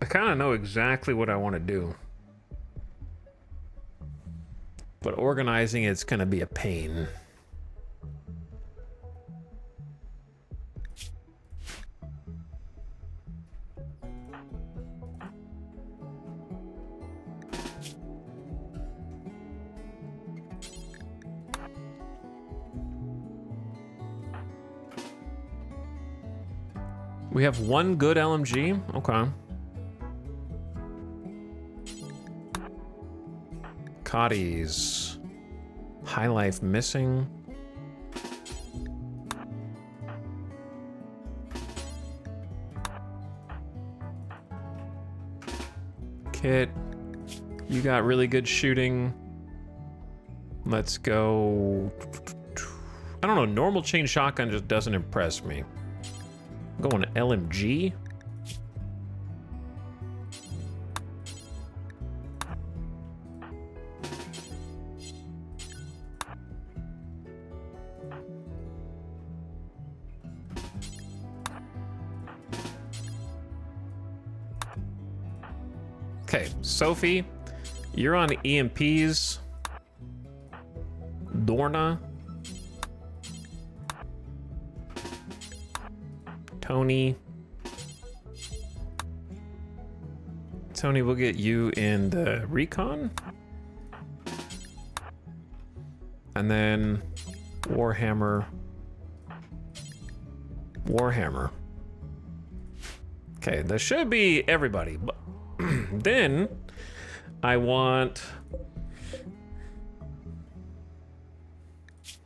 I kind of know exactly what I want to do. But organizing it's going to be a pain. We have 1 good LMG. Okay. Cotties. High life missing. Kit. You got really good shooting. Let's go. I don't know. Normal chain shotgun just doesn't impress me. I'm going LMG. Okay, Sophie, you're on EMPs. Dorna. Tony, we'll get you in the recon. And then Warhammer. Okay, that should be everybody. But then I want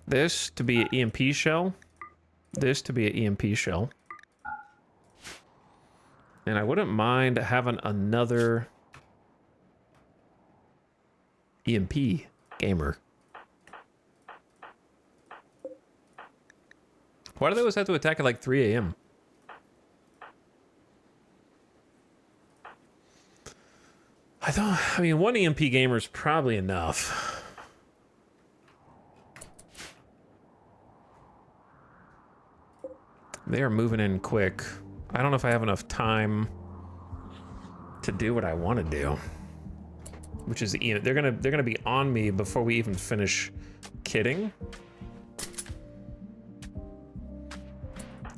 this to be an EMP shell. This to be an EMP shell. And I wouldn't mind having another EMP gamer. Why do they always have to attack at like 3 a.m.? I mean, 1 EMP gamer is probably enough. They are moving in quick. I don't know if I have enough time to do what I want to do, which is they're gonna be on me before we even finish kidding?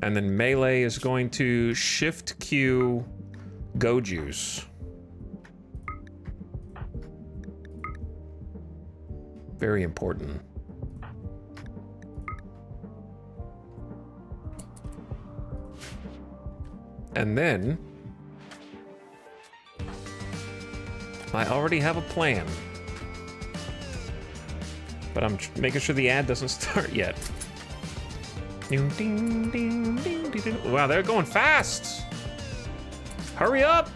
And then melee is going to shift Q go juice. Very important. And then I already have a plan, but I'm making sure the ad doesn't start yet. Ding, ding, ding, ding, ding, ding. Wow, they're going fast. Hurry up.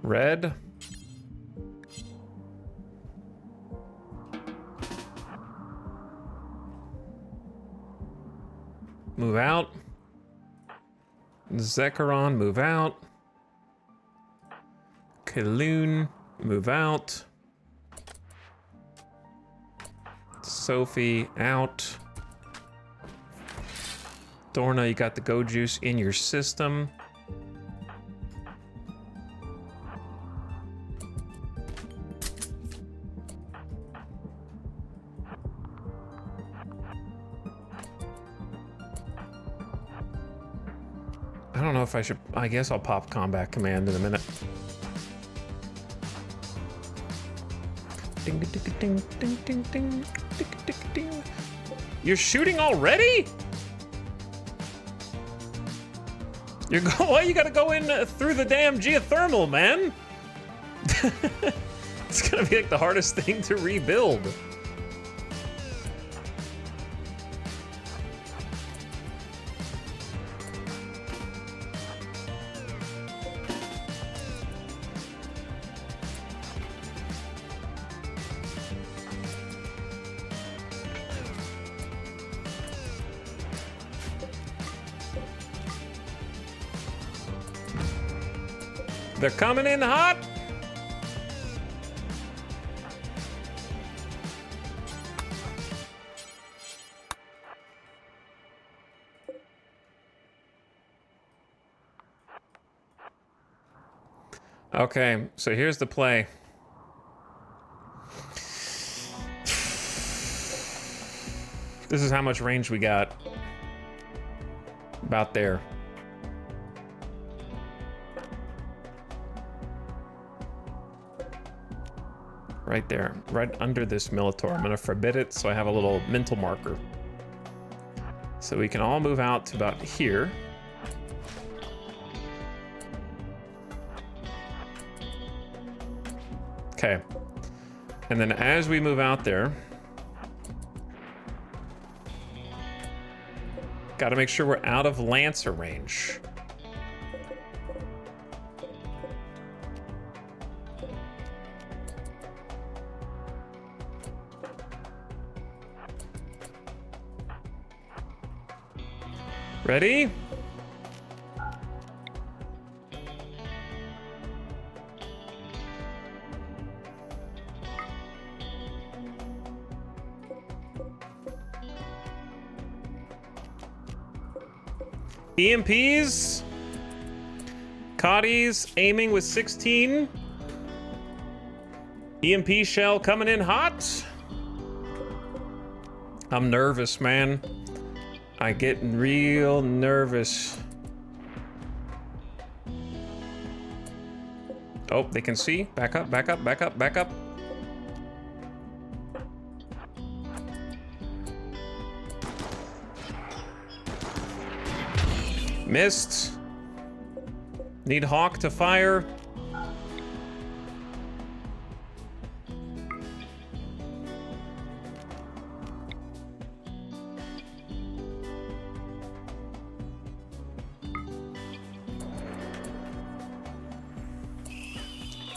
Red. Move out. Zekaron, move out. Kaloon, move out. Sophie, out. Dorna, you got the go juice in your system. I don't know if I should. I guess I'll pop combat command in a minute. Ding, ding, ding, ding, ding, ding, ding, ding, ding. You're shooting already? You're going. Why you gotta go in through the damn geothermal, man? It's gonna be like the hardest thing to rebuild. They're coming in hot. Okay, so here's the play. This is how much range we got. About there. Right there, right under this Militor. I'm gonna forbid it so I have a little mental marker. So we can all move out to about here. Okay. And then as we move out there, gotta make sure we're out of Lancer range. Ready? EMPs. Cotties aiming with 16. EMP shell coming in hot. I'm nervous, man. I get real nervous. Oh, they can see. Back up, back up, back up, back up. Missed. Need Hawk to fire.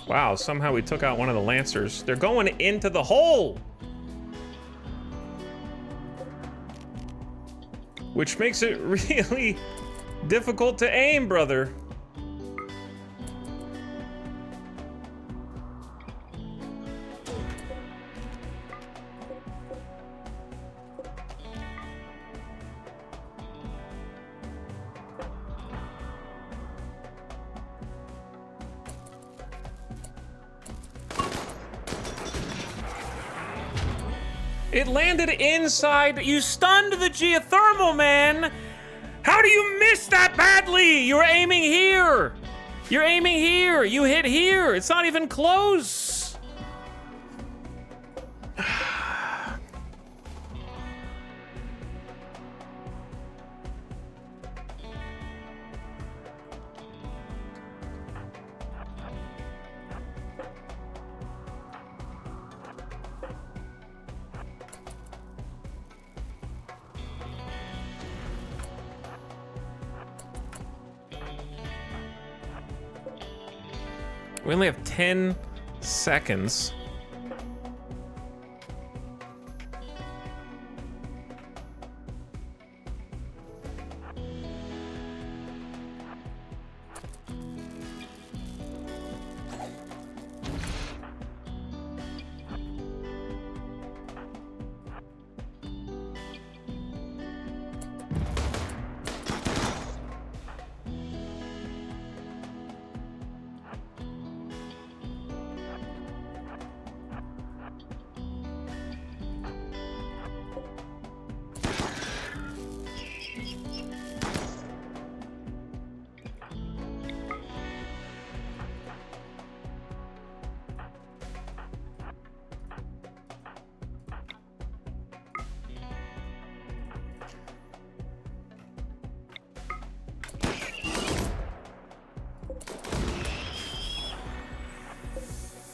Wow, somehow we took out one of the Lancers. They're going into the hole! which makes it really difficult to aim, brother. It landed inside. You stunned the geothermal, man. How do you miss that badly? You're aiming here. You're aiming here. You hit here. It's not even close. We only have 10 seconds.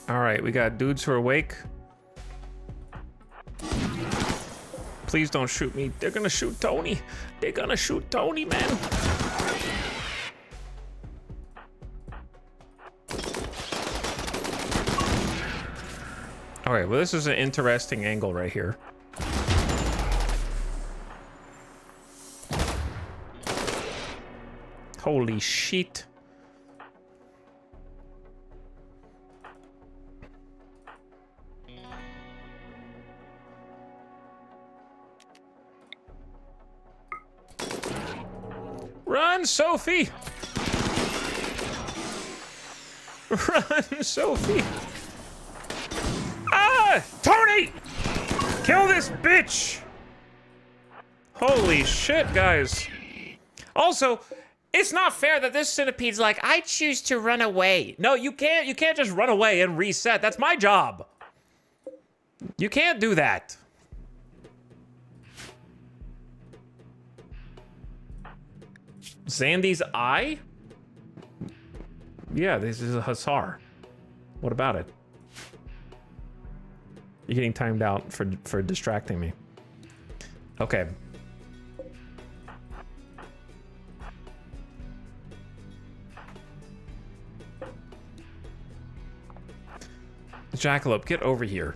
All right, we got dudes who are awake. Please don't shoot me. They're gonna shoot Tony. They're gonna shoot Tony, man. All right, well, this is an interesting angle right here. Holy shit. Run, Sophie! Run, Sophie! Ah! Tony! Kill this bitch! Holy shit, guys. Also, it's not fair that this centipede's like, I choose to run away. No, you can't just run away and reset. That's my job. You can't do that. Zandy's eye? Yeah, this is a hussar. What about it? You're getting timed out for distracting me. Okay. Jackalope, get over here.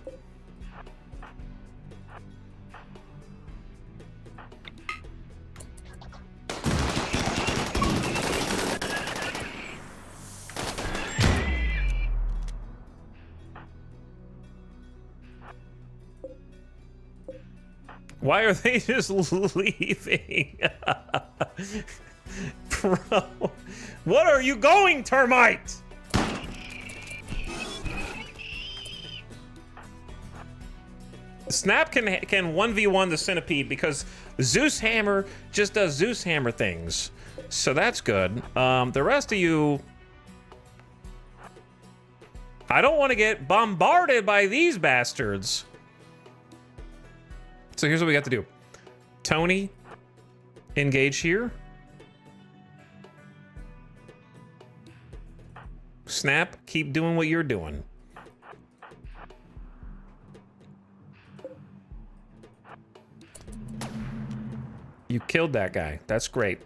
Why are they just leaving? Bro, what are you going, termite? Snap can 1v1 the centipede because Zeus Hammer just does Zeus Hammer things. So that's good. The rest of you, I don't want to get bombarded by these bastards. So here's what we got to do. Tony, engage here. Snap, keep doing what you're doing. You killed that guy. That's great.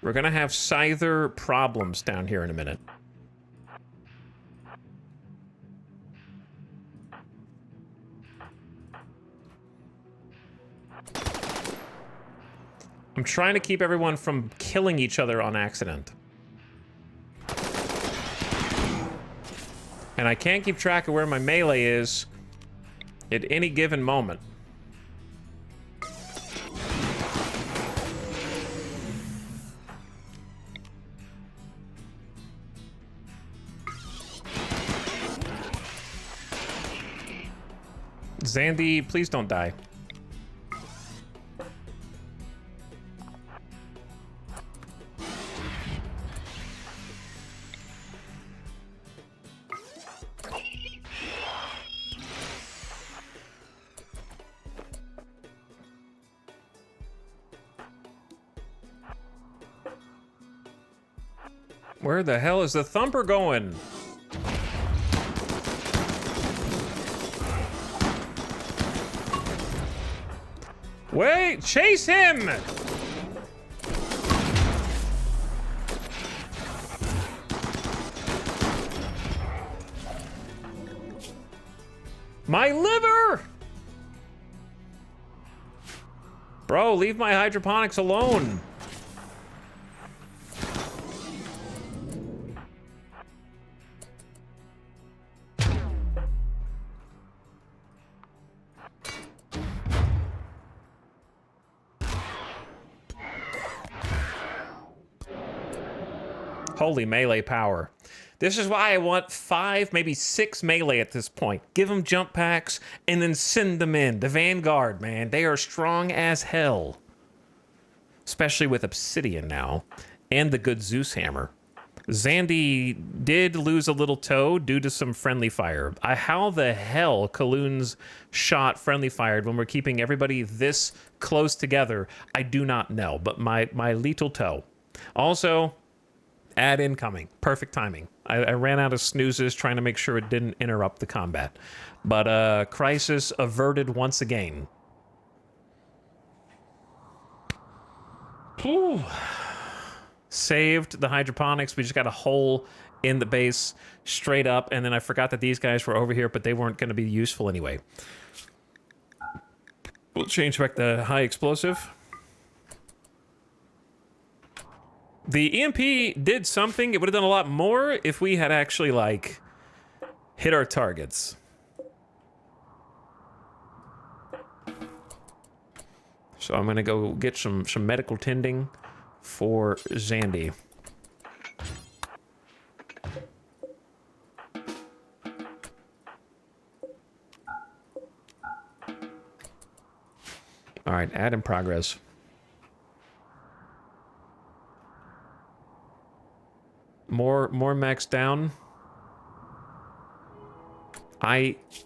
We're gonna have Scyther problems down here in a minute. I'm trying to keep everyone from killing each other on accident. And I can't keep track of where my melee is at any given moment. Zandy, please don't die. Where the hell is the thumper going? Wait, chase him! My liver! Bro, leave my hydroponics alone. Holy melee power. This is why I want 5, maybe 6 melee at this point. Give them jump packs and then send them in. The Vanguard, man, they are strong as hell. Especially with Obsidian now. And the good Zeus hammer. Zandy did lose a little toe due to some friendly fire. How the hell Kaloon's shot friendly fired when we're keeping everybody this close together, I do not know. But my little toe. Also, ad incoming. Perfect timing. I ran out of snoozes trying to make sure it didn't interrupt the combat. But crisis averted once again. Whew. Saved the hydroponics. We just got a hole in the base straight up. And then I forgot that these guys were over here, but they weren't going to be useful anyway. We'll change back the high explosive. The EMP did something. It would have done a lot more if we had actually, like, hit our targets. So I'm gonna go get some medical tending for Zandy. All right, add in progress. More max down.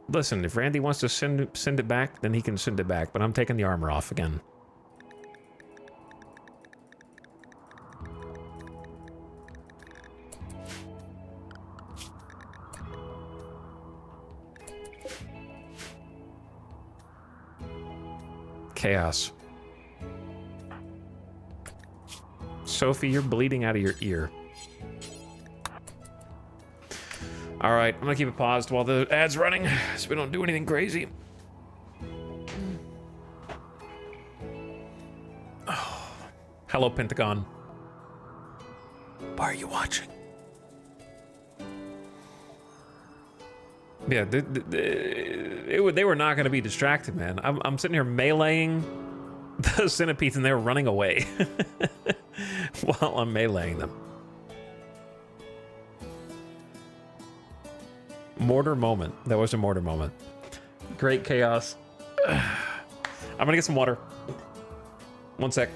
Listen, if Randy wants to send it back, then he can send it back, but I'm taking the armor off again. Chaos. Sophie, you're bleeding out of your ear. All right, I'm gonna keep it paused while the ad's running, so we don't do anything crazy. Oh. Hello, Pentagon. Why are you watching? Yeah, they were not gonna be distracted, man. I'm sitting here meleeing the centipedes and they're running away while I'm meleeing them. Mortar moment. That was a mortar moment. Great chaos. I'm gonna get some water. One sec.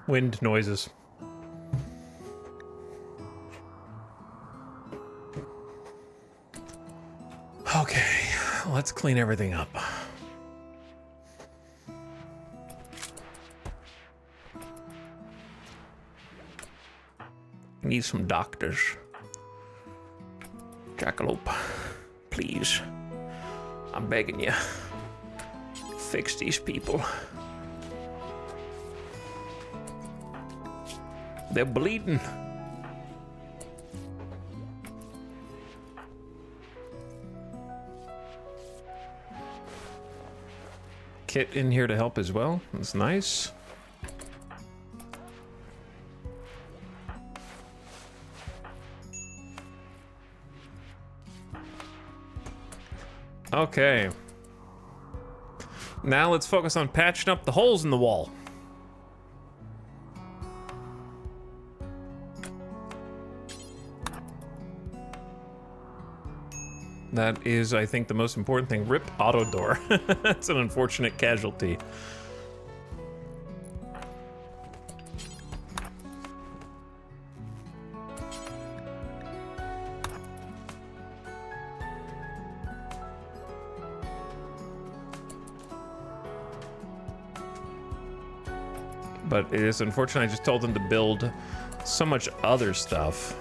Wind noises. Okay, let's clean everything up. Need some doctors. Jackalope, please. I'm begging you. Fix these people. They're bleeding. Kit in here to help as well. That's nice. Okay. Now let's focus on patching up the holes in the wall. That is, I think, the most important thing. Rip auto door. That's an unfortunate casualty. But it is unfortunate. I just told them to build so much other stuff.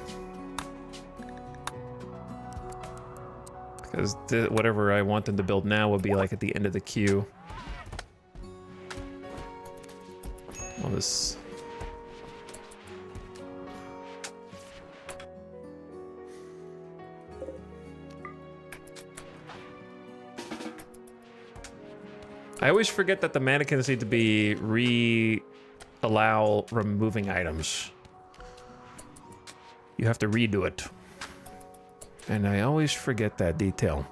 Because whatever I want them to build now will be like at the end of the queue. All this. I always forget that the mannequins need to be allow removing items. You have to redo it. And I always forget that detail.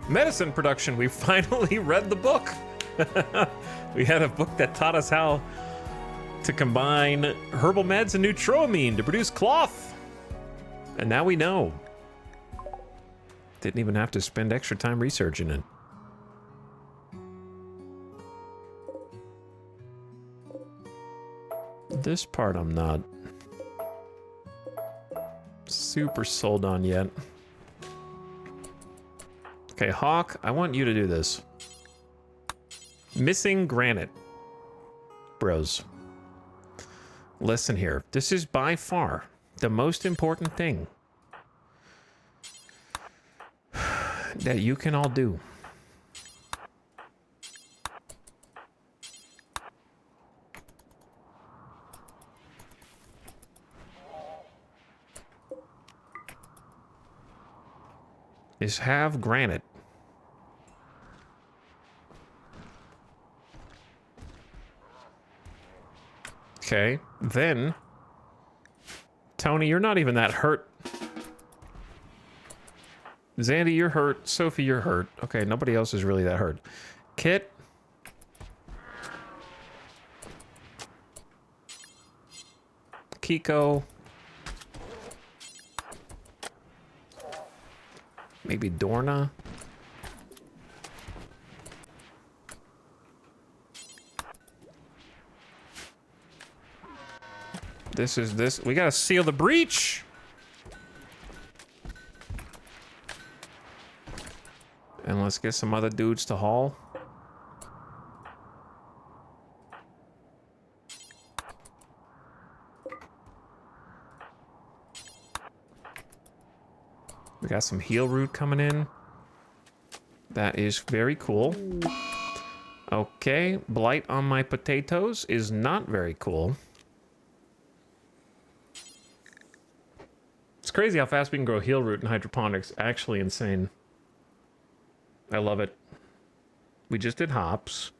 Medicine production, we finally read the book. We had a book that taught us how to combine herbal meds and neutroamine to produce cloth. And now we know. Didn't even have to spend extra time researching it. This part I'm not super sold on yet. Okay, Hawk, I want you to do this. Missing granite. Bros. Listen here. This is by far the most important thing that you can all do. Is have granite. Okay, then Tony, you're not even that hurt. Zandy, you're hurt. Sophie, you're hurt. Okay, nobody else is really that hurt. Kit. Kiko. Maybe Dorna. This. We gotta seal the breach. And let's get some other dudes to haul. We got some heal root coming in. That is very cool. Okay, blight on my potatoes is not very cool. It's crazy how fast we can grow heal root in hydroponics. Actually insane. I love it. We just did hops.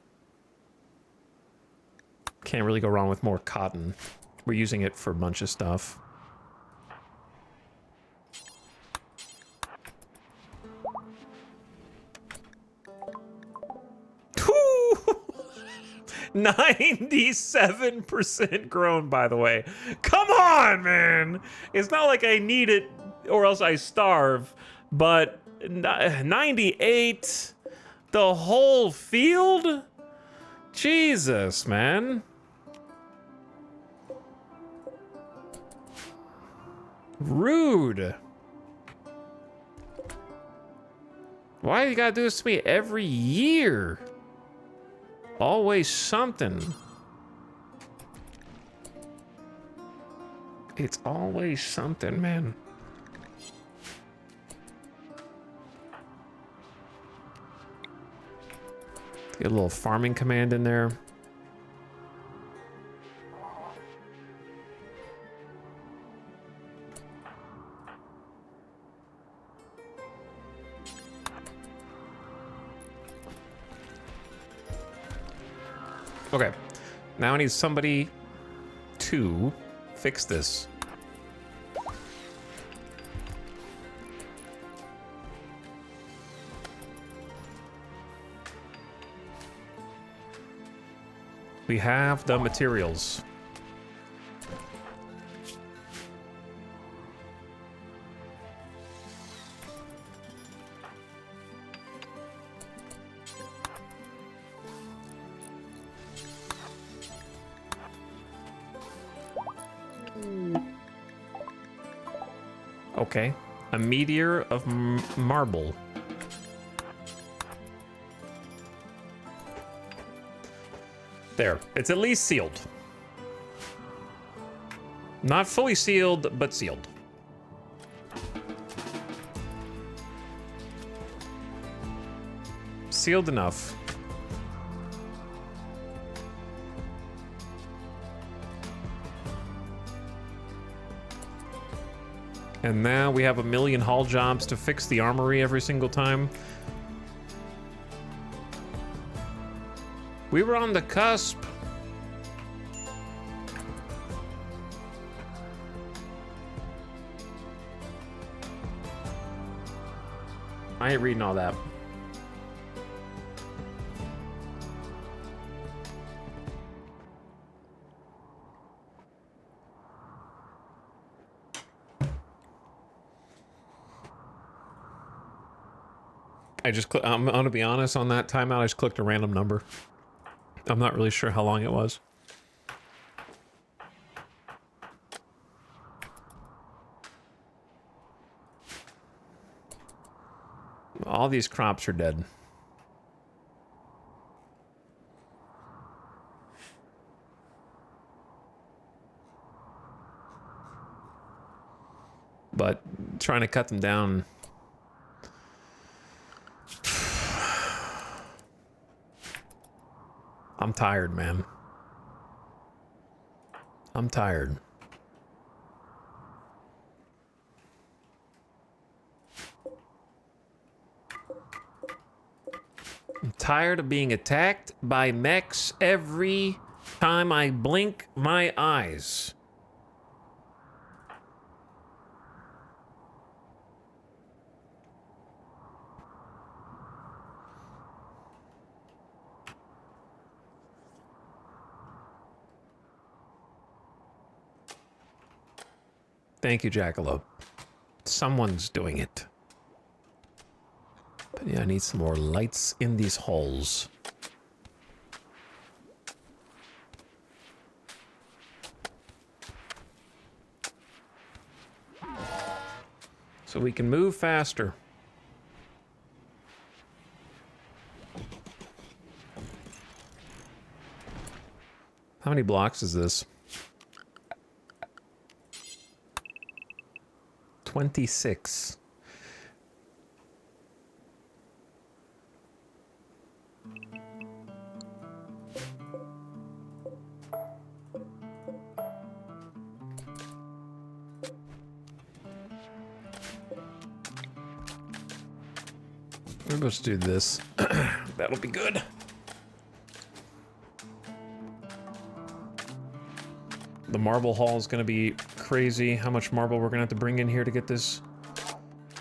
Can't really go wrong with more cotton. We're using it for a bunch of stuff. 97% grown, by the way. Come on, man. It's not like I need it or else I starve, but 98? The whole field? Jesus, man. Rude. Why you gotta do this to me every year? Always something. It's always something, man. Get a little farming command in there. Okay, now I need somebody to fix this. We have the materials. Okay, a meteor of marble. There, it's at least sealed. Not fully sealed, but sealed. Sealed enough. And now we have 1,000,000 haul jobs to fix the armory every single time. We were on the cusp. I ain't reading all that. I'm gonna be honest on that timeout. I just clicked a random number. I'm not really sure how long it was. All these crops are dead. But trying to cut them down. I'm tired, man. I'm tired. I'm tired of being attacked by mechs every time I blink my eyes. Thank you, Jackalope. Someone's doing it. But yeah, I need some more lights in these holes. So we can move faster. How many blocks is this? 26. Let's do this. That'll be good. The marble haul is going to be crazy. How much marble we're going to have to bring in here to get this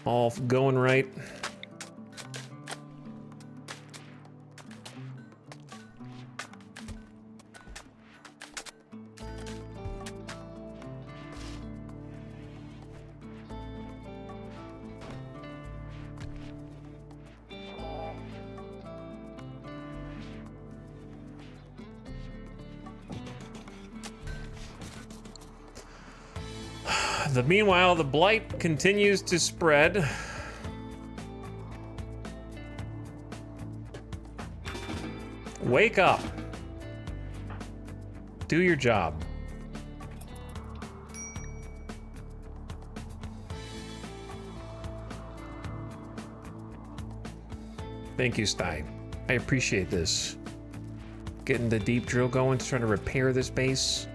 all going right. Meanwhile, the blight continues to spread. Wake up. Do your job. Thank you, Stein. I appreciate this. Getting the deep drill going, trying to repair this base.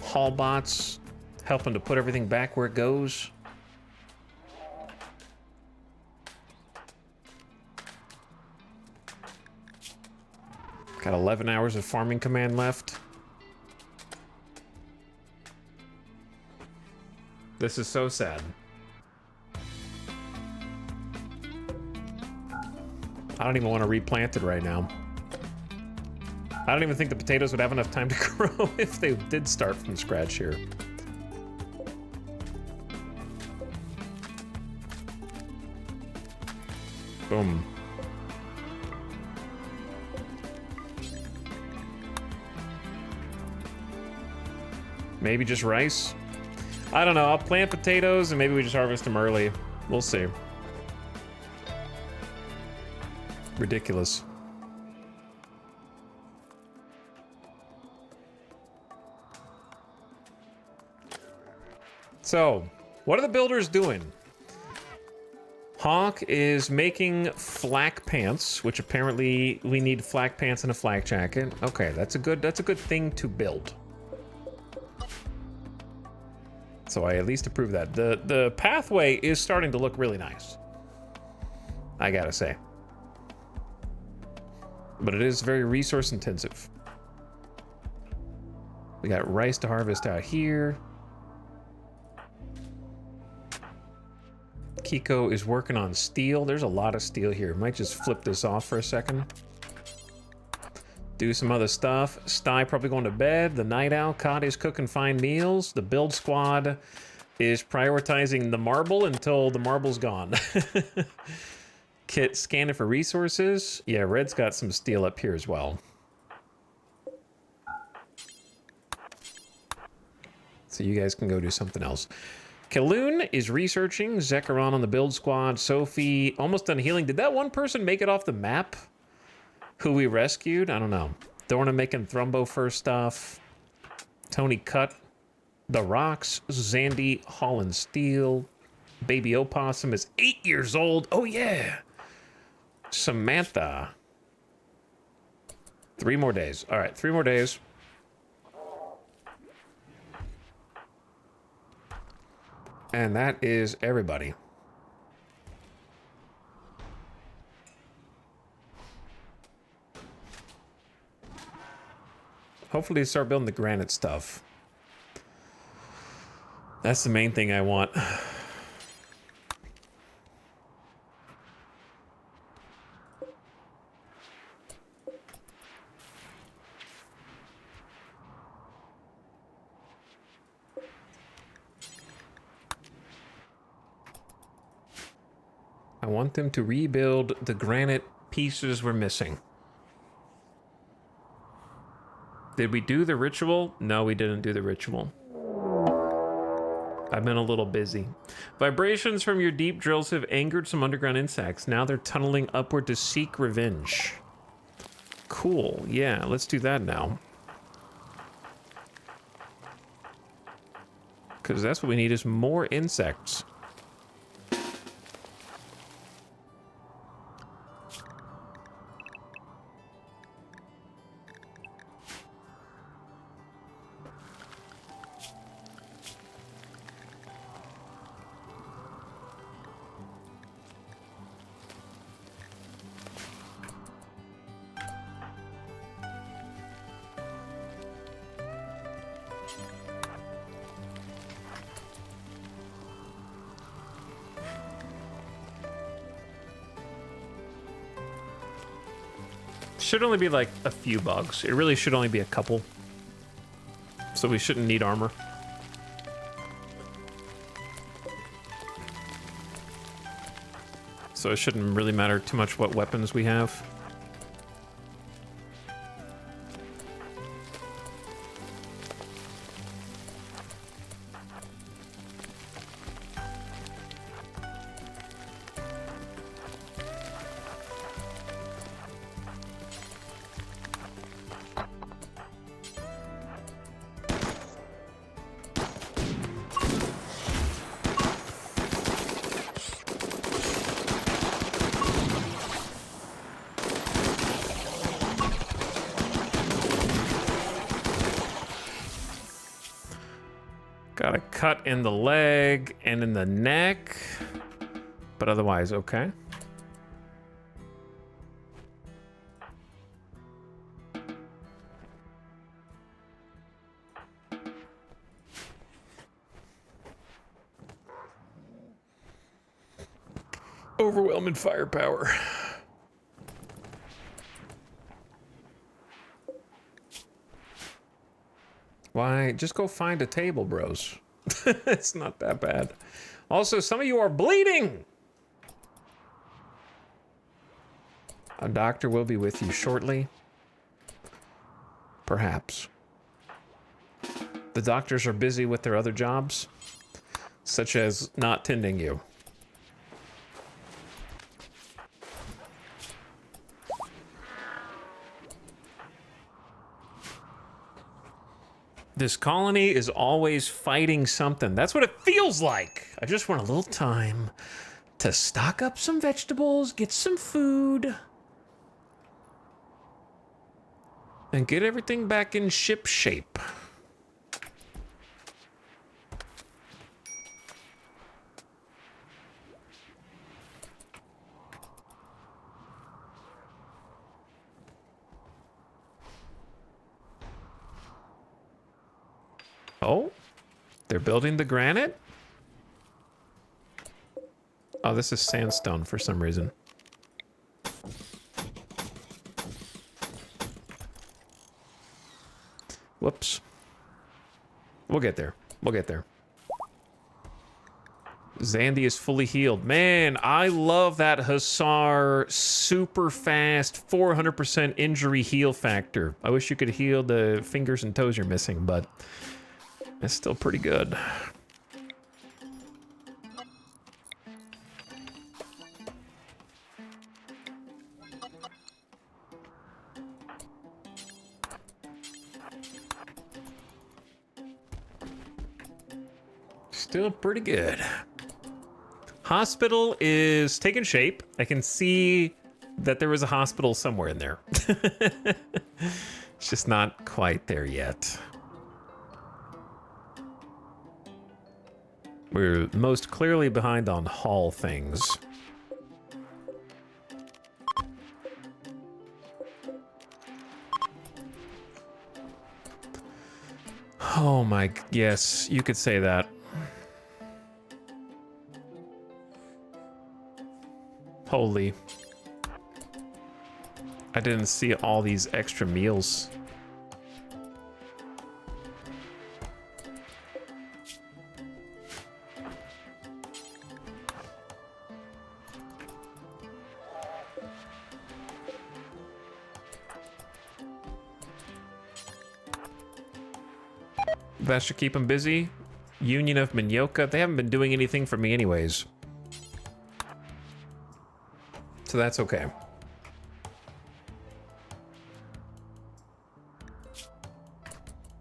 Haul bots, helping to put everything back where it goes. Got 11 hours of farming command left. This is so sad. I don't even want to replant it right now. I don't even think the potatoes would have enough time to grow if they did start from scratch here. Boom. Maybe just rice? I don't know. I'll plant potatoes and maybe we just harvest them early. We'll see. Ridiculous. So, what are the builders doing? Hawk is making flak pants, which apparently we need flak pants and a flak jacket. Okay, that's a good thing to build. So I at least approve that. The pathway is starting to look really nice, I gotta say. But it is very resource intensive. We got rice to harvest out here. Kiko is working on steel. There's a lot of steel here. Might just flip this off for a second. Do some other stuff. Sty probably going to bed. The night owl cod is cooking fine meals. The build squad is prioritizing the marble until the marble's gone. Kit scanning for resources. Yeah, Red's got some steel up here as well. So you guys can go do something else. Kaloon is researching. Zekaron on the build squad. Sophie almost done healing. Did that one person make it off the map? Who we rescued? I don't know. Dorna making Thrumbo first stuff. Tony cut the rocks. Zandy hauling steel. Baby Opossum is 8 years old. Oh yeah. Samantha. 3 more days. All right, 3 more days. And that is everybody. Hopefully they start building the granite stuff. That's the main thing I want. I want them to rebuild the granite pieces we're missing. Did we do the ritual? No, we didn't do the ritual. I've been a little busy. Vibrations from your deep drills have angered some underground insects. Now they're tunneling upward to seek revenge. Cool. Yeah, let's do that now. Because that's what we need is more insects. Should only be like a few bugs. It really should only be a couple. So we shouldn't need armor. So it shouldn't really matter too much what weapons we have. Got a cut in the leg and in the neck, but otherwise okay. Overwhelming firepower. Why, just go find a table, bros. It's not that bad. Also, some of you are bleeding. A doctor will be with you shortly. Perhaps. The doctors are busy with their other jobs, such as not tending you. This colony is always fighting something. That's what it feels like. I just want a little time to stock up some vegetables, get some food, and get everything back in ship shape. Oh, they're building the granite? Oh, this is sandstone for some reason. Whoops. We'll get there. We'll get there. Zandy is fully healed. Man, I love that Hussar super fast 400% injury heal factor. I wish you could heal the fingers and toes you're missing, but it's still pretty good. Still pretty good. Hospital is taking shape. I can see that there was a hospital somewhere in there. It's just not quite there yet. We're most clearly behind on haul things. Oh my, yes, you could say that. Holy. I didn't see all these extra meals. That should keep them busy. Union of Minyoka, they haven't been doing anything for me anyways. So that's okay.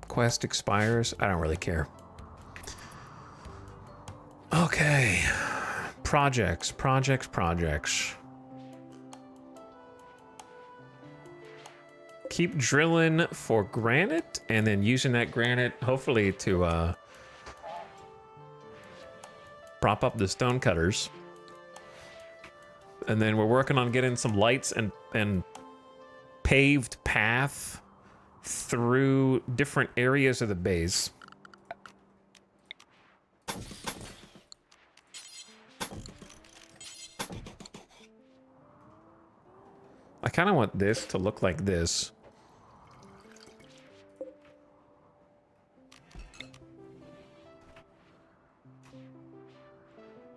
Quest expires, I don't really care. Okay. Projects. Keep drilling for granite and then using that granite hopefully to prop up the stone cutters. And then we're working on getting some lights and paved path through different areas of the base. I kind of want this to look like this.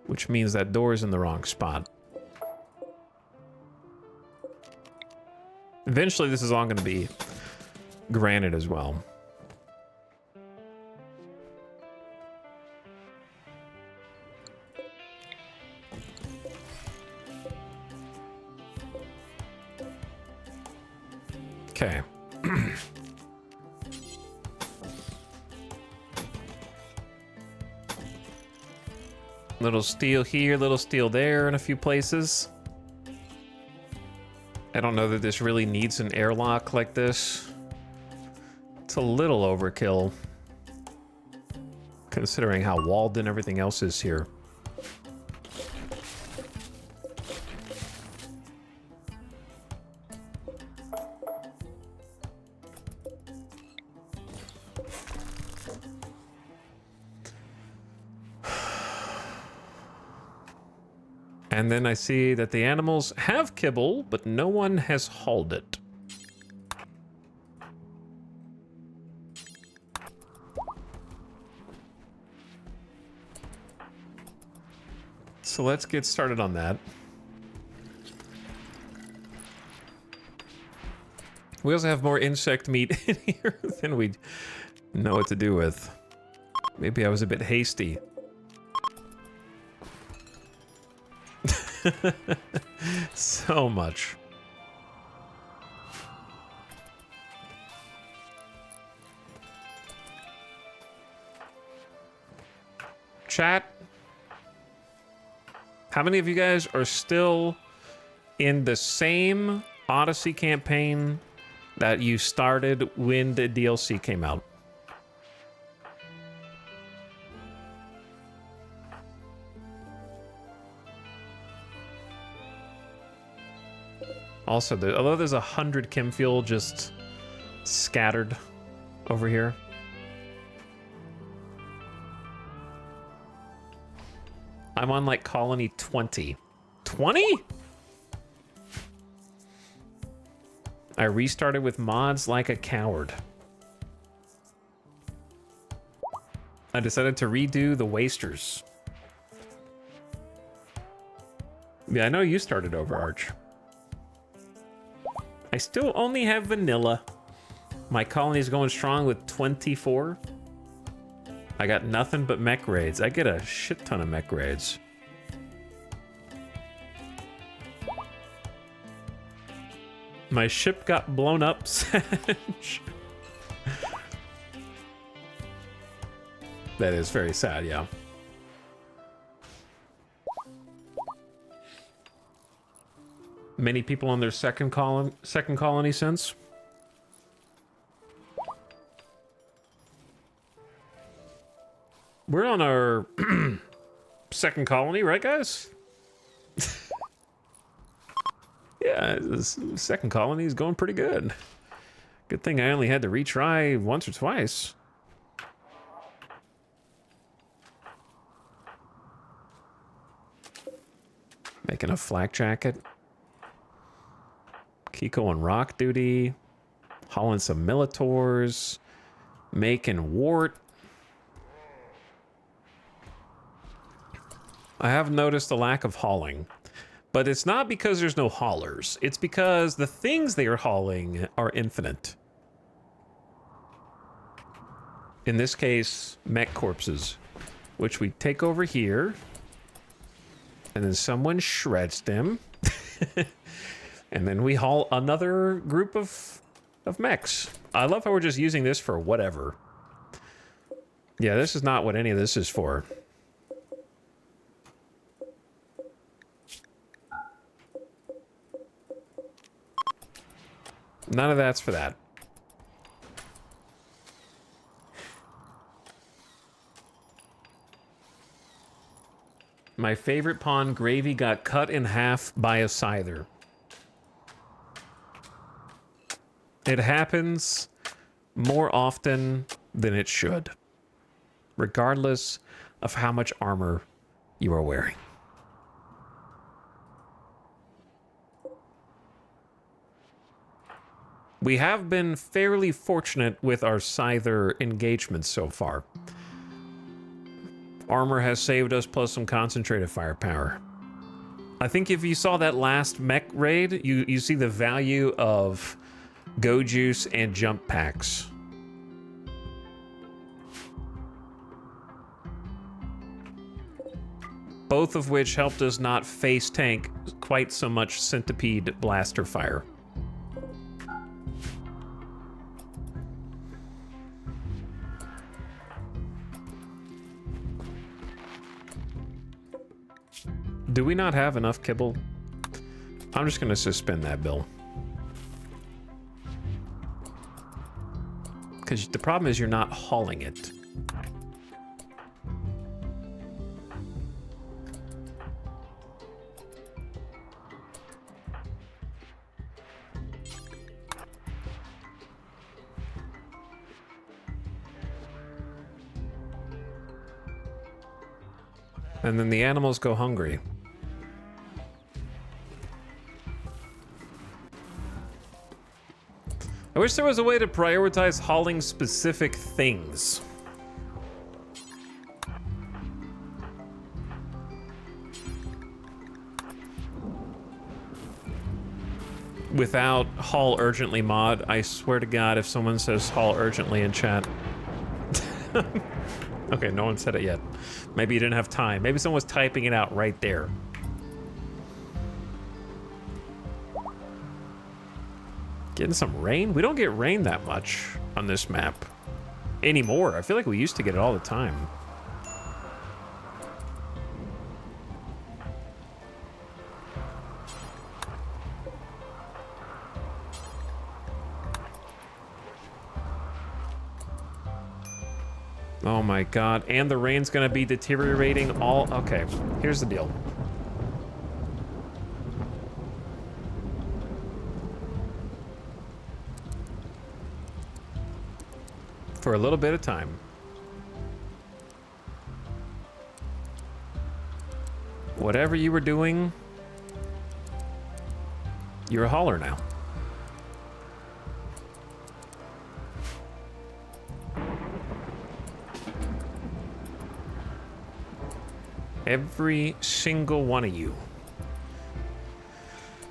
Which means that door is in the wrong spot. Eventually, this is all going to be granite as well. Okay. Little steel here, little steel there in a few places. I don't know that this really needs an airlock like this. It's a little overkill. considering how walled in everything else is here. And then I see that the animals have kibble, but no one has hauled it. So let's get started on that. We also have more insect meat in here than we know what to do with. Maybe I was a bit hasty. So much. Chat. How many of you guys are still in the same Odyssey campaign that you started when the DLC came out? Also, although there's 100 chem fuel just scattered over here. I'm on like colony 20. 20? I restarted with mods like a coward. I decided to redo the wasters. Yeah, I know you started over, Arch. I still only have vanilla. My colony's going strong with 24. I got nothing but mech raids. I get a shit ton of mech raids. My ship got blown up, Sag. That is very sad, yeah. Many people on their second colony since. We're on our second colony, right, guys? Yeah, this second colony is going pretty good. Good thing I only had to retry once or twice. Making a flak jacket. Kiko on rock duty. Hauling some Militors. Making wart. I have noticed a lack of hauling. But it's not because there's no haulers. It's because the things they are hauling are infinite. In this case, mech corpses. Which we take over here. And then someone shreds them. And then we haul another group of mechs. I love how we're just using this for whatever. Yeah, this is not what any of this is for. None of that's for that. My favorite pawn, Gravy, got cut in half by a scyther. It happens more often than it should, regardless of how much armor you are wearing. We have been fairly fortunate with our scyther engagements so far. Armor has saved us, plus some concentrated firepower. I think if you saw that last mech raid, you see the value of go juice and jump packs. Both of which helped us not face tank quite so much centipede blaster fire. Do we not have enough kibble? I'm just gonna suspend that bill. Because the problem is you're not hauling it. And then the animals go hungry. I wish there was a way to prioritize hauling specific things. Without haul urgently mod, I swear to God, if someone says haul urgently in chat. Okay, no one said it yet. Maybe you didn't have time. Maybe someone was typing it out right there. Getting some rain? We don't get rain that much on this map anymore. I feel like we used to get it all the time. Oh my God, and the rain's gonna be deteriorating all... Okay, here's the deal. For a little bit of time. Whatever you were doing, you're a hauler now. Every single one of you.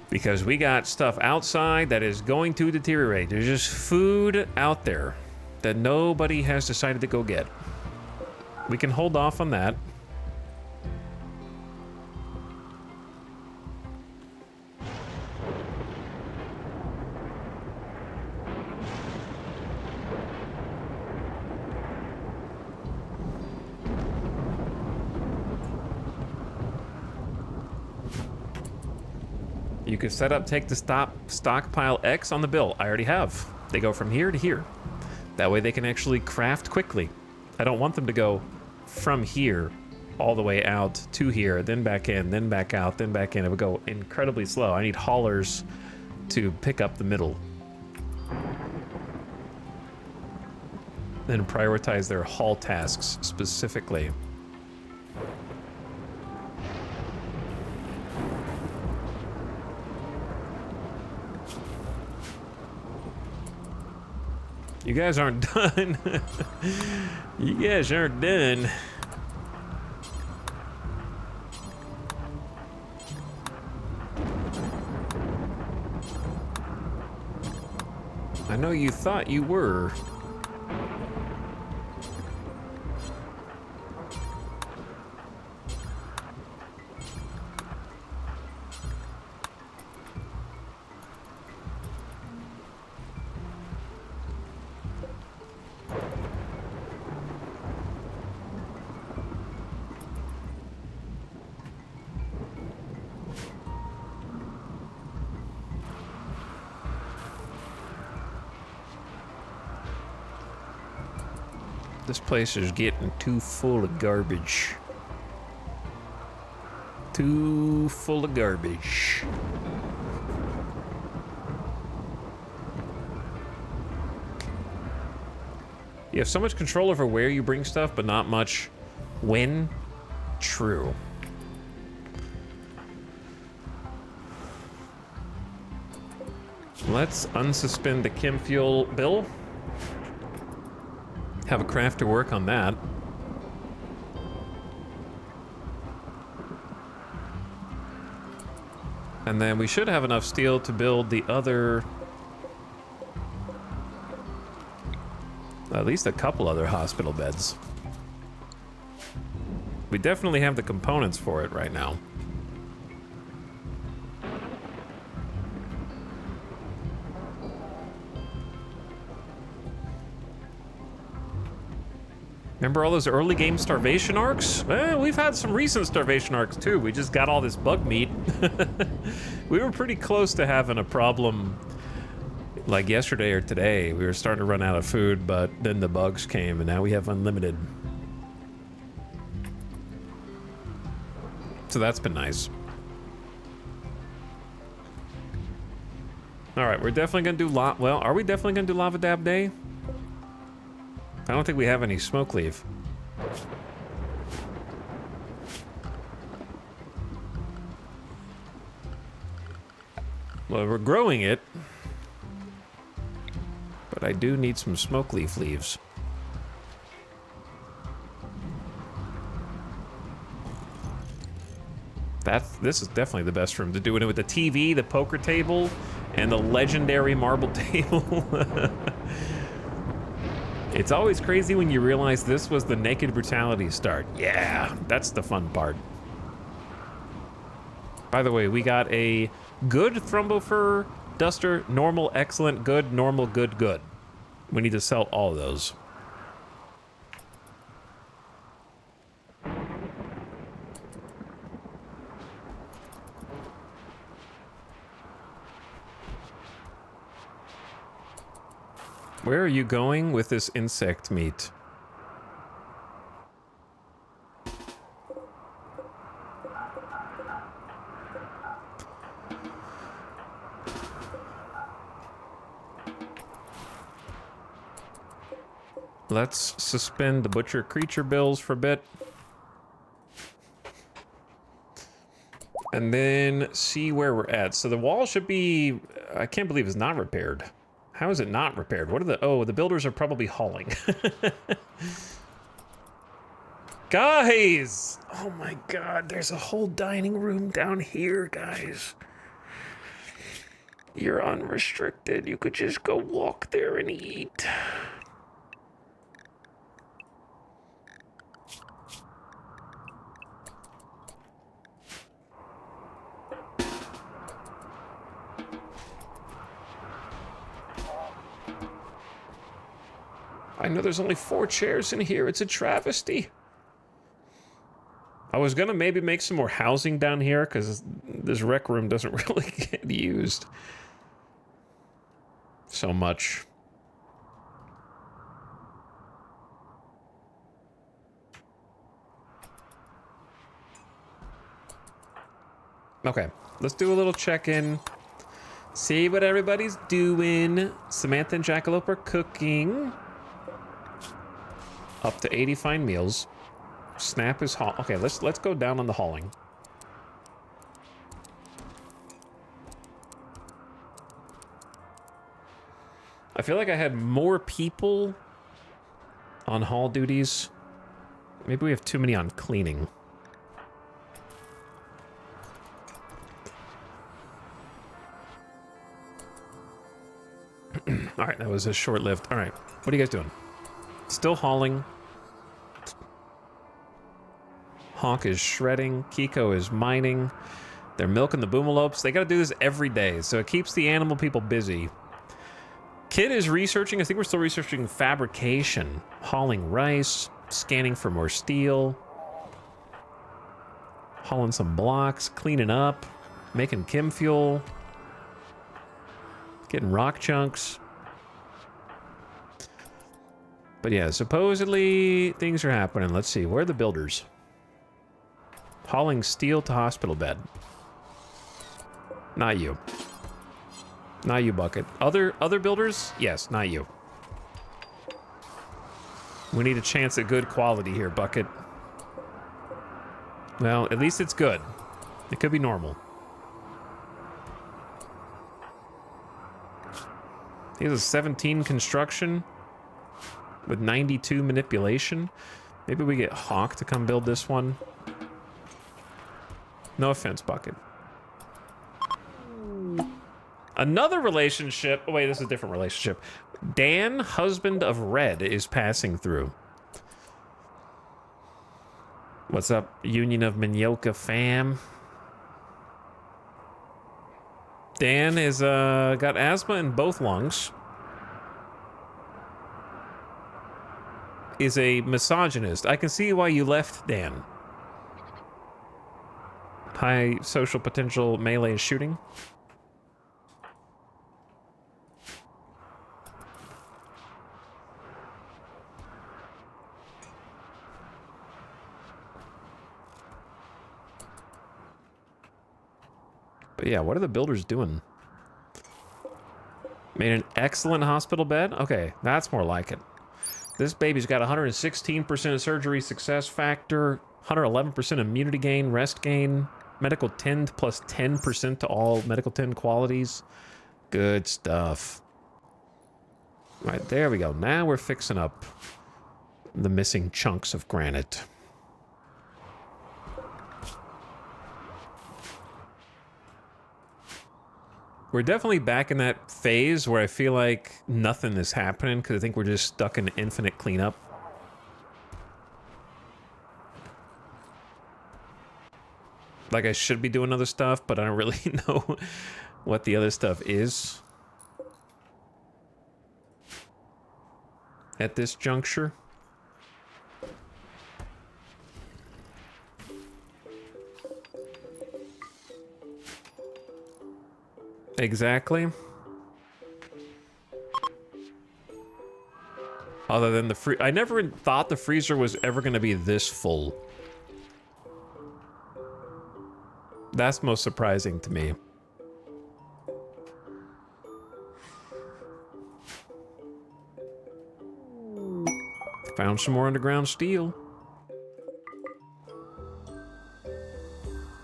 Because we got stuff outside that is going to deteriorate. There's just food out there that nobody has decided to go get. We can hold off on that. You could set up, take the stockpile X on the bill. I already have. They go from here to here. That way they can actually craft quickly. I don't want them to go from here all the way out to here, then back in, then back out, then back in. It would go incredibly slow. I need haulers to pick up the middle. Then prioritize their haul tasks specifically. You guys aren't done. You guys aren't done. I know you thought you were. This place is getting too full of garbage. Too full of garbage. You have so much control over where you bring stuff, but not much when. True. Let's unsuspend the chem fuel bill. Have a crafter work on that. And then we should have enough steel to build the other... at least a couple other hospital beds. We definitely have the components for it right now. Remember all those early game starvation arcs? We've had some recent starvation arcs too. We just got all this bug meat. We were pretty close to having a problem like yesterday or today. We were starting to run out of food, but then the bugs came and now we have unlimited. So that's been nice. All right, we're definitely gonna do well, are we definitely gonna do Lava Dab Day? I don't think we have any smoke leaf. Well, we're growing it. But I do need some smoke leaf leaves. This is definitely the best room to do it with the TV, the poker table, and the legendary marble table. It's always crazy when you realize this was the Naked Brutality start. Yeah, that's the fun part. By the way, we got a good Thrumbofur Duster, normal, excellent, good, normal, good, good. We need to sell all of those. Where are you going with this insect meat? Let's suspend the butcher creature bills for a bit. And then see where we're at. So the wall should be, I can't believe it's not repaired. How is it not repaired? What are the, oh, the builders are probably hauling. Guys! Oh my God, there's a whole dining room down here, guys. You're unrestricted. You could just go walk there and eat. I know there's only 4 chairs in here. It's a travesty. I was gonna maybe make some more housing down here because this rec room doesn't really get used so much. Okay, let's do a little check-in. See what everybody's doing. Samantha and Jackalope are cooking. Up to 80 fine meals. Snap is haul. Okay, let's go down on the hauling. I feel like I had more people on haul duties. Maybe we have too many on cleaning. All right, that was a short-lived. All right, what are you guys doing? Still hauling. Honk is shredding. Kiko is mining. They're milking the boomalopes. They gotta do this every day, so it keeps the animal people busy. Kid is researching. I think we're still researching fabrication. Hauling rice. Scanning for more steel. Hauling some blocks. Cleaning up. Making chem fuel. Getting rock chunks. But yeah, supposedly things are happening. Let's see, where are the builders? Hauling steel to hospital bed. Not you. Not you, Bucket. Other builders? Yes, not you. We need a chance at good quality here, Bucket. Well, at least it's good. It could be normal. He has a 17 construction. With 92 manipulation. Maybe we get Hawk to come build this one. No offense, Bucket. Another relationship. Oh, wait, this is a different relationship. Dan, husband of Red, is passing through. What's up, Union of Minyoka fam? Dan is got asthma in both lungs. Is a misogynist. I can see why you left, Dan. High social potential melee shooting. But yeah, what are the builders doing? Made an excellent hospital bed? Okay, that's more like it. This baby's got 116% surgery success factor, 111% immunity gain, rest gain. medical tin plus 10% to all medical tin qualities. Good stuff. All right, there we go. Now we're fixing up the missing chunks of granite. We're definitely back in that phase where I feel like nothing is happening because I think we're just stuck in infinite cleanup. Like I should be doing other stuff, but I don't really know what the other stuff is at this juncture. Exactly. Other than the I never thought the freezer was ever going to be this full. That's most surprising to me. Found some more underground steel.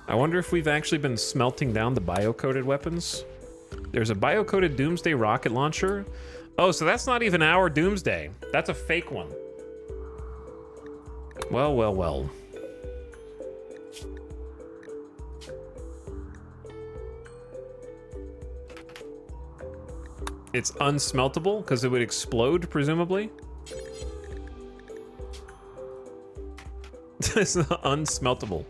I wonder if we've actually been smelting down the bio-coated weapons. There's a bio-coated Doomsday rocket launcher. Oh, so that's not even our Doomsday. That's a fake one. Well, well, well. It's unsmeltable because it would explode, presumably. It's not unsmeltable.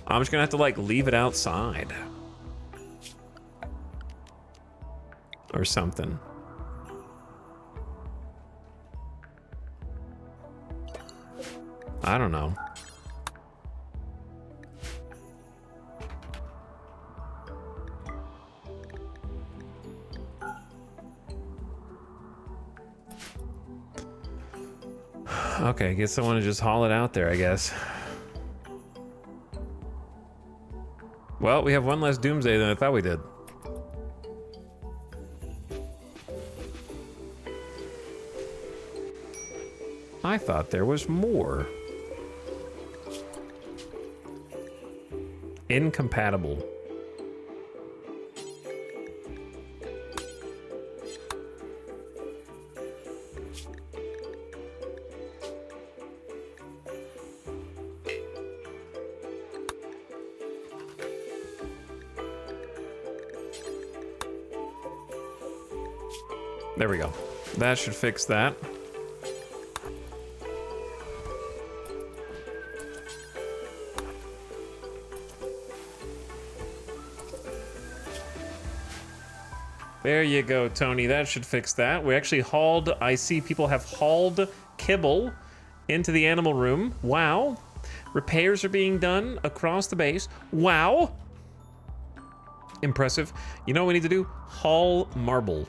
I'm just gonna have to like leave it outside. Or something. I don't know. Okay, guess I want to just haul it out there, I guess. Well, we have one less Doomsday than I thought we did. I thought there was more. Incompatible. There we go. That should fix that. There you go, Tony. That should fix that. We actually hauled... I see people have hauled kibble into the animal room. Wow. Repairs are being done across the base. Wow. Impressive. You know what we need to do? Haul marble.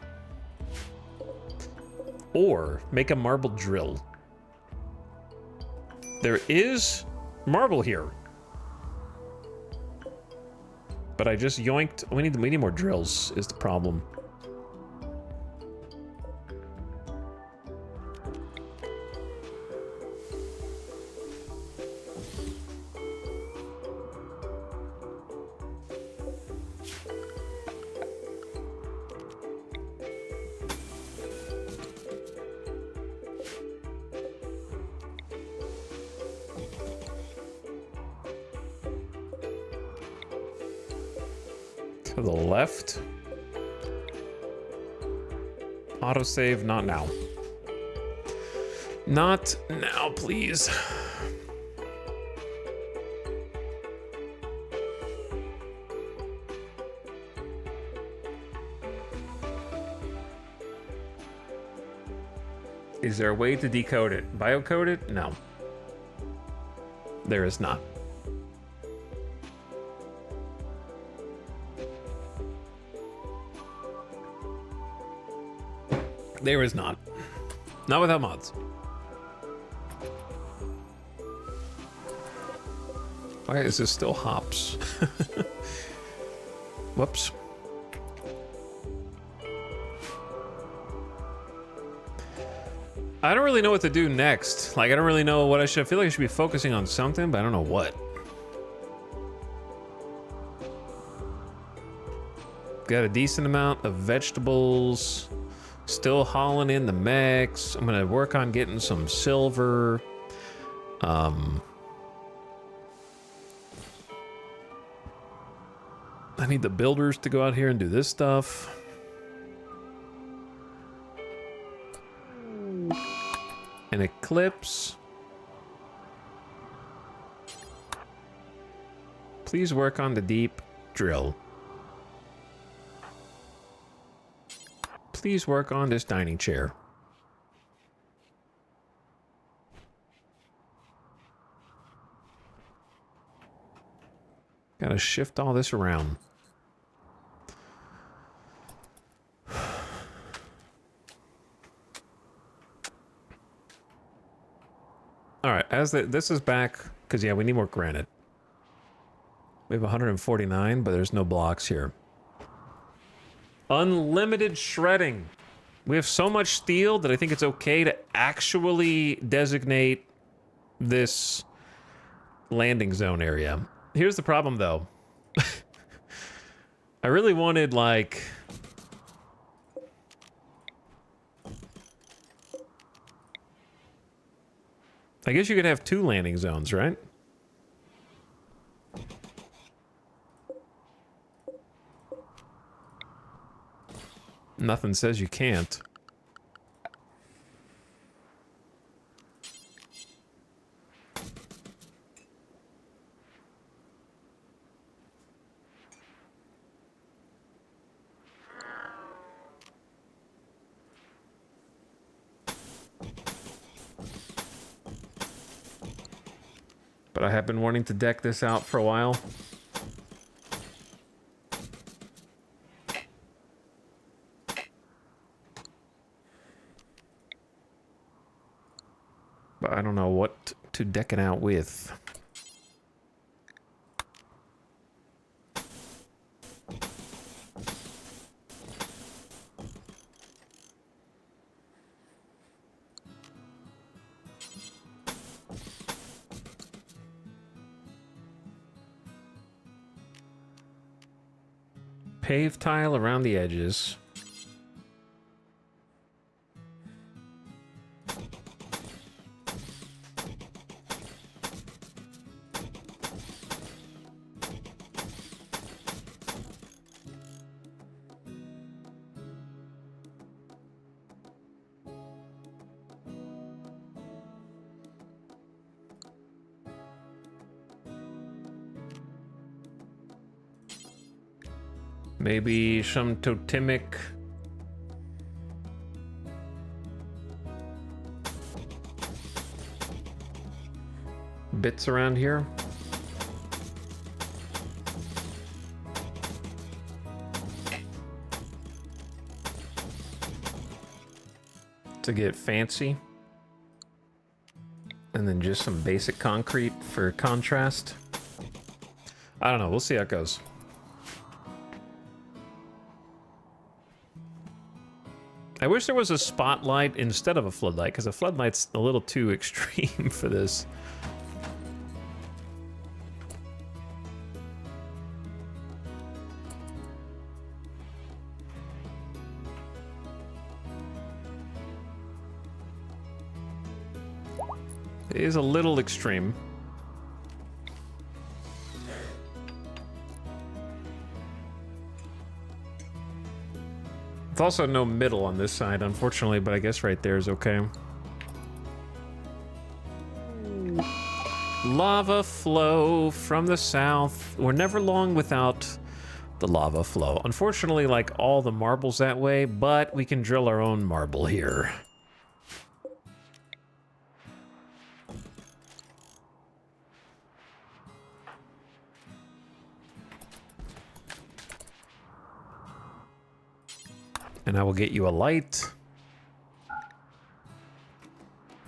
Or make a marble drill. There is marble here. But I just yoinked... We need more drills is the problem. To the left. Autosave, not now. Not now, please. Is there a way to decode it? Biocode it? No. There is not. There is not. Not without mods. Why is this still hops? Whoops. I don't really know what to do next. Like, I don't really know what I feel like I should be focusing on something, but I don't know what. Got a decent amount of vegetables. Still hauling in the mechs. I'm gonna work on getting some silver. I need the builders to go out here and do this stuff. An eclipse. Please work on the deep drill. Please work on this dining chair. Gotta shift all this around. All right, as this is back, because yeah, we need more granite. We have 149, but there's no blocks here. Unlimited shredding. We have so much steel that I think it's okay to actually designate this landing zone area. Here's the problem, though. I really wanted, like... I guess you could have 2 landing zones, right? Nothing says you can't. But I have been wanting to deck this out for a while. But I don't know what to deck it out with. Pave tile around the edges. Maybe some totemic bits around here. To get fancy. And then just some basic concrete for contrast. I don't know, we'll see how it goes. I wish there was a spotlight instead of a floodlight, because a floodlight's a little too extreme for this. It is a little extreme. It's also no middle on this side, unfortunately, but I guess right there is okay. Lava flow from the south. We're never long without the lava flow. Unfortunately, like all the marbles that way, but we can drill our own marble here. And I will get you a light.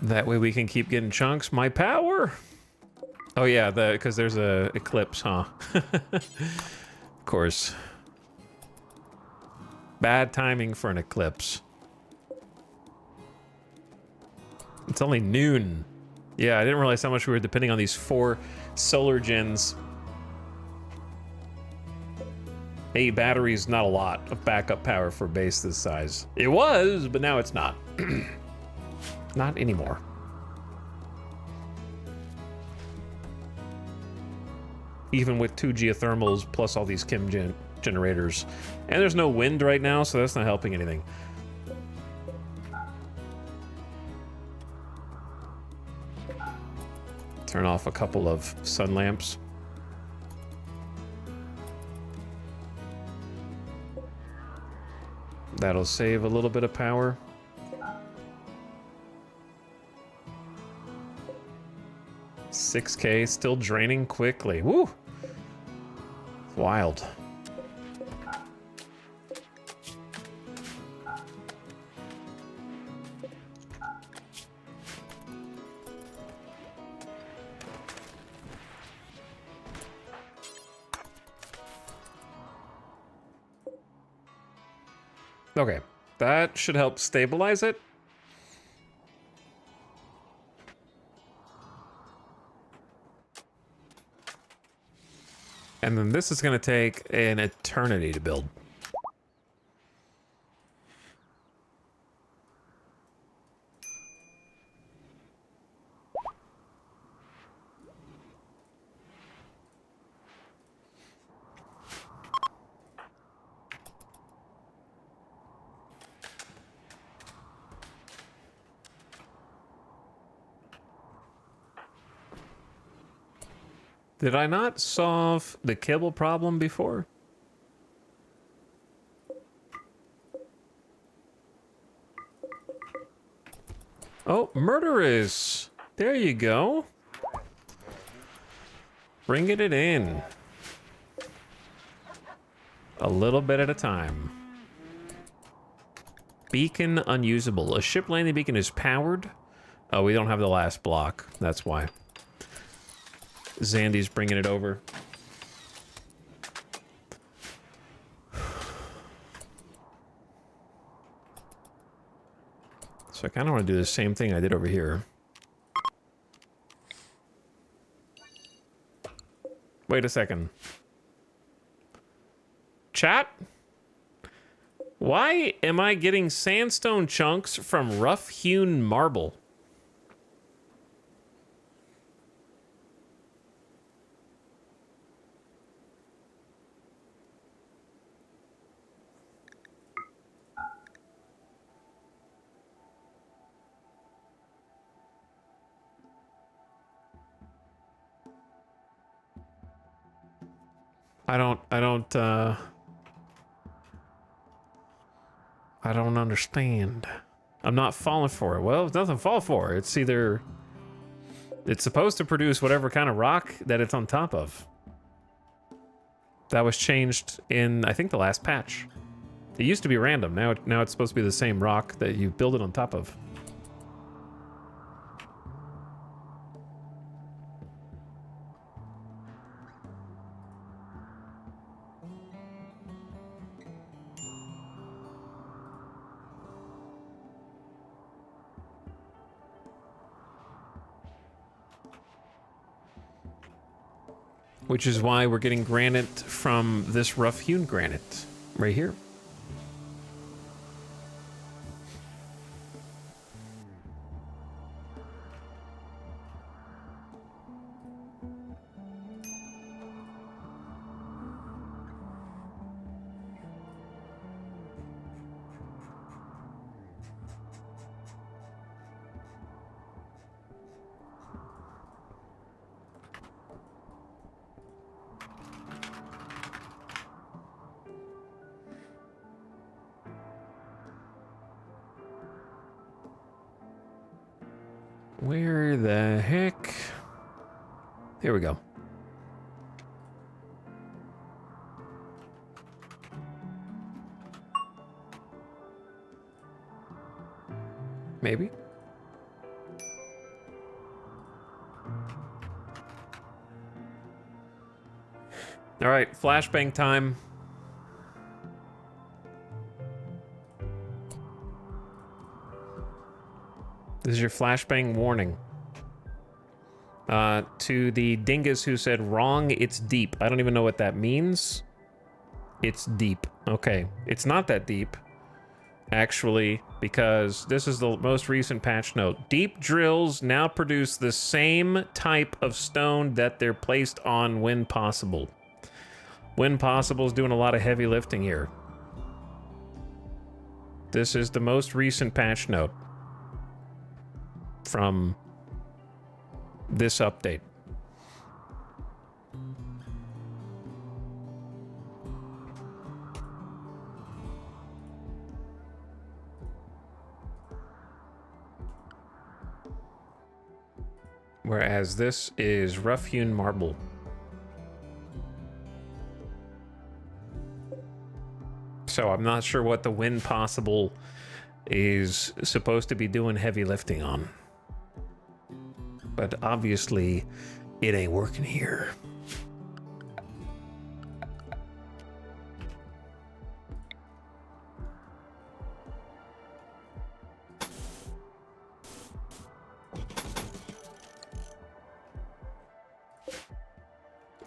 That way we can keep getting chunks. My power! Oh yeah, because there's a eclipse, huh? Of course. Bad timing for an eclipse. It's only noon. Yeah, I didn't realize how much we were depending on these 4 solar gens. 8 batteries, not a lot of backup power for a base this size. It was, but now it's not. Not anymore. Even with 2 geothermals plus all these chem generators. And there's no wind right now, so that's not helping anything. Turn off a couple of sun lamps. That'll save a little bit of power. $6K, still draining quickly. Woo! Wild. Okay, that should help stabilize it. And then this is going to take an eternity to build. Did I not solve the kibble problem before? Oh, murderers! There you go. Bringing it in. A little bit at a time. Beacon unusable. A ship landing beacon is powered. Oh, we don't have the last block. That's why. Zandy's bringing it over. So I kind of want to do the same thing I did over here. Wait a second. Chat? Why am I getting sandstone chunks from rough-hewn marble? I don't understand. I'm not falling for it. Well, there's nothing to fall for. It's either... It's supposed to produce whatever kind of rock that it's on top of. That was changed in, I think, the last patch. It used to be random. Now it's supposed to be the same rock that you build it on top of. Which is why we're getting granite from this rough-hewn granite right here. Where the heck? Here we go. Maybe. All right, flashbang time. This is your flashbang warning. To the dingus who said, wrong, it's deep. I don't even know what that means. It's deep. Okay, it's not that deep, actually, because this is the most recent patch note. Deep drills now produce the same type of stone that they're placed on when possible. When possible is doing a lot of heavy lifting here. This is the most recent patch note from this update. Whereas this is rough-hewn marble. So I'm not sure what the when possible is supposed to be doing heavy lifting on. But obviously, it ain't working here.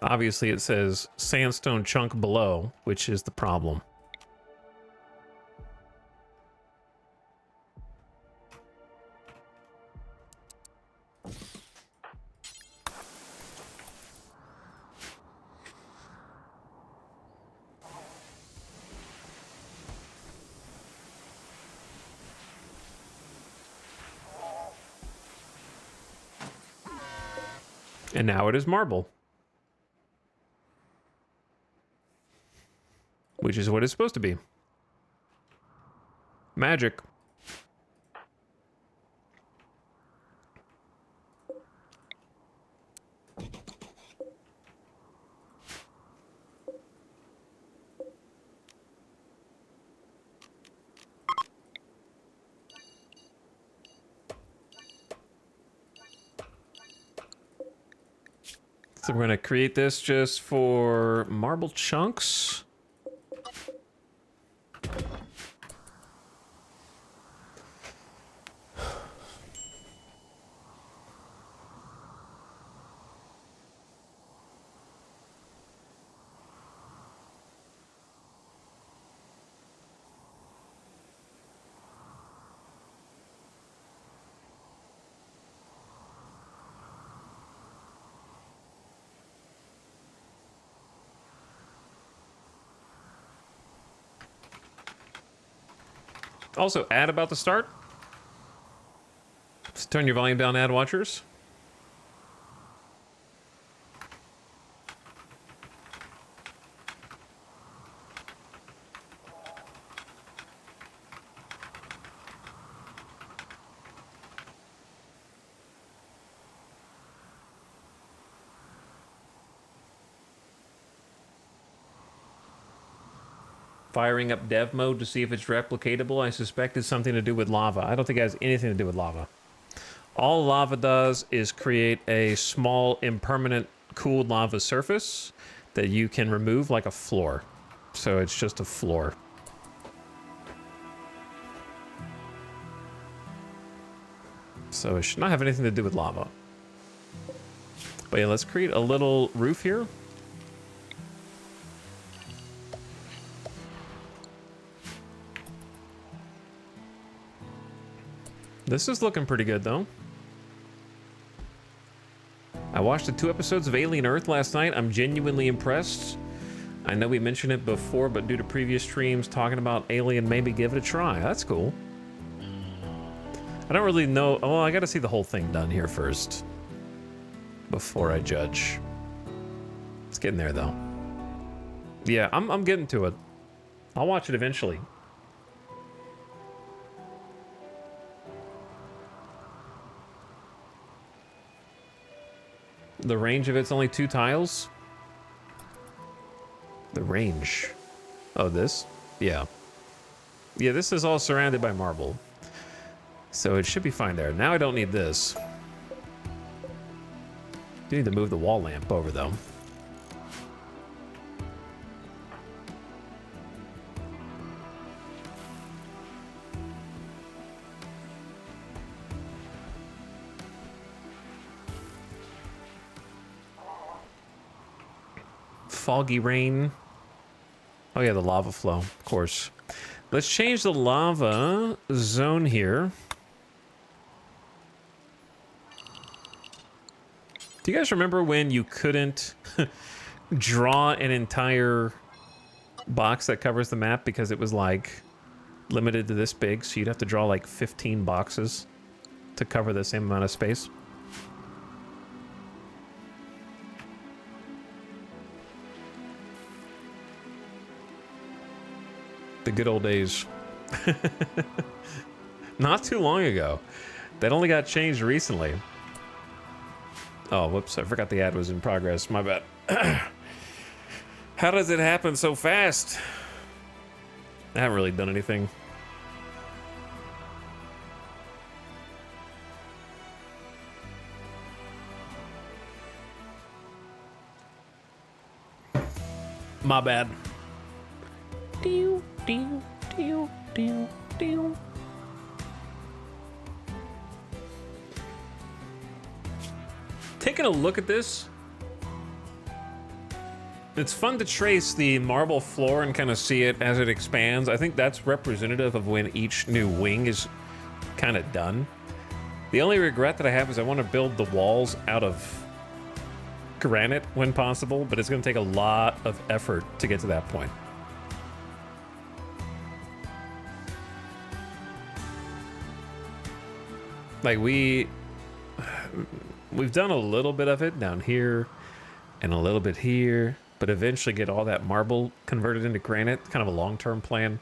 Obviously, it says sandstone chunk below, which is the problem. And now it is marble. Which is what it's supposed to be. Magic. So we're going to create this just for marble chunks. Also, ad about to start. Just turn your volume down, ad watchers. Firing up dev mode to see if it's replicatable. I suspect it's something to do with lava. I don't think it has anything to do with lava. All lava does is create a small impermanent cooled lava surface that you can remove like a floor. So it's just a floor. So it should not have anything to do with lava. But yeah, let's create a little roof here. This is looking pretty good, though. I watched the 2 episodes of Alien Earth last night. I'm genuinely impressed. I know we mentioned it before, but due to previous streams talking about Alien, maybe give it a try. That's cool. I don't really know. Oh, I got to see the whole thing done here first before I judge. It's getting there, though. Yeah, I'm getting to it. I'll watch it eventually. The range of it's only 2 tiles? The range. Oh, this? Yeah. Yeah, this is all surrounded by marble. So it should be fine there. Now I don't need this. Do need to move the wall lamp over, though. Foggy rain. Oh yeah, the lava flow, of course. Let's change the lava zone here. Do you guys remember when you couldn't draw an entire box that covers the map because it was like limited to this big, so you'd have to draw like 15 boxes to cover the same amount of space? The good old days. Not too long ago. That only got changed recently. Oh, whoops, I forgot the ad was in progress. My bad. How does it happen so fast? I haven't really done anything. My bad. Deal, deal, deal, deal, deal. Taking a look at this, it's fun to trace the marble floor and kind of see it as it expands. I think that's representative of when each new wing is kind of done. The only regret that I have is I want to build the walls out of granite when possible, but it's going to take a lot of effort to get to that point. Like we've done a little bit of it down here and a little bit here, but eventually get all that marble converted into granite, kind of a long-term plan.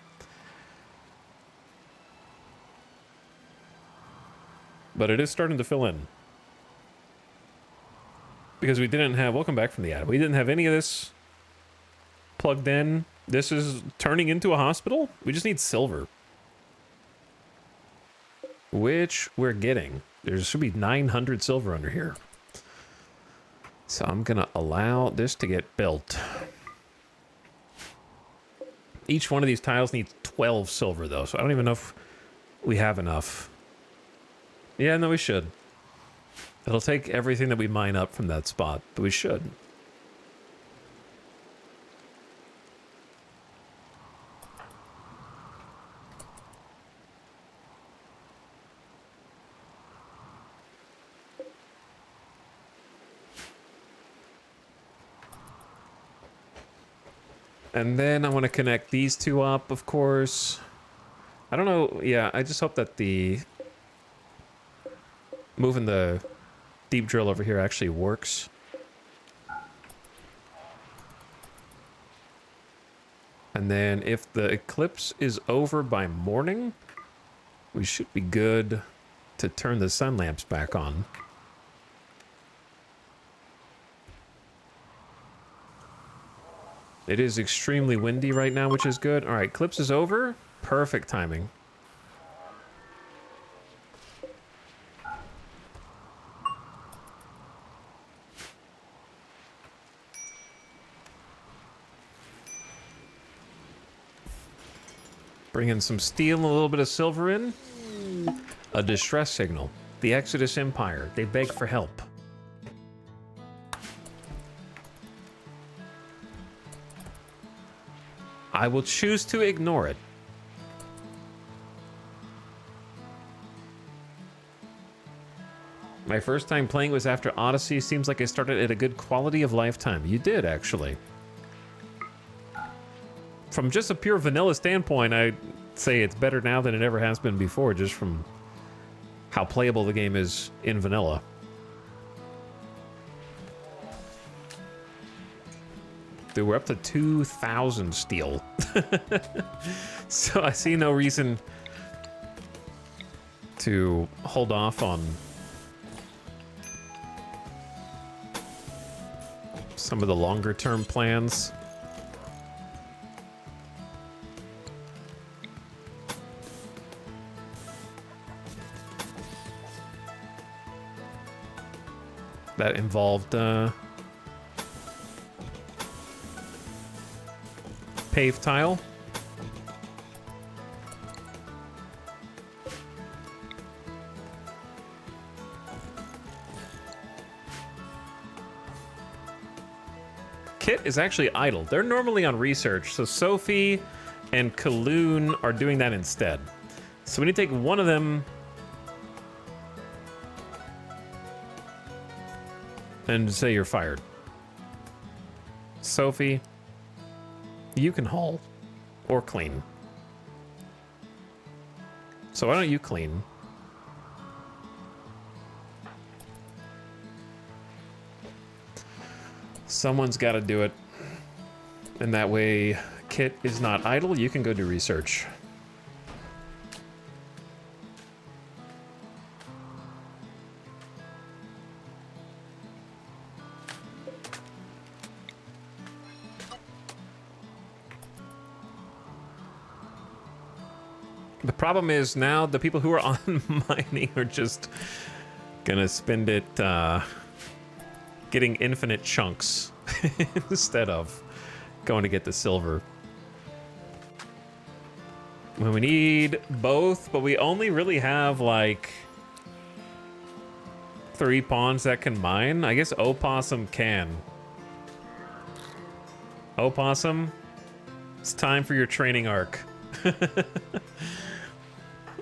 But it is starting to fill in. Because we didn't have, welcome back from the ad, we didn't have any of this plugged in. This is turning into a hospital. We just need silver. Which we're getting. There should be 900 silver under here. So I'm gonna allow this to get built. Each one of these tiles needs 12 silver though, so I don't even know if we have enough. Yeah, no, we should. It'll take everything that we mine up from that spot, but we should. And then I want to connect these two up, of course. I don't know. Yeah, I just hope that the moving the deep drill over here actually works. And then if the eclipse is over by morning, we should be good to turn the sun lamps back on. It is extremely windy right now, which is good. All right, eclipse is over. Perfect timing. Bring in some steel and a little bit of silver in. A distress signal. The Exodus Empire. They beg for help. I will choose to ignore it. My first time playing was after Odyssey. Seems like I started at a good quality of life time. You did, actually. From just a pure vanilla standpoint, I'd say it's better now than it ever has been before, just from how playable the game is in vanilla. Dude, we're up to 2,000 steel. So I see no reason to hold off on some of the longer term plans. That involved paved tile. Kit is actually idle. They're normally on research, so Sophie and Kaloon are doing that instead. So we need to take one of them and say you're fired. Sophie, you can haul or clean. So why don't you clean? Someone's got to do it. And that way, Kit is not idle. You can go do research. The problem is now the people who are on mining are just gonna spend it getting infinite chunks instead of going to get the silver. Well, we need both, but we only really have like 3 pawns that can mine. I guess Opossum can. Opossum, it's time for your training arc.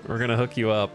We're gonna hook you up.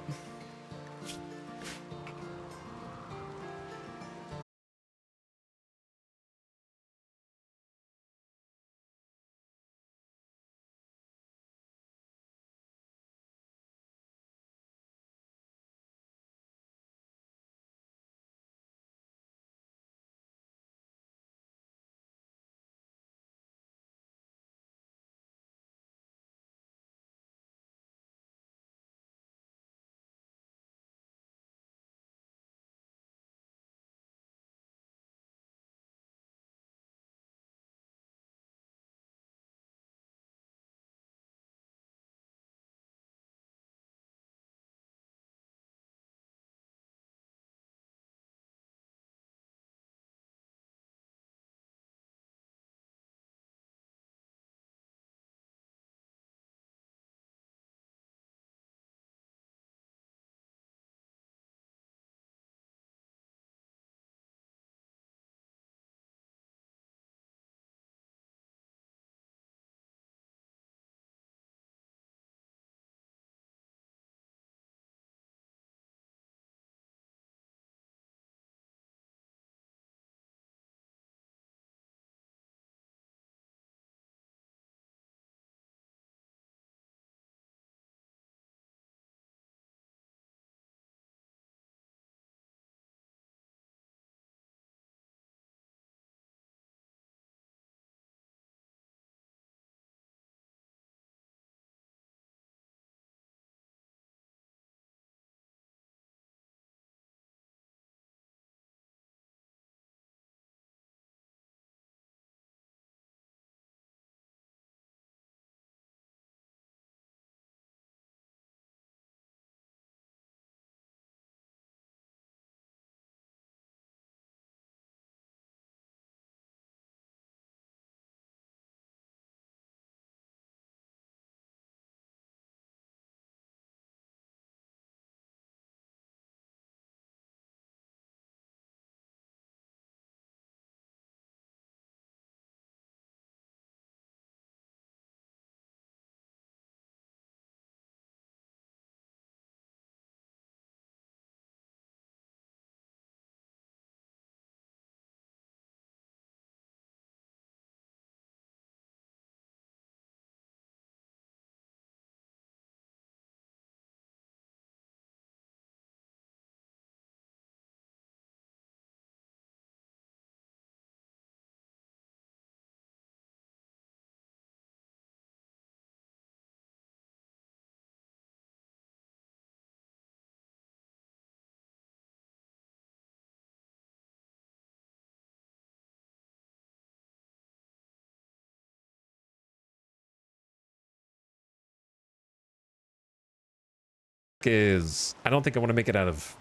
Is I don't think I want to make it out of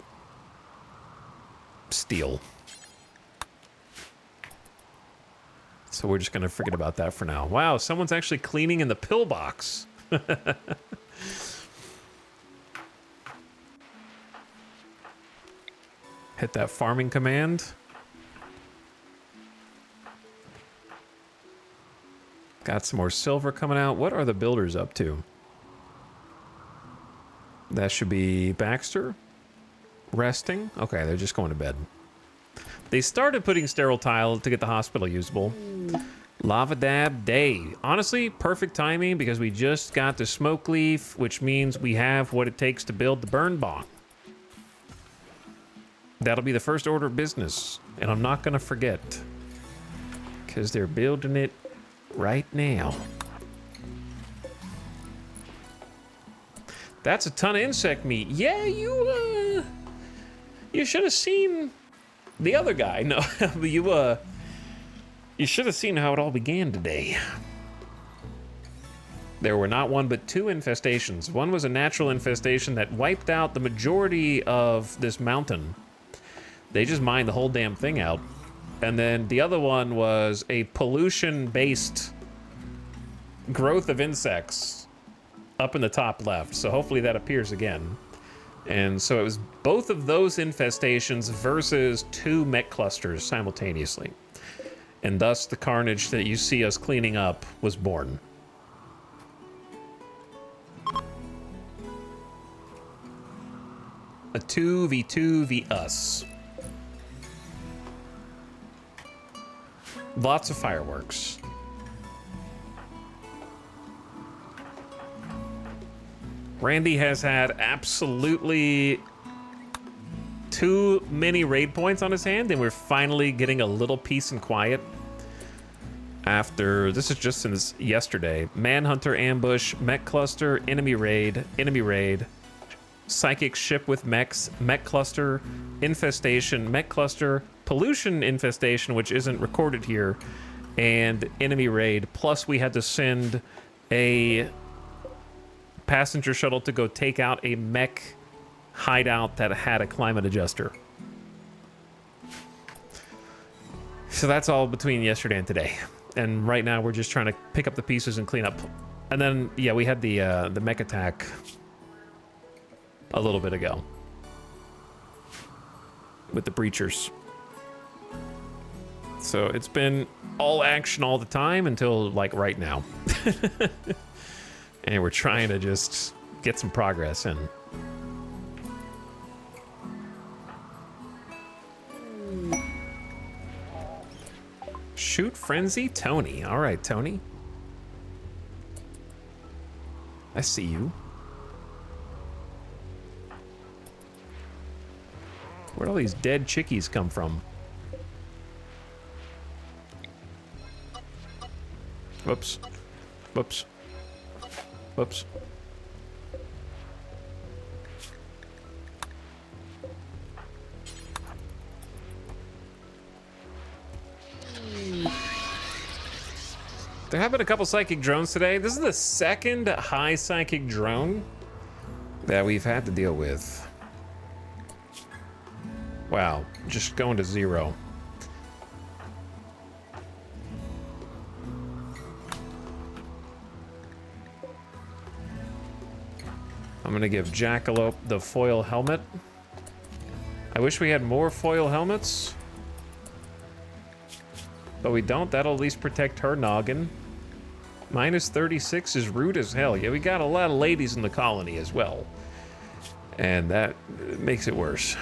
steel. So we're just gonna forget about that for now. Wow, someone's actually cleaning in the pillbox. Hit that farming command. Got some more silver coming out. What are the builders up to? That should be Baxter. Resting. Okay, they're just going to bed. They started putting sterile tile to get the hospital usable. Lava Dab Day. Honestly, perfect timing because we just got the smoke leaf, which means we have what it takes to build the burn bong. That'll be the first order of business, and I'm not gonna forget because they're building it right now. That's a ton of insect meat. Yeah, you should have seen the other guy. No, you should have seen how it all began today. There were not one but two infestations. One was a natural infestation that wiped out the majority of this mountain. They just mined the whole damn thing out. And then the other one was a pollution-based growth of insects up in the top left. So hopefully that appears again. And so it was both of those infestations versus two mech clusters simultaneously. And thus the carnage that you see us cleaning up was born. A 2v2v us. Lots of fireworks. Randy has had absolutely too many raid points on his hand, and we're finally getting a little peace and quiet. After, this is just since yesterday, Manhunter ambush, mech cluster, enemy raid, psychic ship with mechs, mech cluster, infestation, mech cluster, pollution infestation, which isn't recorded here, and enemy raid. Plus we had to send a passenger shuttle to go take out a mech hideout that had a climate adjuster. So that's all between yesterday and today. And right now we're just trying to pick up the pieces and clean up. And then, yeah, we had the mech attack a little bit ago with the breachers. So it's been all action all the time until like right now. And we're trying to just get some progress in. Shoot Frenzy Tony. All right, Tony. I see you. Where'd all these dead chickies come from? Whoops. Whoops. Whoops. There have been a couple psychic drones today. This is the second high psychic drone that we've had to deal with. Wow, just going to 0. I'm gonna give Jackalope the foil helmet. I wish we had more foil helmets, but we don't. That'll at least protect her noggin. Minus 36 is rude as hell. Yeah, we got a lot of ladies in the colony as well, and that makes it worse.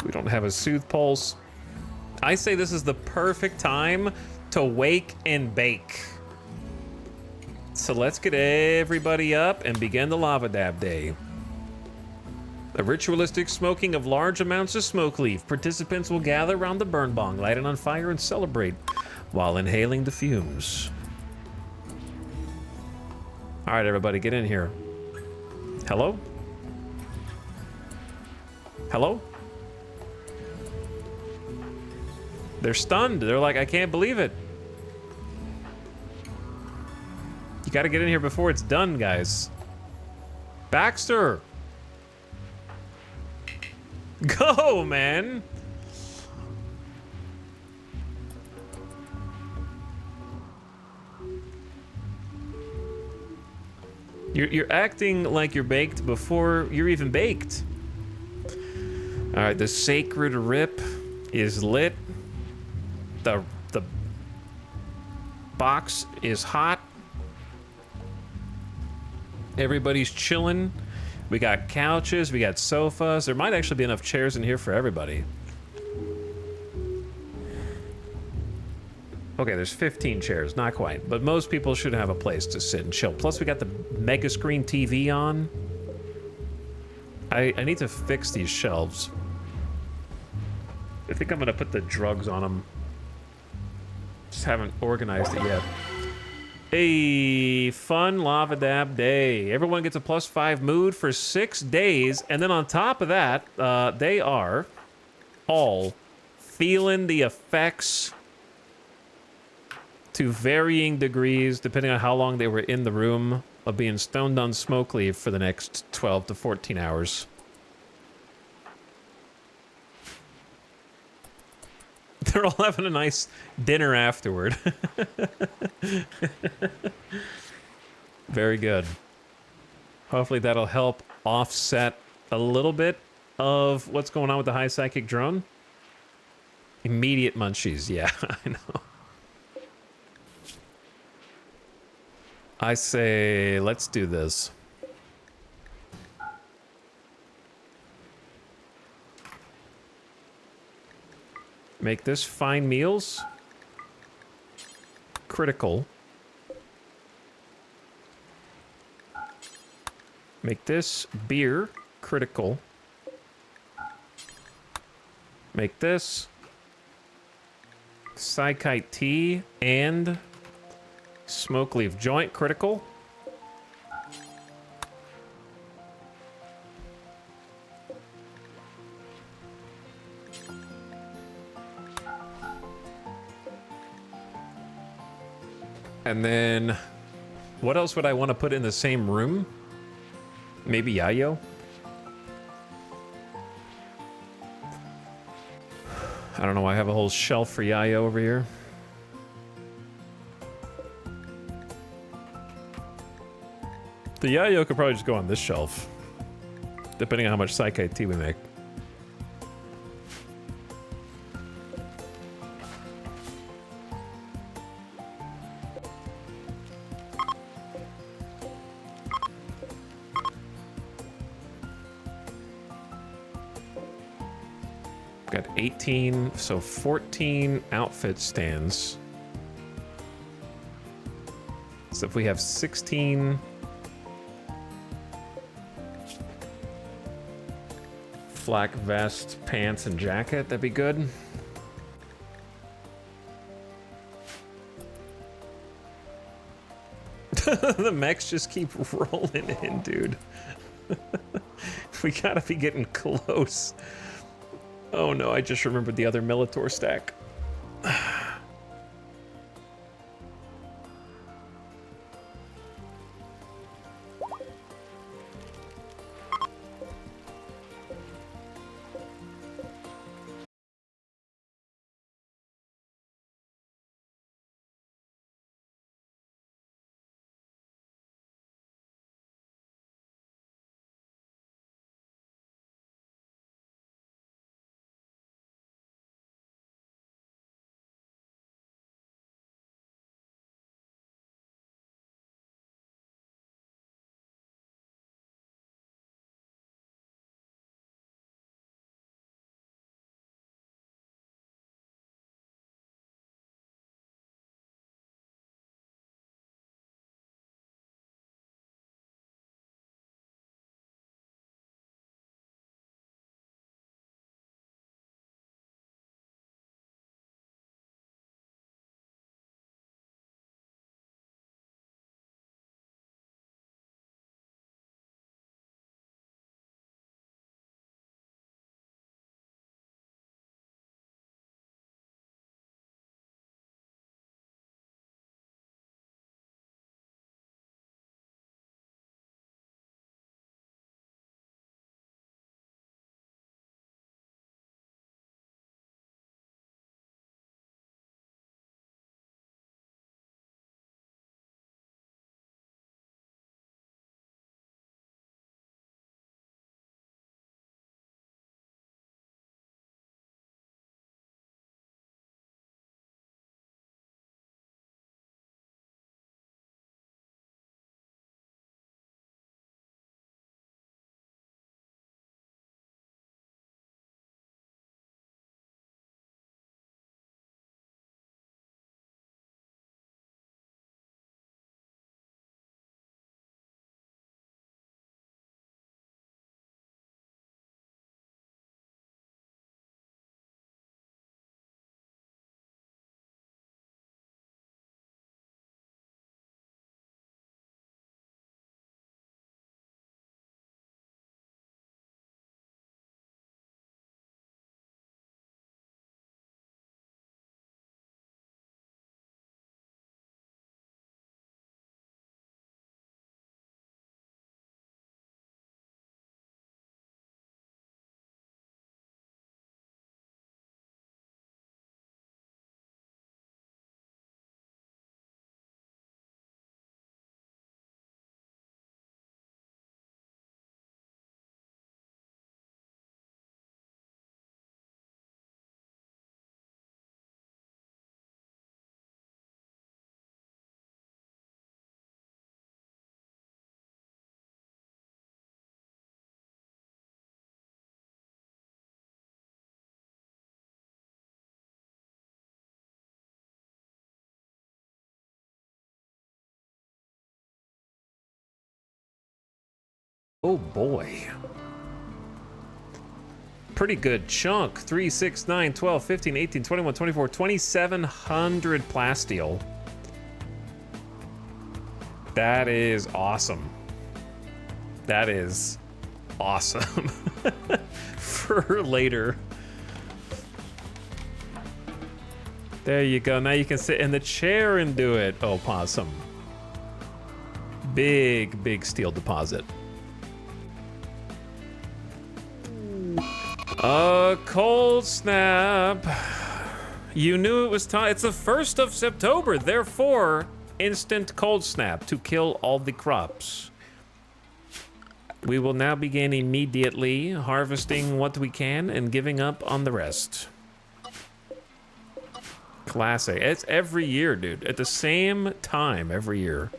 We don't have a soothe pulse. I say this is the perfect time to wake and bake. So let's get everybody up and begin the Lava Dab Day. A ritualistic smoking of large amounts of smoke leaf. Participants will gather around the burn bong, light it on fire, and celebrate while inhaling the fumes. All right, everybody, get in here. Hello? Hello? They're stunned. They're like, I can't believe it. You gotta get in here before it's done, guys. Baxter! Go, man! You're acting like you're baked before you're even baked. All right, the sacred rip is lit. box is hot. Everybody's chilling. We got couches, we got sofas. There might actually be enough chairs in here for everybody. Okay, there's 15 chairs, not quite. But most people should have a place to sit and chill. Plus we got the mega screen TV on. I need to fix these shelves. I think I'm gonna put the drugs on them. Just haven't organized it yet. A fun lava dab day. Everyone gets a +5 mood for 6 days, and then on top of that, they are all feeling the effects to varying degrees, depending on how long they were in the room, of being stoned on smoke leave for the next 12 to 14 hours. They're all having a nice dinner afterward. Very good. Hopefully that'll help offset a little bit of what's going on with the high psychic drone. Immediate munchies, yeah, I know. I say, let's do this. Make this fine meals. Critical. Make this beer. Critical. Make this Psykite tea and smoke leaf joint. Critical. And then, what else would I want to put in the same room? Maybe Yayo? I don't know, I have a whole shelf for Yayo over here. The Yayo could probably just go on this shelf, depending on how much Psykite tea we make. Got 18, so 14 outfit stands. So if we have 16 flak vest, pants, and jacket, that'd be good. The mechs just keep rolling in, dude. We gotta be getting close. Oh no, I just remembered the other Militor stack. Oh boy. Pretty good chunk. 3, 6, 9, 12, 15, 18, 21, 24, 2,700 plasteel. That is awesome. That is awesome. For later. There you go. Now you can sit in the chair and do it. Oh, possum. Big, big steel deposit. A cold snap. You knew it was time. It's the 1st of September, therefore, instant cold snap to kill all the crops. We will now begin immediately harvesting what we can and giving up on the rest. Classic. It's every year, dude. At the same time every year.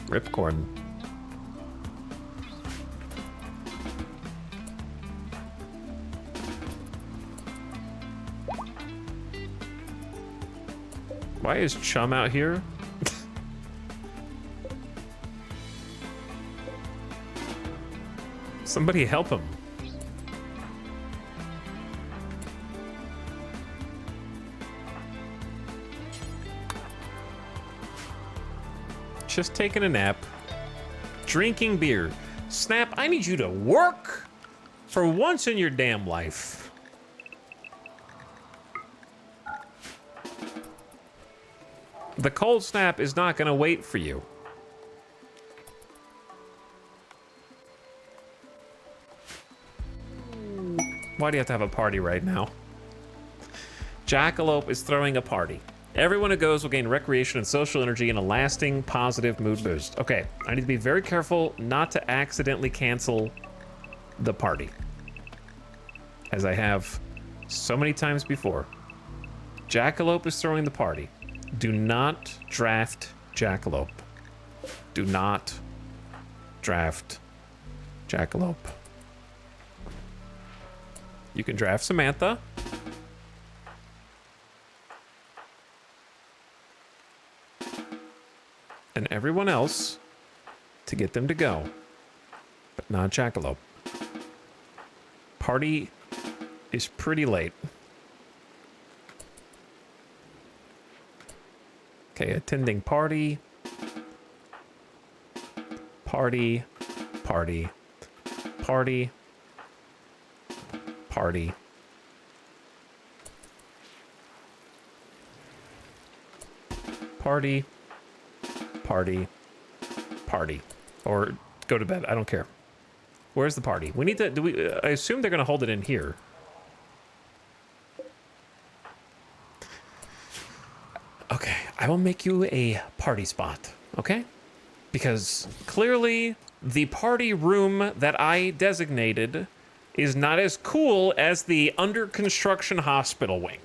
Ripcorn. Why is Chum out here? Somebody help him. Just taking a nap. Drinking beer. Snap, I need you to work for once in your damn life. The cold snap is not gonna wait for you. Why do you have to have a party right now? Jackalope is throwing a party. Everyone who goes will gain recreation and social energy and a lasting positive mood boost. Okay, I need to be very careful not to accidentally cancel the party, as I have so many times before. Jackalope is throwing the party. Do not draft Jackalope. Do not draft Jackalope. You can draft Samantha. And everyone else to get them to go, but not Jackalope. Party is pretty late. Okay, attending party. Party. Party. Party. Party. Party. Party. Party. Or go to bed. I don't care. Where's the party? We need to... Do we? I assume they're going to hold it in here. Okay, I will make you a party spot, okay? Because clearly the party room that I designated is not as cool as the under construction hospital wing.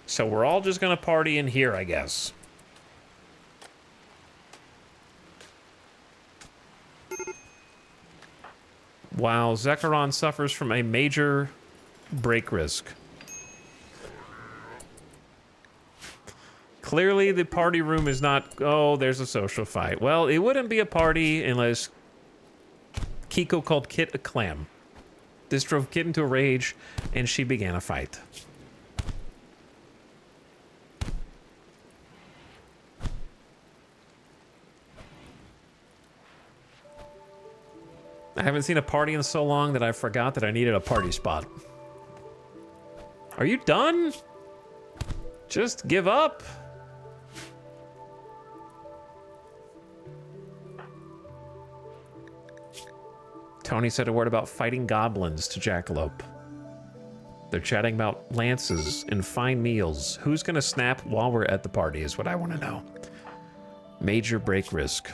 So we're all just gonna party in here, I guess. Wow, Zekrom suffers from a major break risk. Clearly, the party room is not... Oh, there's a social fight. Well, it wouldn't be a party unless Kiko called Kit a clam. This drove Kit into a rage, and she began a fight. I haven't seen a party in so long that I forgot that I needed a party spot. Are you done? Just give up. Tony said a word about fighting goblins to Jackalope. They're chatting about lances and fine meals. Who's gonna snap while we're at the party is what I want to know. Major break risk.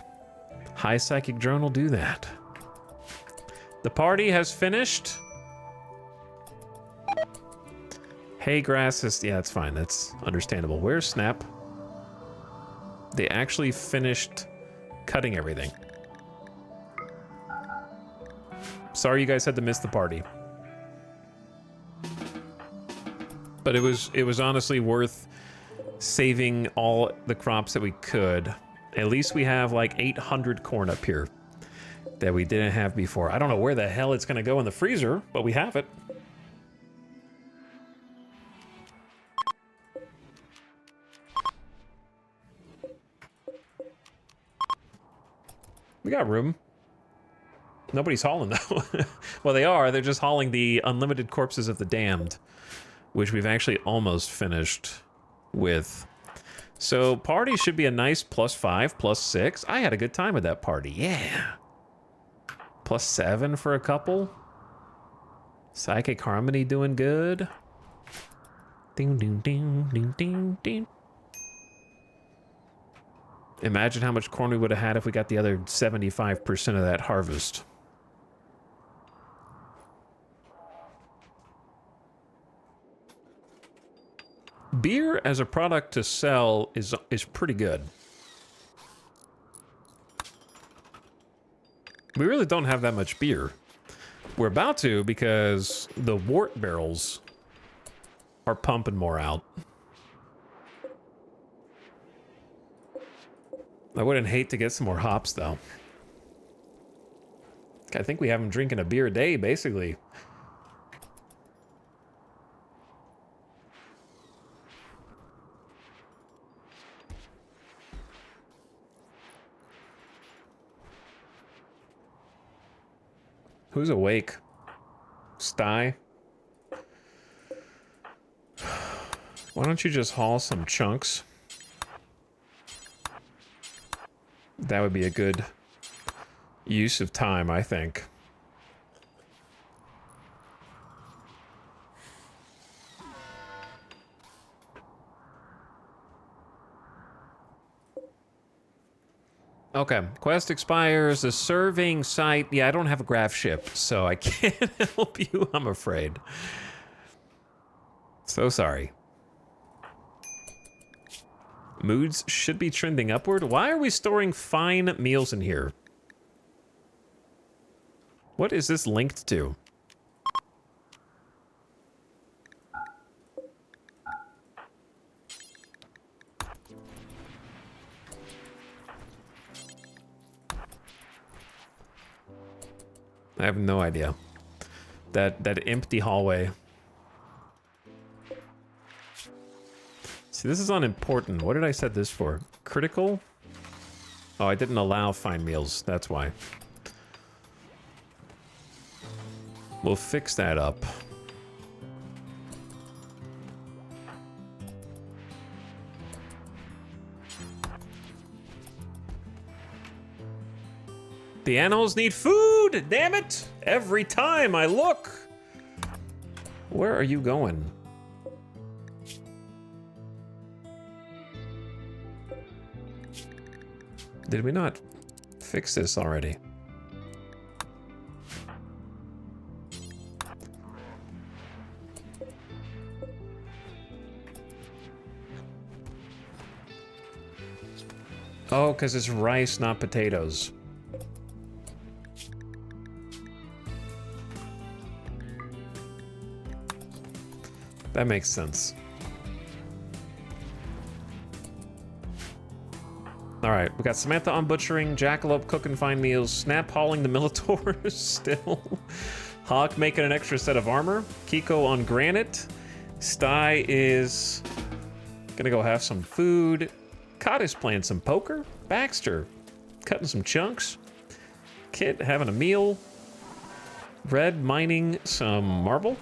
High psychic drone will do that. The party has finished. Hay grass is... Yeah, that's fine. That's understandable. Where's Snap? They actually finished cutting everything. Sorry you guys had to miss the party. But it was honestly worth saving all the crops that we could At least we have like 800 corn up here that we didn't have before. I don't know where the hell it's gonna go in the freezer, but we have it. We got room. Nobody's hauling though. Well, they are. They're just hauling the unlimited corpses of the damned, which we've actually almost finished with. So party should be a nice +5, +6. I had a good time with that party. Yeah. +7 for a couple. Psychic Harmony doing good. Ding, ding, ding, ding, ding, ding. Imagine how much corn we would have had if we got the other 75% of that harvest. Beer as a product to sell is pretty good. We really don't have that much beer. We're about to because the wort barrels are pumping more out. I wouldn't hate to get some more hops, though. I think we have them drinking a beer a day, basically. Who's awake? Sty? Why don't you just haul some chunks? That would be a good use of time, I think. Okay, quest expires. The serving site. Yeah, I don't have a graph ship, so I can't help you, I'm afraid. So sorry. Moods should be trending upward. Why are we storing fine meals in here? What is this linked to? I have no idea. That empty hallway. See, this is unimportant. What did I set this for? Critical? Oh, I didn't allow fine meals. That's why. We'll fix that up. The animals need food! Damn it! Every time I look! Where are you going? Did we not fix this already? Oh, because it's rice, not potatoes. That makes sense. All right, we got Samantha on butchering, Jackalope cooking fine meals, Snap hauling the Militaurs still, Hawk making an extra set of armor, Kiko on granite, Sty is gonna go have some food, Cod is playing some poker, Baxter cutting some chunks, Kit having a meal, Red mining some marble,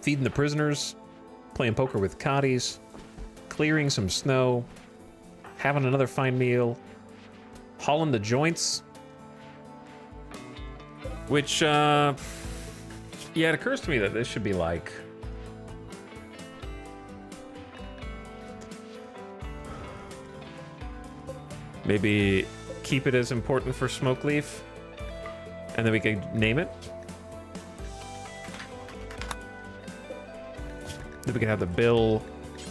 feeding the prisoners, playing poker with Cotties, clearing some snow, having another fine meal, hauling the joints, which, yeah, it occurs to me that this should be like, maybe keep it as important for Smoke Leaf, and then we could name it. Then we can have the bill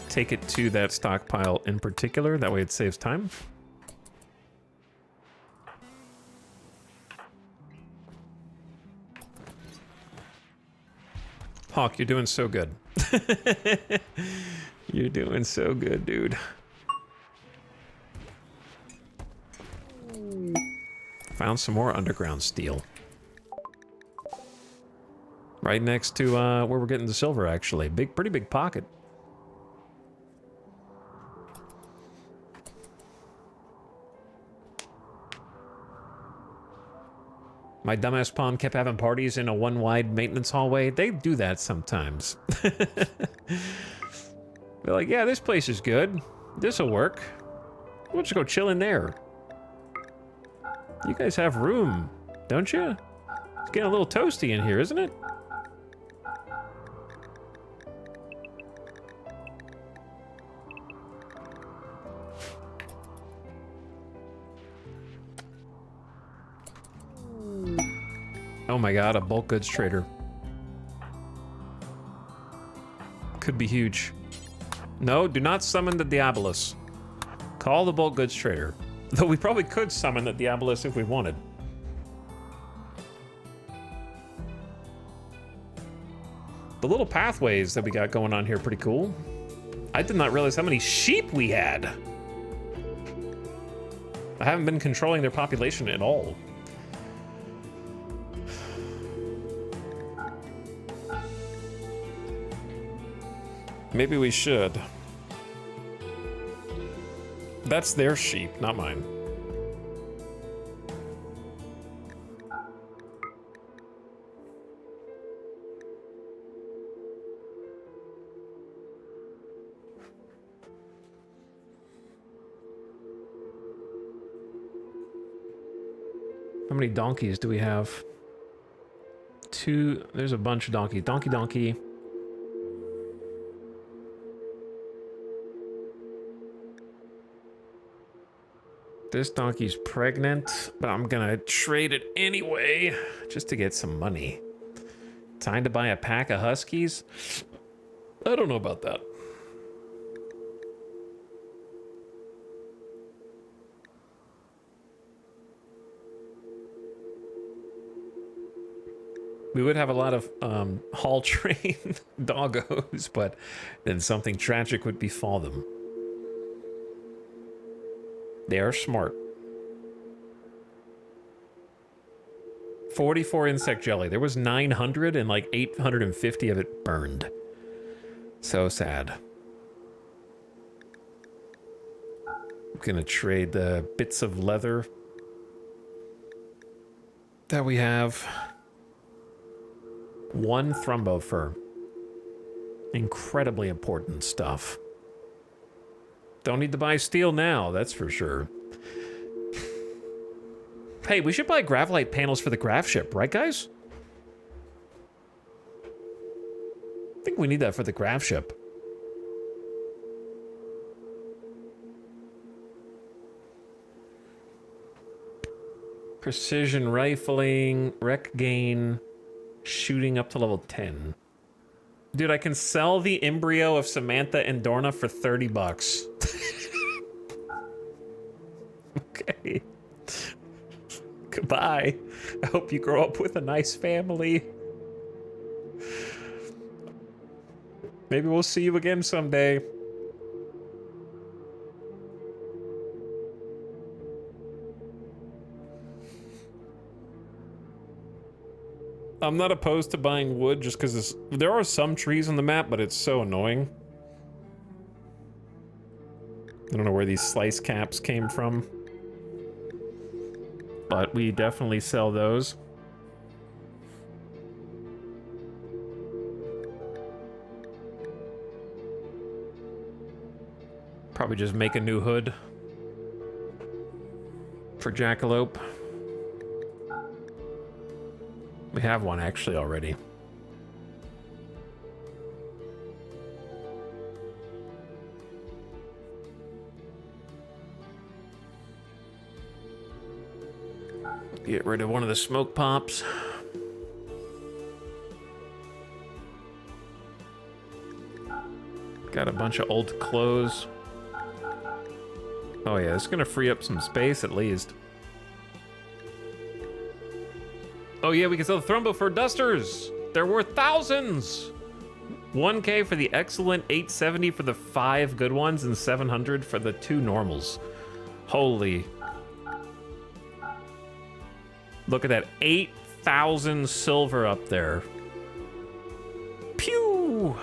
take it to that stockpile in particular. That way it saves time. Hawk, you're doing so good. You're doing so good, dude. Found some more underground steel. Right next to where we're getting the silver, actually. Pretty big pocket. My dumbass pawn kept having parties in a one-wide maintenance hallway. They do that sometimes. They're like, yeah, this place is good. This'll work. We'll just go chill in there. You guys have room, don't you? It's getting a little toasty in here, isn't it? Oh my god, a bulk goods trader. Could be huge. No, do not summon the Diabolus. Call the bulk goods trader. Though we probably could summon the Diabolus if we wanted. The little pathways that we got going on here are pretty cool. I did not realize how many sheep we had. I haven't been controlling their population at all. Maybe we should. That's their sheep, not mine. How many donkeys do we have? 2. There's a bunch of donkeys. Donkey. This donkey's pregnant, but I'm gonna trade it anyway, just to get some money. Time to buy a pack of huskies? I don't know about that. We would have a lot of haul train doggos, but then something tragic would befall them. They are smart. 44 insect jelly. There was 900 and like 850 of it burned. So sad. I'm gonna trade the bits of leather that we have. 1 thrumbo fur. Incredibly important stuff. Don't need to buy steel now, that's for sure. Hey, we should buy graphite panels for the graph ship, right, guys? I think we need that for the graph ship. Precision rifling, rec gain, shooting up to level 10. Dude, I can sell the embryo of Samantha and Dorna for 30 bucks. Okay. Goodbye. I hope you grow up with a nice family. Maybe we'll see you again someday. I'm not opposed to buying wood just because there are some trees on the map, but it's so annoying. I don't know where these slice caps came from. But we definitely sell those. Probably just make a new hood for Jackalope. We have one actually already. Get rid of one of the smoke pops. Got a bunch of old clothes. Oh yeah, it's gonna free up some space at least. Oh yeah, we can sell the Thrumbo for dusters. They're worth thousands. 1K for the excellent, 870 for the 5 good ones, and 700 for the 2 normals. Holy. Look at that, 8,000 silver up there. Pew!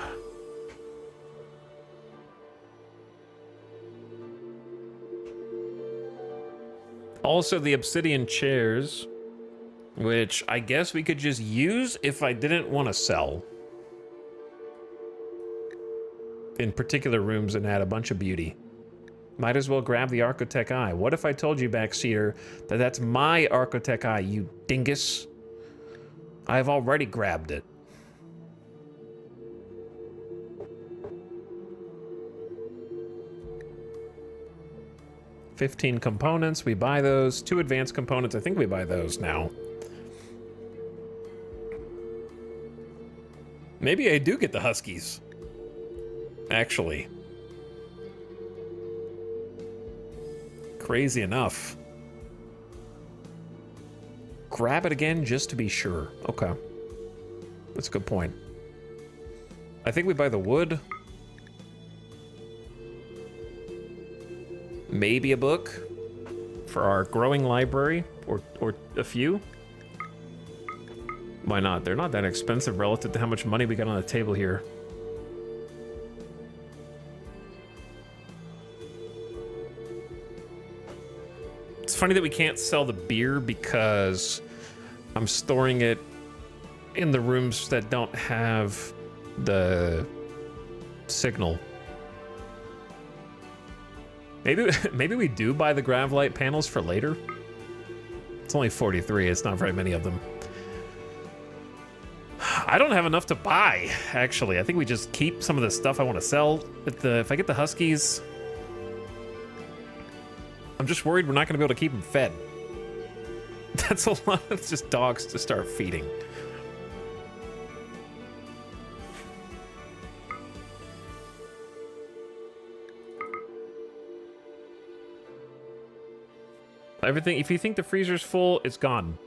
Also, the obsidian chairs, which I guess we could just use if I didn't want to sell. In particular rooms and add a bunch of beauty. Might as well grab the Architect Eye. What if I told you, Backseater, that that's my Architect Eye, you dingus? I've already grabbed it. $15 components, we buy those. 2 advanced components, I think we buy those now. Maybe I do get the Huskies. Actually. Crazy enough. Grab it again just to be sure. Okay. That's a good point. I think we buy the wood. Maybe a book for our growing library, or a few. Why not? They're not that expensive relative to how much money we got on the table here. It's funny that we can't sell the beer because I'm storing it in the rooms that don't have the signal. Maybe we do buy the Gravlight panels for later. It's only 43, it's not very many of them. I don't have enough to buy, actually. I think we just keep some of the stuff I want to sell. If I get the Huskies, I'm just worried we're not going to be able to keep them fed. That's a lot of just dogs to start feeding. Everything, if you think the freezer's full, it's gone.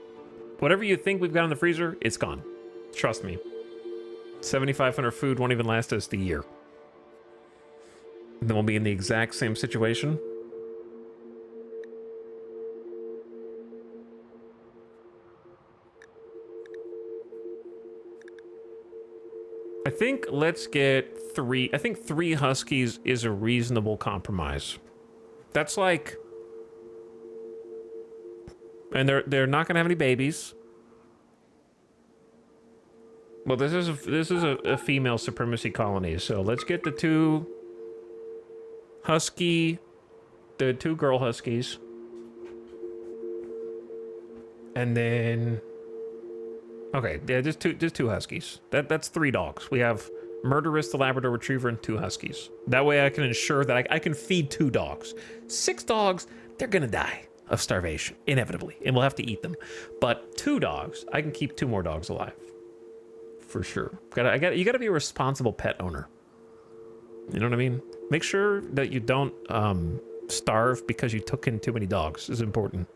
Whatever you think we've got in the freezer, it's gone. Trust me. 7,500 food won't even last us the year. And then we'll be in the exact same situation. I think let's get 3. I think 3 Huskies is a reasonable compromise. That's like... And they're not gonna have any babies. Well, this is a female supremacy colony, so let's get the 2 husky, the 2 girl Huskies, and then okay, yeah, just two Huskies. That's 3 dogs. We have Murderous, the Labrador Retriever, and 2 Huskies. That way, I can ensure that I can feed 2 dogs. 6 dogs, they're gonna die of starvation, inevitably, and we'll have to eat them. But 2 dogs, I can keep 2 more dogs alive, for sure. You gotta be a responsible pet owner. You know what I mean? Make sure that you don't starve because you took in too many dogs is important.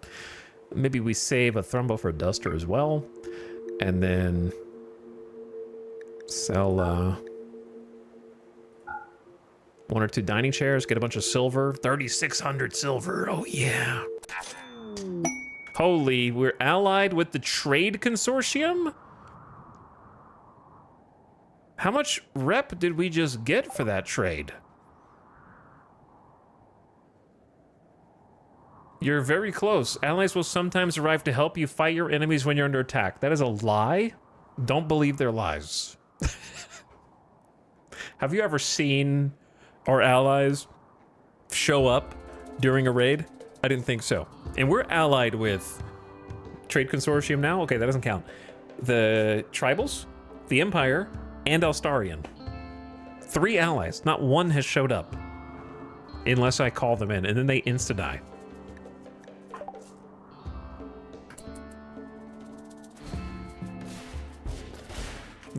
Maybe we save a Thrumbo for a Duster as well, and then sell 1 or 2 dining chairs, get a bunch of silver. 3,600 silver, oh yeah. Holy, we're allied with the Trade Consortium? How much rep did we just get for that trade? You're very close. Allies will sometimes arrive to help you fight your enemies when you're under attack. That is a lie. Don't believe their lies. Have you ever seen our allies show up during a raid? I didn't think so. And we're allied with Trade Consortium now? Okay, that doesn't count. The Tribals, the Empire, and Elstarian. 3 allies. Not one has showed up. Unless I call them in, and then they insta-die.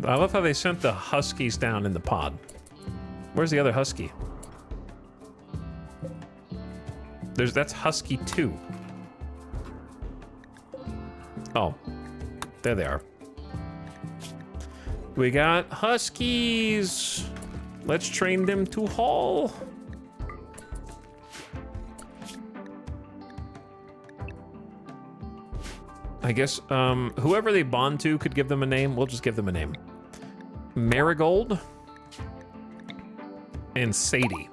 I love how they sent the Huskies down in the pod. Where's the other Husky? That's Husky 2. Oh, there they are. We got Huskies. Let's train them to haul. I guess whoever they bond to could give them a name. We'll just give them a name. Marigold and Sadie.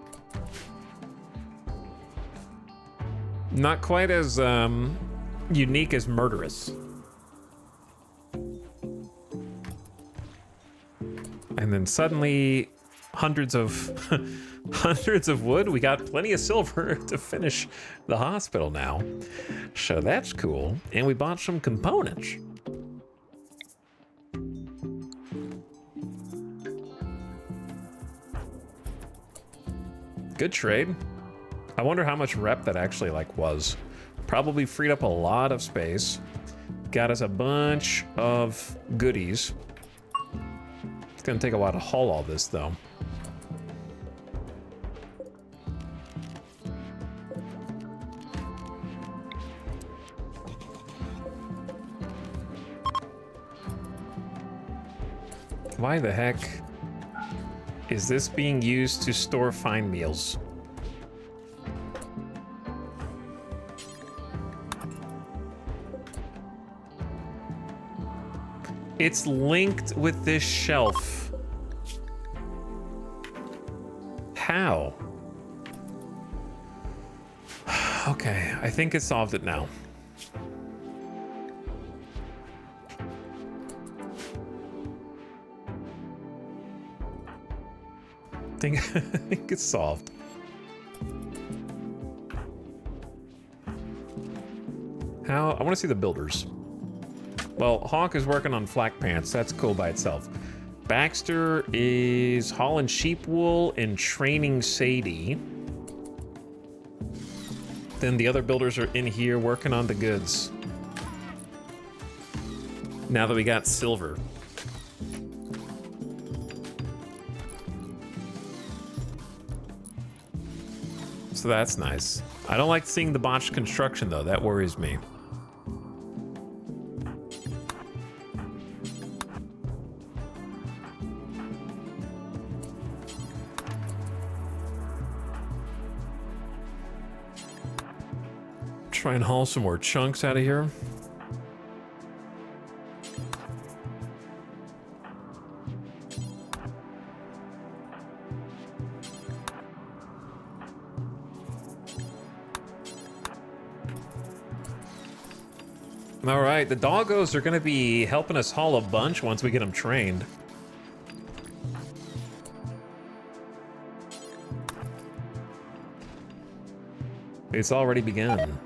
Not quite as unique as Murderous. And then suddenly hundreds of hundreds of wood. We got plenty of silver to finish the hospital now. So that's cool. And we bought some components. Good trade. I wonder how much rep that actually was. Probably freed up a lot of space. Got us a bunch of goodies. It's gonna take a while to haul all this though. Why the heck is this being used to store fine meals? It's linked with this shelf. How? Okay, I think it solved it now. I think it's solved. How? I want to see the builders. Well, Hawk is working on flak pants. That's cool by itself. Baxter is hauling sheep wool and training Sadie. Then the other builders are in here working on the goods. Now that we got silver. So that's nice. I don't like seeing the botched construction though. That worries me. Try and haul some more chunks out of here. All right, the doggos are going to be helping us haul a bunch once we get them trained. It's already begun.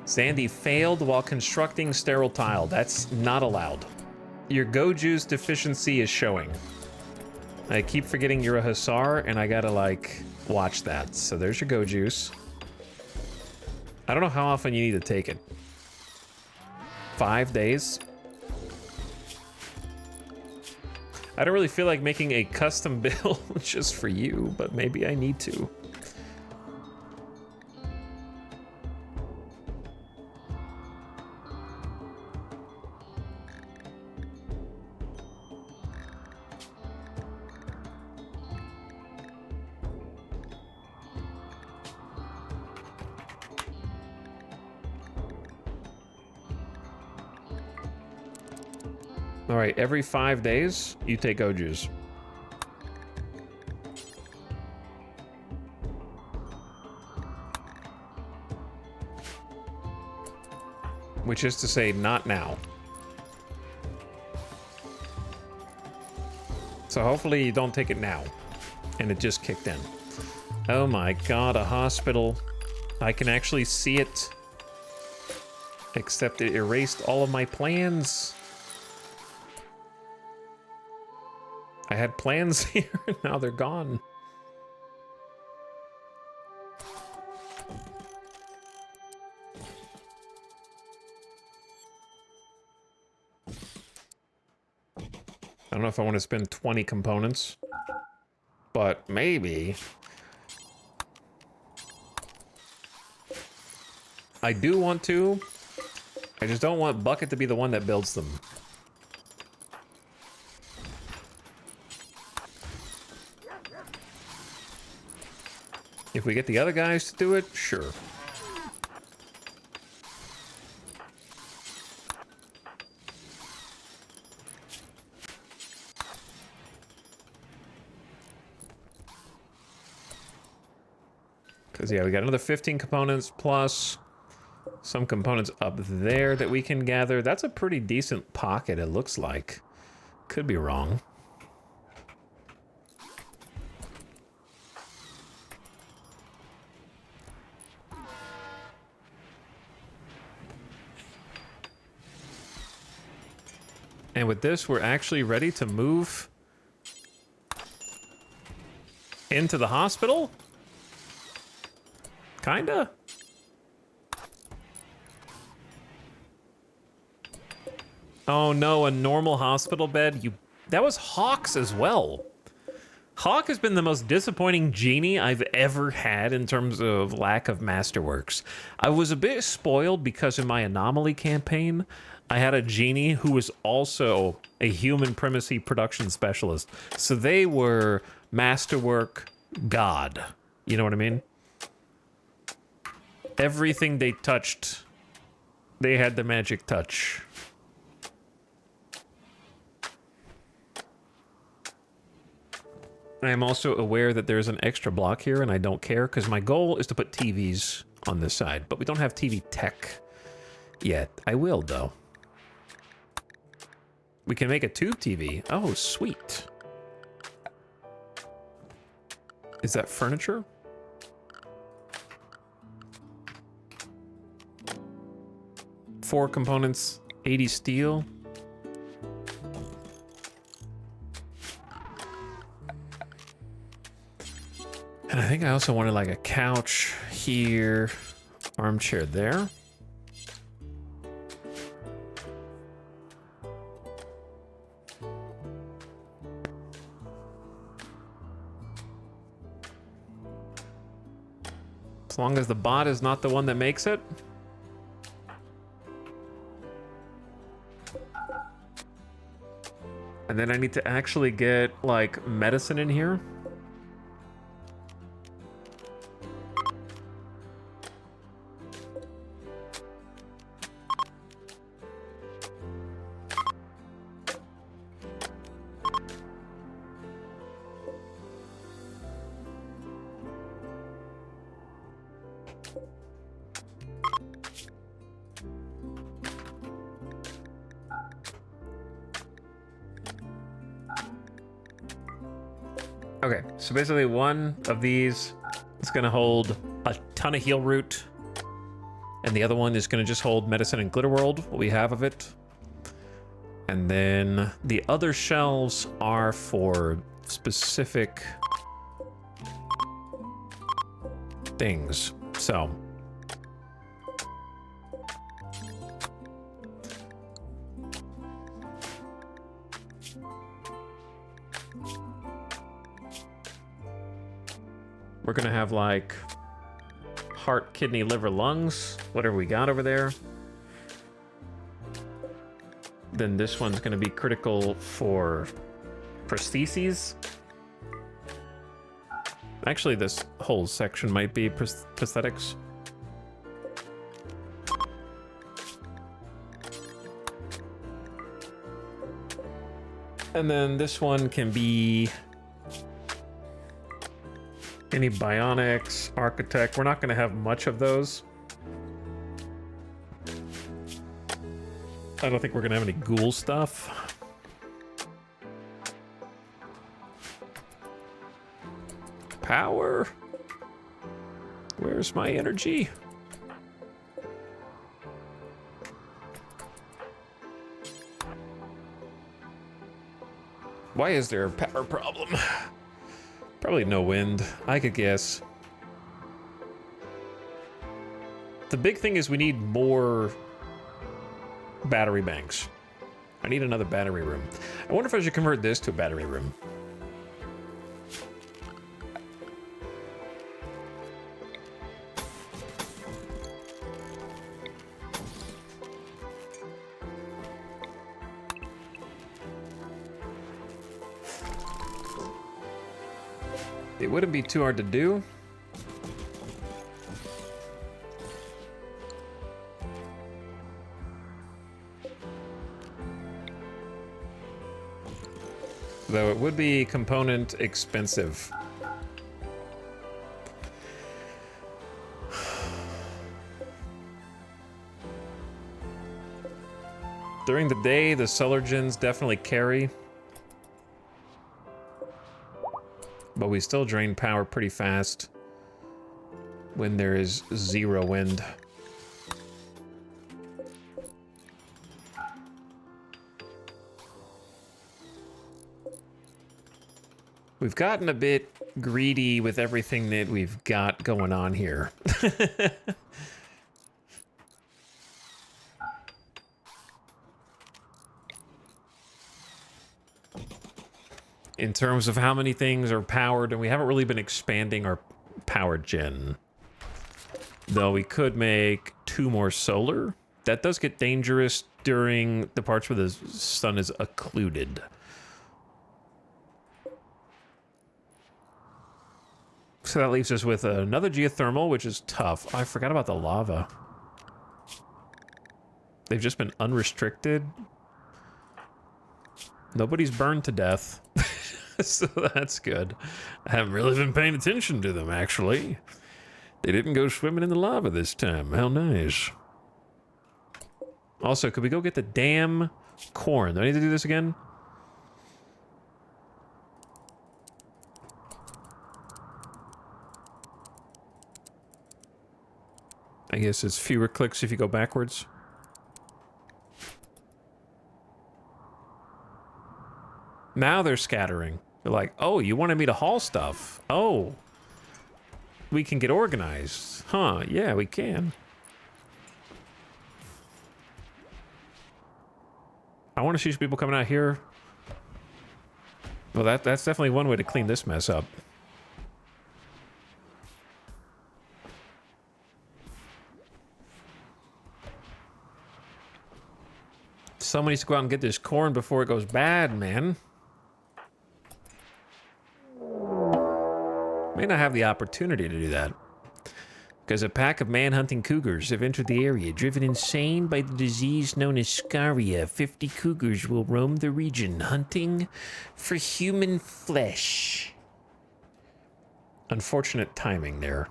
Sandy failed while constructing sterile tile. That's not allowed. Your go juice deficiency is showing. I keep forgetting you're a hussar, and I gotta, watch that. So there's your go juice. I don't know how often you need to take it. 5 days? I don't really feel like making a custom bill just for you, but maybe I need to. All right, every 5 days, you take Oju's. Which is to say, not now. So hopefully you don't take it now. And it just kicked in. Oh my god, a hospital. I can actually see it. Except it erased all of my plans. I had plans here, now they're gone. I don't know if I want to spend 20 components, but maybe. I do want to. I just don't want Bucket to be the one that builds them. If we get the other guys to do it, sure. Because, yeah, we got another 15 components plus some components up there that we can gather. That's a pretty decent pocket, it looks like. Could be wrong. And with this, we're actually ready to move into the hospital? Kinda? Oh no, a normal hospital bed? That was Hawk's as well. Hawk has been the most disappointing genie I've ever had in terms of lack of masterworks. I was a bit spoiled because in my Anomaly campaign, I had a genie who was also a human primacy production specialist. So they were masterwork god. You know what I mean? Everything they touched, they had the magic touch. I am also aware that there's an extra block here, and I don't care, because my goal is to put TVs on this side, but we don't have TV tech yet. I will, though. We can make a tube TV. Oh, sweet. Is that furniture? Four components, 80 steel. And I think I also wanted like a couch here, armchair there. As long as the bot is not the one that makes it. And then I need to actually get like medicine in here. Okay, so basically one of these is going to hold a ton of heal root, and the other one is going to just hold medicine and glitter world, what we have of it. And then the other shelves are for specific things. So we're gonna have like heart, kidney, liver, lungs, whatever we got over there. Then this one's gonna be critical for prostheses. Actually, this whole section might be prosthetics. And then this one can be any bionics, architect. We're not going to have much of those. I don't think we're going to have any ghoul stuff. Power. Where's my energy? Why is there a power problem? Probably no wind. I could guess. The big thing is we need more battery banks. I need another battery room. I wonder if I should convert this to a battery room. It wouldn't be too hard to do. Though it would be component expensive. During the day, the solar gens definitely carry. But we still drain power pretty fast when there is 0 wind. We've gotten a bit greedy with everything that we've got going on here. In terms of how many things are powered, and we haven't really been expanding our power gen. Though we could make 2 more solar. That does get dangerous during the parts where the sun is occluded. So that leaves us with another geothermal, which is tough. Oh, I forgot about the lava. They've just been unrestricted. Nobody's burned to death. So that's good. I haven't really been paying attention to them, actually. They didn't go swimming in the lava this time. How nice. Also, could we go get the damn corn? Do I need to do this again? I guess it's fewer clicks if you go backwards. Now they're scattering. They're like, oh, you wanted me to haul stuff. Oh. We can get organized. Huh, yeah, we can. I want to see people coming out here. Well, that's definitely one way to clean this mess up. Somebody needs to go out and get this corn before it goes bad, man. May not have the opportunity to do that. Because a pack of man-hunting cougars have entered the area. Driven insane by the disease known as scaria, 50 cougars will roam the region, hunting for human flesh. Unfortunate timing there.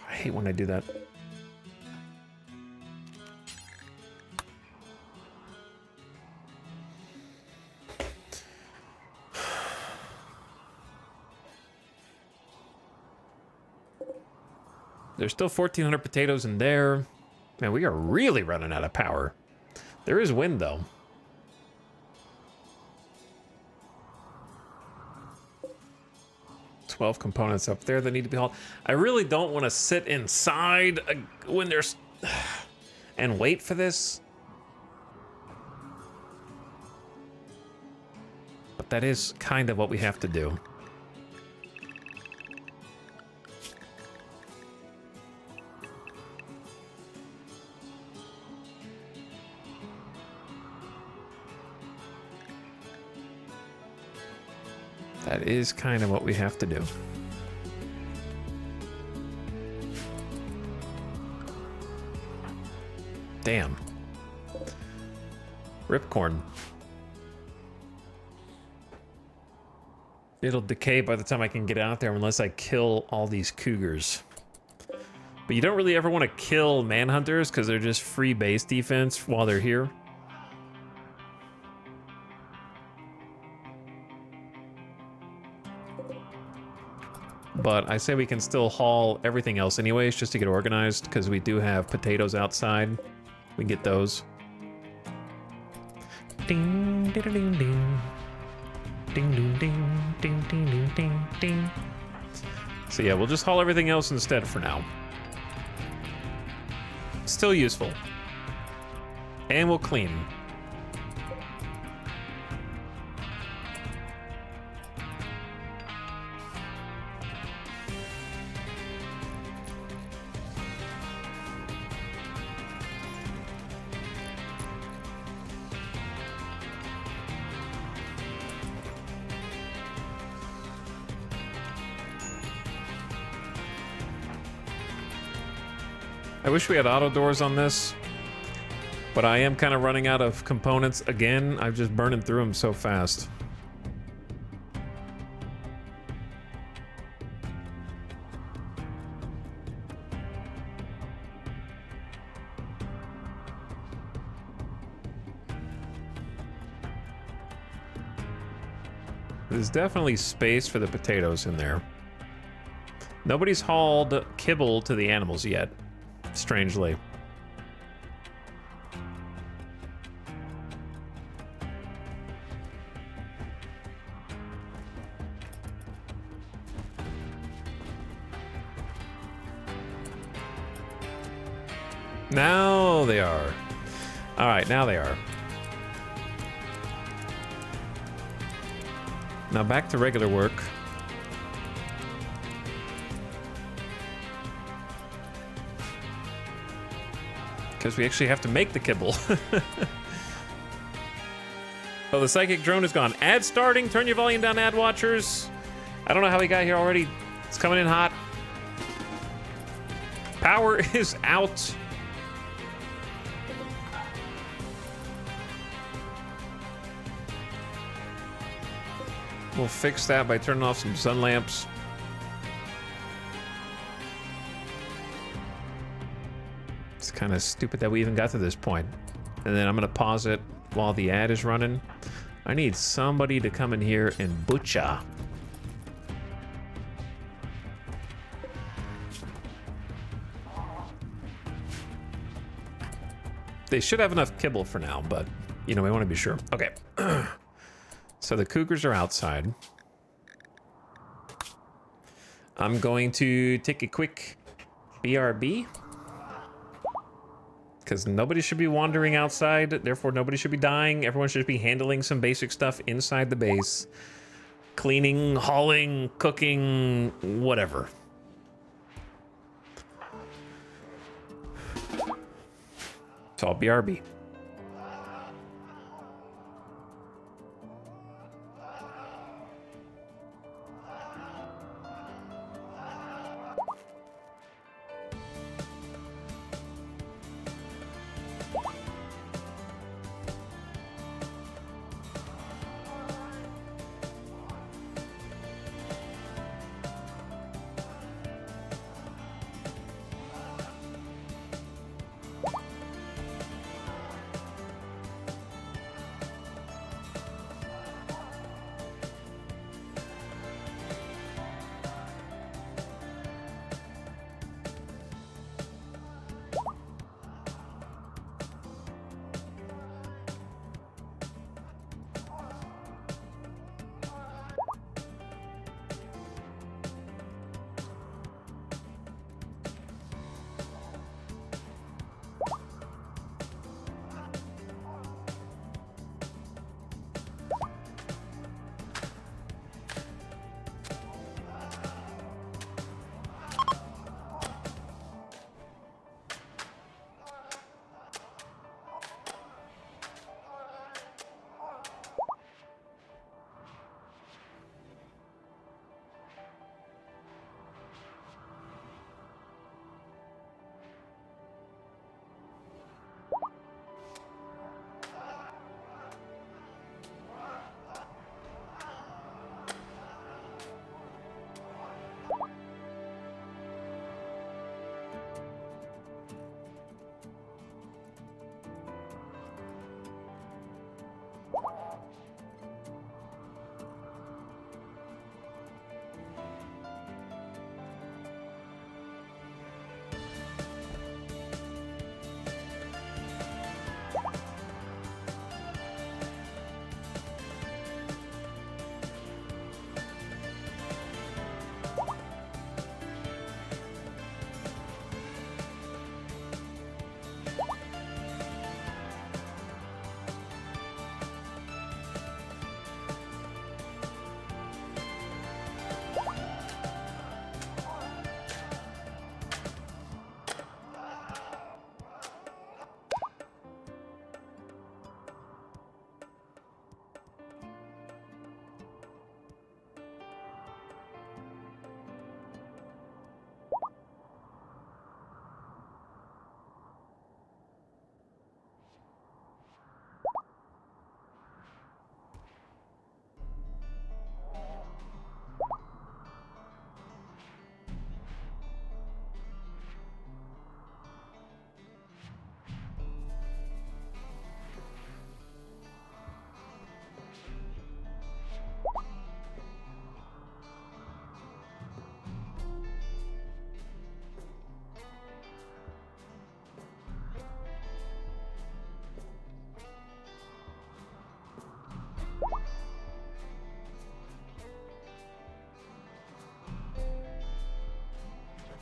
I hate when I do that. There's still 1,400 potatoes in there. Man, we are really running out of power. There is wind, though. Components up there that need to be hauled. I really don't want to sit inside when there's and wait for this. But that is kind of what we have to do. That is kind of what we have to do. Damn. Ripcorn. It'll decay by the time I can get out there unless I kill all these cougars. But you don't really ever want to kill manhunters because they're just free base defense while they're here. But I say we can still haul everything else anyways, just to get organized, because we do have potatoes outside. We can get those. Ding, ding, ding, ding. Ding, ding, ding, ding, ding, ding, ding, ding. So yeah, we'll just haul everything else instead for now. Still useful. And we'll clean. I wish we had auto doors on this. But I am kind of running out of components again. I'm just burning through them so fast. There's definitely space for the potatoes in there. Nobody's hauled kibble to the animals yet, strangely. Now they are. All right, now they are. Now back to regular work. Because we actually have to make the kibble. Oh, the psychic drone is gone. Ad starting. Turn your volume down, ad watchers. I don't know how we got here already. It's coming in hot. Power is out. We'll fix that by turning off some sun lamps. It's kind of stupid that we even got to this point. And then I'm going to pause it while the ad is running. I need somebody to come in here and butcher. They should have enough kibble for now, but, you know, we want to be sure. Okay. So the cougars are outside. I'm going to take a quick BRB. Because nobody should be wandering outside, therefore nobody should be dying. Everyone should be handling some basic stuff inside the base. Cleaning, hauling, cooking, whatever. It's all BRB.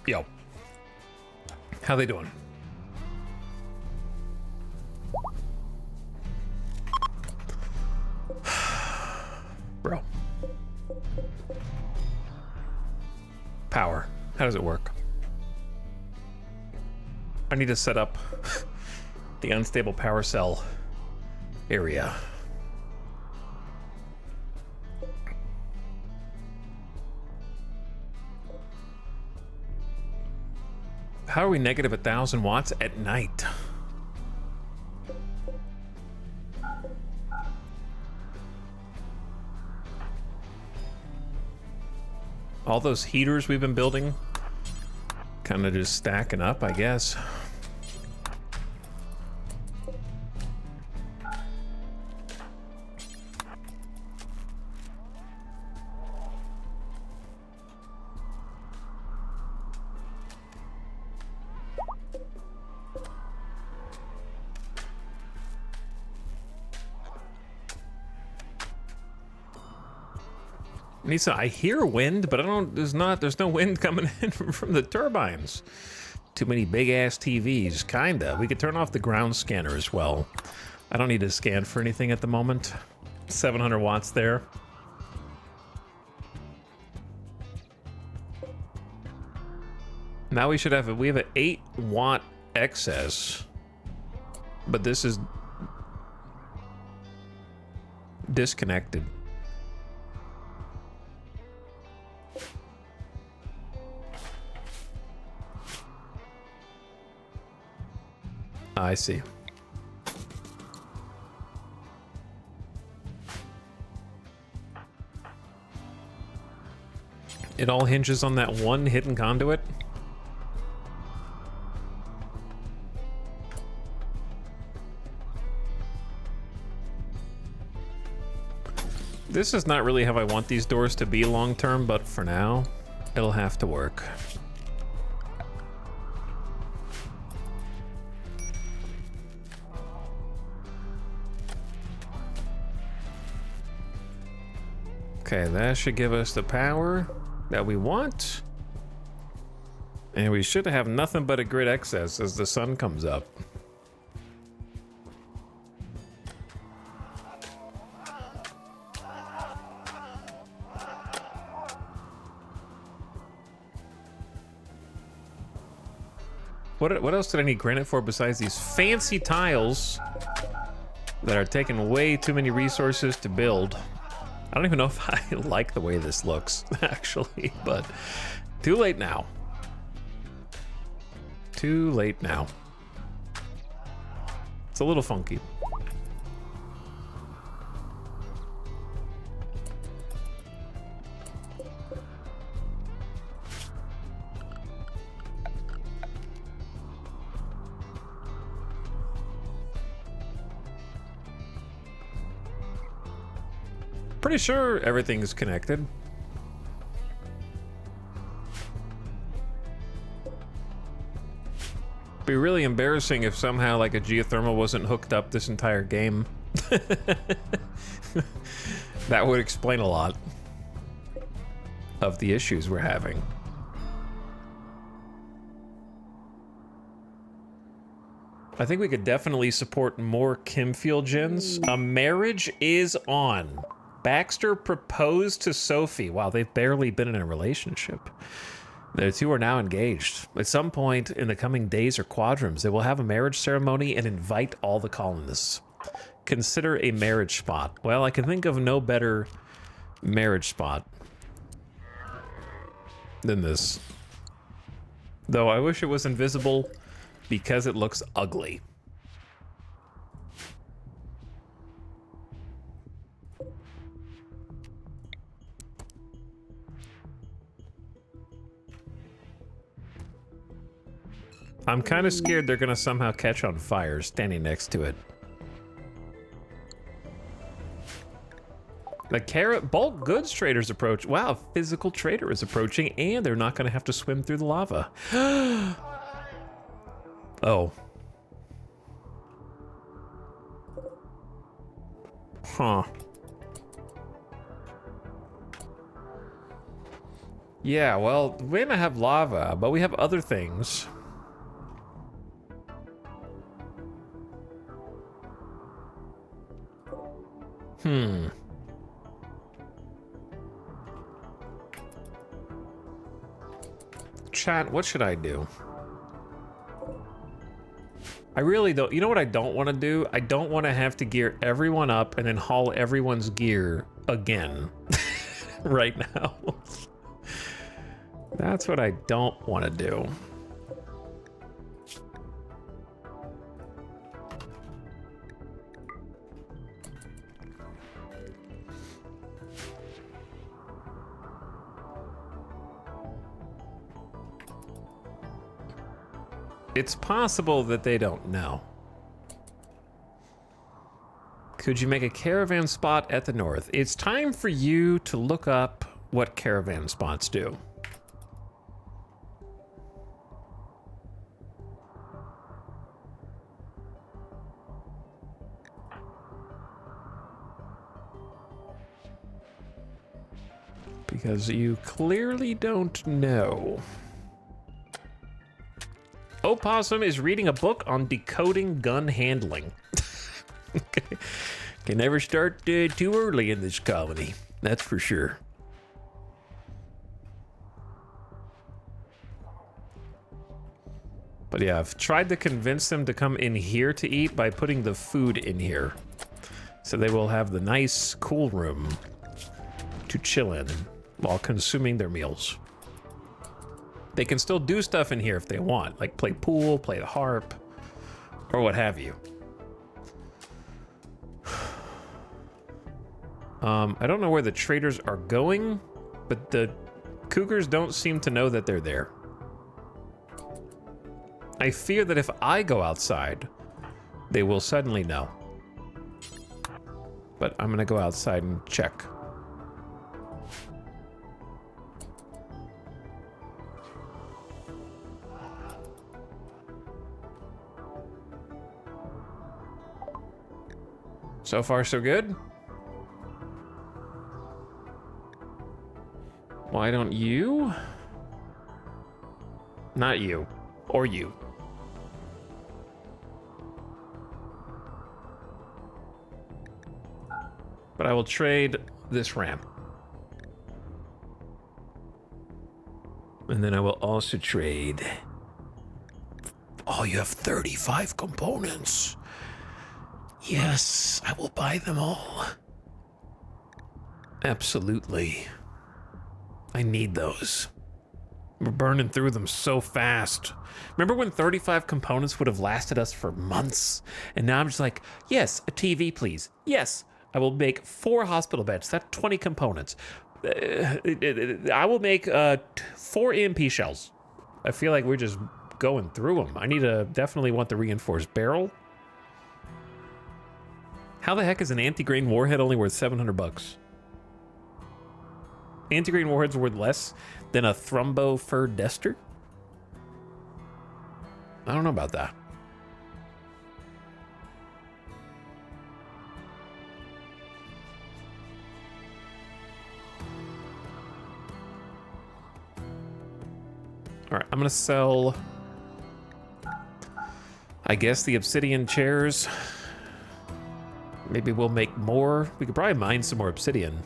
Yo. How they doing? Bro. Power. How does it work? I need to set up the unstable power cell area. How are we negative 1,000 watts at night? All those heaters we've been building kind of just stacking up, I guess. Nisa, I hear wind, but I don't. There's no wind coming in from the turbines. Too many big ass TVs. Kinda. We could turn off the ground scanner as well. I don't need to scan for anything at the moment. 700 watts there. Now we should have we have an 8 watt excess, but this is disconnected. I see. It all hinges on that one hidden conduit. This is not really how I want these doors to be long term, but for now, it'll have to work. Okay, that should give us the power that we want. And we should have nothing but a grid excess as the sun comes up. What else did I need granite for besides these fancy tiles that are taking way too many resources to build? I don't even know if I like the way this looks, actually, but too late now. Too late now. It's a little funky. Pretty sure everything's connected. Be really embarrassing if somehow like a geothermal wasn't hooked up this entire game. That would explain a lot of the issues we're having. I think we could definitely support more Kimfield gens. A marriage is on. Baxter proposed to Sophie. Wow, they've barely been in a relationship. The two are now engaged. At some point in the coming days or quadrants, they will have a marriage ceremony and invite all the colonists. Consider a marriage spot. Well, I can think of no better marriage spot than this. Though I wish it was invisible because it looks ugly. I'm kind of scared they're gonna somehow catch on fire standing next to it. The carrot bulk goods traders approach. Wow, a physical trader is approaching, and they're not gonna have to swim through the lava. Oh. Huh. Yeah, well, we may not have lava, but we have other things. Chat, what should I do? I really don't. You know what I don't want to do? I don't want to have to gear everyone up and then haul everyone's gear again right now. That's what I don't want to do. It's possible that they don't know. Could you make a caravan spot at the north? It's time for you to look up what caravan spots do. Because you clearly don't know. Opossum is reading a book on decoding gun handling. Okay. Can never start too early in this colony, that's for sure. But yeah, I've tried to convince them to come in here to eat by putting the food in here. So they will have the nice, cool room to chill in while consuming their meals. They can still do stuff in here if they want, like play pool, play the harp, or what have you. I don't know where the traders are going, but the cougars don't seem to know that they're there. I fear that if I go outside, they will suddenly know. But I'm gonna go outside and check. So far, so good. Why don't you? Not you. Or you. But I will trade this ram. And then I will also trade... Oh, you have 35 components. Yes, I will buy them all. Absolutely. I need those. We're burning through them so fast. Remember when 35 components would have lasted us for months? And now I'm just like, yes, a TV, please. Yes, I will make 4 hospital beds. That's 20 components. I will make 4 EMP shells. I feel like we're just going through them. I need to definitely want the reinforced barrel. How the heck is an anti-grain warhead only worth 700 bucks? Anti-grain warheads are worth less than a thrombo fur duster? I don't know about that. All right, I'm gonna sell, I guess, the obsidian chairs. Maybe we'll make more. We could probably mine some more obsidian.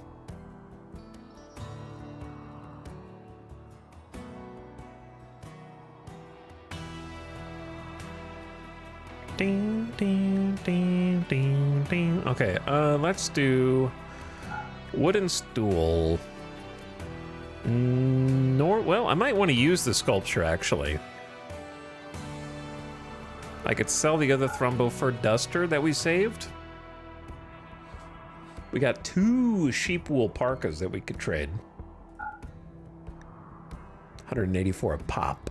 Ding, ding, ding, ding, ding. Okay, let's do wooden stool. Well, I might want to use the sculpture, actually. I could sell the other thrombo fur duster that we saved. We got 2 sheep wool parkas that we could trade. 184 a pop.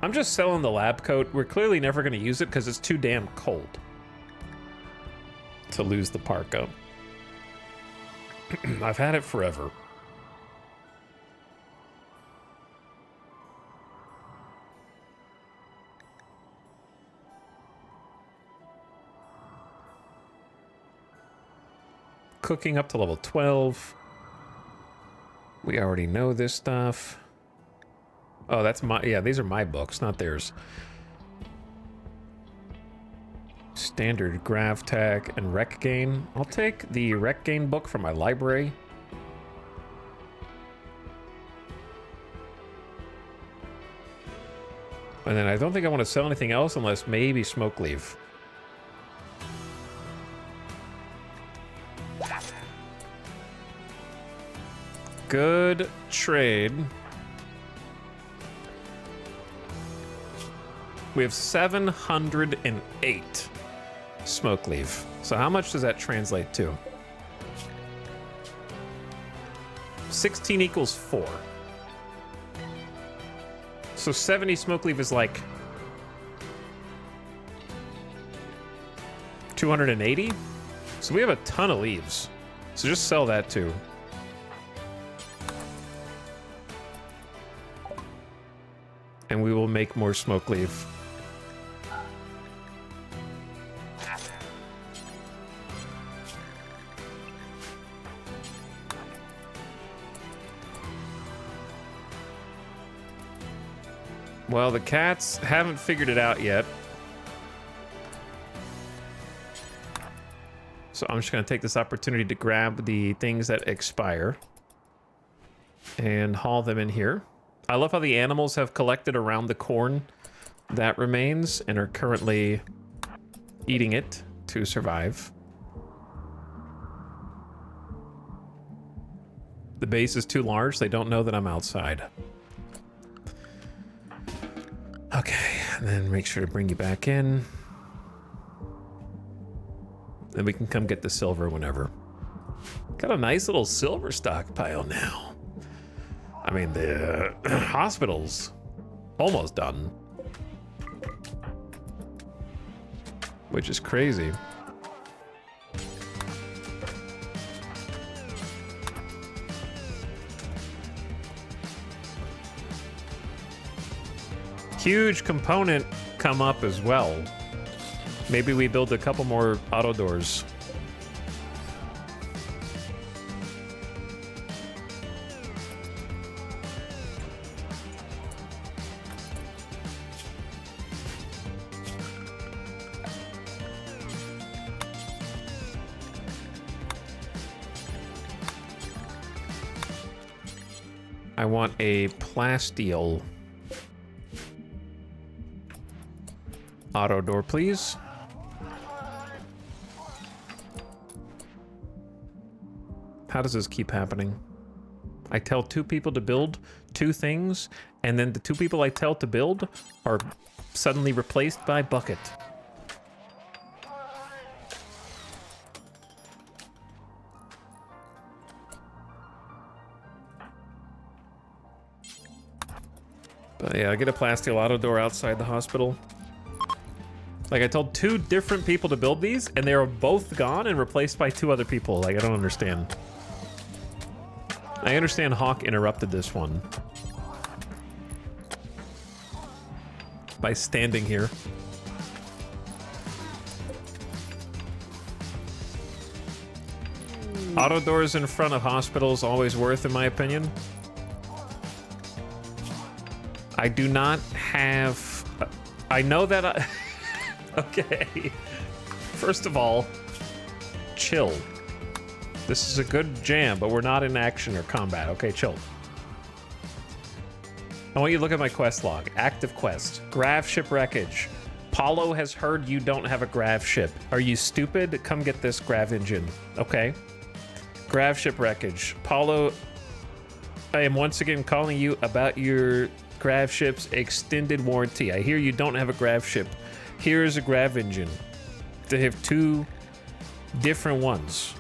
I'm just selling the lab coat. We're clearly never going to use it because it's too damn cold to lose the parka. I've had it forever. cooking up to level 12. We already know this stuff. Oh, that's my... Yeah, these are my books, not theirs. Standard Grav Tech and Rec Gain. I'll take the Rec Gain book from my library. And then I don't think I want to sell anything else unless maybe Smoke Leaf. Good trade. We have 708 Smoke Leaf. So how much does that translate to? 16 equals 4. So 70 Smoke Leaf is like 280. So we have a ton of leaves. So just sell that too. And we will make more Smoke Leaf. Well, the cats haven't figured it out yet. So I'm just going to take this opportunity to grab the things that expire and haul them in here. I love how the animals have collected around the corn that remains and are currently eating it to survive. The base is too large. They don't know that I'm outside. Okay, and then make sure to bring you back in. Then we can come get the silver whenever. Got a nice little silver stockpile now. I mean, the hospital's almost done. Which is crazy. Huge component come up as well. Maybe we build a couple more auto doors. I want a plasteel auto door, please. How does this keep happening? I tell 2 people to build 2 things, and then the 2 people I tell to build are suddenly replaced by Bucket. But yeah, I get a plasteel auto door outside the hospital. Like, I told 2 different people to build these, and they were both gone and replaced by 2 other people. Like, I don't understand. I understand Hawk interrupted this one by standing here. Auto doors in front of hospitals always worth, in my opinion. I do not have... I know that I... Okay. First of all, chill. This is a good jam, but we're not in action or combat. Okay, chill. I want you to look at my quest log. Active quest. Grav ship wreckage. Paulo has heard you don't have a grav ship. Are you stupid? Come get this grav engine. Okay. Grav ship wreckage. Paulo, I am once again calling you about your grav ship's extended warranty. I hear you don't have a grav ship. Here is a grav engine. They have 2 different ones.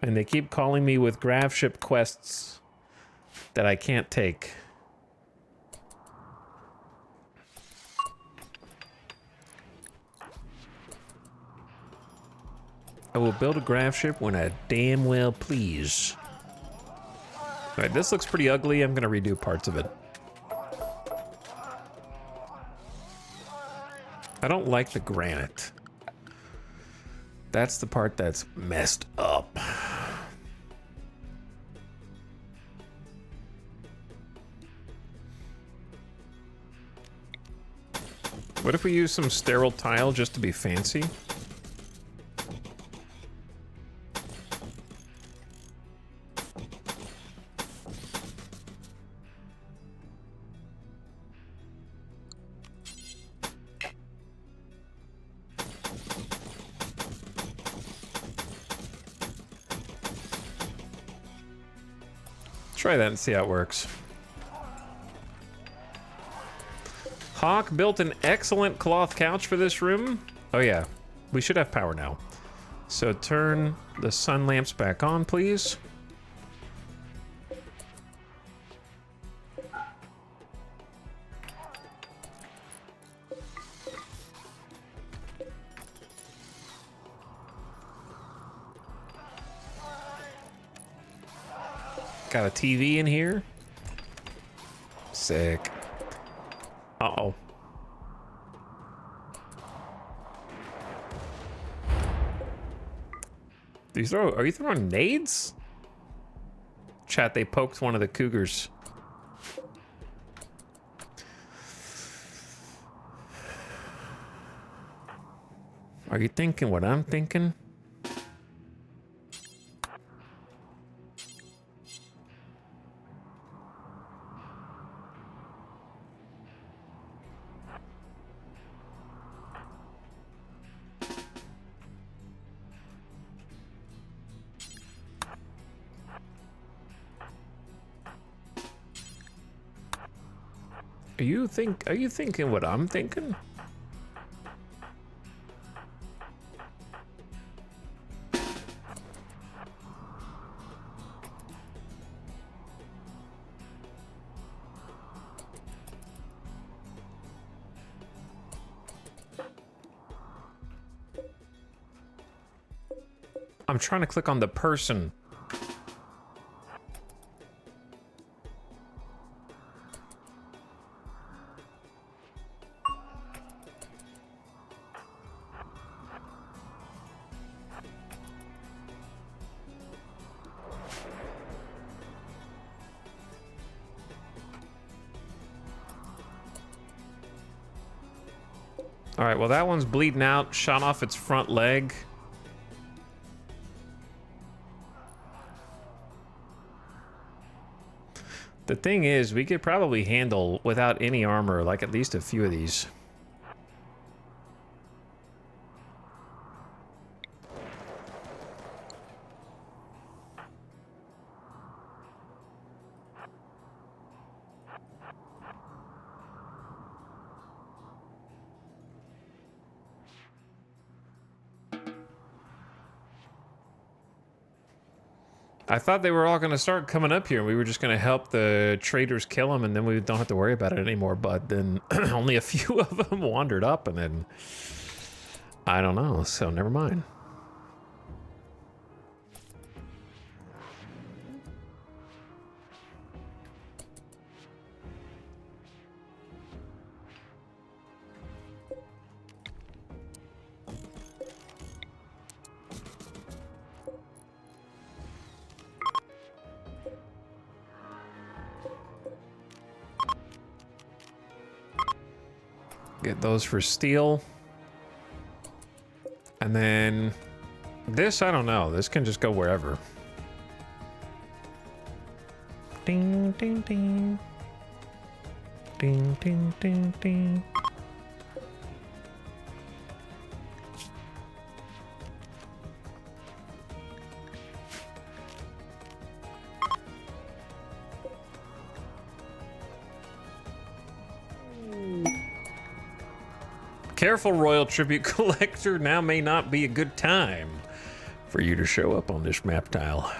And they keep calling me with grav ship quests that I can't take. I will build a grav ship when I damn well please. Alright, this looks pretty ugly. I'm gonna redo parts of it. I don't like the granite. That's the part that's messed up. What if we use some sterile tile just to be fancy? Try that and see how it works. Hawk built an excellent cloth couch for this room. Oh yeah, we should have power now. So turn the sun lamps back on, please. Got a TV in here. Sick. Uh-oh. Are you throwing nades? Chat, they poked one of the cougars. Are you thinking what I'm thinking? Are you thinking what I'm thinking? I'm trying to click on the person. All right, well, that one's bleeding out, shot off its front leg. The thing is, we could probably handle, without any armor, like at least a few of these. I thought they were all going to start coming up here and we were just going to help the traders kill them and then we don't have to worry about it anymore. But then only a few of them wandered up and then I don't know. So never mind. Get those for steel. And then this, I don't know. This can just go wherever. Ding, ding, ding. Ding, ding, ding, ding. Careful, Royal Tribute Collector. Now may not be a good time for you to show up on this map tile.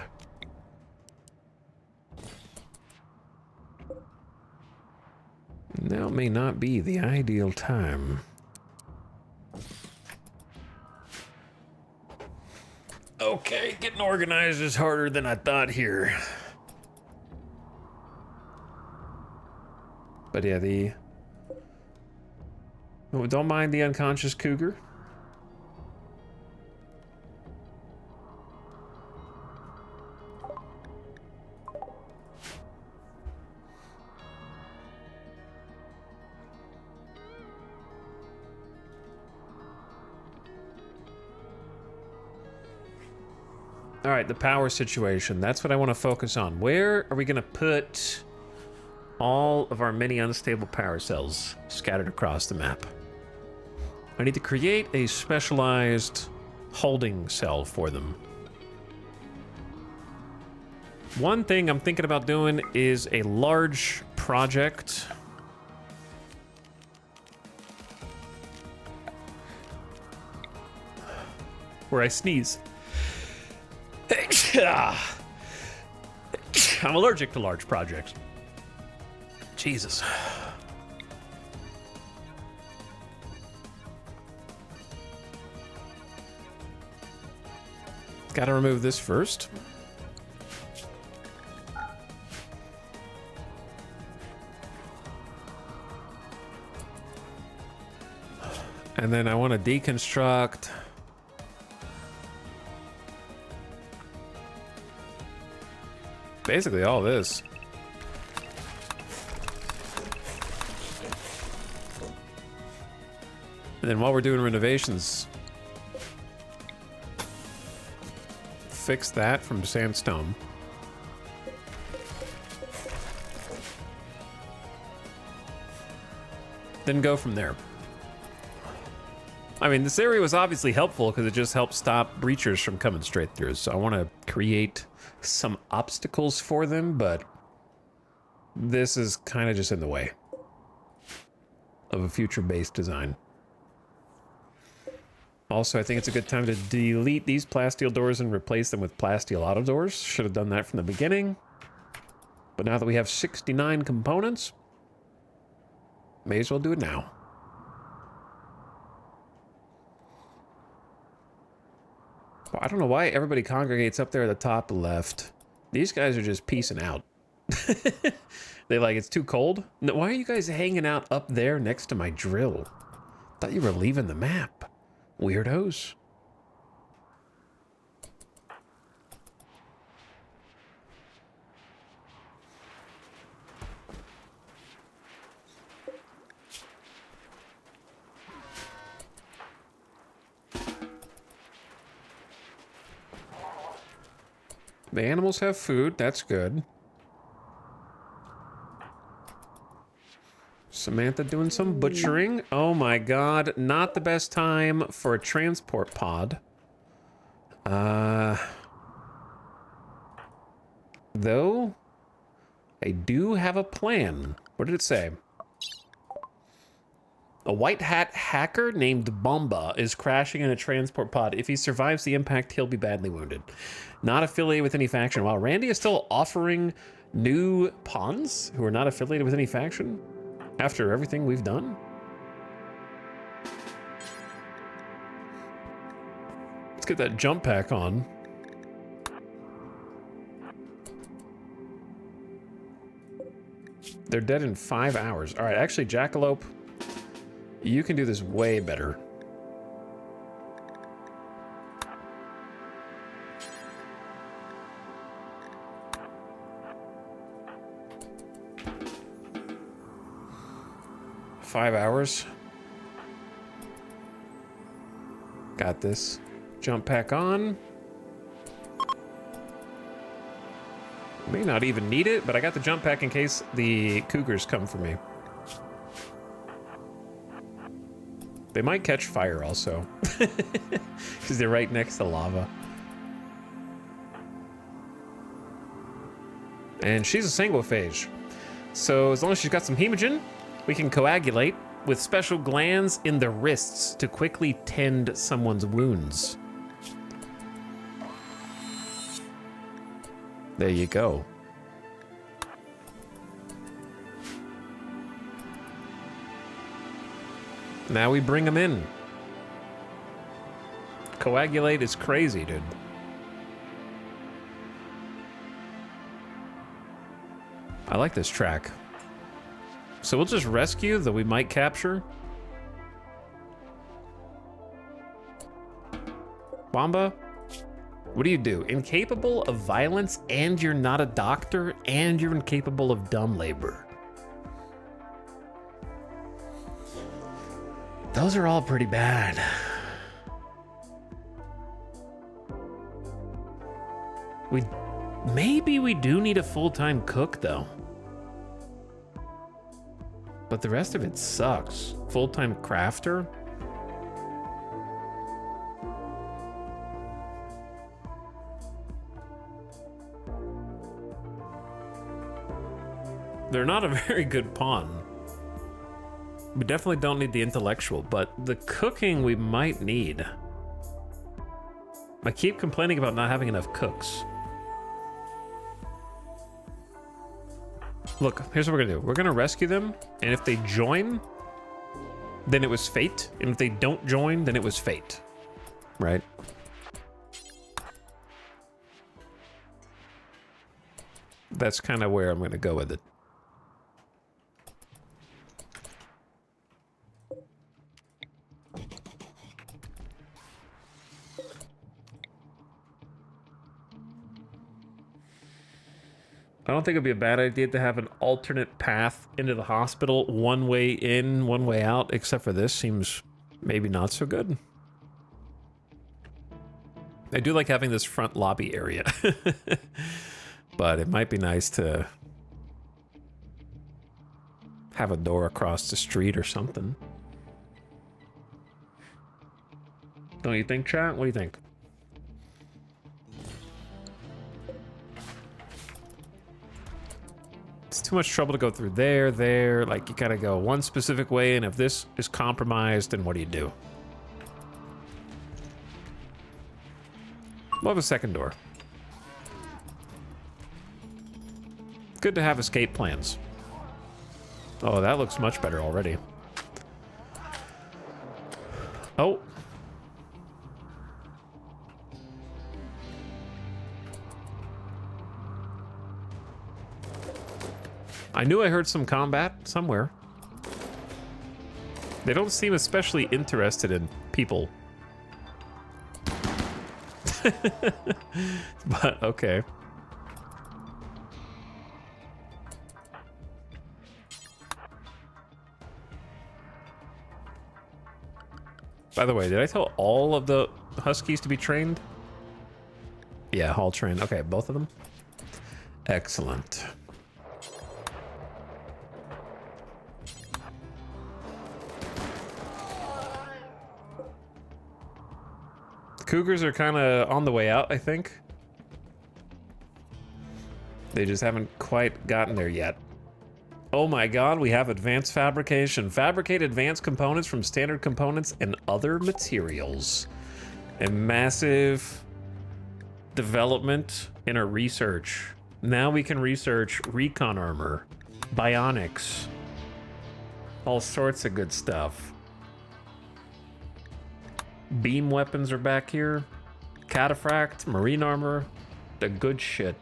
Now may not be the ideal time. Okay, getting organized is harder than I thought here. But yeah, don't mind the unconscious cougar. All right, the power situation. That's what I want to focus on. Where are we going to put all of our many unstable power cells scattered across the map? I need to create a specialized holding cell for them. One thing I'm thinking about doing is a large project. Where I sneeze. I'm allergic to large projects. Jesus. Gotta remove this first. And then I want to deconstruct basically all this. And then while we're doing renovations, fix that from sandstone. Then go from there. I mean, this area was obviously helpful because it just helped stop breachers from coming straight through. So I want to create some obstacles for them, but this is kind of just in the way of a future base design. Also, I think it's a good time to delete these plasteel doors and replace them with plasteel auto doors. Should have done that from the beginning. But now that we have 69 components, may as well do it now. Well, I don't know why everybody congregates up there at the top left. These guys are just peacing out. They like, it's too cold? No, why are you guys hanging out up there next to my drill? Thought you were leaving the map. Weirdos. The animals have food, that's good. Samantha doing some butchering. Oh my god, not the best time for a transport pod. Though, I do have a plan. What did it say? A white hat hacker named Bomba is crashing in a transport pod. If he survives the impact, he'll be badly wounded. Not affiliated with any faction. Wow, Randy is still offering new pawns who are not affiliated with any faction after everything we've done? Let's get that jump pack on. They're dead in 5 hours. All right, actually, Jackalope, you can do this way better. Five hours. Got this. Jump pack on. May not even need it, but I got the jump pack in case the cougars come for me. They might catch fire also, because they're right next to lava. And she's a sanguiphage. So as long as she's got some hemogen, we can coagulate with special glands in the wrists to quickly tend someone's wounds. There you go. Now we bring them in. Coagulate is crazy, dude. I like this track. So we'll just rescue that we might capture. Wamba, what do? Incapable of violence, and you're not a doctor, and you're incapable of dumb labor. Those are all pretty bad. Maybe we do need a full-time cook, though. But the rest of it sucks. Full-time crafter? They're not a very good pawn. We definitely don't need the intellectual, but the cooking we might need. I keep complaining about not having enough cooks. Look, here's what we're gonna do. We're gonna rescue them, and if they join, then it was fate. And if they don't join, then it was fate. Right? That's kind of where I'm gonna go with it. I don't think it'd be a bad idea to have an alternate path into the hospital. One way in, one way out, except for this seems maybe not so good. I do like having this front lobby area. But it might be nice to have a door across the street or something. Don't you think, chat? What do you think? It's too much trouble to go through there. Like, you gotta go one specific way, and if this is compromised, then what do you do? We'll have a second door. Good to have escape plans. Oh, that looks much better already. Oh. I knew I heard some combat somewhere. They don't seem especially interested in people. But, okay. By the way, did I tell all of the Huskies to be trained? Yeah, all trained. Okay, both of them? Excellent. Cougars are kind of on the way out, I think. They just haven't quite gotten there yet. Oh my god, we have advanced fabrication. Fabricate advanced components from standard components and other materials. A massive development in our research. Now we can research recon armor, bionics, all sorts of good stuff. Beam weapons are back here. Cataphract, marine armor, the good shit.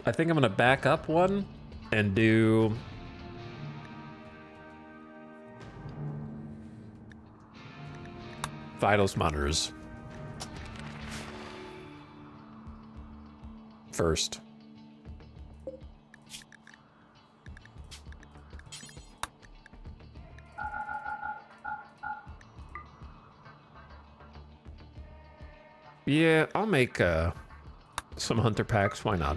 I think I'm gonna back up one and do vitals monitors first. Yeah, I'll make some hunter packs. Why not?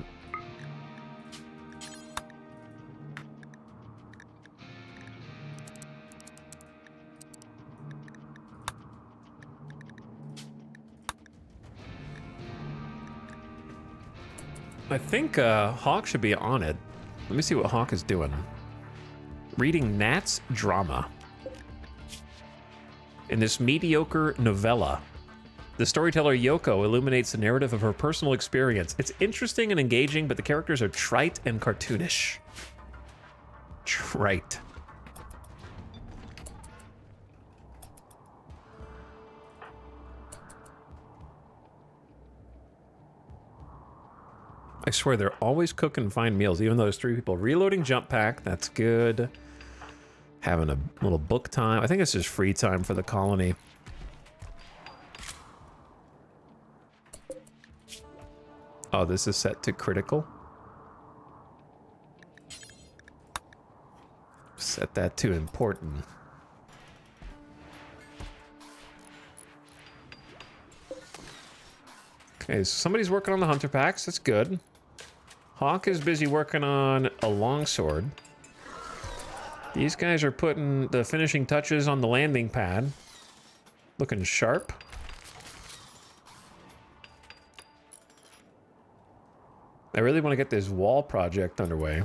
I think Hawk should be on it. Let me see what Hawk is doing. Reading Nat's drama. In this mediocre novella, the storyteller Yoko illuminates the narrative of her personal experience. It's interesting and engaging, but the characters are trite and cartoonish. Trite. I swear they're always cooking fine meals, even though there's 3 people. Reloading jump pack, that's good. Having a little book time. I think it's just free time for the colony. Oh, this is set to critical. Set that to important. Okay, so somebody's working on the hunter packs. That's good. Hawk is busy working on a longsword. These guys are putting the finishing touches on the landing pad. Looking sharp. I really want to get this wall project underway.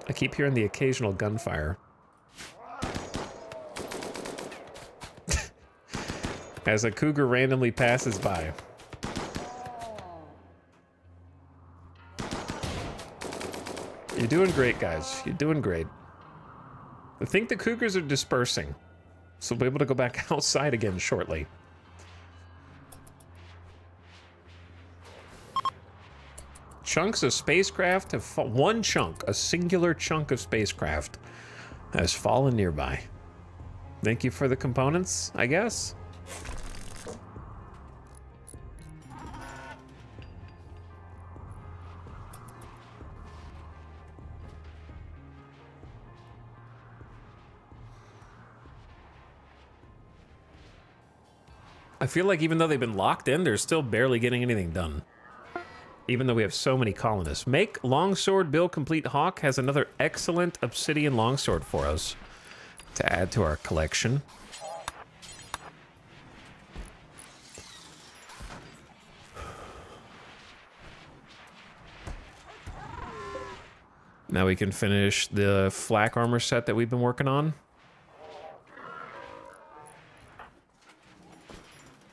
I keep hearing the occasional gunfire. As a cougar randomly passes by. You're doing great, guys. You're doing great. I think the cougars are dispersing, so we'll be able to go back outside again shortly. Chunks of spacecraft have one chunk, a singular chunk of spacecraft, has fallen nearby. Thank you for the components, I guess. I feel like even though they've been locked in, they're still barely getting anything done. Even though we have so many colonists. Make longsword build complete. Hawk has another excellent obsidian longsword for us to add to our collection. Now we can finish the flak armor set that we've been working on.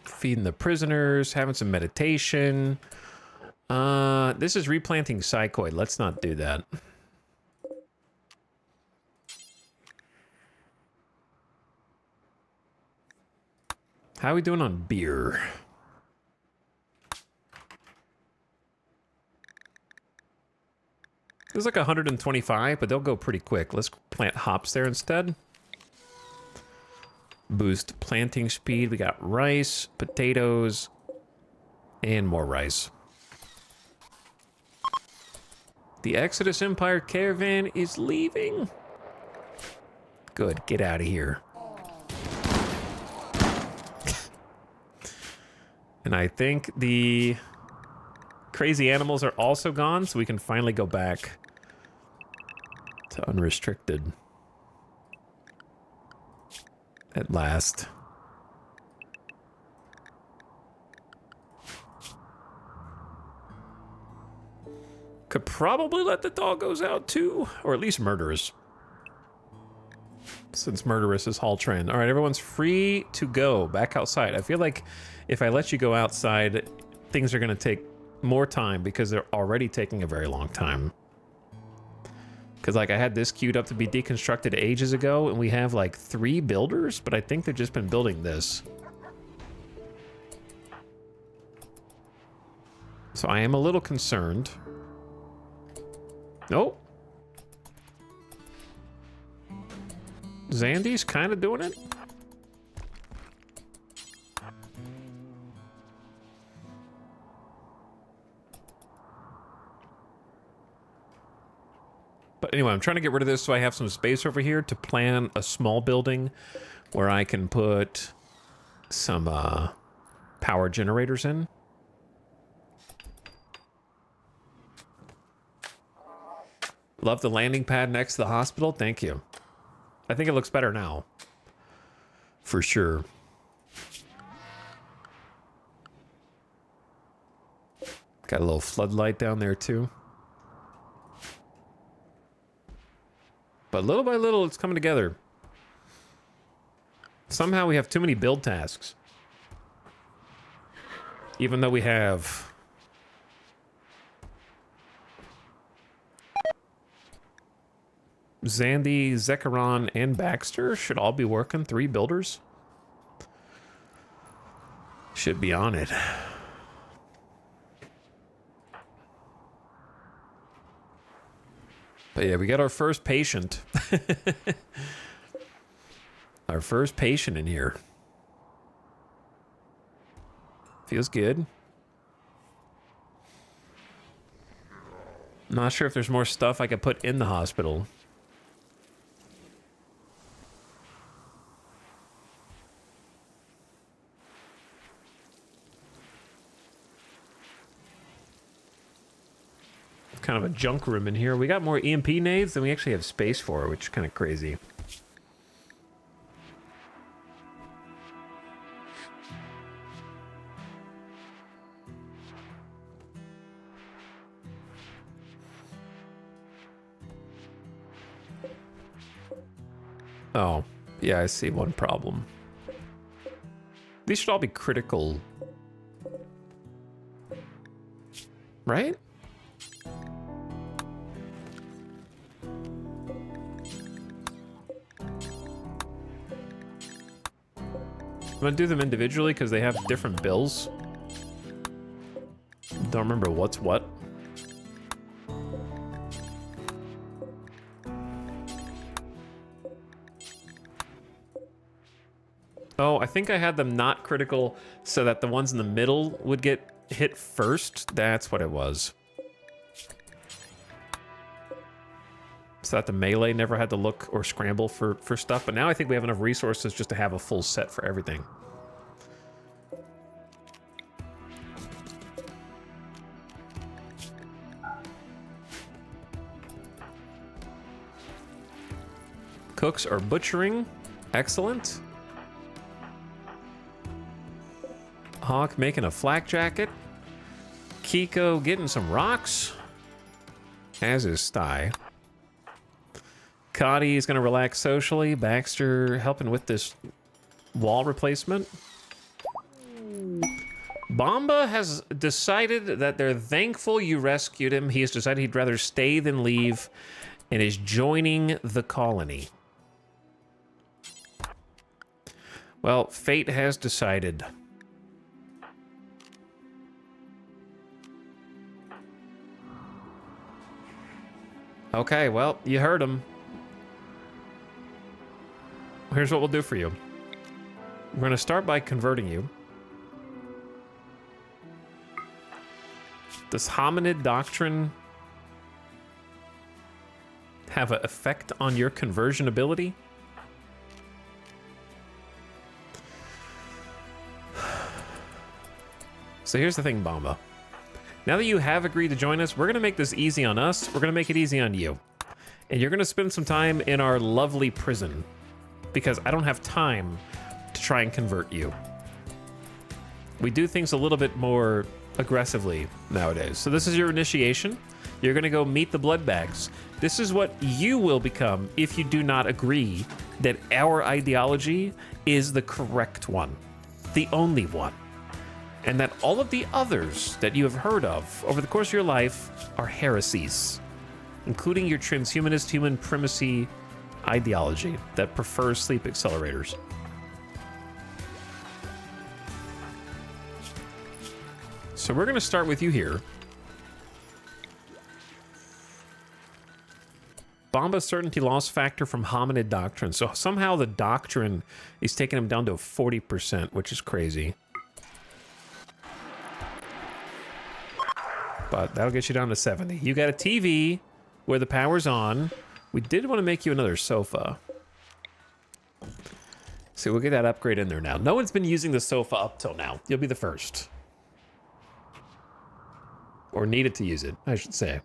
Feeding the prisoners, having some meditation. This is replanting psychoid. Let's not do that. How are we doing on beer? There's like 125, but they'll go pretty quick. Let's plant hops there instead. Boost planting speed. We got rice, potatoes, and more rice. The Exodus Empire caravan is leaving. Good, get out of here. And I think the crazy animals are also gone, so we can finally go back to unrestricted. At last. Could probably let the doggos out too, or at least Murderous. Since Murderous is Hall Trend. All right, everyone's free to go back outside. I feel like if I let you go outside, things are going to take more time because they're already taking a very long time. Because, like, I had this queued up to be deconstructed ages ago, and we have, like, 3 builders, but I think they've just been building this. So I am a little concerned. Oh. Zandy's kind of doing it. But anyway, I'm trying to get rid of this so I have some space over here to plan a small building where I can put some power generators in. Love the landing pad next to the hospital. Thank you. I think it looks better now. For sure. Got a little floodlight down there too. But little by little, it's coming together. Somehow we have too many build tasks. Even though we have... Zandy, Zekaron, and Baxter should all be working. 3 builders. Should be on it. But yeah, we got our first patient. Our first patient in here. Feels good. Not sure if there's more stuff I could put in the hospital. kind of a junk room in here. We got more EMP nades than we actually have space for, which is kind of crazy. Oh, yeah, I see one problem. These should all be critical. Right? I'm gonna do them individually because they have different bills. Don't remember what's what. Oh, I think I had them not critical so that the ones in the middle would get hit first. That's what it was. So that the melee never had to look or scramble for stuff. But now I think we have enough resources just to have a full set for everything. Cooks are butchering. Excellent. Hawk making a flak jacket. Kiko getting some rocks. As is Sty. Cotty is going to relax socially. Baxter helping with this wall replacement. Bomba has decided that they're thankful you rescued him. He has decided he'd rather stay than leave and is joining the colony. Well, fate has decided. Okay, well, you heard him. Here's what we'll do for you. We're going to start by converting you. Does hominid doctrine have an effect on your conversion ability? So here's the thing, Bomba. Now that you have agreed to join us, we're going to make this easy on us. We're going to make it easy on you. And you're going to spend some time in our lovely prison. Because I don't have time to try and convert you. We do things a little bit more aggressively nowadays. So this is your initiation. You're going to go meet the blood bags. This is what you will become if you do not agree that our ideology is the correct one. The only one. And that all of the others that you have heard of over the course of your life are heresies. Including your transhumanist human primacy ideology that prefers sleep accelerators. So we're going to start with you here. Bomba's certainty loss factor from hominid doctrine. So somehow the doctrine is taking him down to 40%, which is crazy. But that'll get you down to 70. You got a TV where the power's on. We did want to make you another sofa. So we'll get that upgrade in there now. No one's been using the sofa up till now. You'll be the first. Or needed to use it, I should say.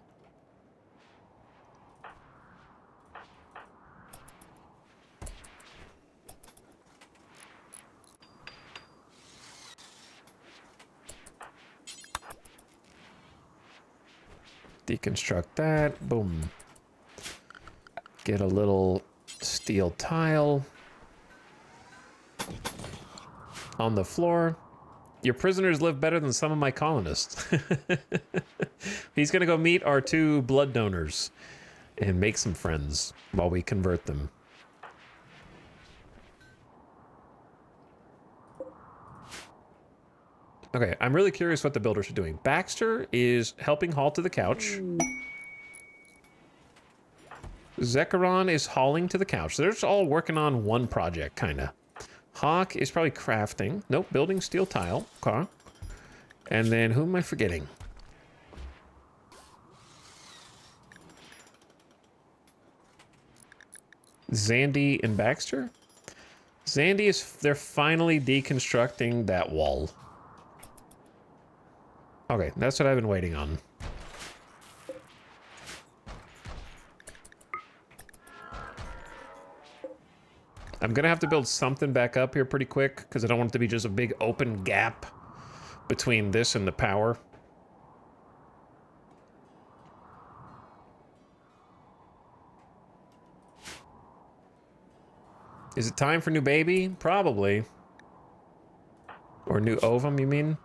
Deconstruct that. Boom. Get a little steel tile on the floor. Your prisoners live better than some of my colonists. He's gonna go meet our 2 blood donors and make some friends while we convert them. Okay, I'm really curious what the builders are doing. Baxter is helping haul to the couch. Zekaron is hauling to the couch. They're just all working on one project, kind of. Hawk is probably crafting. Nope, building steel tile. Okay. And then who am I forgetting? Zandy and Baxter? Zandy is... They're finally deconstructing that wall. Okay, that's what I've been waiting on. I'm gonna have to build something back up here pretty quick because I don't want it to be just a big open gap between this and the power. Is it time for new baby? Probably. Or new ovum, you mean?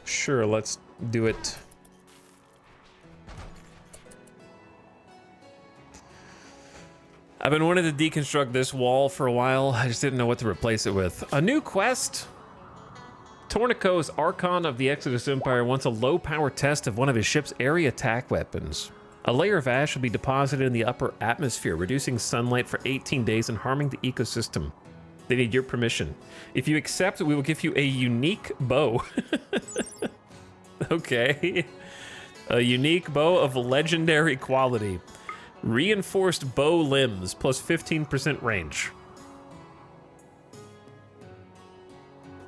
Sure, let's do it. I've been wanting to deconstruct this wall for a while. I just didn't know what to replace it with. A new quest? Tornico's Archon of the Exodus Empire wants a low-power test of one of his ship's area attack weapons. A layer of ash will be deposited in the upper atmosphere, reducing sunlight for 18 days and harming the ecosystem. They need your permission. If you accept, we will give you a unique bow. Okay. A unique bow of legendary quality. Reinforced bow limbs, plus 15% range.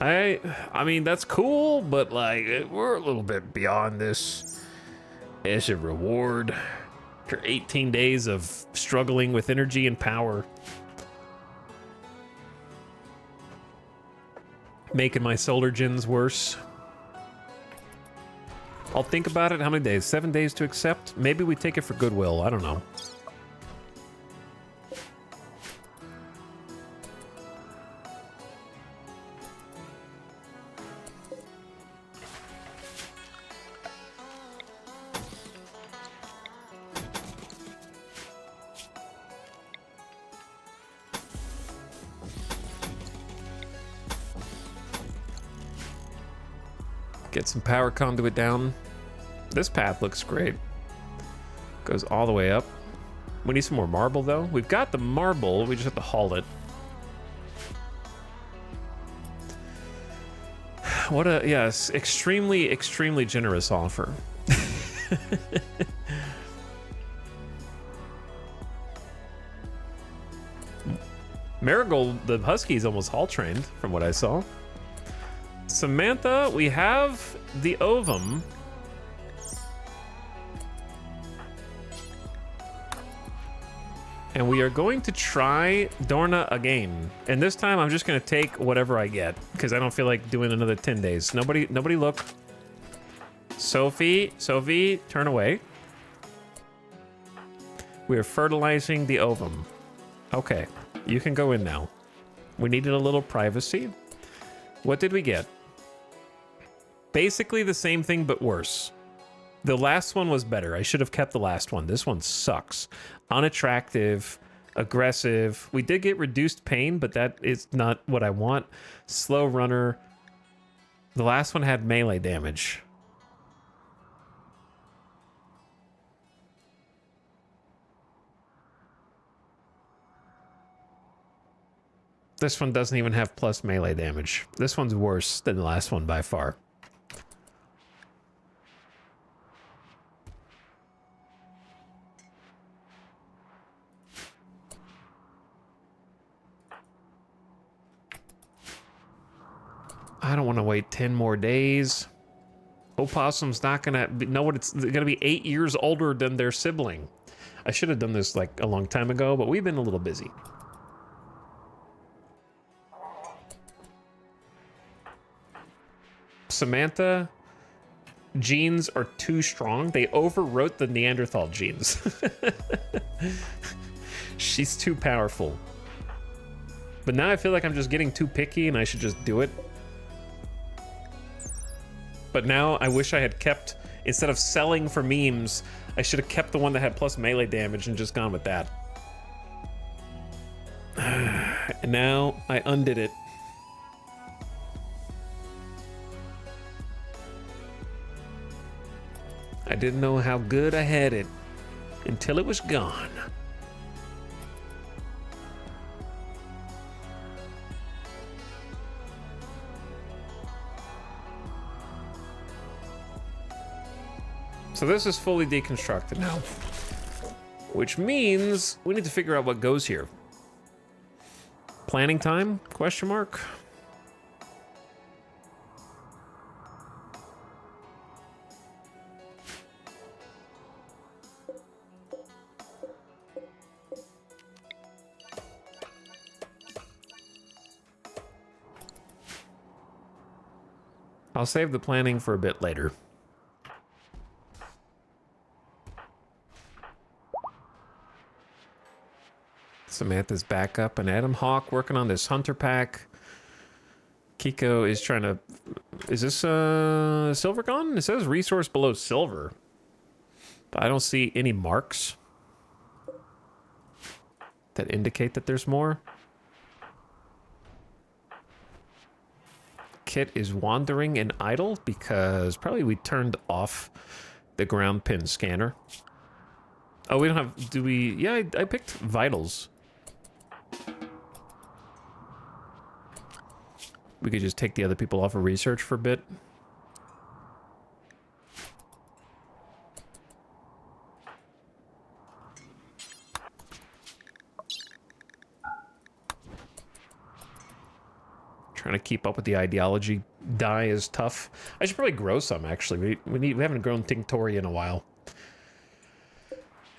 I mean, that's cool, but like, we're a little bit beyond this. As a reward for 18 days of struggling with energy and power. Making my solar gens worse. I'll think about it. How many days? 7 days to accept? Maybe we take it for goodwill. I don't know. Get some power conduit down. This path looks great. Goes all the way up. We need some more marble, though. We've got the marble. We just have to haul it. What a, yes, extremely, extremely generous offer. Marigold, the husky, is almost hull trained, from what I saw. Samantha, we have the ovum. And we are going to try Dorna again. And this time I'm just gonna take whatever I get, because I don't feel like doing another 10 days. Nobody look. Sophie, turn away. We are fertilizing the ovum. Okay, you can go in now. We needed a little privacy. What did we get? Basically the same thing, but worse. The last one was better. I should have kept the last one. This one sucks. Unattractive, aggressive. We did get reduced pain, but that is not what I want. Slow runner. The last one had melee damage. This one doesn't even have plus melee damage. This one's worse than the last one by far. I don't want to wait 10 more days. Opossum's not gonna know what it's gonna be 8 years older than their sibling. I should have done this like a long time ago, but we've been a little busy. Samantha, genes are too strong. They overwrote the Neanderthal genes. She's too powerful. But now I feel like I'm just getting too picky and I should just do it. But now I wish I had kept, instead of selling for memes, I should have kept the one that had plus melee damage and just gone with that. And now I undid it. I didn't know how good I had it until it was gone. So this is fully deconstructed now, which means we need to figure out what goes here. Planning time? Question mark. I'll save the planning for a bit later. Samantha's back up, and Adam Hawk working on this hunter pack. Kiko is trying to... Is this silver gone? It says resource below silver. But I don't see any marks that indicate that there's more. Kit is wandering and idle because probably we turned off the ground pin scanner. Oh, we don't have... Do we... Yeah, I picked vitals. We could just take the other people off of research for a bit. Trying to keep up with the ideology dye is tough. I should probably grow some, actually. We haven't grown Tinctoria in a while.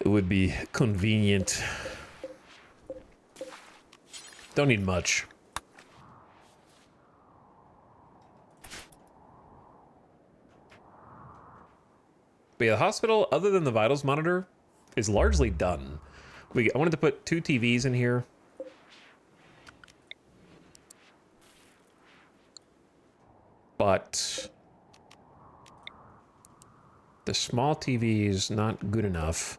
It would be convenient. Don't need much. But yeah, the hospital, other than the vitals monitor, is largely done. I wanted to put 2 TVs in here. But the small TV is not good enough.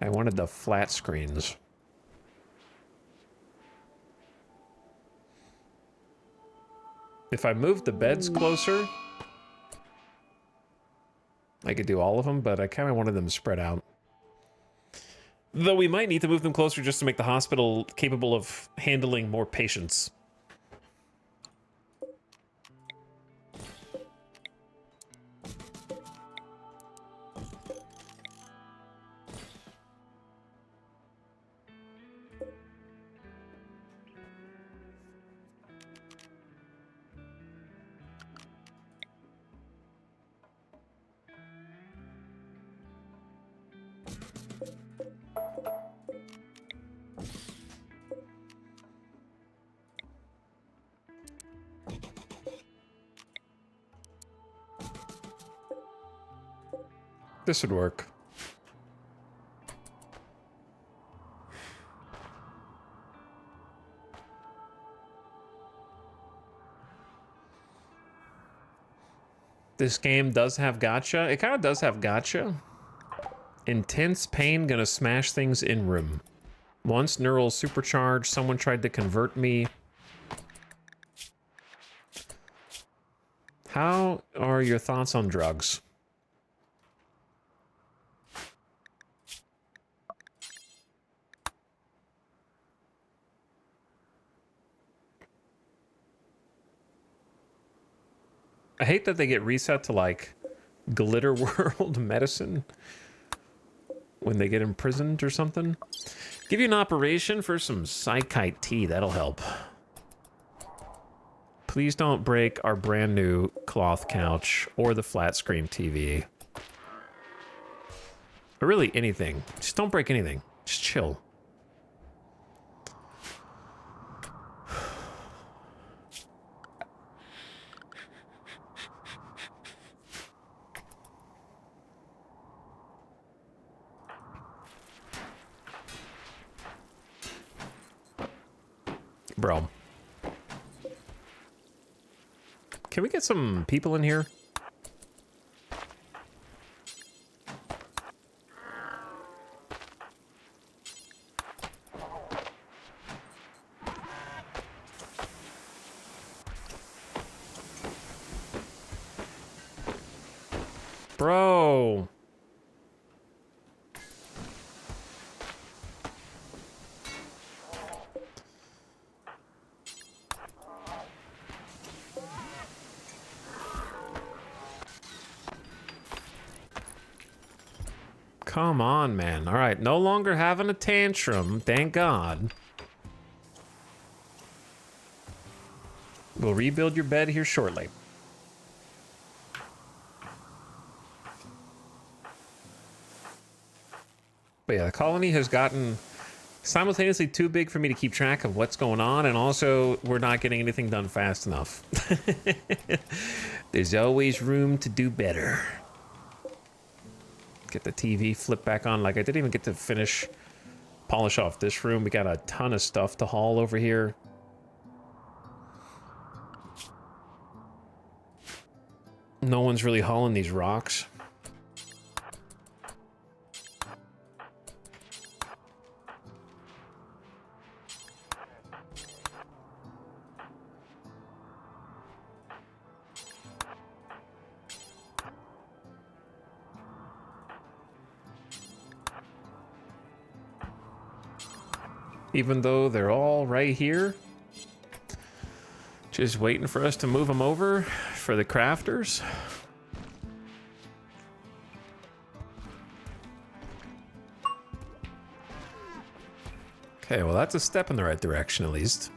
I wanted the flat screens. If I moved the beds closer, I could do all of them, but I kind of wanted them spread out. Though we might need to move them closer just to make the hospital capable of handling more patients. This would work. This game does have gacha. It kind of does have gacha. Intense pain, gonna smash things in room. Once neural supercharged, someone tried to convert me. How are your thoughts on drugs? I hate that they get reset to, like, Glitter World medicine when they get imprisoned or something. Give you an operation for some Psychite tea. That'll help. Please don't break our brand new cloth couch or the flat screen TV. Or really anything. Just don't break anything. Just chill. Bro. Can we get some people in here? Bro. Come on, man. All right, no longer having a tantrum, thank God. We'll rebuild your bed here shortly. But yeah, the colony has gotten simultaneously too big for me to keep track of what's going on, and also we're not getting anything done fast enough. There's always room to do better. Get the TV flipped back on. Like, I didn't even get to finish polish off this room. We got a ton of stuff to haul over here. No one's really hauling these rocks. Even though they're all right here. Just waiting for us to move them over for the crafters. Okay, well that's a step in the right direction at least.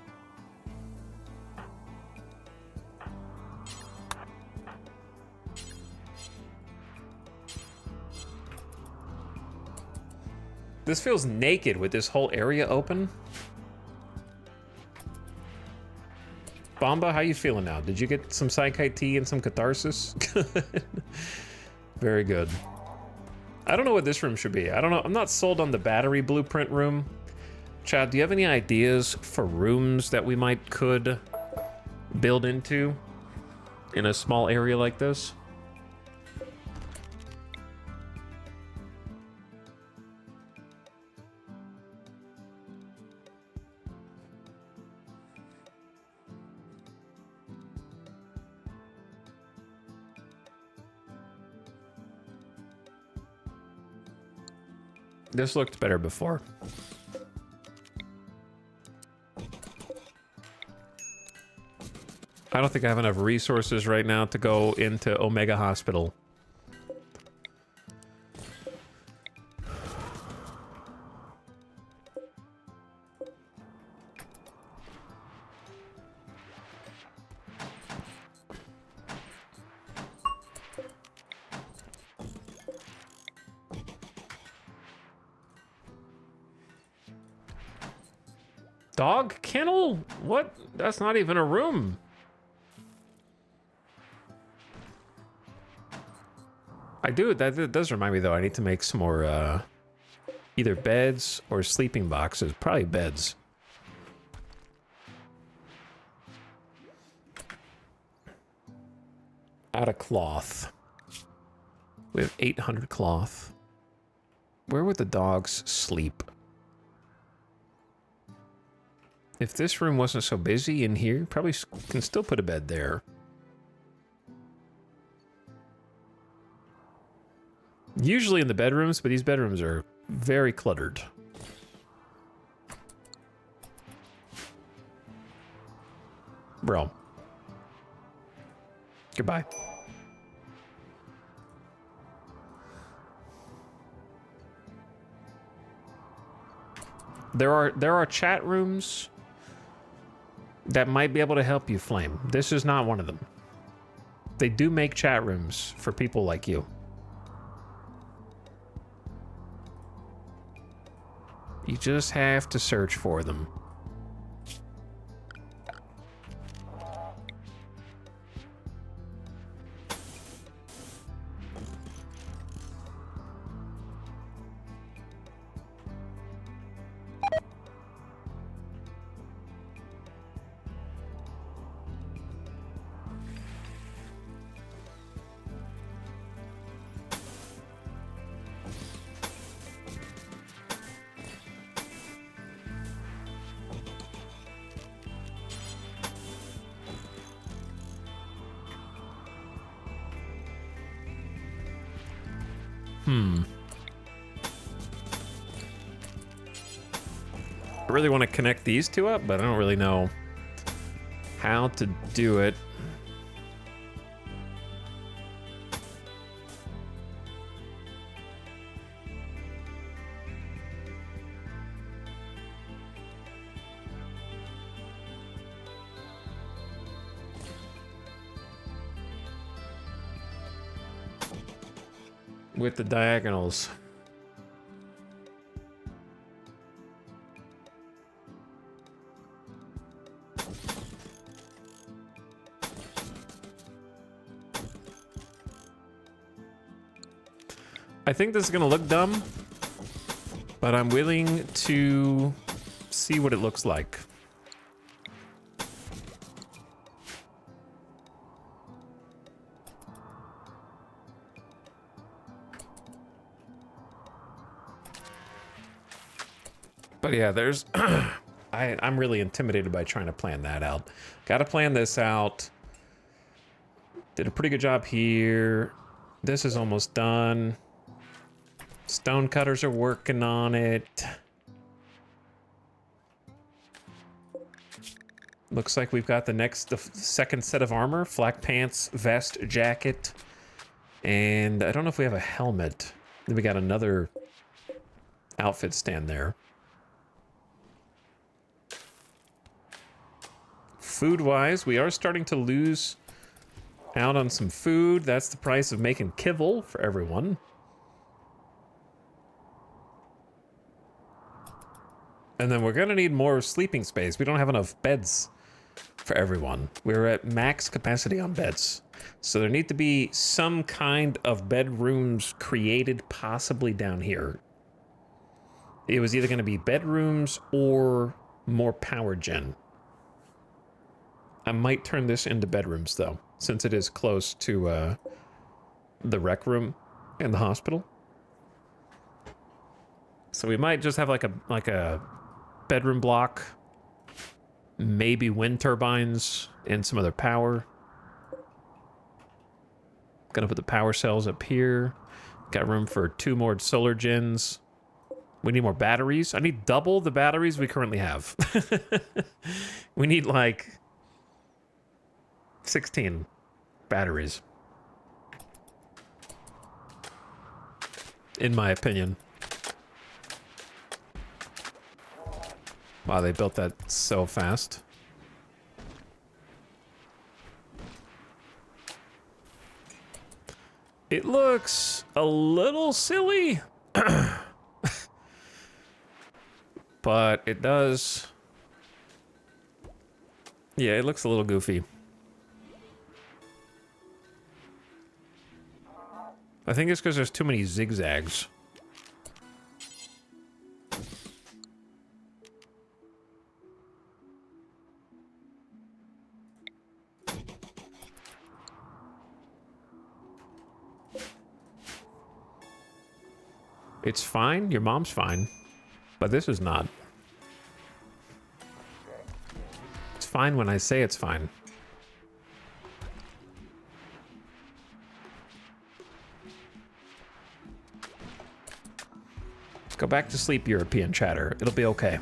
This feels naked with this whole area open. Bomba, how you feeling now? Did you get some Psychite tea and some catharsis? Very good. I don't know what this room should be. I don't know. I'm not sold on the battery blueprint room. Chad, do you have any ideas for rooms that we could build into in a small area like this? This looked better before. I don't think I have enough resources right now to go into Omega Hospital. Dog kennel? What? That's not even a room. That does remind me though, I need to make some more either beds or sleeping boxes. Probably beds. Out of cloth. We have 800 cloth. Where would the dogs sleep? If this room wasn't so busy in here, probably can still put a bed there. Usually in the bedrooms, but these bedrooms are very cluttered. Bro. Goodbye. There are chat rooms that might be able to help you, Flame. This is not one of them. They do make chat rooms for people like you. You just have to search for them. I really want to connect these two up, but I don't really know how to do it. With the diagonals. I think this is gonna look dumb, but I'm willing to see what it looks like. But yeah, there's... I'm really intimidated by trying to plan that out. Gotta plan this out. Did a pretty good job here. This is almost done. Stone cutters are working on it. Looks like we've got the second set of armor. Flak pants, vest, jacket. And I don't know if we have a helmet. Then we got another outfit stand there. Food-wise, we are starting to lose out on some food. That's the price of making kibble for everyone. And then we're gonna need more sleeping space. We don't have enough beds for everyone. We're at max capacity on beds. So there need to be some kind of bedrooms created possibly down here. It was either gonna be bedrooms or more power gen. I might turn this into bedrooms, though, since it is close to the rec room and the hospital. So we might just have like a bedroom block, maybe wind turbines and some other power. Gonna put the power cells up here. Got room for 2 more solar gens. We need more batteries. I need double the batteries we currently have. We need like 16 batteries, in my opinion. Wow, they built that so fast. It looks a little silly, but it does. Yeah, it looks a little goofy. I think it's because there's too many zigzags. It's fine. Your mom's fine. But this is not. It's fine when I say it's fine. Go back to sleep, European chatter. It'll be okay.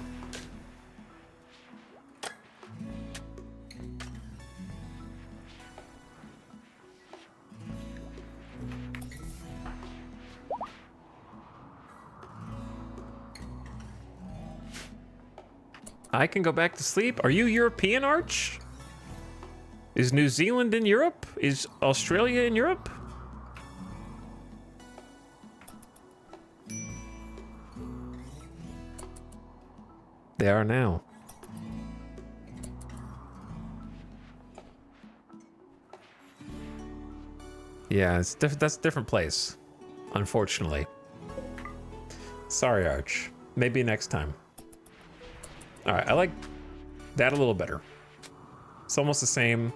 I can go back to sleep. Are you European, Arch? Is New Zealand in Europe? Is Australia in Europe? They are now. Yeah, that's a different place, unfortunately. Sorry, Arch. Maybe next time. All right, I like that a little better. It's almost the same,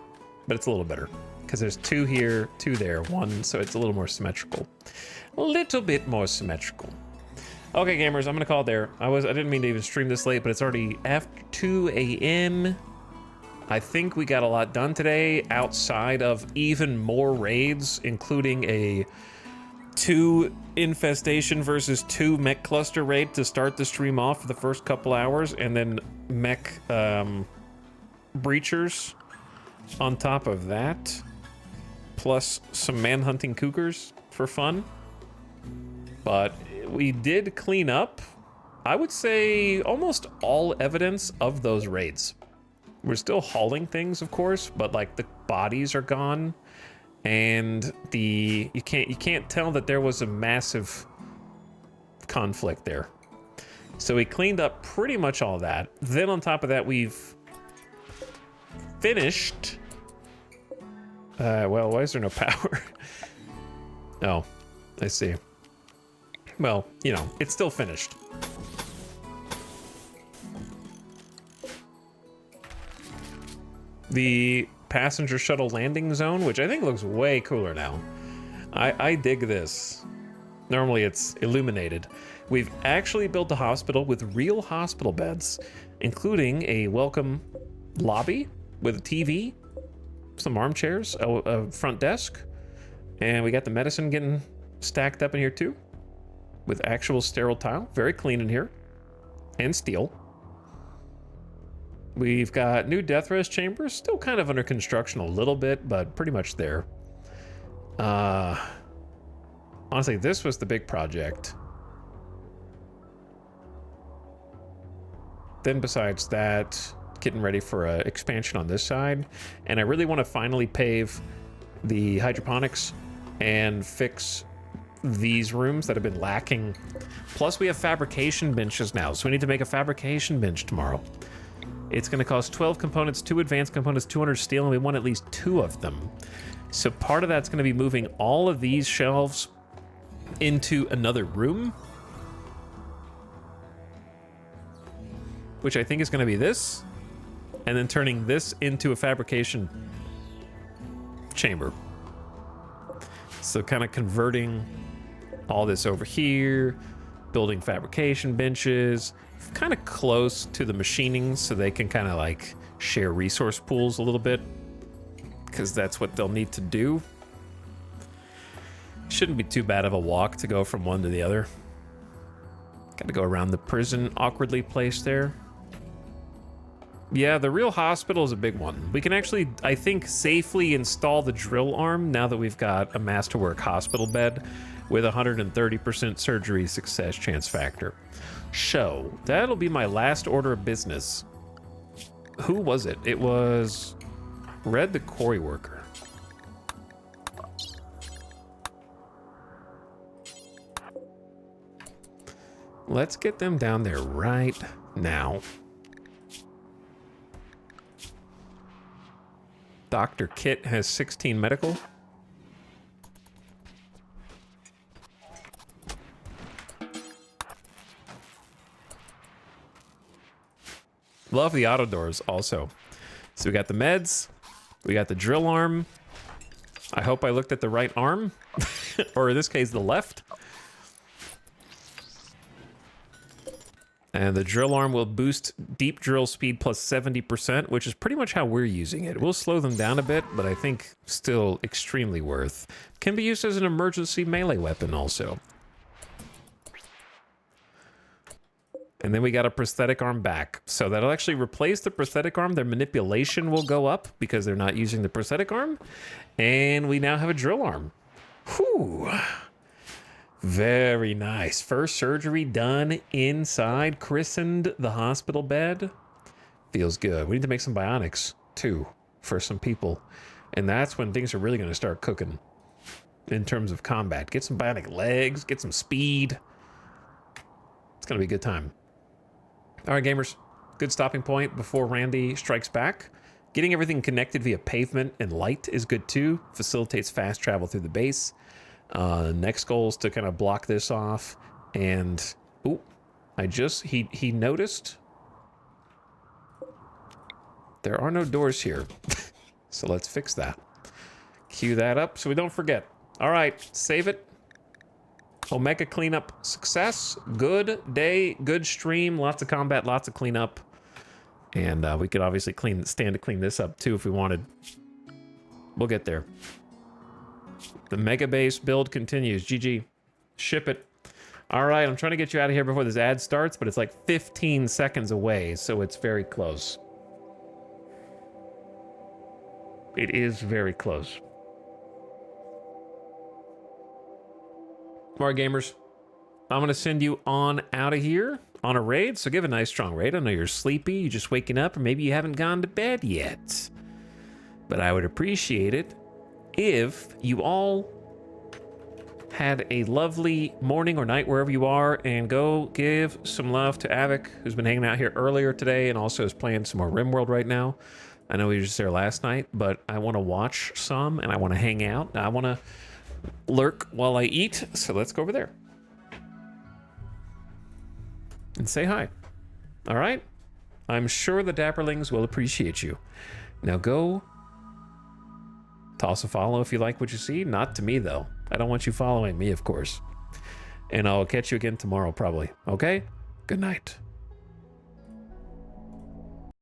but it's a little better because there's 2 here, 2 there, 1, so it's a little more symmetrical. A little bit more symmetrical. Okay, gamers, I'm gonna call it there. I didn't mean to even stream this late, but it's already after 2 a.m. I think we got a lot done today outside of even more raids, including a 2 infestation versus 2 mech cluster raid to start the stream off for the first couple hours, and then mech breachers on top of that, plus some manhunting cougars for fun. But we did clean up, I would say, almost all evidence of those raids. We're still hauling things, of course, but like the bodies are gone, and you can't tell that there was a massive conflict there. So we cleaned up pretty much all that. Then on top of that, we've finished. Well, why is there no power? Oh, I see. Well, you know, it's still finished. The passenger shuttle landing zone, which I think looks way cooler now. I dig this. Normally it's illuminated. We've actually built a hospital with real hospital beds, including a welcome lobby with a TV, some armchairs, a front desk, and we got the medicine getting stacked up in here too, with actual sterile tile. Very clean in here, and steel. We've got new death res chambers, still kind of under construction a little bit, but pretty much there. Honestly, this was the big project. Then besides that, getting ready for an expansion on this side. And I really want to finally pave the hydroponics and fix these rooms that have been lacking. Plus we have fabrication benches now, so we need to make a fabrication bench tomorrow. It's going to cost 12 components, 2 advanced components, 200 steel, and we want at least 2 of them. So part of that's going to be moving all of these shelves into another room, which I think is going to be this, and then turning this into a fabrication chamber. So kind of converting all this over here, building fabrication benches, kind of close to the machining so they can kind of like share resource pools a little bit, because that's what they'll need to do. Shouldn't be too bad of a walk to go from one to the other. Got to go around the prison awkwardly placed there. Yeah, the real hospital is a big one. We can actually, I think, safely install the drill arm now that we've got a masterwork hospital bed with 130% surgery success chance factor. So, that'll be my last order of business. Who was it? It was Red the Quarry Worker. Let's get them down there right now. Dr. Kit has 16 medical. Love the auto doors also. So we got the meds, we got the drill arm. I hope I looked at the right arm, or in this case, the left. And the drill arm will boost deep drill speed plus 70%, which is pretty much how we're using it. We'll slow them down a bit, but I think still extremely worth. Can be used as an emergency melee weapon also. And then we got a prosthetic arm back. So that'll actually replace the prosthetic arm. Their manipulation will go up because they're not using the prosthetic arm. And we now have a drill arm. Whew. Very nice. First surgery done inside, christened the hospital bed. Feels good. We need to make some bionics, too, for some people. And that's when things are really going to start cooking in terms of combat. Get some bionic legs, get some speed. It's going to be a good time. All right, gamers. Good stopping point before Randy strikes back. Getting everything connected via pavement and light is good, too. Facilitates fast travel through the base. Next goal is to kind of block this off, and ooh, he noticed there are no doors here. So let's fix that. Cue that up so we don't forget. All right, save it. Omega cleanup success. Good day, good stream, lots of combat, lots of cleanup. And we could obviously stand to clean this up too if we wanted. We'll get there. The mega base build continues. GG. Ship it. All right, I'm trying to get you out of here before this ad starts, but it's like 15 seconds away, so it's very close. It is very close. All right, gamers. I'm going to send you on out of here on a raid, so give a nice strong raid. I know you're sleepy, you're just waking up, or maybe you haven't gone to bed yet. But I would appreciate it if you all had a lovely morning or night wherever you are, and go give some love to Avic, who's been hanging out here earlier today and also is playing some more RimWorld right now. I know he was just there last night, but I want to watch some and I want to hang out. I want to lurk while I eat, so let's go over there. and say hi. All right? I'm sure the Dapperlings will appreciate you. Now go toss a follow if you like what you see. Not to me, though. I don't want you following me, of course. And I'll catch you again tomorrow, probably. Okay? Good night.